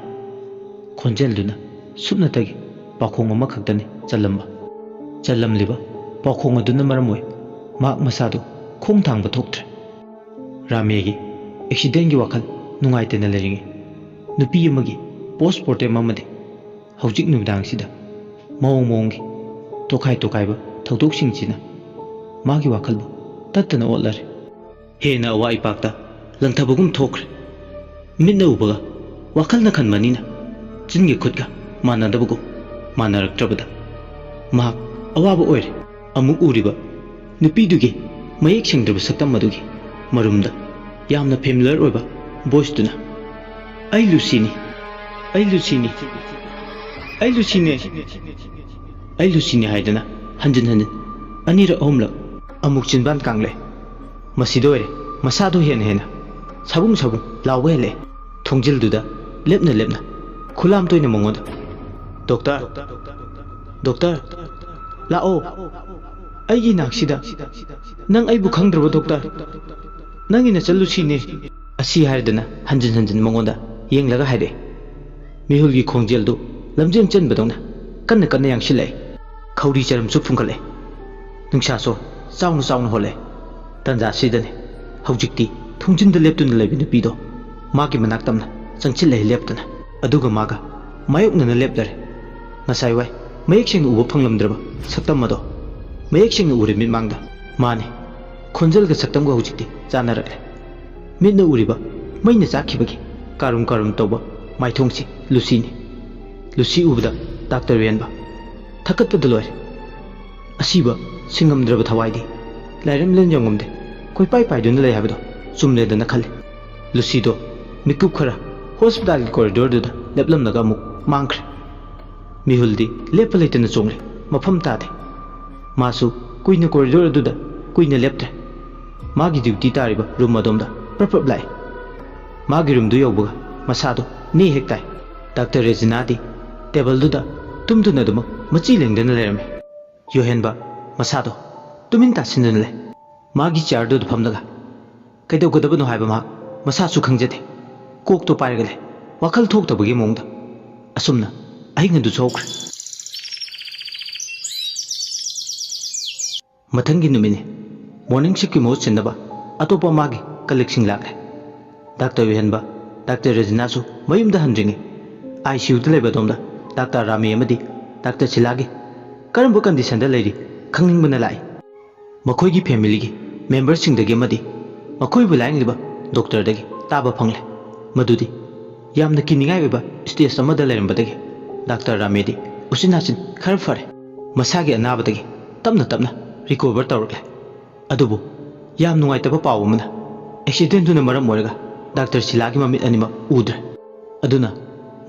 khonjelduna supnatagi pakhong ama khaktani chalamliba pakhong aduna maramoi mak masadu khong thangba thoktre ramegi accident gi wakal nungaitena leringi nupi amagi postmortem amade hawjik nubdang sida mawong gi tokai ba thawdok singchina magi wakal bu tattana ollare hena wa ipakta langthabagum thokre minna ubaga wakal na khan manina jingi khutga manadabugo manaraktrabada ma awaba oire amuk uriba nupi dugi mayek singdraba saktam madugi marumda yamna familiar oiba voice tuna ai lucini haidana hanjin anira omlak amuk chinban kangle masidoire masado hena sabung lawele thongjil duda lepna khulam toina mongoda doctor lao aigi naksida nang aibu khangdraba doctor nangina challusine asi haidana hanjin mongoda yenglaga haide mihulgi khongjel du lamjeng chen badongna kanna yangshilai khawri charam su phungkhale nungsa so sauna hole tanja sidane hawjikti thungjinda leptuna lebini pido magi manak tamna changchilai leptana aduga maga mayokna lepdare ngasai wai mayek sing uba phanglamdraba saktam mado mayek sing uri mit mangda mane khonjel ga saktam ga hawjikti chanarakle mitna uriba maina chakhibagi karum toba माइथोंसी लुसीनी लुसी उबदा doctor वेनबा थकतपद लोरे असीबा सिंगमद्रब थवाइदी लाइरम लंजंगमदे कोई पाई पाइदुन लय हाबदो चुमलेदना खले लुसीदो मिकुप खरा हॉस्पिटल कॉरिडोर दुदा लेपलमनगा मुक मांखरे मिहुलदी लेप लेटना चोंगरे मफम तादे मासु कुइना कॉरिडोर दुदा कुइना लेपत्रे मागी ड्यूटी तारिबा रूम अदोमदा प्रपप लाइ मागी रूम दु योबगा मसादो नी हेक्ताइ डॉक्टर रेजिनादी टेबल दुदा तुमदुना दुम मची लेंगदना लेरमे योहेनबा मसादो तुमिन तासिनदना ले मागी चार दुद फमदगा कैदौगदबनो हाइबा मा मसासु खंगजदे कोक तो पाइरगले वखल थोक्तबगी मोंगदा असुमना अहिंगदु सोख्रे मथंगी नुमिने मॉर्निंग शिफ्ट की मोज चिन्नबा अतोपा मागी कलेक्सिंग लागरे डॉक्टर विहनबा डॉक्टर रेजिनासु मयुमदा हंद्रिंगे आईसीयू द लेबदोमदा डॉक्टर रामी अमदी डॉक्टर सिलागी करंब कंडीशन द लेरी खंगनिंगबना लाई मखोइगी फैमिली की मेंबर सिंगदगी अमदी मखोइबु लाइंगलिबा डॉक्टर दगी ताबा फंगले मदुदी यामना किनिंगाय ओइबा स्टेज अमदा लेरंबदगी डॉक्टर रामेदी उसिनासिन खर फरे मसागी अनाबदगी तमना तमना रिकवर तौरगले अदुबु याम नुंगाइतबा पाव अमना एक्सीडेंट दुना मरम ओरगा डॉक्टर सिलागी ममित अनिमा उद्रे अदुना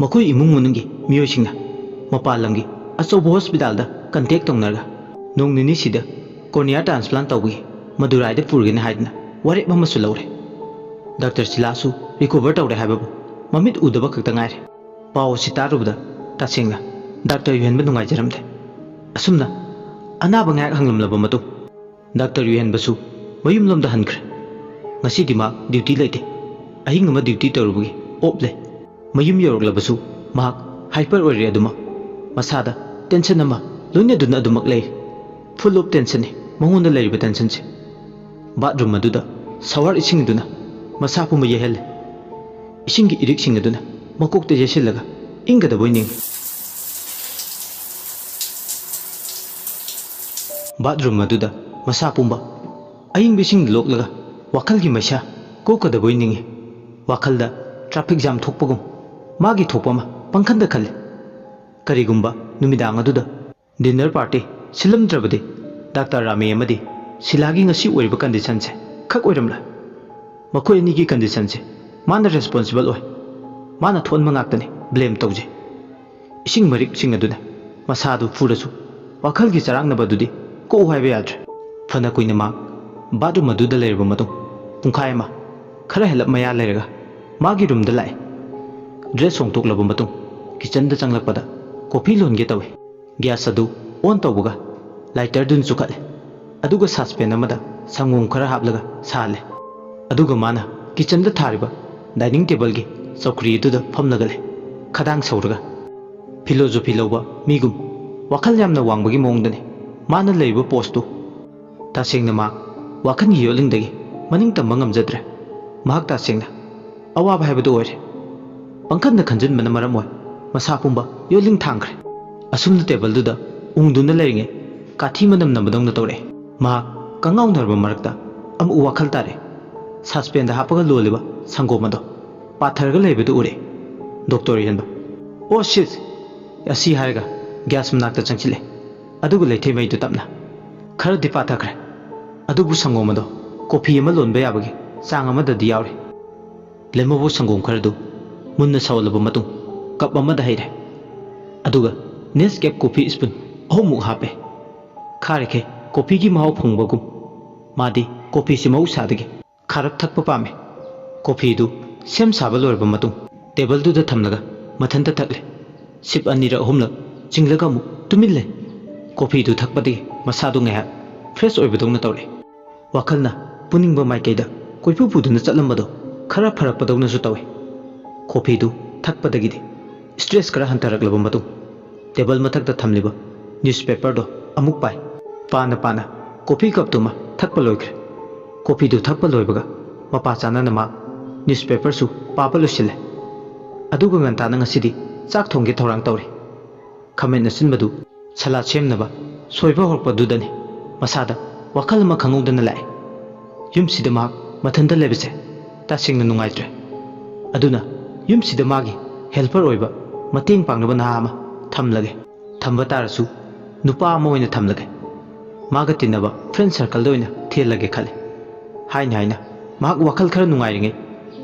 मखोइ इमुंग मनुंगी मियोइसिंगना मपाल लंगी अचौब हॉस्पिटल दा कंटेक्ट तौनरगा नोंग निनी सिदा कोर्निया ट्रांसप्लांट तौबगी मदुराइदा पुरगेने हाइदना वारेप अमसु लौरे डॉक्टर सिलासु रिकवर तौरे हाइबाबु ममित उदबा खक्ता गाइरे पाव सितारुबदा तासेंगा डॉक्टर युहेनबा नुंगाइजरमदे असुमना अनाबा ngayak hanglamlaba matu डॉक्टर युहेनबसु मयुमलमदा हनख्रे ngasi मा ड्यूटी लेते अहिंग अमा ड्यूटी तौरुबगी ऑफ ले मयुम यौरगलबसु महाक हाइपर ओइरे अदुमा मसादा टेंशन अमा लोइना दुना अदुमक ले फुल ऑफ टेंशन ने मंगोंदा लेरिबा टेंशन से बाथरूम अदुदा सवार इसिंग दुना मसा पुम यहेल इसिंग की इरिक सिंग दुना मकोकते जेसिलगा इंगदबोय निंग बाथरूम अदुदा मसा पुंबा अहिंग बिसिंग लोकलगा वाखल की मैसा कोकदबोय निंगे वाखलदा ट्रैफिक जाम थोकपगुम मागी थोपमा पंखंदा खले करिगुंबा नुमिदांग अदुदा डिनर पार्टी सिलमद्रबदे डॉक्टर रामे अमदी सिलागी ngasi ओइबा कंडीशन से खक ओइरमला मखोय नि की कंडीशन से माना रेस्पोंसिबल ओइ माना थोन मंगाक्तने ब्लेम तौजे इसिंग मरिक सिंग अदुना मसादु फुरसु वाखल की चरांगनबदुदी को हाइबा याद्रे फना कुइना मा बाथरूम अदुदा लेरबा मतुं पुंखाय मा खरा हेलप मया लेरगा मागी रूम दा लाए ड्रेस सोंगतोकलबा मतुं किचन दा चंगलकपदा कॉफी लोनगे तवे गैस अदु ऑन तौबगा लाइटर दुन चुखले अदुगा सस्पेन अमदा संगोम खरा हापलगा साले अदुगा माना किचन दा थारिबा डाइनिंग टेबल की चौकरी दुदा फमलगले खदांग सौरगा फिलोसॉफी लौबा मिगुम वाखल यामना वांगबगी मोंगदने माना लेबा पोस्टु तासेंगना मा वाखन योलिंगदगी मनिंग तंबा ngamjadre mahak तासेंगना अवाब हाइबदो ओइरे पंखन खंजन मन मरम ओइ मसा पुंबा योलिंग थांगरे असुम टेबल दुदा उंगदुना लेरिंगे काठी मनम नमदोंग तौरे मा कंगाउ नरबा मरकता अम वाखल तारे सस्पेंड हापगा लोलिबा संगोमदो पाथरगा लेबदो उरे डॉक्टर यनबा ओ शिट असी हारगा गैस मनाक्ता चंगचिले अदुगु लेथे मैदु तपना खर दि पाथखरे अदुबु संगोमदो कॉफी अमा लोनबा याबगे चांग अमददि यावरे लेमबो संगोम खरदु मुन्ना सवलबा मतुं कप अमदा हैरे अदुगा नेस्केप कॉफी स्पून अहुमुक हापे खारेखे कॉफी की महाव फंगबगुम मादी कॉफी से मौसादगे खारक थकप पामे कॉफी दु सेम साबा लोरबा मतुं टेबल दुदा थमलगा मथंता थकले सिप अनिरा अहुमलक चिंगलगा मु तुमिल्ले कॉफी दु थकपदि मसादु ngaya फ्रेश ओइबदौना तौरे वाखलना पुनिंगबा माइकैदा कोइपु पुदुना चलमबदो खरा फरकपदौनासु तौवे कॉफी दु थकपदगिदि स्ट्रेस खरा हंतरकलबा मतुं टेबल मथक्ता थमलिबा न्यूज़पेपर दो अमुक पाइ पाना पाना कॉफी कप तुमा थकप लोइख्रे कॉफी दु थकप लोइबगा मपा चानना मा न्यूज़पेपर सु पापा लोसिले अदुगा nganta ngasiदी चाक थोंगे थौरांग तौरे खमेन सिनबदु सलाद सेमनबा सोइबा होरपदुदनी मसादा वाखल मा खंगौदना लाए युमसिदा मा मथंदा लेबसे तासिंगना नुंगाइद्रे अदुना युमसिदा मागी helper oiba mating pangnaba naha ama thamlage thamba tarasu nupa ama oina thamlage maga tinaba friend circle da oina thelage khale haina mahak wakhal khara nungairinge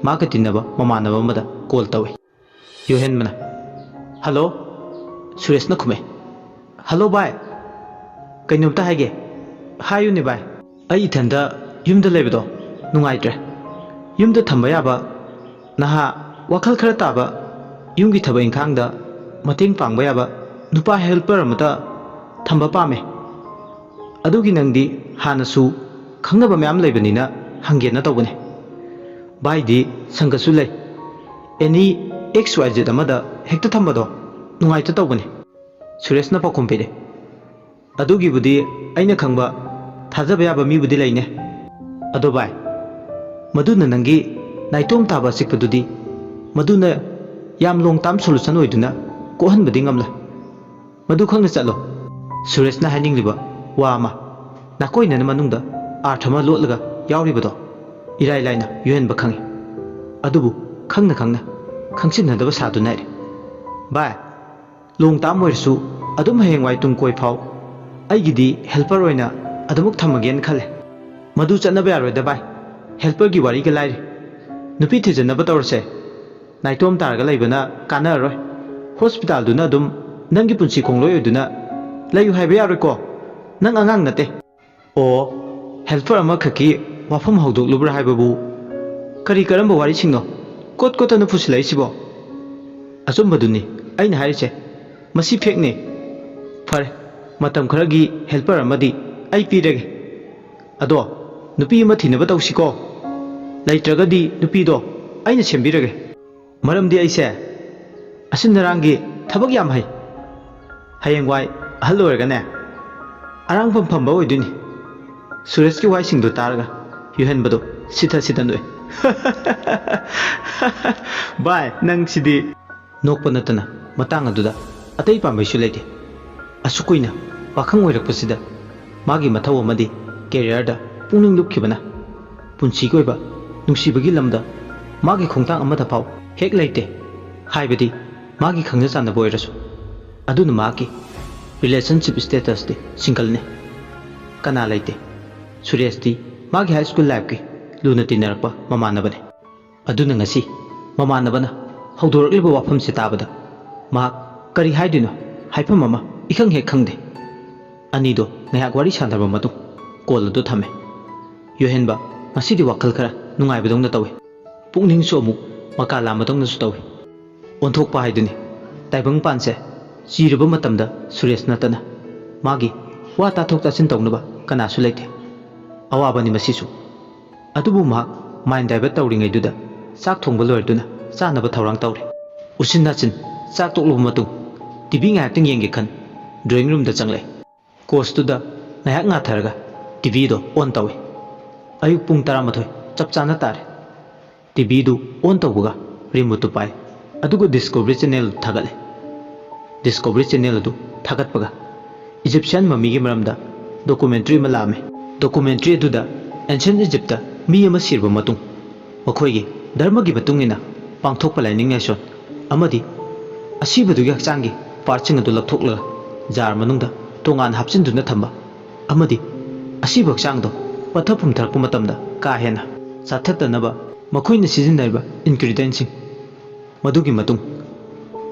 maga tinaba mamanaba amada call tawe yohen mana hello suresh na khume hello bye kainomta haige hayu ne bye ai ithanda yumda lebado nungaitre yumda thamba yaba naha wakhal khara taba yumgi thaba inkhangda mating pangba yaba nupa helper amata thamba pame adugi nangdi hanasu khangnaba mayam leibanina hangena tawbane bai di sangasu lei any xyz amada hekta thambado nungai ta tawbane suresh na pakhum pede adugi budi aina khangba thajaba yaba mi budi leine ado bai maduna nangi naitom taba sikpadudi maduna yam long term solution oiduna kohan badi ngamla madu khangna chalo suresh na haning liba wa ma na koina na manungda arthama lotlaga yawribado irai laina yuhen ba khangi adubu khangna khangsin nadaba sadu nai bai long term oirsu adum heng wai tung koi phau aigidi helper oina adumuk thamagen khale madu chanaba yaroi da bai helper gi wari ga lai nupi thijanaba tawrse naitom targa leibana kanaroi hospital duna dum nangi punsi kongloi oduna layu haiba yaroi ko nang angang nate o helper ama khaki wafam hawdok lubra haibabu kari karamba wari singno kot kotana pusilai sibo asumba duni aina harise masi fekne fare matam kharagi helper amadi ai pirege ado nupi ama thinaba tawsiko laitragadi nupi do aina sembirage maramdi aise asinnarangi thabak yam hai hayengwai ahal oirgane arang phamba oiduni suresh ki wai singdo taraga yuhen bado sitha noi bai nang sidi nokpa natana matang aduda atai pambai su leite asukuina pakhang oirakpasida magi mathaw amadi career da pungning lupkhibana punsi koiba nungsibagi lamda magi khongtang amada pau hek leite haibadi magi khangna chana boirasu aduna magi relationship status de single ne kana leite suresh di magi high school life ki luna tinarakpa mamanabane aduna ngasi mamanabana hawdorakliba wafam se tabada ma kari haidino haifam mama ikhang hek khangde anido ngayak wari sandarba matu call adu thame yohenba masidi wakhal khara nungai badongna tawe pungning so amuk makala madongna su tawe onthokpa haiduni taibang panse chiraba matamda suresh natana magi wa ta thok tasin tawnaba kana su leite awabani masisu adubu ma mind divert tawringai duda sak thongba loiduna chanaba thawrang tawre usin nachin sak toklu matung tv nga teng yenge khan drawing room da changle course tu da nayak nga tharaga tv do on tawe ayuk pung 12 chap chana tare tv du on tawga remote pai adugo discovery channel thagale discovery channel du thagat paga Egyptian mummy gi maramda documentary malame documentary du da ancient Egypt da mi ama sirba matung makhoi gi dharma gi matung ina pangthok palaining nation amadi asiba du gi hachang gi parching adu lathokla jar manungda tongan hapchin duna thamba amadi asiba hachang do pathapum tharpu matamda ka hena sathatanaba makhoi na sijinaiba ingredients madugi matung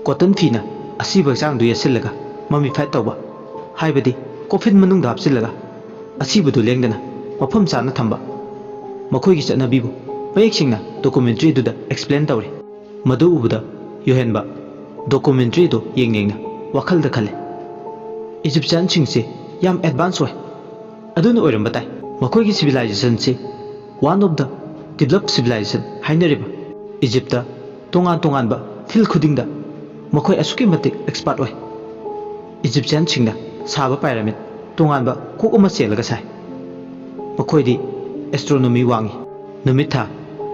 cotton fina asiba hachang du yasilaga mami fight tawba haibadi coffin manung da hapsilaga asiba du lengdana mafam chana thamba makhoi gi chanabibu mayeksinga documentary du da explain tawre madu ubuda yohenba documentary do yengnengna wakhal da khale Egyptian singse yam advance way aduna oiramba tai makhoi gi civilization se one of the developed civilization hainariba Egypt da tongan ba fil khudingda makhoi asuki matik expert way Egyptian singna saba pyramid tongan ba kok ama selaga sai makhoi di astronomy wangi numitha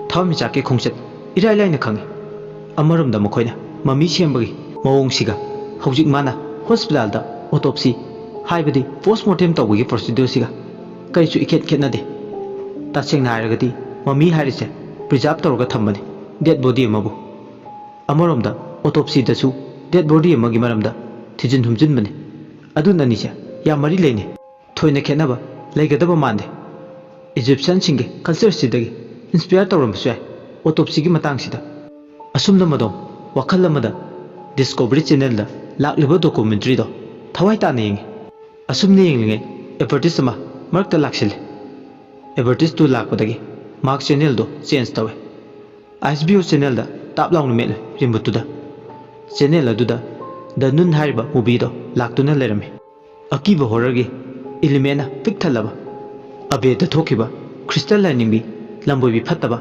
thawmi chake khongchet irai laina khangi amaramda makhoi na mami sembagi mawong siga hojik mana hospital da autopsy haibadi postmortem tawgi procedure siga kaichu iket ketna de taseng nairagadi mami harise preserve tawga thambani dead body amabu amaramda autopsy-dasu dead body amagi maramda thijin humjinbani adunani se ya mari leine thoina khenaba leigadaba mande Egyptian singe culture sidagi inspire tawramsu yai autopsy gi matang sida asumna madom wakhal amada discovery channel da lakliba documentary do thawai ta neng asumne yenglinge advertise ma markta laksil advertise to lakpadagi mark channel do change tawe HBO channel da tap laung mel rimbutu da channel aduda the nun haiba movie do laktuna lerame akiba horror gi element pik thalaba abe da thokiba crystal lining bi lamboi bi phattaba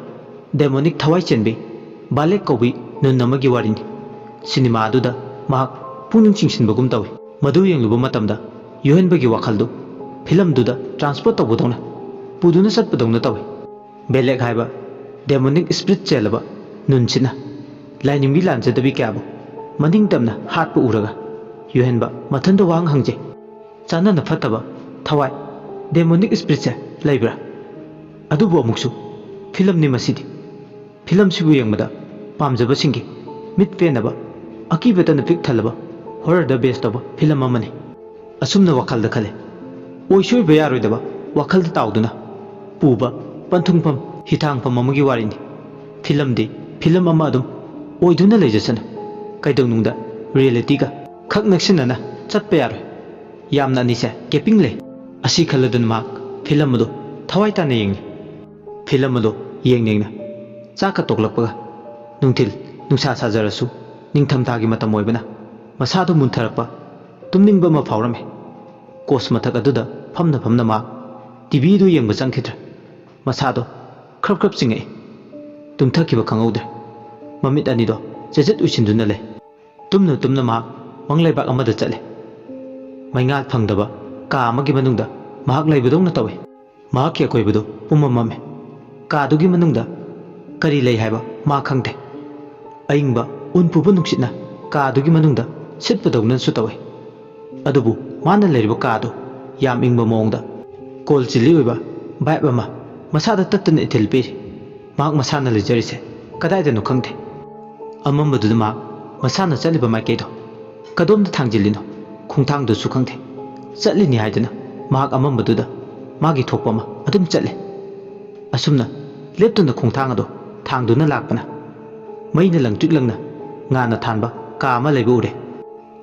demonic thawai chenbi balek kobi nun namagi warini cinema aduda mahak puning chingsinbagum tawi madu yengluba matamda yohenbagi wakhaldu film duda transport tawbudona puduna satpadona tawi belek haiba demonic spirit chelaba nunchina lining bi lanjadabi kyabo maning tamna hatpu uraga yohenba mathanda wang hangje chana na phataba thawai demonic spirit che laibra adubu amuksu film ni masidi film sibu yengmada pamjaba singi mit penaba akibata na pik thalaba horror da best of film amani asumna wakal da khale oisoi bayaroi daba wakal da tawduna puba panthungpam hitangpam amagi warini film de film ama adum oiduna lejesana kaidonungda reality ga khak naksinana chatpa yaroi yamna ni se keping le asi khaladun mak film do thawai ta ne yengi film do yengnengna chaka toklakpa nungthil nungsa sajarasu ningtham thagi matam oibana masadu muntharapa tumningba ma phawrame kos mathak aduda famna ma tv du yengba changkhitra masado khrap khrap singai tumthakiba khangaude mamit ani do jejet usinduna le tumna ma manglaiba amada chale maingal phangdaba ka amagi manungda mahak laibadongna tawe mahak ke koibado pumamame ka dugi manungda kari lei haiba ma khangde aingba unpuba nuksitna ka dugi manungda sitpadognan su tawe adubu mana leiriba ka do yam ingba mongda kol chili oiba vibe ama masada tattana ithil piri mahak masana lejarise kadaidanu khangde amambadu ma masana chaliba maikedo kadomda thangjilino khungthang du su khangde chatlini haidana mahak amambaduda magi thokpa ma adum chatle asumna leptuna khungthang ado thangduna lakpana maina langtrik langna ngana thanba ka ama leibu ure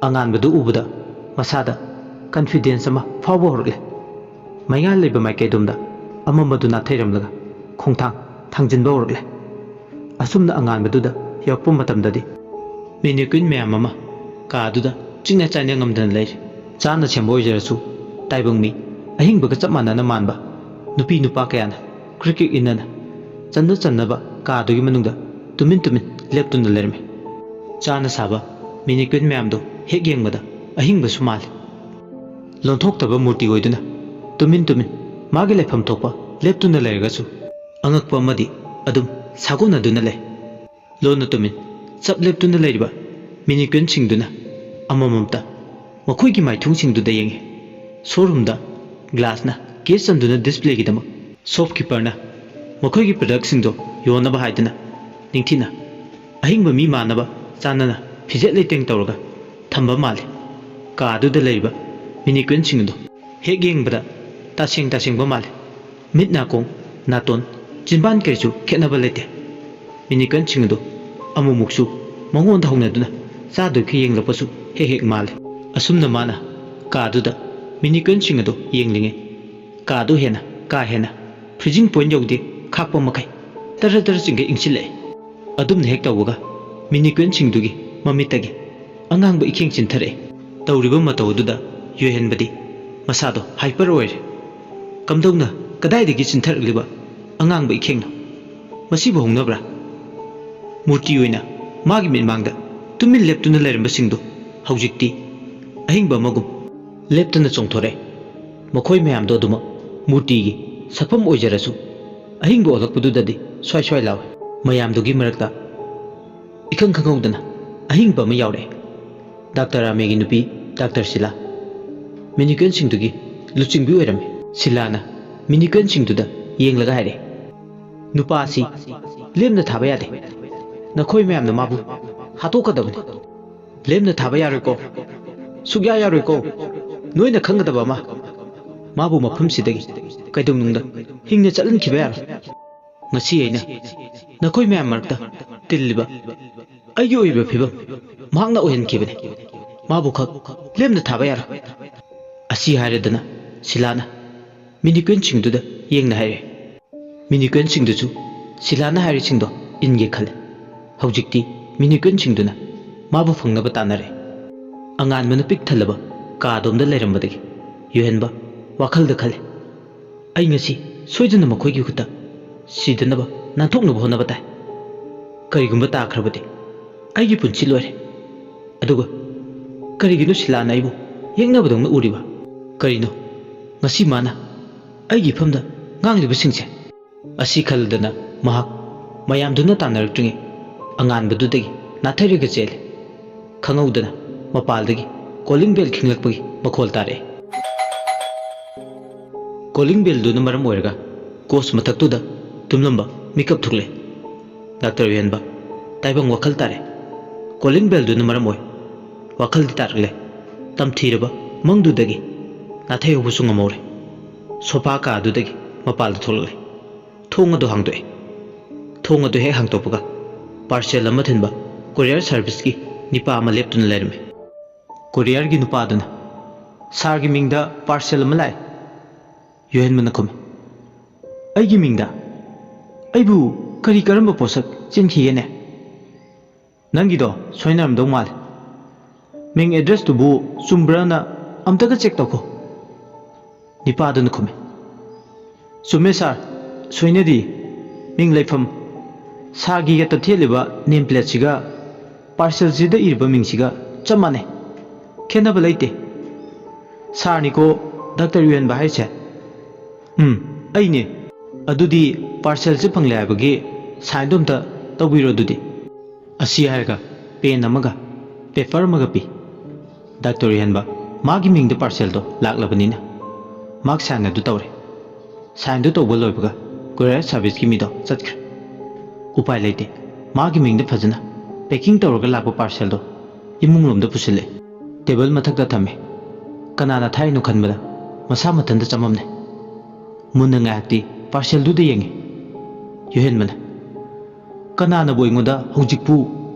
anganbadu ubuda masada confidence ama fawbo horle maingal leiba maikedomda amammaduna thairamlaga khungthang thangjinba horle asumna anganbaduda yakpu matamdadi minikuin meyam ama ka aduda chingna chanya ngamdana leiri chana chembo ojarasu taibungmi ahingbaga chap manana manba nupi nupa kayana cricket inana channa ba ka adugi manungda tumin leptuna lerme chana saba minikuin meyam do hek yengmada ahingba sumal lonthokta murti oiduna tumin magi lefam thokpa leptuna lergasu angakpa madi adum sagona duna le lona tumin chap leptuna leriba minikuin singduna amamamta makhoi gi maithung singduda yengi showroom da glass na case anduna display gi dama shopkeeper na makhoi gi product singdo yona ba haidana ningthina ahingba mi manaba chanana fijet leiteng tawraga thamba male ka aduda leiba minikuin singdo hek yengbada taseng ba male mitna kong naton jinban kerchu khenaba lete minikuin singdo amumuksu mangon da hongnaduna chadu khi yenglapasu hek male asumna mana ka aduda minikuin singdo yenglinge ka adu hena ka hena freezing point yogdi khakpa makai tar singe ingchile adumna hek tawga minikuin singdugi mamitagi angangba ikheng chinthare tawriba matawduda yohenbadi masado hyper oire kamdongna kadaidagi chintharliba angangba ikhengno masibu hongnabra murti oina magi minmangda tumin leptuna leramba singdo haujikti ahingba magum leptuna chongthore makhoi mayam do duma murti gi sakpam oijarasu ahingba olakpududadi swai lawe mayam dogi marakta ikhang khangawdana ahingba ma yawre doctor amegi nupi doctor sila minikuin singdugi luchingbi oirame silana minikuin singduda yenglaga haire nupa si lemna thaba yade nakhoi mayam na mabu ꯍꯥꯠꯇꯣꯛꯀꯗꯕꯅꯤ ꯂꯦꯝꯅ ꯊꯥꯕ ꯌꯥꯔꯣꯏꯀꯣ ꯁꯨꯛꯌꯥ ꯌꯥꯔꯣꯏꯀꯣ ꯅꯣꯏꯅ ꯈꯪꯒꯗꯕ ꯑꯃ ꯃꯥꯕꯨ ꯃꯐꯝꯁꯤꯗꯒꯤ ꯀꯩꯗꯧꯅꯨꯡꯗ ꯍꯤꯡꯅ ꯆꯠꯍꯟꯈꯤꯕ ꯌꯥꯔꯣꯏ ꯉꯁꯤ ꯑꯩꯅ ꯅꯈꯣꯏ ꯃꯌꯥꯝ ꯃꯔꯛꯇ ꯇꯤꯜꯂꯤꯕ ꯑꯩꯒꯤ ꯑꯣꯏꯕ ꯐꯤꯕꯝ ꯃꯍꯥꯛꯅ ꯑꯣꯏꯍꯟꯈꯤꯕꯅꯤ ꯃꯥꯕꯨ ꯈꯛ ꯂꯦꯝꯅ ꯊꯥꯕ ꯌꯥꯔꯣꯏ ꯑꯁꯤ ꯍꯥꯏꯔꯗꯅ ꯁꯤꯂꯥꯅ ꯃꯤꯅꯤꯀ꯭ꯋꯤꯟꯁꯤꯡꯗꯨꯗ ꯌꯦꯡꯅ ꯍꯥꯏꯔꯦ ꯃꯤꯅꯤꯀ꯭ꯋꯤꯟꯁꯤꯡꯗꯨꯁꯨ ꯁꯤꯂꯥꯅ ꯍꯥꯏꯔꯤꯁꯤꯡꯗꯣ ꯏꯟꯒꯦ ꯈꯜꯂꯦ ꯍꯧꯖꯤꯛꯇꯤ ꯃꯤꯅꯤꯀ꯭ꯋꯤꯟꯁꯤꯡꯗꯨꯅ ꯃꯥꯕꯨ ꯐꯪꯅꯕ ꯇꯥꯟꯅꯔꯦ ꯑꯉꯥꯟꯕꯅ ꯄꯤꯛ ꯊꯜꯂꯕ ꯀꯥꯗꯣꯝꯗ ꯂꯩꯔꯝꯕꯗꯒꯤ ꯌꯨꯍꯦꯟꯕ ꯋꯥꯈꯜꯗ ꯈꯜꯂꯦ ꯑꯩ ꯉꯁꯤ ꯁꯣꯏꯗꯅ ꯃꯈꯣꯏꯒꯤ ꯈꯨꯠꯇ ꯁꯤꯗꯅꯕ ꯅꯥꯟꯊꯣꯛꯅꯕ ꯍꯣꯠꯅꯕ ꯇꯥꯏ ꯀꯔꯤꯒꯨꯝꯕ ꯇꯥꯈ꯭ꯔꯕꯗꯤ ꯑꯩꯒꯤ ꯄꯨꯟꯁꯤ ꯂꯣꯏꯔꯦ ꯑꯗꯨꯒ ꯀꯔꯤꯒꯤꯅꯣ ꯁꯤꯂꯥꯅ ꯑꯩꯕꯨ ꯌꯦꯛꯅꯕꯗꯧꯅ ꯎꯔꯤꯕ ꯀꯔꯤꯅꯣ ꯉꯁꯤ ꯃꯥꯅ ꯑꯩꯒꯤ ꯏꯐꯝꯗ ꯉꯥꯡꯂꯤꯕꯁꯤꯡꯁꯦ ꯑꯁꯤ ꯈꯜꯂꯗꯅ ꯃꯍꯥꯛ ꯃꯌꯥꯝꯗꯨꯅ ꯇꯥꯟꯅꯔꯛꯇ꯭ꯔꯤꯉꯩ ꯑꯉꯥꯟꯕꯗꯨꯗꯒꯤ ꯅꯥꯊꯩꯔꯒ ꯆꯦꯜꯂꯦ ꯈꯪꯍꯧꯗꯅ ꯃꯄꯥꯜꯗꯒꯤ ꯀꯣꯂꯤꯡ ꯕꯦꯜ ꯈꯤꯡꯂꯛꯄꯒꯤ ꯃꯈꯣꯜ ꯇꯥꯔꯛꯑꯦ ꯀꯣꯂꯤꯡ ꯕꯦꯜꯗꯨꯅ ꯃꯔꯝ ꯑꯣꯏꯔꯒ ꯀꯣꯆ ꯃꯊꯛꯇꯨꯗ ꯇꯨꯝꯂꯝꯕ ꯃꯤꯀꯞ ꯊꯣꯛꯂꯛꯑꯦ ꯗꯥꯛꯇꯔ ꯌꯨꯍꯦꯟꯕ ꯇꯥꯏꯕꯪ ꯋꯥꯈꯜ ꯇꯥꯔꯦ ꯀꯣꯂꯤꯡ ꯕꯦꯜꯗꯨꯅ ꯃꯔꯝ ꯑꯣꯏ ꯋꯥꯈꯜꯗꯤ ꯇꯥꯔꯛꯂꯦ ꯇꯝꯊꯤꯔꯕ ꯃꯪꯗꯨꯗꯒꯤ ꯅꯥꯊꯩꯍꯧꯕꯁꯨ ꯉꯝꯍꯧꯔꯦ ꯁꯣꯐꯥ ꯀꯥꯗꯨꯗꯒꯤ ꯃꯄꯥꯜꯗ ꯊꯣꯛꯂꯛꯂꯦ ꯊꯣꯡ ꯑꯗꯨ ꯍꯥꯡꯗꯣꯛꯑꯦ ꯊꯣꯡ ꯑꯗꯨ ꯍꯦꯛ ꯍꯥꯡꯇꯣꯛꯄꯒ ꯄꯥꯔꯁꯦꯜ ꯑꯃ ꯊꯤꯟꯕ ꯀꯣꯔꯤꯌꯔ ꯁꯥꯔꯚꯤꯁꯀꯤ ꯅꯤꯄꯥ ꯑꯃ ꯂꯦꯞꯇꯨꯅ ꯂꯩꯔꯝꯃꯦ ꯀꯣꯔꯤꯌꯔꯒꯤ ꯅꯨꯄꯥꯗꯨꯅ ꯁꯥꯔꯒꯤ ꯃꯤꯡꯗ ꯄꯥꯔꯁꯦꯜ ꯑꯃ ꯂꯥꯛꯑꯦ ꯌꯨꯍꯦꯟꯕꯅ ꯈꯨꯝꯃꯤ ꯑꯩꯒꯤ ꯃꯤꯡꯗ ꯑꯩꯕꯨ ꯀꯔꯤ ꯀꯔꯝꯕ ꯄꯣꯠꯁꯛ ꯆꯦꯟꯈꯤꯒꯦꯅꯦ ꯅꯪꯒꯤꯗꯣ ꯁꯣꯏꯅꯔꯝꯗꯧ ꯃꯥꯜꯂꯦ ꯃꯤꯡ ꯑꯦꯗ꯭ꯔꯦꯁꯇꯨꯕꯨ ꯆꯨꯝꯕ꯭ꯔꯅ ꯑꯝꯇꯒ ꯆꯦꯛ ꯇꯧꯈꯣ ꯅꯤꯄꯥꯗꯨꯅ ꯈꯨꯝꯃꯤ ꯆꯨꯝꯃꯦ ꯁꯥꯔ ꯁꯣꯏꯅꯗꯤ ꯃꯤꯡ ꯂꯩꯐꯝ ꯁꯥꯔꯒꯤ ꯌꯦꯠꯇ ꯊꯦꯠꯂꯤꯕ ꯅꯦꯝ ꯄ꯭ꯂꯦꯠꯁꯤꯒ ꯄꯥꯔꯁꯦꯜꯁꯤꯗ ꯏꯔꯤꯕ ꯃꯤꯡꯁꯤꯒ ꯆꯞ ꯃꯥꯟꯅꯩ ꯈꯦꯠꯅꯕ ꯂꯩꯇꯦ ꯁꯥꯔꯅꯤꯀꯣ ꯗꯥꯛꯇꯔ ꯌꯨꯍꯦꯟꯕ ꯍꯥꯏꯁꯦ ꯑꯩꯅꯦ ꯑꯗꯨꯗꯤ ꯄꯥꯔꯁꯦꯜꯁꯦ ꯐꯪꯂꯦ ꯍꯥꯏꯕꯒꯤ ꯁꯥꯏꯟꯗꯣ ꯑꯝꯇ ꯇꯧꯕꯤꯔꯣ ꯑꯗꯨꯗꯤ ꯑꯁꯤ ꯍꯥꯏꯔꯒ ꯄꯦꯟ ꯑꯃꯒ ꯄꯦꯄꯔ ꯑꯃꯒ ꯄꯤ ꯗꯥꯛꯇꯔ ꯌꯨꯍꯦꯟꯕ ꯃꯥꯒꯤ ꯃꯤꯡꯗ ꯄꯥꯔꯁꯦꯜꯗꯣ ꯂꯥꯛꯂꯕꯅꯤꯅ ꯃꯥꯛ ꯁꯥꯏꯟ ꯑꯗꯨ ꯇꯧꯔꯦ ꯁꯥꯏꯟꯗꯨ ꯇꯧꯕ ꯂꯣꯏꯕꯒ ꯀꯣꯔꯤꯌꯔ ꯁꯥꯔꯚꯤꯁꯀꯤ ꯃꯤꯗꯣ ꯆꯠꯈ꯭ꯔꯦ ꯎꯄꯥꯏ ꯂꯩꯇꯦ ꯃꯥꯒꯤ ꯃꯤꯡꯗ ꯐꯖꯅ ꯄꯦꯀꯤꯡ ꯇꯧꯔꯒ ꯂꯥꯛꯄ ꯄꯥꯔꯁꯦꯜꯗꯣ ꯏꯃꯨꯡꯂꯣꯝꯗ ꯄꯨꯁꯤꯜꯂꯛꯑꯦ ꯇꯦꯕꯜ ꯃꯊꯛꯇ ꯊꯝꯃꯦ ꯀꯅꯥꯅ ꯊꯥꯏꯅꯣ ꯈꯟꯕꯗ ꯃꯁꯥ ꯃꯊꯟꯇ ꯆꯃꯝꯅꯩ ꯃꯨꯟꯅ ꯉꯥꯏꯍꯥꯛꯇꯤ ꯄꯥꯔꯁꯦꯜꯗꯨꯗ ꯌꯦꯡꯉꯤ ꯌꯨꯍꯦꯟꯕꯅ ꯀꯅꯥꯅꯕꯨ ꯑꯩꯉꯣꯟꯗ ꯍꯧꯖꯤꯛꯄꯨ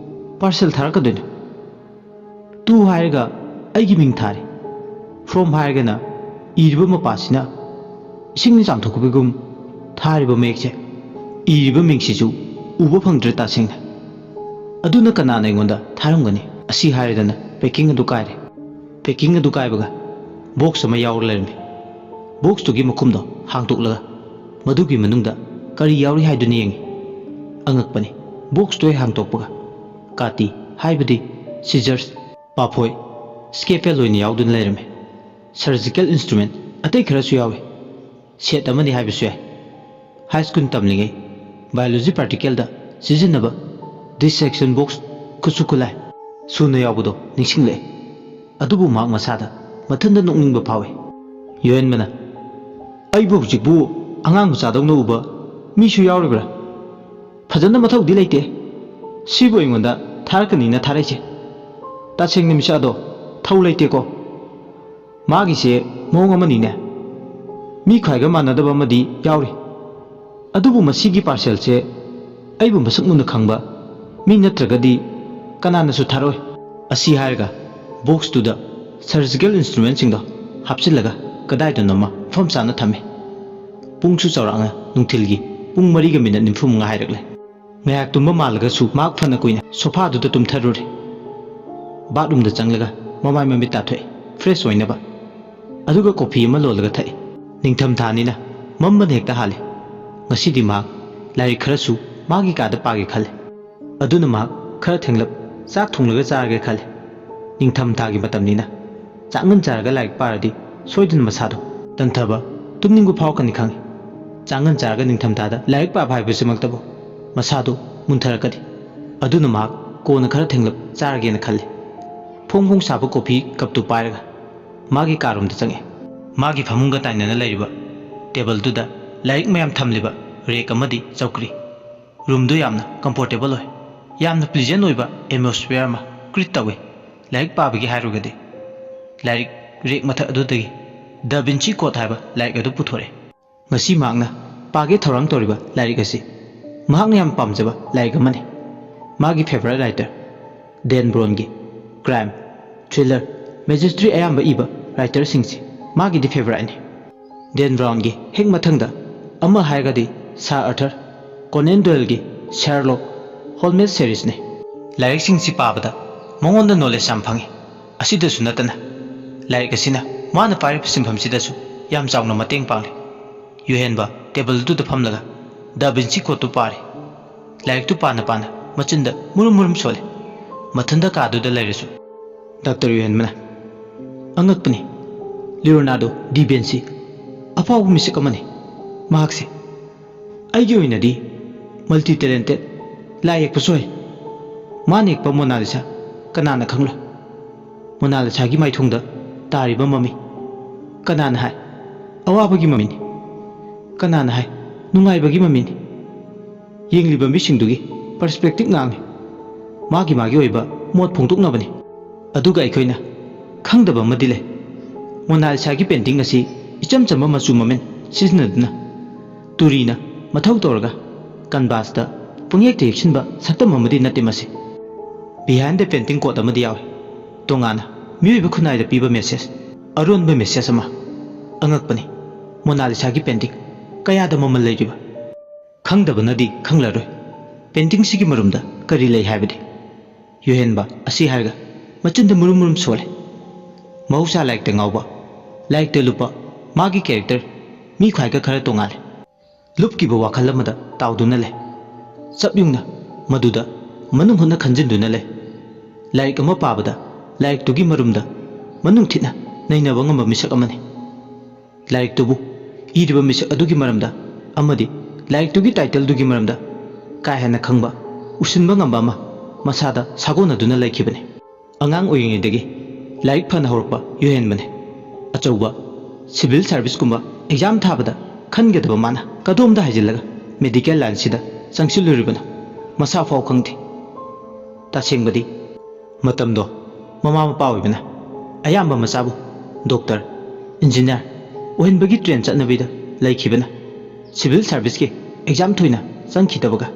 ꯄꯥꯔꯁꯦꯜ ꯊꯥꯔꯛꯀꯗꯣꯏꯅꯣ ꯇꯨ ꯍꯥꯏꯔꯒ ꯑꯩꯒꯤ ꯃꯤꯡ ꯊꯥꯔꯦ ꯐ꯭ꯔꯣꯝ ꯍꯥꯏꯔꯒꯅ ꯏꯔꯤꯕ ꯃꯄꯥꯁꯤꯅ ꯏꯁꯤꯡꯅ ꯆꯥꯝꯊꯣꯛꯈꯤꯕꯒꯨꯝ ꯊꯥꯔꯤꯕ ꯃꯌꯦꯛꯁꯦ ꯏꯔꯤꯕ ꯃꯤꯡꯁꯤꯁꯨ ꯎꯕ ꯐꯪꯗ꯭ꯔꯦ ꯇꯁꯦꯡꯅ ꯑꯗꯨꯅ ꯀꯅꯥꯅ ꯑꯩꯉꯣꯟꯗ ꯊꯥꯔꯝꯒꯅꯤ ꯑꯁꯤ ꯍꯥꯏꯔꯗꯅ ꯄꯦꯀꯤꯡ ꯑꯗꯨ ꯀꯥꯏꯔꯦ ꯄꯦꯀꯤꯡ ꯑꯗꯨ ꯀꯥꯏꯕꯒ ꯕꯣꯛꯁ ꯑꯃ ꯌꯥꯎꯔ ꯂꯩꯔꯝꯃꯤ ꯕꯣꯛꯁꯇꯨꯒꯤ ꯃꯈꯨꯝꯗꯣ ꯍꯥꯡꯗꯣꯛꯂꯒ ꯃꯗꯨꯒꯤ ꯃꯅꯨꯡꯗ ꯀꯔꯤ ꯌꯥꯎꯔꯤ ꯍꯥꯏꯗꯨꯅ ꯌꯦꯡꯉꯤ ꯑꯉꯛꯄꯅꯤ ꯕꯣꯛꯁꯇꯨ ꯍꯦꯛ ꯍꯥꯡꯗꯣꯛꯄꯒ ꯀꯥꯇꯤ ꯍꯥꯏꯕꯗꯤ ꯁꯤꯖꯔꯁ ꯄꯥꯐꯣꯏ ꯁ꯭ꯀꯦꯄꯦꯜ ꯑꯣꯏꯅ ꯌꯥꯎꯗꯨꯅ ꯂꯩꯔꯝꯃꯤ ꯁꯔꯖꯤꯀꯦꯜ ꯏꯟꯁꯇ꯭ꯔꯨꯃꯦꯟ ꯑꯇꯩ ꯈꯔꯁꯨ ꯌꯥꯎꯏ ꯁꯦꯠ ꯑꯃꯅꯤ ꯍꯥꯏꯕꯁꯨ ꯌꯥꯏ ꯍꯥꯏ ꯁ꯭ꯀꯨꯜ ꯇꯝꯂꯤꯉꯩ ꯕꯥꯏꯑꯣꯂꯣꯖꯤ ꯄ꯭ꯔꯥꯛꯇꯤꯀꯦꯜꯗ ꯁꯤꯖꯤꯟꯅꯕ ꯗꯤꯁꯦꯛꯁꯟ ꯕꯣꯛꯁ ꯈꯨꯠꯁꯨ ꯈꯨꯠꯂꯥꯏ ꯁꯨꯅ ꯌꯥꯎꯕꯗꯣ ꯅꯤꯡꯁꯤꯡꯂꯛꯑꯦ ꯑꯗꯨꯕꯨ ꯃꯍꯥꯛ ꯃꯁꯥꯗ ꯃꯊꯟꯇ ꯅꯣꯛꯅꯤꯡꯕ ꯐꯥꯎꯏ ꯌꯨꯍꯦꯟꯕꯅ ꯑꯩꯕꯨ ꯍꯧꯖꯤꯛꯄꯨ ꯑꯉꯥꯡ ꯃꯆꯥꯗꯧꯅ ꯎꯕ ꯃꯤꯁꯨ ꯌꯥꯎꯔꯤꯕ꯭ꯔꯥ ꯐꯖꯅ ꯃꯊꯧꯗꯤ ꯂꯩꯇꯦ ꯁꯤꯕꯨ ꯑꯩꯉꯣꯟꯗ ꯊꯥꯔꯛꯀꯅꯤꯅ ꯊꯥꯔꯛꯏꯁꯦ ꯇꯁꯦꯡꯅ ꯃꯤꯆꯥꯗꯣ ꯊꯧ ꯂꯩꯇꯦꯀꯣ ꯃꯥꯒꯤꯁꯦ ꯃꯑꯣꯡ ꯑꯃꯅꯤꯅꯦ ꯃꯤ ꯈ꯭ꯋꯥꯏꯒ ꯃꯥꯟꯅꯗꯕ ꯑꯃꯗꯤ ꯌꯥꯎꯔꯤ ꯑꯗꯨꯕꯨ ꯃꯁꯤꯒꯤ ꯄꯥꯔꯁꯦꯜꯁꯦ ꯑꯩꯕꯨ ꯃꯁꯛ ꯃꯨꯟꯅ ꯈꯪꯕ ꯃꯤ ꯅꯠꯇ꯭ꯔꯒꯗꯤ ꯀꯅꯥꯅꯁꯨ ꯊꯥꯔꯛꯑꯣꯏ ꯑꯁꯤ ꯍꯥꯏꯔꯒ ꯕꯣꯛꯁꯇꯨꯗ ꯁꯔꯖꯤꯀꯦꯜ ꯏꯟꯁꯇ꯭ꯔꯨꯃꯦꯟꯁꯤꯡꯗꯣ ꯍꯥꯞꯆꯤꯜꯂꯒ ꯀꯗꯥꯏꯗꯅꯣꯃ ꯃꯐꯝ ꯆꯥꯅ ꯊꯝꯃꯦ ꯄꯨꯡꯁꯨ ꯆꯥꯎꯔꯥꯛꯅ ꯅꯨꯡꯊꯤꯜꯒꯤ ꯄꯨꯡ 4:45 ꯍꯥꯏꯔꯛꯂꯦ ꯉꯥꯏꯍꯥꯛ ꯇꯨꯝꯕ ꯃꯥꯜꯂꯒꯁꯨ ꯃꯍꯥꯛ ꯐꯅ ꯀꯨꯏꯅ ꯁꯣꯐꯥꯗꯨꯗ ꯇꯨꯝꯊꯔꯨꯔꯦ ꯕꯥꯠꯔꯨꯝꯗ ꯆꯪꯂꯒ ꯃꯃꯥꯏ ꯃꯃꯤꯠ ꯇꯥꯊꯣꯛꯑꯦ ꯐ꯭ꯔꯦꯁ ꯑꯣꯏꯅꯕ ꯑꯗꯨꯒ ꯀꯣꯐꯤ ꯑꯃ ꯂꯣꯜꯂꯒ ꯊꯛꯏ ꯅꯤꯡꯊꯝꯊꯥꯅꯤꯅ ꯃꯝꯕꯅ ꯍꯦꯛꯇ ꯍꯥꯜꯂꯤ ꯉꯁꯤꯗꯤ ꯃꯍꯥꯛ ꯂꯥꯏꯔꯤꯛ ꯈꯔꯁꯨ ꯃꯥꯒꯤ ꯀꯥꯗ ꯄꯥꯒꯦ ꯈꯜꯂꯦ ꯑꯗꯨꯅ ꯃꯍꯥꯛ ꯈꯔ ꯊꯦꯡꯂꯞ ꯆꯥꯛ ꯊꯣꯡꯂꯒ ꯆꯥꯔꯒꯦ ꯈꯜꯂꯦ ꯅꯤꯡꯊꯝꯊꯥꯒꯤ ꯃꯇꯝꯅꯤꯅ ꯆꯥꯛꯉꯟ ꯆꯥꯔꯒ ꯂꯥꯏꯔꯤꯛ ꯄꯥꯔꯗꯤ ꯁꯣꯏꯗꯅ ꯃꯁꯥꯗꯣ ꯇꯟꯊꯕ ꯇꯨꯝꯅꯤꯡꯕ ꯐꯥꯎꯔꯛꯀꯅꯤ ꯈꯪꯉꯤ ꯆꯥꯛꯉꯟ ꯆꯥꯔꯒ ꯅꯤꯡꯊꯝꯊꯥꯗ ꯂꯥꯏꯔꯤꯛ ꯄꯥꯕ ꯍꯥꯏꯕꯁꯤꯃꯛꯇꯕꯨ ꯃꯁꯥꯗꯣ ꯃꯨꯟꯊꯔꯛꯀꯅꯤ ꯑꯗꯨꯅ ꯃꯍꯥꯛ ꯀꯣꯟꯅ ꯈꯔ ꯊꯦꯡꯂꯞ ꯆꯥꯔꯒꯦꯅ ꯈꯜꯂꯤ ꯐꯣꯡ ꯐꯣꯡ ꯁꯥꯕ ꯀꯣꯐꯤ ꯀꯞꯇꯨ ꯄꯥꯏꯔꯒ ꯃꯥꯒꯤ ꯀꯥꯔꯣꯝꯗ ꯆꯪꯉꯦ ꯃꯥꯒꯤ ꯐꯃꯨꯡꯒ ꯇꯥꯏꯅꯅ ꯂꯩꯔꯤꯕ ꯇꯦꯕꯜꯗꯨꯗ ꯂꯥꯏꯔꯤꯛ ꯃꯌꯥꯝ ꯊꯝꯂꯤꯕ ꯔꯦꯛ ꯑꯃꯗꯤ ꯆꯧꯀ꯭ꯔꯤ ꯔꯨꯝꯗꯨ ꯌꯥꯝꯅ ꯀꯝꯐꯣꯔꯇꯦꯕꯜ ꯑꯣꯏ यामना प्लीजेंट ओइबा एटमॉस्फेयर अमा क्रिएट तवे लाइक पाबगी हारुगदि लाइक रेक मथा अदुदगी द विंची कोड हाइबा लाइक अदु पुथोरे ngasi magna page thorang toriba larik asi mahakna yam pamjaba laik amani magi favorite writer Dan Brown gi crime thriller mystery ayamba iba writer singsi magi di favorite ni Dan Brown gi hek mathangda ama haigadi Sir Arthur Conan Doyle gi Sherlock Holmes series ni larik singsi pabada mongonda knowledge yam phangi asida su natana larik asina mana pari simpham sidasu yam chawna mateng pangli yuhenba table tu the phamlaga Da Vinci Code tu pare laik tu pana pana machinda murum sole mathanda ka du da lairesu Dr. Yuhenmana angakpani Leonardo da Vinci apaw misik amani mahakse aigi oina di multi talented laik pasoi manik pa Mona Lisa kanana khanglo Mona Lisa gi mai thungda tariba mami kanana hai awabagi mami ni kanana hai nungai bagi mamini yengliba misingdugi perspective ngangi magi oiba mot phungtuknabani aduga aikoina khangdaba madile Mona Lisa gi painting asi icham chamba machu mamen siznadna turina mathau torga canvas da pungyek tekshinba saktam amadi natte masi behind the painting quote amadi yawe tongana miyoiba khunai da piba message aronba message ama angakpani Mona Lisa gi painting kaya da mamal laijiba khangdaba nadi khanglaroi painting sigi marumda kari lai haibadi yuhenba asi harga machinda murum sole mausa like te ngauba like te lupa magi character mi khai ka khara tongale lup ki ba wakhal amada tawduna le sabyungna maduda manung hona khanjinduna le like ama pabada like tugi marumda manung thina naina bangam misak amani like tubu iriba misak adugi maramda amadi like tugi title dugi maramda ka hena khangba usinba ngamba ma masada sagona duna laikibane angang oyingi degi like phana horpa yuhen bane achauba civil service kumba exam thabada khangedaba mana kadomda hajilaga medical line sida sangsiluribana masa faw khangti ta sengbadi matamdo mama mapa oibana ayamba masabu doctor engineer ohenbagi train chatnabida laikibana civil service ki exam thuina changkhitabaga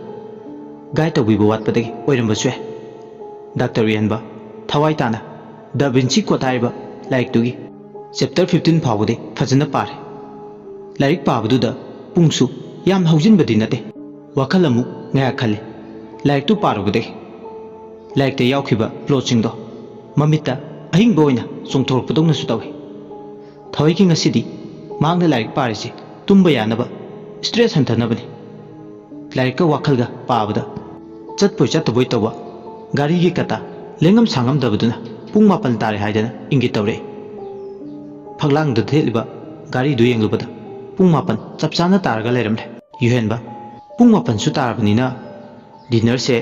gai tawbiba watpadagi oiramba sue Dr. Yenba thawai tana Da Vinci Code haiba like tugi chapter 15 phawde fajana pare laik pabadu da pungsu yam haujin badi nate wakhalamu ngaya khale like tu parugde like te yaukhiba plotching do mamita ahing boina sungthor pudong su tawi thawai ki ngasidi mangna like parisi tumba yanaba stress hantanabani like ka wakhalga pabada chatboy tawa gari gi kata lengam sangam dabaduna pung mapal tare haidana ingi tawre phaglang da theliba gari du yenglubada pung mapan chapchana targa leramle yuhenba pung mapan su tarabnina dinner se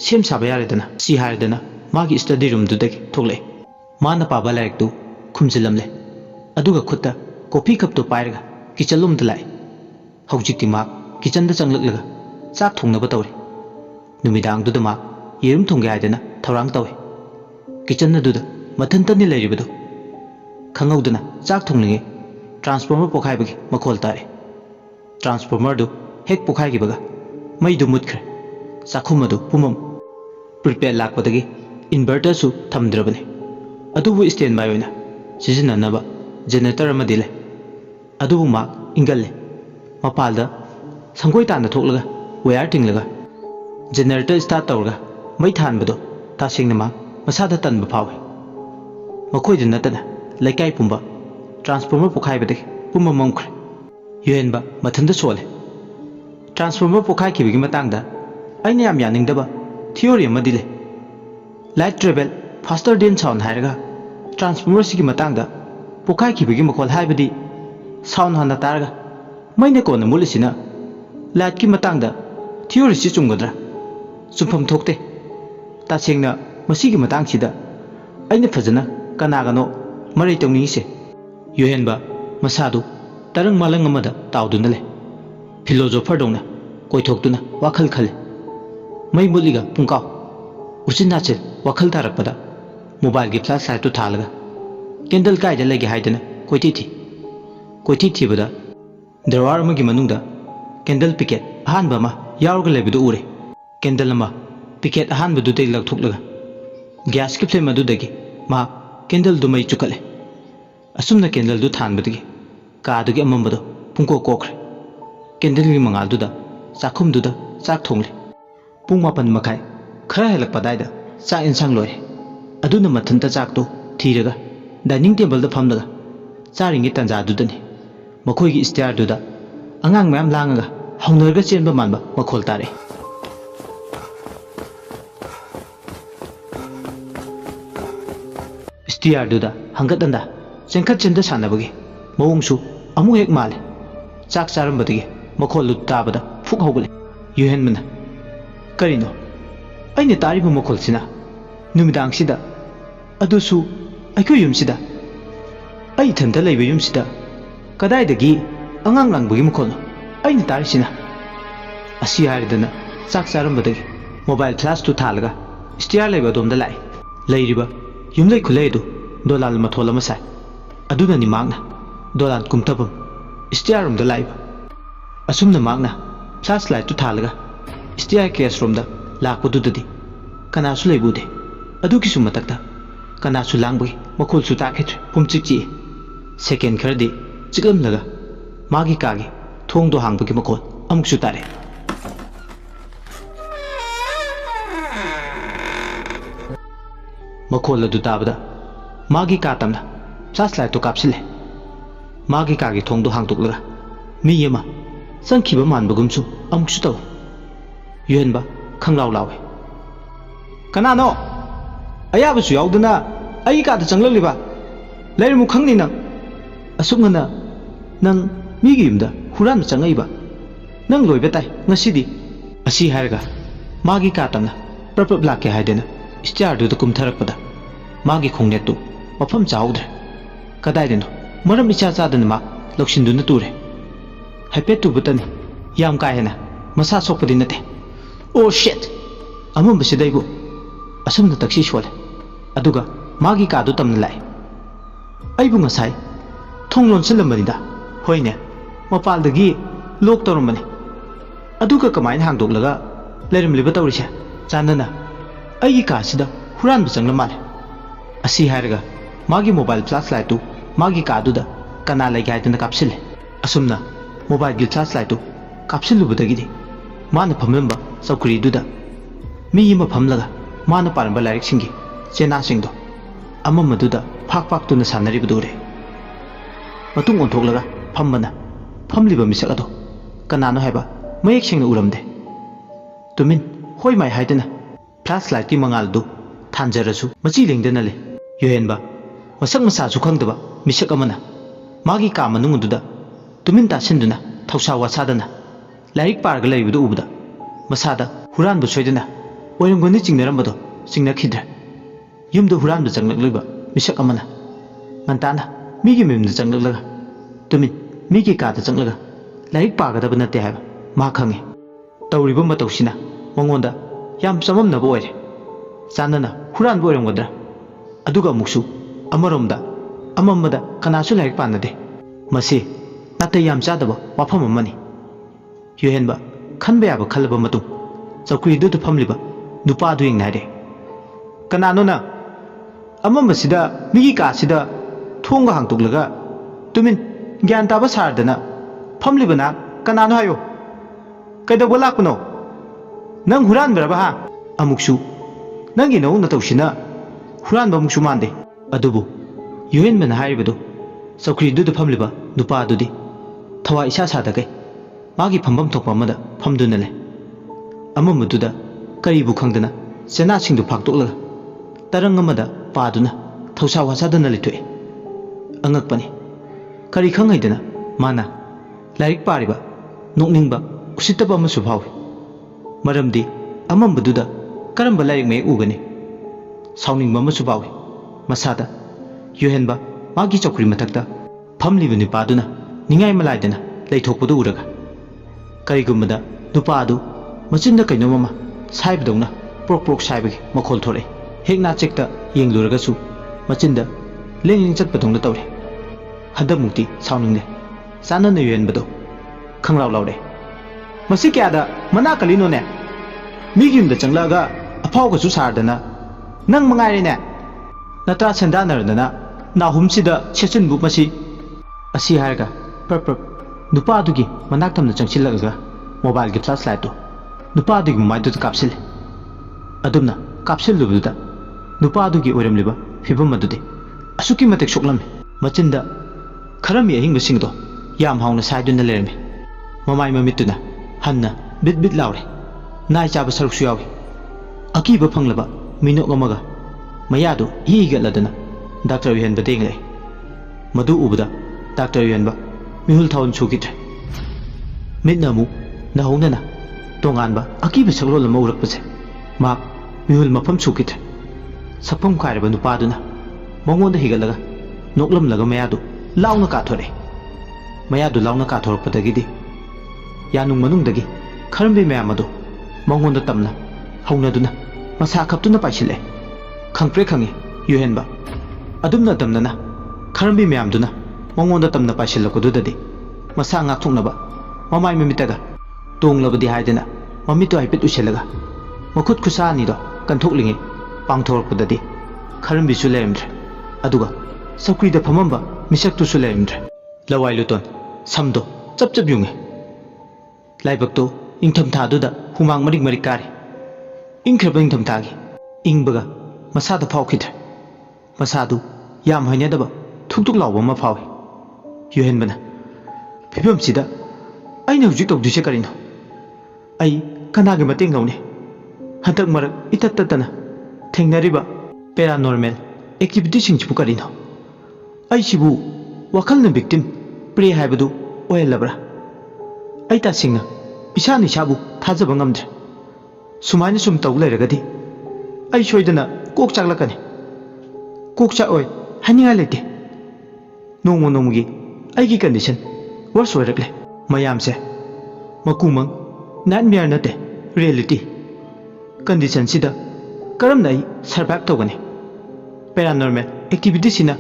sem saba yaredana si haredana magi study room du dagi thogle mana paba like tu khumjilamle aduga khutta coffee cup to pairaga kitchen lum dalai haujikti ma kitchen da changlaglaga chak thongnaba tawre numidang du da ma yerum thongge haidana thorang tawe kitchen na du da mathantani leiribadu khangaudana chak thonglinge transformer pokhai bagi makhol tare transformer du hek pokhai gi baga mai du mutkhre sakhum adu pumam prepare lakpadagi inverter su thamdrabane adubu stand by oina sizinanaba generator amadile adubu ma ingalle mapalda sangoi tanda thoklaga wire tinglaga generator start tawrga mai thanbado ta singna ma masada tanba phawe makoi din natana laikai pumba transformer pokhai bade pumba mongkhre yuhenba mathanda sole transformer pokhai kibigi matangda aina yam yaningdaba theory amadile light travel faster than sound hairaga transformer sigi matangda pokhai kibigi makhol haibadi sound handa targa maine kona mulisina light ki matangda theory si chunggadra sumpham thokte ta sengna masigi matang sida aina phajana kanagano marai tongni se yuhenba masadu tarang malang amada tawduna le philosopher dongna koithokduna wakhal khale mai muliga pungkaw उचिन नाचिल वखल तारकपदा mobile की flash light तो थालगा candle कायदा लेगे हाइदना कोइथी थीबदा दरवार अमगी मनुंगदा candle picket अहानबा मा यावरगा लेबदु उरे कैंडल अमा पिकेट अहानबदुदै लगथोकलगा गैस की फ्लेम अदुदगी मा कैंडल दु मई चुकले असुमना कैंडल दु थानबदगी कादुगी अममबदो पुंको कोखरे कैंडल की मंगालदुदा चाखुमदुदा चाक थोंगले पुंग मापन मखाय खरा हेलकपदायदा चाक इंसांग लोरे अदुना मथनता चाकतो थीरगा डाइनिंग टेबल दा फमलगा चारिंगे तंजादुदनी मखोयगी स्टेयरदुदा अंगांग मैम लांगगा हौनरगा चेनबा मानबा मखोल तारे स्टेयरदुदा हंगतंदा चेंखत चेंदा सानबगी मवोंगसु अमु हेक माले चाक चारंबदगी मखोल ताबदा फुक हौगले युहेनमना करिनो अइने तारिबा मखोलसिना नुमिदांगसिदा अदुसु अइखो युमसिदा अइ थंदा लैबा युमसिदा कदाइदगी अंगांग लांगबगी मखोलनो अइने तारिसिना असि हारिदना चाक चारंबदगी मोबाइल फ्लैश तु थालगा स्टेयर लैबा दोमदा लाई लैरिबा युमलै खुलैदु दोलाल मथोल अमा साइ अदुननि मांगना दोलाल कुमतबम स्टेयर रूम दा लाइबा असुमना मांगना फ्लैश लाइट तु थालगा स्टेयर केस रूम दा लाकपदुददी कनासु लैबुदे अदुगिसु मतकता कनासु लांगबगी मखोलसु ताखेत्रे पुमचिकची सेकेंड खरदी चिकलमलगा मागी कागी थोंगदो हांगबगी मखोल अमुकसु तारे मखोल अदु ताबदा मागी का तमना फ्लैश लाइट तो कापसिले मागी कागी थोंगदो हांगदोकलगा मी यमा संखिबा मानबगुमसु अमुकसु तव युहेनबा खंगलाव लावे कनानो अयाबसु यावदना अई कादा चंगललिबा लैरमु खंगनि नंग असुमना नंग मिगी युमदा हुरान चंगइबा नंग लोइबा ताइ ngasiदी असि हायरगा मागी का तमना प्रपप लाके हायदेना स्टेयर दु कुमथरकपदा मागी खोंगनेतु मफम चाउद्रे कदाइदेनो मरम इचा चादना मा लौसिनदुना तुरे हाइपेट तुबतनी याम काहेना मसा सोपदी नते ओ शिट अमम बसिदैबु असुमना तक्सी सोले अदुगा मागी कादु तमना लाई अइबु ngасai थोंग लोनसलमबनिदा होइने मपालदगी लोक तोरमबनि अदुगा कमाइन हांगदोकलगा लेरमलिबा तौरिसे चानना अइगी कासिदा हुरानबु चंगला माले असि हायरगा मागी मोबाइल फ्लैश लाइट तु मागी कादुदा कना लैगे हायदना कापसिले असुमना मोबाइल की फ्लैश लाइट तु कापसिलुबदगिदी माना फमलंबा चौकरीदुदा मी यमा फमलगा माना पारंबा लाइक सिंगी चेना सिंगदो अममदुदा फाक फाक तुना सानरिबदुरे मतुंग ओंथोकलगा फमबना फमलिबा मिसक अदो कनानो हायबा मयेक सिंगना उरमदे तुमिन होय माय हायदना फ्लैश लाइट की मंगालदु थानजरसु मची लेंदना ले युहेनबा मसक मसासु खंगदबा मिसक अमना मागी का मनुंगदुदा तुमिन तासिंदुना थौसा वासादना लाइक पारगा लैबदु उबदा मसादा हुरानबु सोयदना ओइरंगोनि चिंगनरमबदो चिंगनखिद्रे युमदु हुरानबु चंगलगलैबा मिसक अमना ngantana मिगी मिमदु चंगलगलगा तुमिन मिगी कादा चंगलगा लाइक पागदबा नते हायबा मा खंगे तौरिबा मतौसिना मंगोंदा याम चममनबो ओइरे चानना हुरानबु ओइरंगदरा अदुगा मुक्सु अमरोमदा अममदा कनासु लाइक पानदे मसी नाते याम चादबा वाफम अमनी युहेनबा खनबा याबा खलबा मतु चौकरीदु फमलिबा नुपादु यंगनायदे कनानो ना अममसिदा मिगी कासिदा थोंगा हांगतुकलगा तुमिन ज्ञान ताबा सारदना फमलिबना कनानो हायो कैदबो लाकनो नंग हुरानबरबा हा अमुक्सु नंगी नौ नतौसिना हुरानबा मुक्सु मानदे अदुबु युहेनबना हारिबदो चौकरीदु फमलिबा नुपादुदी थवा इसा सादगे मागी फंबम थोकपा अमदा फमदुना ले अममदुदा करीबु खंगदना चेना सिंगदु फाक्तोकलगा तरंग अमदा पादुना थौसा वासादना लिथोए अंगकपनि करी खंगैदना माना लाइक पारिबा नोकनिंगबा उसितबा अमसु फावे मरमदि अममबदुदा करंबा लाइक मे उगनी साउनिंगबा अमसु फावे मसादा युहेनबा मागी चौकरी मथक्ता फमलिबु निपादुना निंगाय मलाइदना लैथोकपदु उरगा करीगुमदा नुपादु मचिंदा कैनोममा साइबदौना ꯄ꯭ꯔꯣꯛ ꯄ꯭ꯔꯣꯛ ꯁꯥꯏꯕꯒꯤ ꯃꯈꯣꯜ ꯊꯣꯔꯛꯏ ꯍꯦꯛ ꯅꯥꯆꯦꯛꯇ ꯌꯦꯡꯂꯨꯔꯒꯁꯨ ꯃꯆꯤꯟꯗ ꯂꯦꯡ ꯂꯦꯡ ꯆꯠꯄꯗꯧꯅ ꯇꯧꯔꯦ ꯍꯟꯗꯛꯃꯨꯛꯇꯤ ꯁꯥꯎꯅꯤꯡꯂꯦ ꯆꯥꯟꯅꯅ ꯌꯨꯍꯦꯟꯕꯗꯣ ꯈꯪꯂꯥꯎ ꯂꯥꯎꯔꯦ ꯃꯁꯤ ꯀꯌꯥꯗ ꯃꯅꯥ ꯀꯜꯂꯤꯅꯣꯅꯦ ꯃꯤꯒꯤ ꯌꯨꯝꯗ ꯆꯪꯂꯛꯑꯒ ꯑꯐꯥꯎꯒꯁꯨ ꯁꯥꯔꯗꯅ ꯅꯪ ꯃꯉꯥꯏꯔꯦꯅꯦ ꯅꯇ꯭ꯔꯥ ꯁꯦꯟꯗꯥꯅꯔꯗꯅ ꯅꯥꯍꯨꯝꯁꯤꯗ ꯁꯦꯠꯆꯤꯟꯕꯨ ꯃꯁꯤ ꯑꯁꯤ ꯍꯥꯏꯔꯒ ꯄ꯭ꯔꯞ ꯄ꯭ꯔꯞ ꯅꯨꯄꯥꯗꯨꯒꯤ ꯃꯅꯥꯛ ꯊꯝꯅ ꯆꯪꯁꯤꯜꯂꯛꯑꯒ ꯃꯣꯕꯥꯏꯜꯒꯤ ꯐ꯭ꯂꯥꯁ ꯂꯥꯏꯠꯇꯨ ꯅꯨꯄꯥꯗꯨꯒꯤ ꯃꯃꯥꯏꯗꯨꯗ ꯀꯥꯞꯁꯤꯜꯂꯦ ꯑꯗꯨꯝꯅ ꯀꯥꯞꯁꯤꯜꯂꯨꯕꯗꯨꯗ ꯅꯨꯄꯥꯗꯨꯒꯤ ꯑꯣꯏꯔꯝꯂꯤꯕ ꯐꯤꯕꯝ ꯑꯗꯨꯗꯤ ꯑꯁꯨꯛꯀꯤ ꯃꯇꯤꯛ ꯁꯣꯛꯂꯝꯃꯤ ꯃꯆꯤꯟꯗ ꯈꯔꯝꯃꯤ ꯑꯍꯤꯡꯕꯁꯤꯡꯗꯣ ꯌꯥꯝ ꯍꯥꯎꯅ ꯁꯥꯏꯗꯨꯅ ꯂꯩꯔꯝꯃꯤ ꯃꯃꯥꯏ ꯃꯃꯤꯠꯇꯨꯅ ꯍꯟꯅ ꯕꯤꯠ ꯕꯤꯠ ꯂꯥꯎꯔꯦ ꯅꯥꯏ ꯆꯥꯕ ꯁꯔꯨꯛꯁꯨ ꯌꯥꯎꯏ ꯑꯀꯤꯕ ꯐꯪꯂꯕ ꯃꯤꯅꯣꯛ ꯑꯃꯒ ꯃꯌꯥꯗꯨ ꯍꯤꯒꯠꯂꯗꯅ ꯗꯥꯛꯇꯔ ꯌꯨꯍꯦꯟꯕꯗ ꯌꯦꯡꯂꯛꯏ ꯃꯗꯨ ꯎꯕꯗ ꯗꯥꯛꯇꯔ ꯌꯨꯍꯦꯟꯕ ꯃꯤꯍꯨꯜ ꯊꯥꯎꯟ ꯁꯨꯈꯤꯗ꯭ꯔꯦ ꯃꯤꯠꯅ ꯑꯃꯨꯛ ꯅꯍꯧꯅꯅ ꯇꯣꯉꯥꯟꯕ ꯑꯀꯤꯕ ꯁꯛꯂꯣꯟ ꯑꯃ ꯎꯔꯛꯄꯁꯦ ꯃꯍꯥꯛ ꯃꯤꯍꯨꯜ ꯃꯐꯝ ꯁꯨꯈꯤꯗ꯭ꯔꯦ ꯁꯛꯐꯝ ꯈꯥꯏꯔꯕ ꯅꯨꯄꯥꯗꯨꯅ ꯃꯉꯣꯟꯗ ꯍꯤꯒꯠꯂꯒ ꯅꯣꯛꯂꯝꯂꯒ ꯃꯌꯥꯗꯨ ꯂꯥꯎꯅ ꯀꯥꯊꯣꯔꯛꯏ ꯃꯌꯥꯗꯨ ꯂꯥꯎꯅ ꯀꯥꯊꯣꯔꯛꯄꯗꯒꯤꯗꯤ ꯌꯥꯅꯨꯡ ꯃꯅꯨꯡꯗꯒꯤ ꯈꯔꯝꯕꯤ ꯃꯌꯥꯝ ꯑꯗꯨ ꯃꯉꯣꯟꯗ ꯇꯝꯅ ꯍꯧꯅꯗꯨꯅ ꯃꯁꯥ ꯈꯞꯇꯨꯅ ꯄꯥꯏꯁꯤꯜꯂꯛꯑꯦ ꯈꯪꯄ꯭ꯔꯦ ꯈꯪꯉꯤ ꯌꯨꯍꯦꯟꯕ ꯑꯗꯨꯝꯅ ꯇꯝꯅꯅ ꯈꯔꯝꯕꯤ ꯃꯌꯥꯝꯗꯨꯅ ꯃꯉꯣꯟꯗ ꯇꯝꯅ ꯄꯥꯏꯁꯤꯜꯂꯛꯄꯗꯨꯗꯗꯤ ꯃꯁꯥ ꯉꯥꯛꯊꯣꯛꯅꯕ ꯃꯃꯥꯏ ꯃꯃꯤꯠꯇꯒ ꯇꯣꯡꯂꯕꯗꯤ ꯍꯥꯏꯗꯅ ꯃꯃꯤꯠꯇꯨ ꯍꯥꯏꯐꯦꯠ ꯎꯏꯁꯤꯜꯂꯒ ꯃꯈꯨꯠ ꯈꯨꯠꯁꯥ ꯑꯅꯤꯗꯣ ꯀꯟꯊꯣꯛꯂꯤꯉꯩ ꯄꯥꯡꯊꯣꯔꯛꯄꯗꯗꯤ ꯈꯔꯝꯕꯤꯁꯨ ꯂꯩꯔꯝꯗ꯭ꯔꯦ ꯑꯗꯨꯒ ꯆꯧꯀ꯭ꯔꯤꯗ ꯐꯝꯃꯝꯕ ꯃꯤꯁꯛꯇꯨꯁꯨ ꯂꯩꯔꯝꯗ꯭ꯔꯦ ꯂꯋꯥꯏ ꯂꯨꯇꯣꯟ ꯁꯝꯗꯣ ꯆꯞ ꯆꯞ ꯌꯨꯡꯉꯦ ꯂꯥꯏꯕꯛꯇꯣ ꯏꯪꯊꯝꯊꯥꯗꯨꯗ ꯍꯨꯃꯥꯡ ꯃꯔꯤꯛ ꯃꯔꯤꯛ ꯀꯥꯔꯤ ꯏꯪꯈ꯭ꯔꯕ ꯏꯪꯊꯝꯊꯥꯒꯤ ꯏꯪꯕꯒ ꯃꯁꯥꯗ ꯐꯥꯎꯈꯤꯗ꯭ꯔꯦ ꯃꯁꯥꯗꯨ ꯌꯥꯝ ꯍꯩꯅꯗꯕ ꯊꯨꯛ ꯊꯨꯛ ꯂꯥꯎꯕ ꯑꯃ ꯐꯥꯎꯏ ꯌꯨꯍꯦꯟꯕꯅ ꯐꯤꯕꯝꯁꯤꯗ ꯑꯩꯅ ꯍꯧꯖꯤꯛ ꯇꯧꯗꯣꯏꯁꯦ ꯀꯔꯤꯅꯣ ꯑꯩ ꯀꯅꯥꯒꯤ ꯃꯇꯦꯡ ꯂꯧꯅꯤ ꯍꯟꯗꯛ ꯃꯔꯛ ꯏꯇꯠ ꯇꯠꯇꯅ ꯊꯦꯡꯅꯔꯤꯕ ꯄꯦꯔꯥꯅꯣꯔꯃꯦꯜ ꯑꯦꯛꯇꯤꯚꯤꯇꯤꯁꯤꯡꯁꯤꯕꯨ ꯀꯔꯤꯅꯣ ꯑꯩꯁꯤꯕꯨ ꯋꯥꯈꯜꯅ ꯚꯤꯛꯇꯤꯝ ꯄ꯭ꯔꯦ ꯍꯥꯏꯕꯗꯨ ꯑꯣꯏꯍꯜꯂꯕ꯭ꯔꯥ ꯑꯩ ꯇꯁꯦꯡꯅ ꯏꯁꯥꯅ ꯏꯁꯥꯕꯨ ꯊꯥꯖꯕ ꯉꯝꯗ꯭ꯔꯦ ꯁꯨꯃꯥꯏꯅ ꯁꯨꯝ ꯇꯧ ꯂꯩꯔꯒꯗꯤ ꯑꯩ ꯁꯣꯏꯗꯅ ꯀꯣꯛ ꯆꯥꯛꯂꯛꯀꯅꯤ ꯀꯣꯛ ꯆꯥꯛꯑꯣꯏ ꯍꯥꯏꯅꯤꯡꯉꯥꯏ ꯂꯩꯇꯦ ꯅꯣꯡꯃ ꯅꯣꯡꯃꯒꯤ ꯑꯩꯒꯤ ꯀꯟꯗꯤꯁꯟ ꯋꯔꯁ ꯑꯣꯏꯔꯛꯂꯦ ꯃꯌꯥꯝꯁꯦ ꯃꯀꯨꯃꯪ ꯅꯥꯏꯠꯃꯤꯌꯔ ꯅꯠꯇꯦ ꯔꯤꯌꯦꯂꯤꯇꯤ ꯀꯟꯗꯤꯁꯟꯁꯤꯗ ꯀꯔꯝꯅ ꯑꯩ ꯁꯔꯚꯥꯏꯚ ꯇꯧꯒꯅꯤ ꯄꯦꯔꯥꯅꯣꯔꯃꯦꯜ ꯑꯦꯛꯇꯤꯚꯤꯇꯤꯁꯤꯅ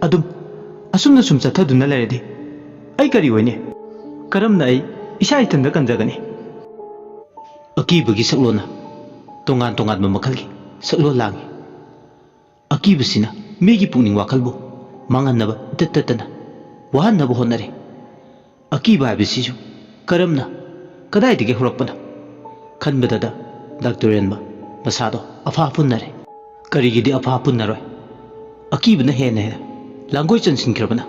ꯑꯗꯨꯝ ꯑꯁꯨꯝꯅ ꯁꯨꯝ ꯆꯠꯊꯗꯨꯅ ꯂꯩꯔꯗꯤ ꯑꯩ ꯀꯔꯤ ꯑꯣꯏꯅꯤ ꯀꯔꯝꯅ ꯑꯩ ꯏꯁꯥ ꯏꯊꯟꯗ ꯀꯟꯖꯒꯅꯤ ꯑꯀꯤꯕꯒꯤ ꯁꯛꯂꯣꯟꯅ ꯇꯣꯉꯥꯟ ꯇꯣꯉꯥꯟꯕ ꯃꯈꯜꯒꯤ ꯁꯛꯂꯣꯟ ꯂꯥꯡꯏ ꯑꯀꯤꯕꯁꯤꯅ ꯃꯤꯒꯤ ꯄꯨꯛꯅꯤꯡ ꯋꯥꯈꯜꯕꯨ ꯃꯥꯡꯍꯟꯅꯕ ꯏꯇꯠ ꯇꯠꯇꯅ ꯋꯥꯍꯟꯅꯕ ꯍꯣꯠꯅꯔꯤ ꯑꯀꯤꯕ ꯍꯥꯏꯕꯁꯤꯁꯨ ꯀꯔꯝꯅ ꯀꯗꯥꯏꯗꯒꯤ ꯍꯧꯔꯛꯄꯅꯣ ꯈꯟꯕꯗꯗ ꯗꯥꯛꯇꯔ ꯌꯨꯍꯦꯟꯕ ꯃꯁꯥꯗꯣ ꯑꯐꯥ ꯄꯨꯟꯅꯔꯦ ꯀꯔꯤꯒꯤꯗꯤ ꯑꯐꯥ ꯄꯨꯟꯅꯔꯣꯏ ꯑꯀꯤꯕꯅ ꯍꯦꯟꯅ ꯂꯥꯡꯒꯣꯏ ꯆꯟꯁꯤꯟꯈ꯭ꯔꯕꯅ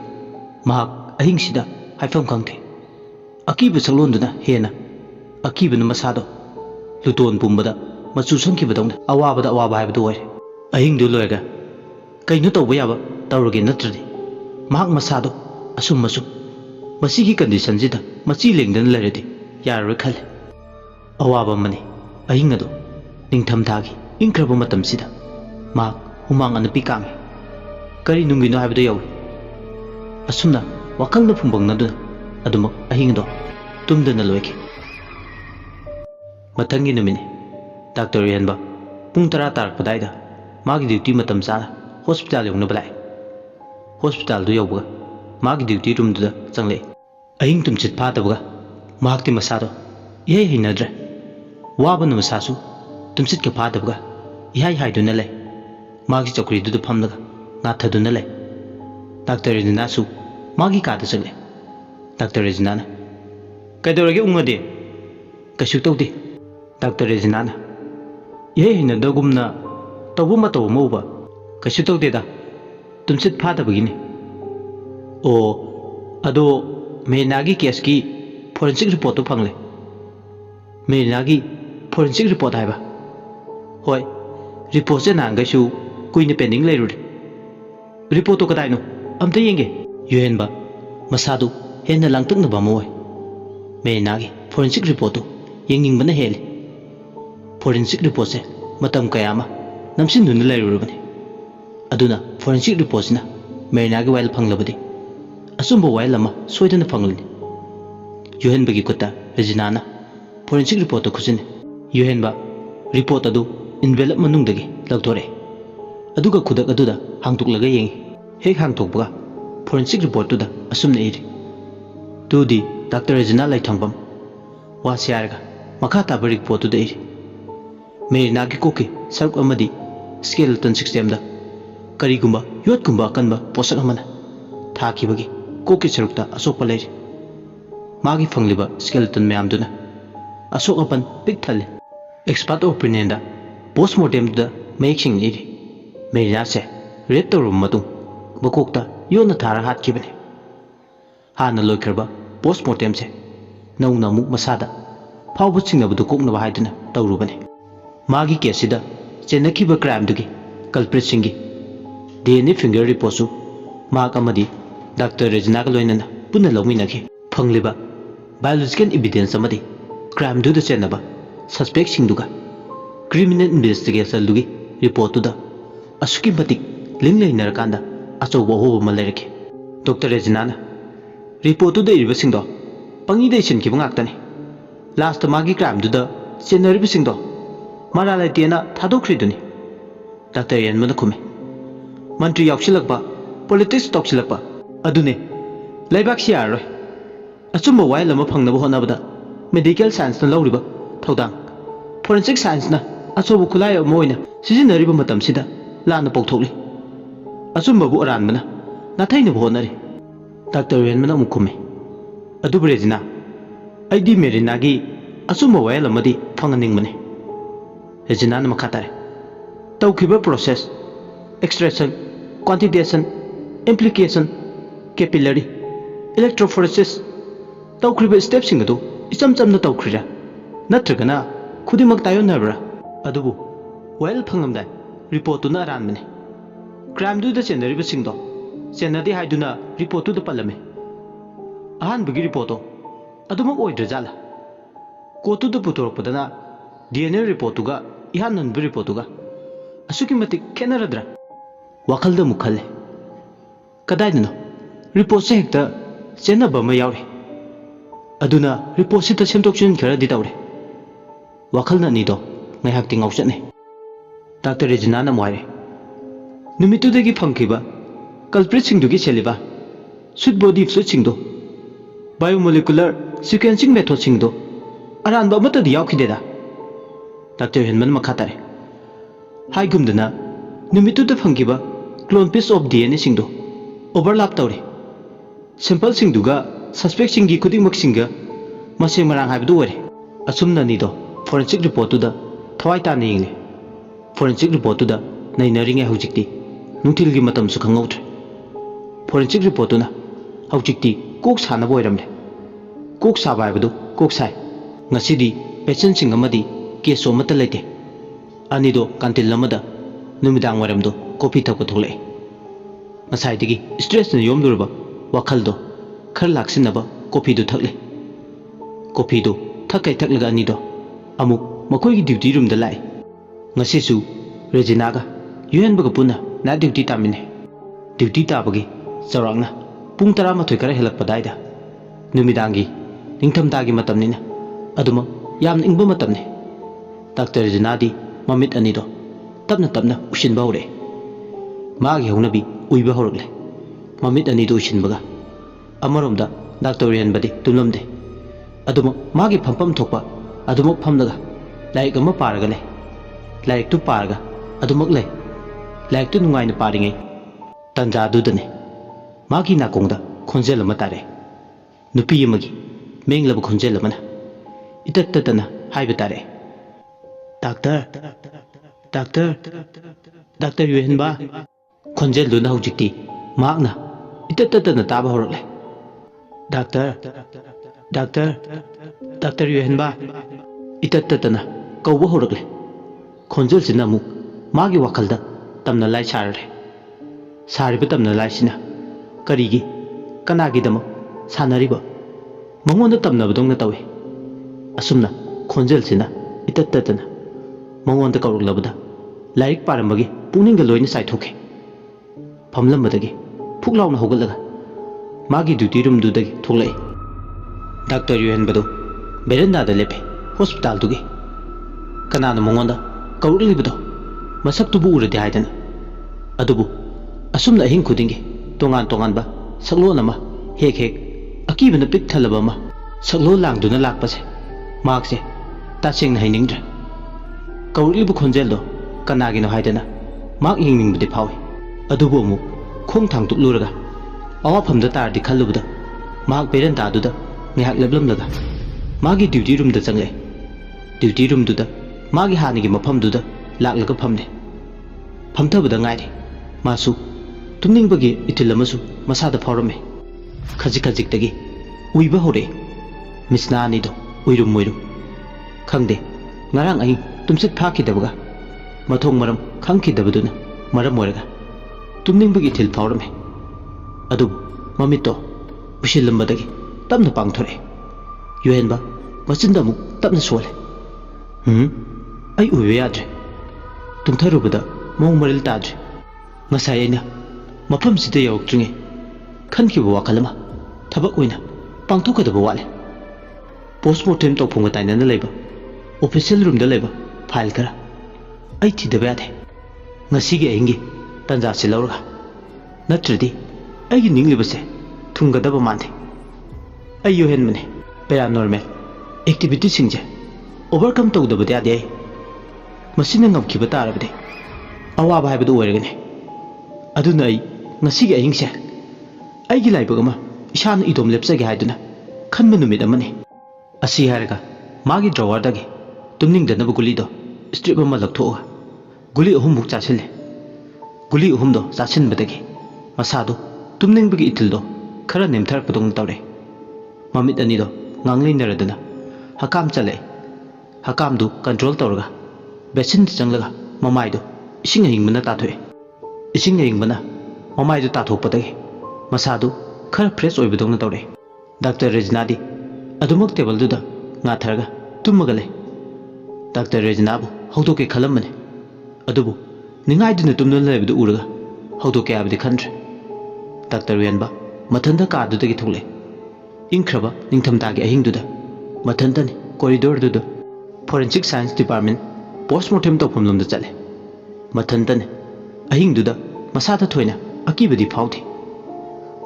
ꯃꯍꯥꯛ ꯑꯍꯤꯡꯁꯤꯗ ꯍꯥꯏꯐꯝ ꯈꯪꯗꯦ ꯑꯀꯤꯕ ꯁꯛꯂꯣꯟꯗꯨꯅ ꯍꯦꯟꯅ ꯑꯀꯤꯕꯅ ꯃꯁꯥꯗꯣ ꯂꯨꯇꯣꯟ ꯄꯨꯝꯕꯗ ꯃꯆꯨ ꯁꯪꯈꯤꯕꯗꯧꯅ ꯑꯋꯥꯕꯗ ꯑꯋꯥꯕ ꯍꯥꯏꯕꯗꯨ ꯑꯣꯏꯔꯦ ꯑꯍꯤꯡꯗꯨ ꯂꯣꯏꯔꯒ ꯀꯩꯅꯣ ꯇꯧꯕ ꯌꯥꯕ ꯇꯧꯔꯒꯦ ꯅꯠꯇ꯭ꯔꯗꯤ ꯃꯍꯥꯛ ꯃꯁꯥꯗꯣ ꯑꯁꯨꯝ ꯃꯁꯤꯒꯤ ꯀꯟꯗꯤꯁꯟꯁꯤꯗ ꯃꯆꯤ ꯂꯦꯡꯗꯅ ꯂꯩꯔꯗꯤ ꯌꯥꯔꯔꯣꯏ ꯈꯜꯂꯦ ꯑꯋꯥꯕ ꯑꯃꯅꯤ ꯑꯍꯤꯡ ꯑꯗꯨ ꯅꯤꯡꯊꯝꯊꯥꯒꯤ ꯏꯪꯈ꯭ꯔꯕ ꯃꯇꯝꯁꯤꯗ ꯃꯍꯥꯛ ꯍꯨꯃꯥꯡ ꯑꯅꯞꯄꯤ ꯀꯥꯡꯉꯤ ꯀꯔꯤ ꯅꯨꯡꯒꯤꯅꯣ ꯍꯥꯏꯕꯗꯨ ꯌꯧꯏ ꯑꯁꯨꯝꯅ ꯋꯥꯈꯜꯗ ꯐꯨꯡꯕꯪꯅꯗꯨꯅ ꯑꯗꯨꯃꯛ ꯑꯍꯤꯡ ꯑꯗꯣ ꯇꯨꯝꯗꯅ ꯂꯣꯏꯈꯤ ꯃꯊꯪꯒꯤ ꯅꯨꯃꯤꯠꯅꯤ ꯗꯥꯛꯇꯔ ꯌꯨꯍꯦꯟꯕ ꯄꯨꯡ 10 ꯇꯥꯔꯛꯄꯗꯥꯏꯗ ꯃꯥꯒꯤ ꯗ꯭ꯌꯨꯇꯤ ꯃꯇꯝ ꯆꯥꯅ ꯍꯣꯁꯄꯤꯇꯥꯜ ꯌꯧꯅꯕ ꯂꯥꯛꯑꯦ ꯍꯣꯁꯄꯤꯇꯥꯜꯗꯨ ꯌꯧꯕꯒ ꯃꯥꯒꯤ ꯗ꯭ꯌꯨꯇꯤ ꯔꯨꯝꯗꯨꯗ ꯆꯪꯂꯛꯏ ꯑꯍꯤꯡ ꯇꯨꯝꯁꯤꯠ ꯐꯥꯗꯕꯒ ꯃꯍꯥꯛꯇꯤ ꯃꯁꯥꯗꯣ ꯏꯍꯩ ꯍꯩꯅꯗ꯭ꯔꯦ ꯋꯥꯕꯅ ꯃꯁꯥꯁꯨ ꯇꯨꯝꯁꯤꯠꯀ ꯐꯥꯗꯕꯒ इहाई हाइदुना ले मागी चौकरीदुदा फमलगा नाथदुना ले डॉक्टर रेजिनासु मागी कादा चले डॉक्टर रेजिनाना कैदौरगे उंगदे कशु तौदे डॉक्टर रेजिनाना ये हिनदगुमना तौबु मतौ मौबा कशु तौदेदा तुमसित फादबगिनी ओ अदो मेनागी केस की फोरेंसिक रिपोर्ट तो फंगले मेनागी फोरेंसिक रिपोर्ट हाइबा होय रिपोर्ट से नांगैसु कुइने पेंडिंग लेरुरे रिपोर्ट तो कदाइनो अमते येंगे युहेनबा मसादु हेन लांगतुंगनबा मोय मेनागी फोरेंसिक रिपोर्ट तो येंगिंगबना हेले फोरेंसिक रिपोर्ट से मतम कयामा नमसिनदुना लेरुरबने अदुना फोरेंसिक रिपोर्ट सिना मेनागी वाइल फंगलबदि असुंबो वाइल अमा सोइदना फंगलनि युहेनबगी कुत्ता रेजिनाना फोरेंसिक रिपोर्ट तो खुसिने युहेनबा रिपोर्ट अदु envelope manungdagi lagthore aduga khudak aduda hangtuklaga yengi hek hangtokbaga forensic report tuda asumna iri tudi Dr. Regina Laitonjam wasiarga makha taba report tuda iri Merina ki koki saruk amadi skeleton system da karigumba yotgumba kanba posak amana thakibagi koki sarukta asokpa leiri magi fangliba skeleton mayamduna asok apan pik thale expert opinion da postmortem da making iri Merina se red torum matung bakokta yona thara hatkibane hana loikrba postmortem se nauna muk masada phawbu chingnabdu koknaba haiduna tawrubane magi kesida chenakiba crime dugi culprit singi DNA finger report su mak amadi Dr. Regina ga loinana punna lawminagi phangliba biological evidence amadi crime du da chenaba suspect singduga criminal investigation dugi report tu da asuki batik ling lainar kanda achoba hoba malerake Dr. Regina na report tu da iriba singdo pangi dei sin kiba ngaktani last magi crime du da chenariba singdo mara laitiena thadokriduni Dr. Yanmana khume mantri yauksilakba politics toksilakba adune laibak siaroi achumba wai lama phangnaba honabada medical science na lawriba thodang forensic science na achobu khulai amoina sijinariba matam sida lana pokthokli achumba bu aranbana nathaina honari Dr. Yanmana mukhume adu Regina aidi Merina gi achumba wai lamadi phanganingmane Regina na makhatare tawkiba process extraction quantitation implication capillary electrophoresis tawkriba steps singadu icham chamna tawkrira natragana khudimak tayonabra adubu well phangamda report tu na ranmane crime du da chenariba singdo chenadi haiduna report tu da palame ahan bigi report to adumak oidra jala kotu da putorpadana DNA report tu ga ihan nan report tu ga asuki matik kenaradra wakhalda mukhalle kadaidino report se hekta chenaba ma yaure aduna report sita semtokchin khara di tawre wakhalna ni do ngai hakti ngauchatne Dr. Regina na moire numitu degi phangkiba culprit sing dugi cheliba suit body fluid sing do biomolecular sequencing method sing do aran ba mata di yaukideda Dr. Henman makhatare hai gumdana numitu da phangkiba clone piece of DNA sing do overlap tawre sample sing duga suspect sing gi khudimak singa maseng marang haibdu ore asumna ni do forensic report tu da thawai ta ningle forensic report tu da nainaringe hujikti nungtil gi matam su khangautre forensic report tu na hujikti kok sana boiramle kok sa baibdu kok sai ngasidi patient sing amadi case omata lete ani do kantil lamada numidang waramdo coffee thakko tholai masai digi stress na yom durba wakhal do khar laksinaba coffee do thakle coffee do thakai thaklaga ani do amuk makoi gi duty room da lai ngasi su Regina ga UN baga puna na duty tamine duty tabagi charangna pung 12 kara helak padaida numidangi ningtham tagi matamnina aduma yam ingba matamne Dr. Regina di mamit ani do tapna tapna ushin baure magi haunabi uiba horokle mamit ani do ushin baga amaromda Dr. Yanbadi tumlamde aduma magi phampam thokpa adumok phamdaga laik ama paraga le laik tu paraga adumak le laik tu nungai na paringai tanja dudane magi na kongda khonjel ama tare nupi amagi menglaba khonjel amana itattatana haiba tare Dr. Yuhenba khonjel du na hujikti makna itattatana taba horokle Dr. Yuhenba itattatana kauba horokle khonjel sina mu magi wakhalda tamna lai sarare sariba tamna lai sina karigi kanagi dama sanariba mangonda tamna badongna tawe asumna khonjel sina itattatana mangonda kauruklabada laik parambagi puningga loina saithoke phamlambadagi phuklauna hogalaga magi duty room dudagi tholai Dr. Yuhenbadu berenda da lepe hospital tugi kanana mongonda ꯀꯧꯔꯛꯂꯤꯕꯗꯣ ꯃꯁꯛꯇꯨꯕꯨ ꯎꯔꯗꯤ ꯍꯥꯏꯗꯅ ꯑꯗꯨꯕꯨ ꯑꯁꯨꯝꯅ ꯑꯍꯤꯡ ꯈꯨꯗꯤꯡꯒꯤ ꯇꯣꯉꯥꯟ ꯇꯣꯉꯥꯟꯕ ꯁꯛꯂꯣꯟ ꯑꯃ ꯍꯦꯛ ꯍꯦꯛ ꯑꯀꯤꯕꯅ ꯄꯤꯛ ꯊꯜꯂꯕ ꯑꯃ ꯁꯛꯂꯣꯟ ꯂꯥꯡꯗꯨꯅ ꯂꯥꯛꯄꯁꯦ ꯃꯍꯥꯛꯁꯦ ꯇꯁꯦꯡꯅ ꯍꯩꯅꯤꯡꯗ꯭ꯔꯦ ꯀꯧꯔꯛꯂꯤꯕ ꯈꯣꯟꯖꯦꯜꯗꯣ ꯀꯅꯥꯒꯤꯅꯣ ꯍꯥꯏꯗꯅ ꯃꯍꯥꯛ ꯌꯦꯡꯅꯤꯡꯕꯗꯤ ꯐꯥꯎꯏ ꯑꯗꯨꯕꯨ ꯑꯃꯨꯛ ꯈꯣꯡ ꯊꯥꯡꯗꯣꯛꯂꯨꯔꯒ ꯑꯋꯥꯐꯝꯗ ꯇꯥꯔꯗꯤ ꯈꯜꯂꯨꯕꯗ ꯃꯍꯥꯛ ꯕꯦꯔꯟꯗꯥꯗꯨꯗ ꯉꯥꯏꯍꯥꯛ ꯂꯦꯞꯂꯝꯂꯒ ꯃꯥꯒꯤ ꯗ꯭ꯌꯨꯇꯤ ꯔꯨꯝꯗ ꯆꯪꯂꯛꯑꯦ ꯗ꯭ꯌꯨꯇꯤ ꯔꯨꯝꯗꯨꯗ ꯃꯥꯒꯤ ꯍꯥꯟꯅꯒꯤ ꯃꯐꯝꯗꯨꯗ ꯂꯥꯛꯂꯒ ꯐꯝꯂꯦ ꯐꯝꯊꯕꯗ ꯉꯥꯏꯔꯦ 마수 tumningbagi itilamasu masada phauramme khajik khajik uiba hore misna ani do uirum moirum khangde ngarang ai tumsit phakidabaga mathong maram khangkidabaduna maram moiraga tumningbagi itil phauramme adu mamito ushilambadagi tamna pangthore yohenba machinda mu tamna sole ai uiba yadre tumtharubada mong maril tadre ngasai aina mafam sida yawtringe khankiba wakal ama thabak oina pangthokadaba wale postmortem tawphunga tainana leiba official room da leiba file kara ai thidaba yade ngasigi aingi tanja silawra natridi ai ninglibase thungadaba mande ai yo henmane paranormal activity singje overcome tawdaba yade ai masina ngamkiba tarabde awaba haibadu oiragane aduna ai ngasigi ahingse aigi laibag ama isana idom lepsage haiduna khanma numit amani asi haraga magi drawer dagi tumning danaba guli do strip ama lakthoga guli ahum muk chasile guli ahum do chasin badagi masadu tumning bagi itil do khara nemthar padong tawre mamit ani do nganglei naraduna hakam chale hakam du control tawraga basin changlaga mamai do ising hingmana tathoe ising hingmana mamai do tathokpadagi masadu khara fresh oibadong tawre Dr. Rejnadi adumak table duda nga tharga tummaga le Dr. Rejnabu haudoke khalamane adubu ningai duna tumna lebdu uraga haudoke abdi khantre Dr. Wenba mathanda ka dudagi thole inkraba ningthamtagi ahing duda mathantani corridor duda forensic science department postmortem tawphum lomda chale mathantani ahing duda masada thoina akibadi phauthi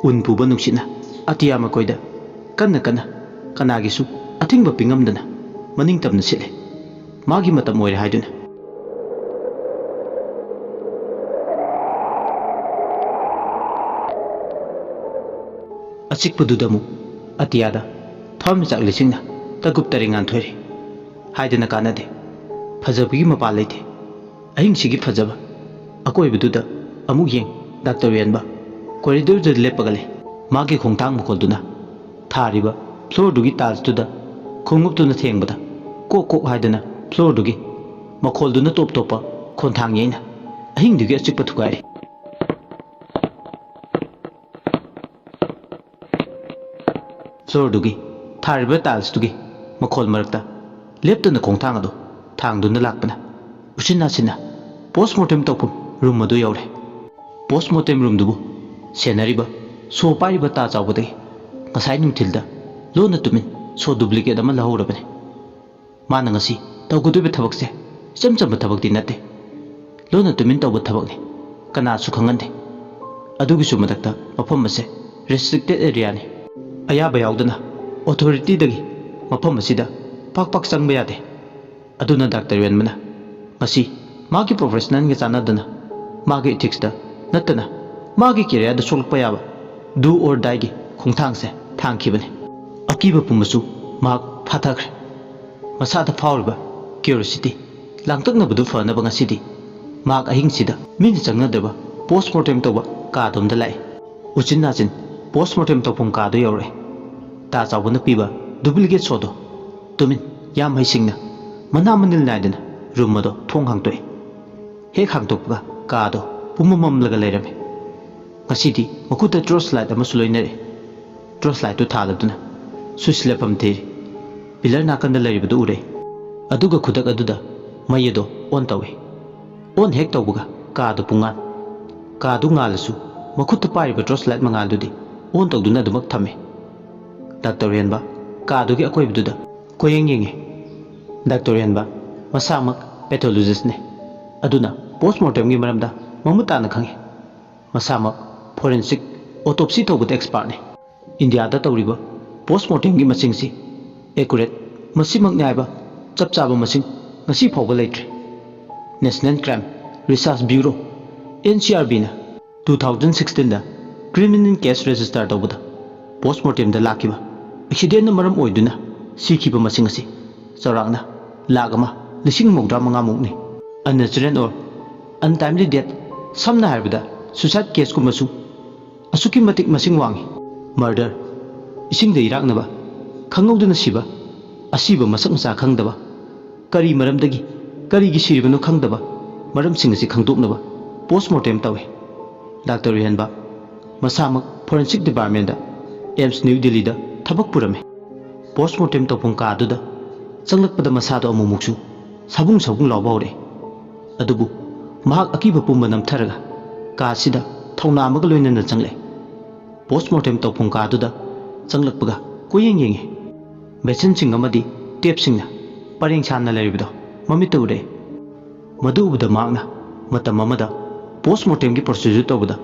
un puba nuksina atiya makoida kanna kanagisu athingba pingamdana maning tamna sile magi matam oire haiduna achikpadudamu atiyada thom chaklisingna tagup taringan thori haiduna kanade phajabigi mapa leite ahing sigi phajaba akoibududa amuk yeng Dr. Wenba corridor de lepagale magi khongtang mukolduna thariba floor dugi tiles tuda khongup tuna thengbada kok haidana floor dugi makholduna top topa khonthang yeina ahing dugi achikpa thukai floor dugi thariba tiles dugi makhol marakta leptuna khongthang adu thangduna lakpana usina sina postmortem tawpum room adu yaure postmortem room dubu senariba so pariba ta chawbadai ngasai nungthilda lona tumin so duplicate ama lahorabane mana ngasi tawgudubi thabakse chamchamba thabakti nate lona tumin tawba thabakni kana su khangande adugi su madakta mafam ase restricted area ni ayaba yaudana authority dagi mafam asida pak changba yade aduna Dr. Wenmana ngasi magi professional nge chanadana magi ethics da natana magi career da solpa yaba do or die gi khongthangse thangkhibane akiba pumasu mak phathakre masada faurba curiosity langtakna budu fana bangasidi mak ahing sida min changna deba postmortem toba ka domda lai uchin najin postmortem topum ka do yore ta chawbuna piba duplicate sodo tumin yam haisingna mana manil naidena room do thong hangtoi hek hangtokga ka do pumamam laga leirame ngasidi makuta torch light ama suloinare torch light to thaladuna switch lepam theri pillar nakanda leiribadu ure aduga khudak aduda mayedo on tawe on hek tawbuga ka do pungan ka du ngalasu makuta pariba torch light mangal dudi on tawduna dumak thame Dr. Wenba ka dugi akoibuda koyeng yenge Dr. Wenba masamak pathologist ne aduna postmortem gi maramda mamuta na khangi masama forensic autopsy tobut expert ne India da tawriba postmortem gi masing si accurate masimak nyaiba chap chaba masing ngasi phawba leitre National Crime Research Bureau NCRB na 2016 da criminal case register tawbada postmortem da lakiba accident na maram oiduna sikhiba masing asi charakna lagama lising mogdra manga mukni unnatural or untimely death samna harbida suicide case ku masu asuki matik masing wangi murder ising da iraknaba khangawduna siba asiba masak masa khangdaba kari maramdagi kari gi siribano khangdaba maram sing asi khangdoknaba postmortem tawe Dr. Rihanba masamak forensic department da AIMS New Delhi da thabak purame postmortem topung ka aduda changlakpada masado amumuksu sabung lawba hore adubu mahak akiba pumba namtharaga ka sida thongna amaga loinana changle postmortem topung ka aduda changlakpaga koyeng yenge machine sing amadi tape singna pareng channa leribdo mamita ure madu ubda magna matam amada postmortem gi procedure tobda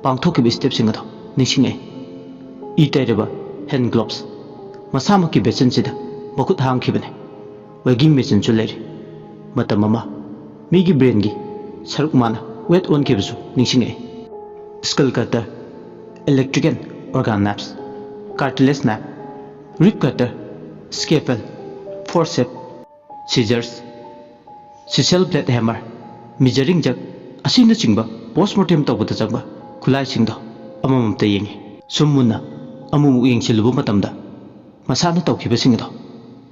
pangthokib step sing ado nishingai itaireba hand gloves masama ki bechen sida bakut hang khibane waging machine chu leri matam ama mi gi brain gi saruk mana wet on kibsu nishingai skull cutter electrical organ naps cartilage nap rib cutter scalpel forceps scissors chisel blade hammer measuring jug asina chingba postmortem tawbata changba khulai singdo amamamta yengi summunna amu yengsilubu matamda masana tawkhiba singdo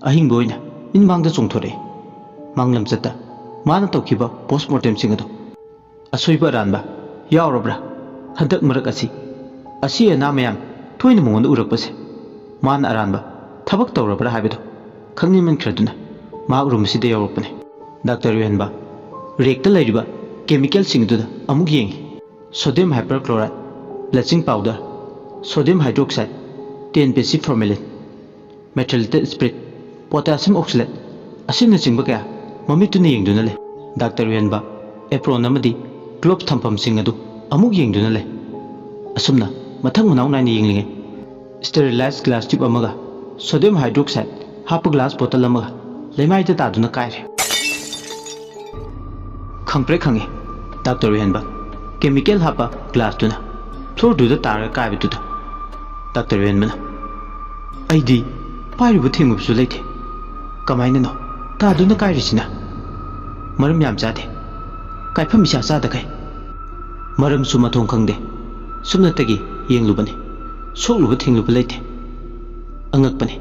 ahingbo ina inmangda chongthore manglam chata mana tawkhiba postmortem singdo asoiba ranba yaurabra handak marak asi ana mayam thoina mongonda urakpase mana aranba thabak tawrabra habido khangniman khraduna ma urumsida yaurapane Dr. Rihanba rekta lairiba chemical singduda amuk yengi sodium hyperchloride bleaching powder sodium hydroxide 10% formalin methylated spirit potassium oxalate asina singba kaya mamituna yengduna le Dr. Rihanba apron amadi gloves thampam singadu amuk yengduna le asumna mathang manaw naina yenglinge sterilized glass tube amaga sodium hydroxide hap glass bottle amaga lemaida taduna kaire khangpre khange Dr. Rihanba chemical hapa glass tuna floor to the tar kai bitu Dr. Rihanba aidi pairu thingup su leite kamaina no ta duna kai risina maram yam jade kai pham sha sa da kai maram su mathong khangde sumna tagi yenglubani sokluba thingluba leite angakpani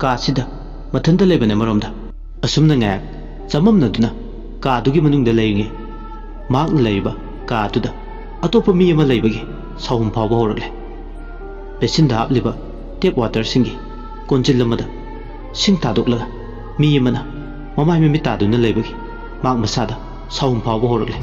ka sida mathanda lebane maromda asumna nga chamamna duna ka dugi manungda leiyenge mak leiba ka tuda atopa mi ama leibagi sawum phawba horale besin da hapliba tap water singi konjil lamada sing tadokla mi amana mamai mi ta duna leibagi mak masada sawum phawba horale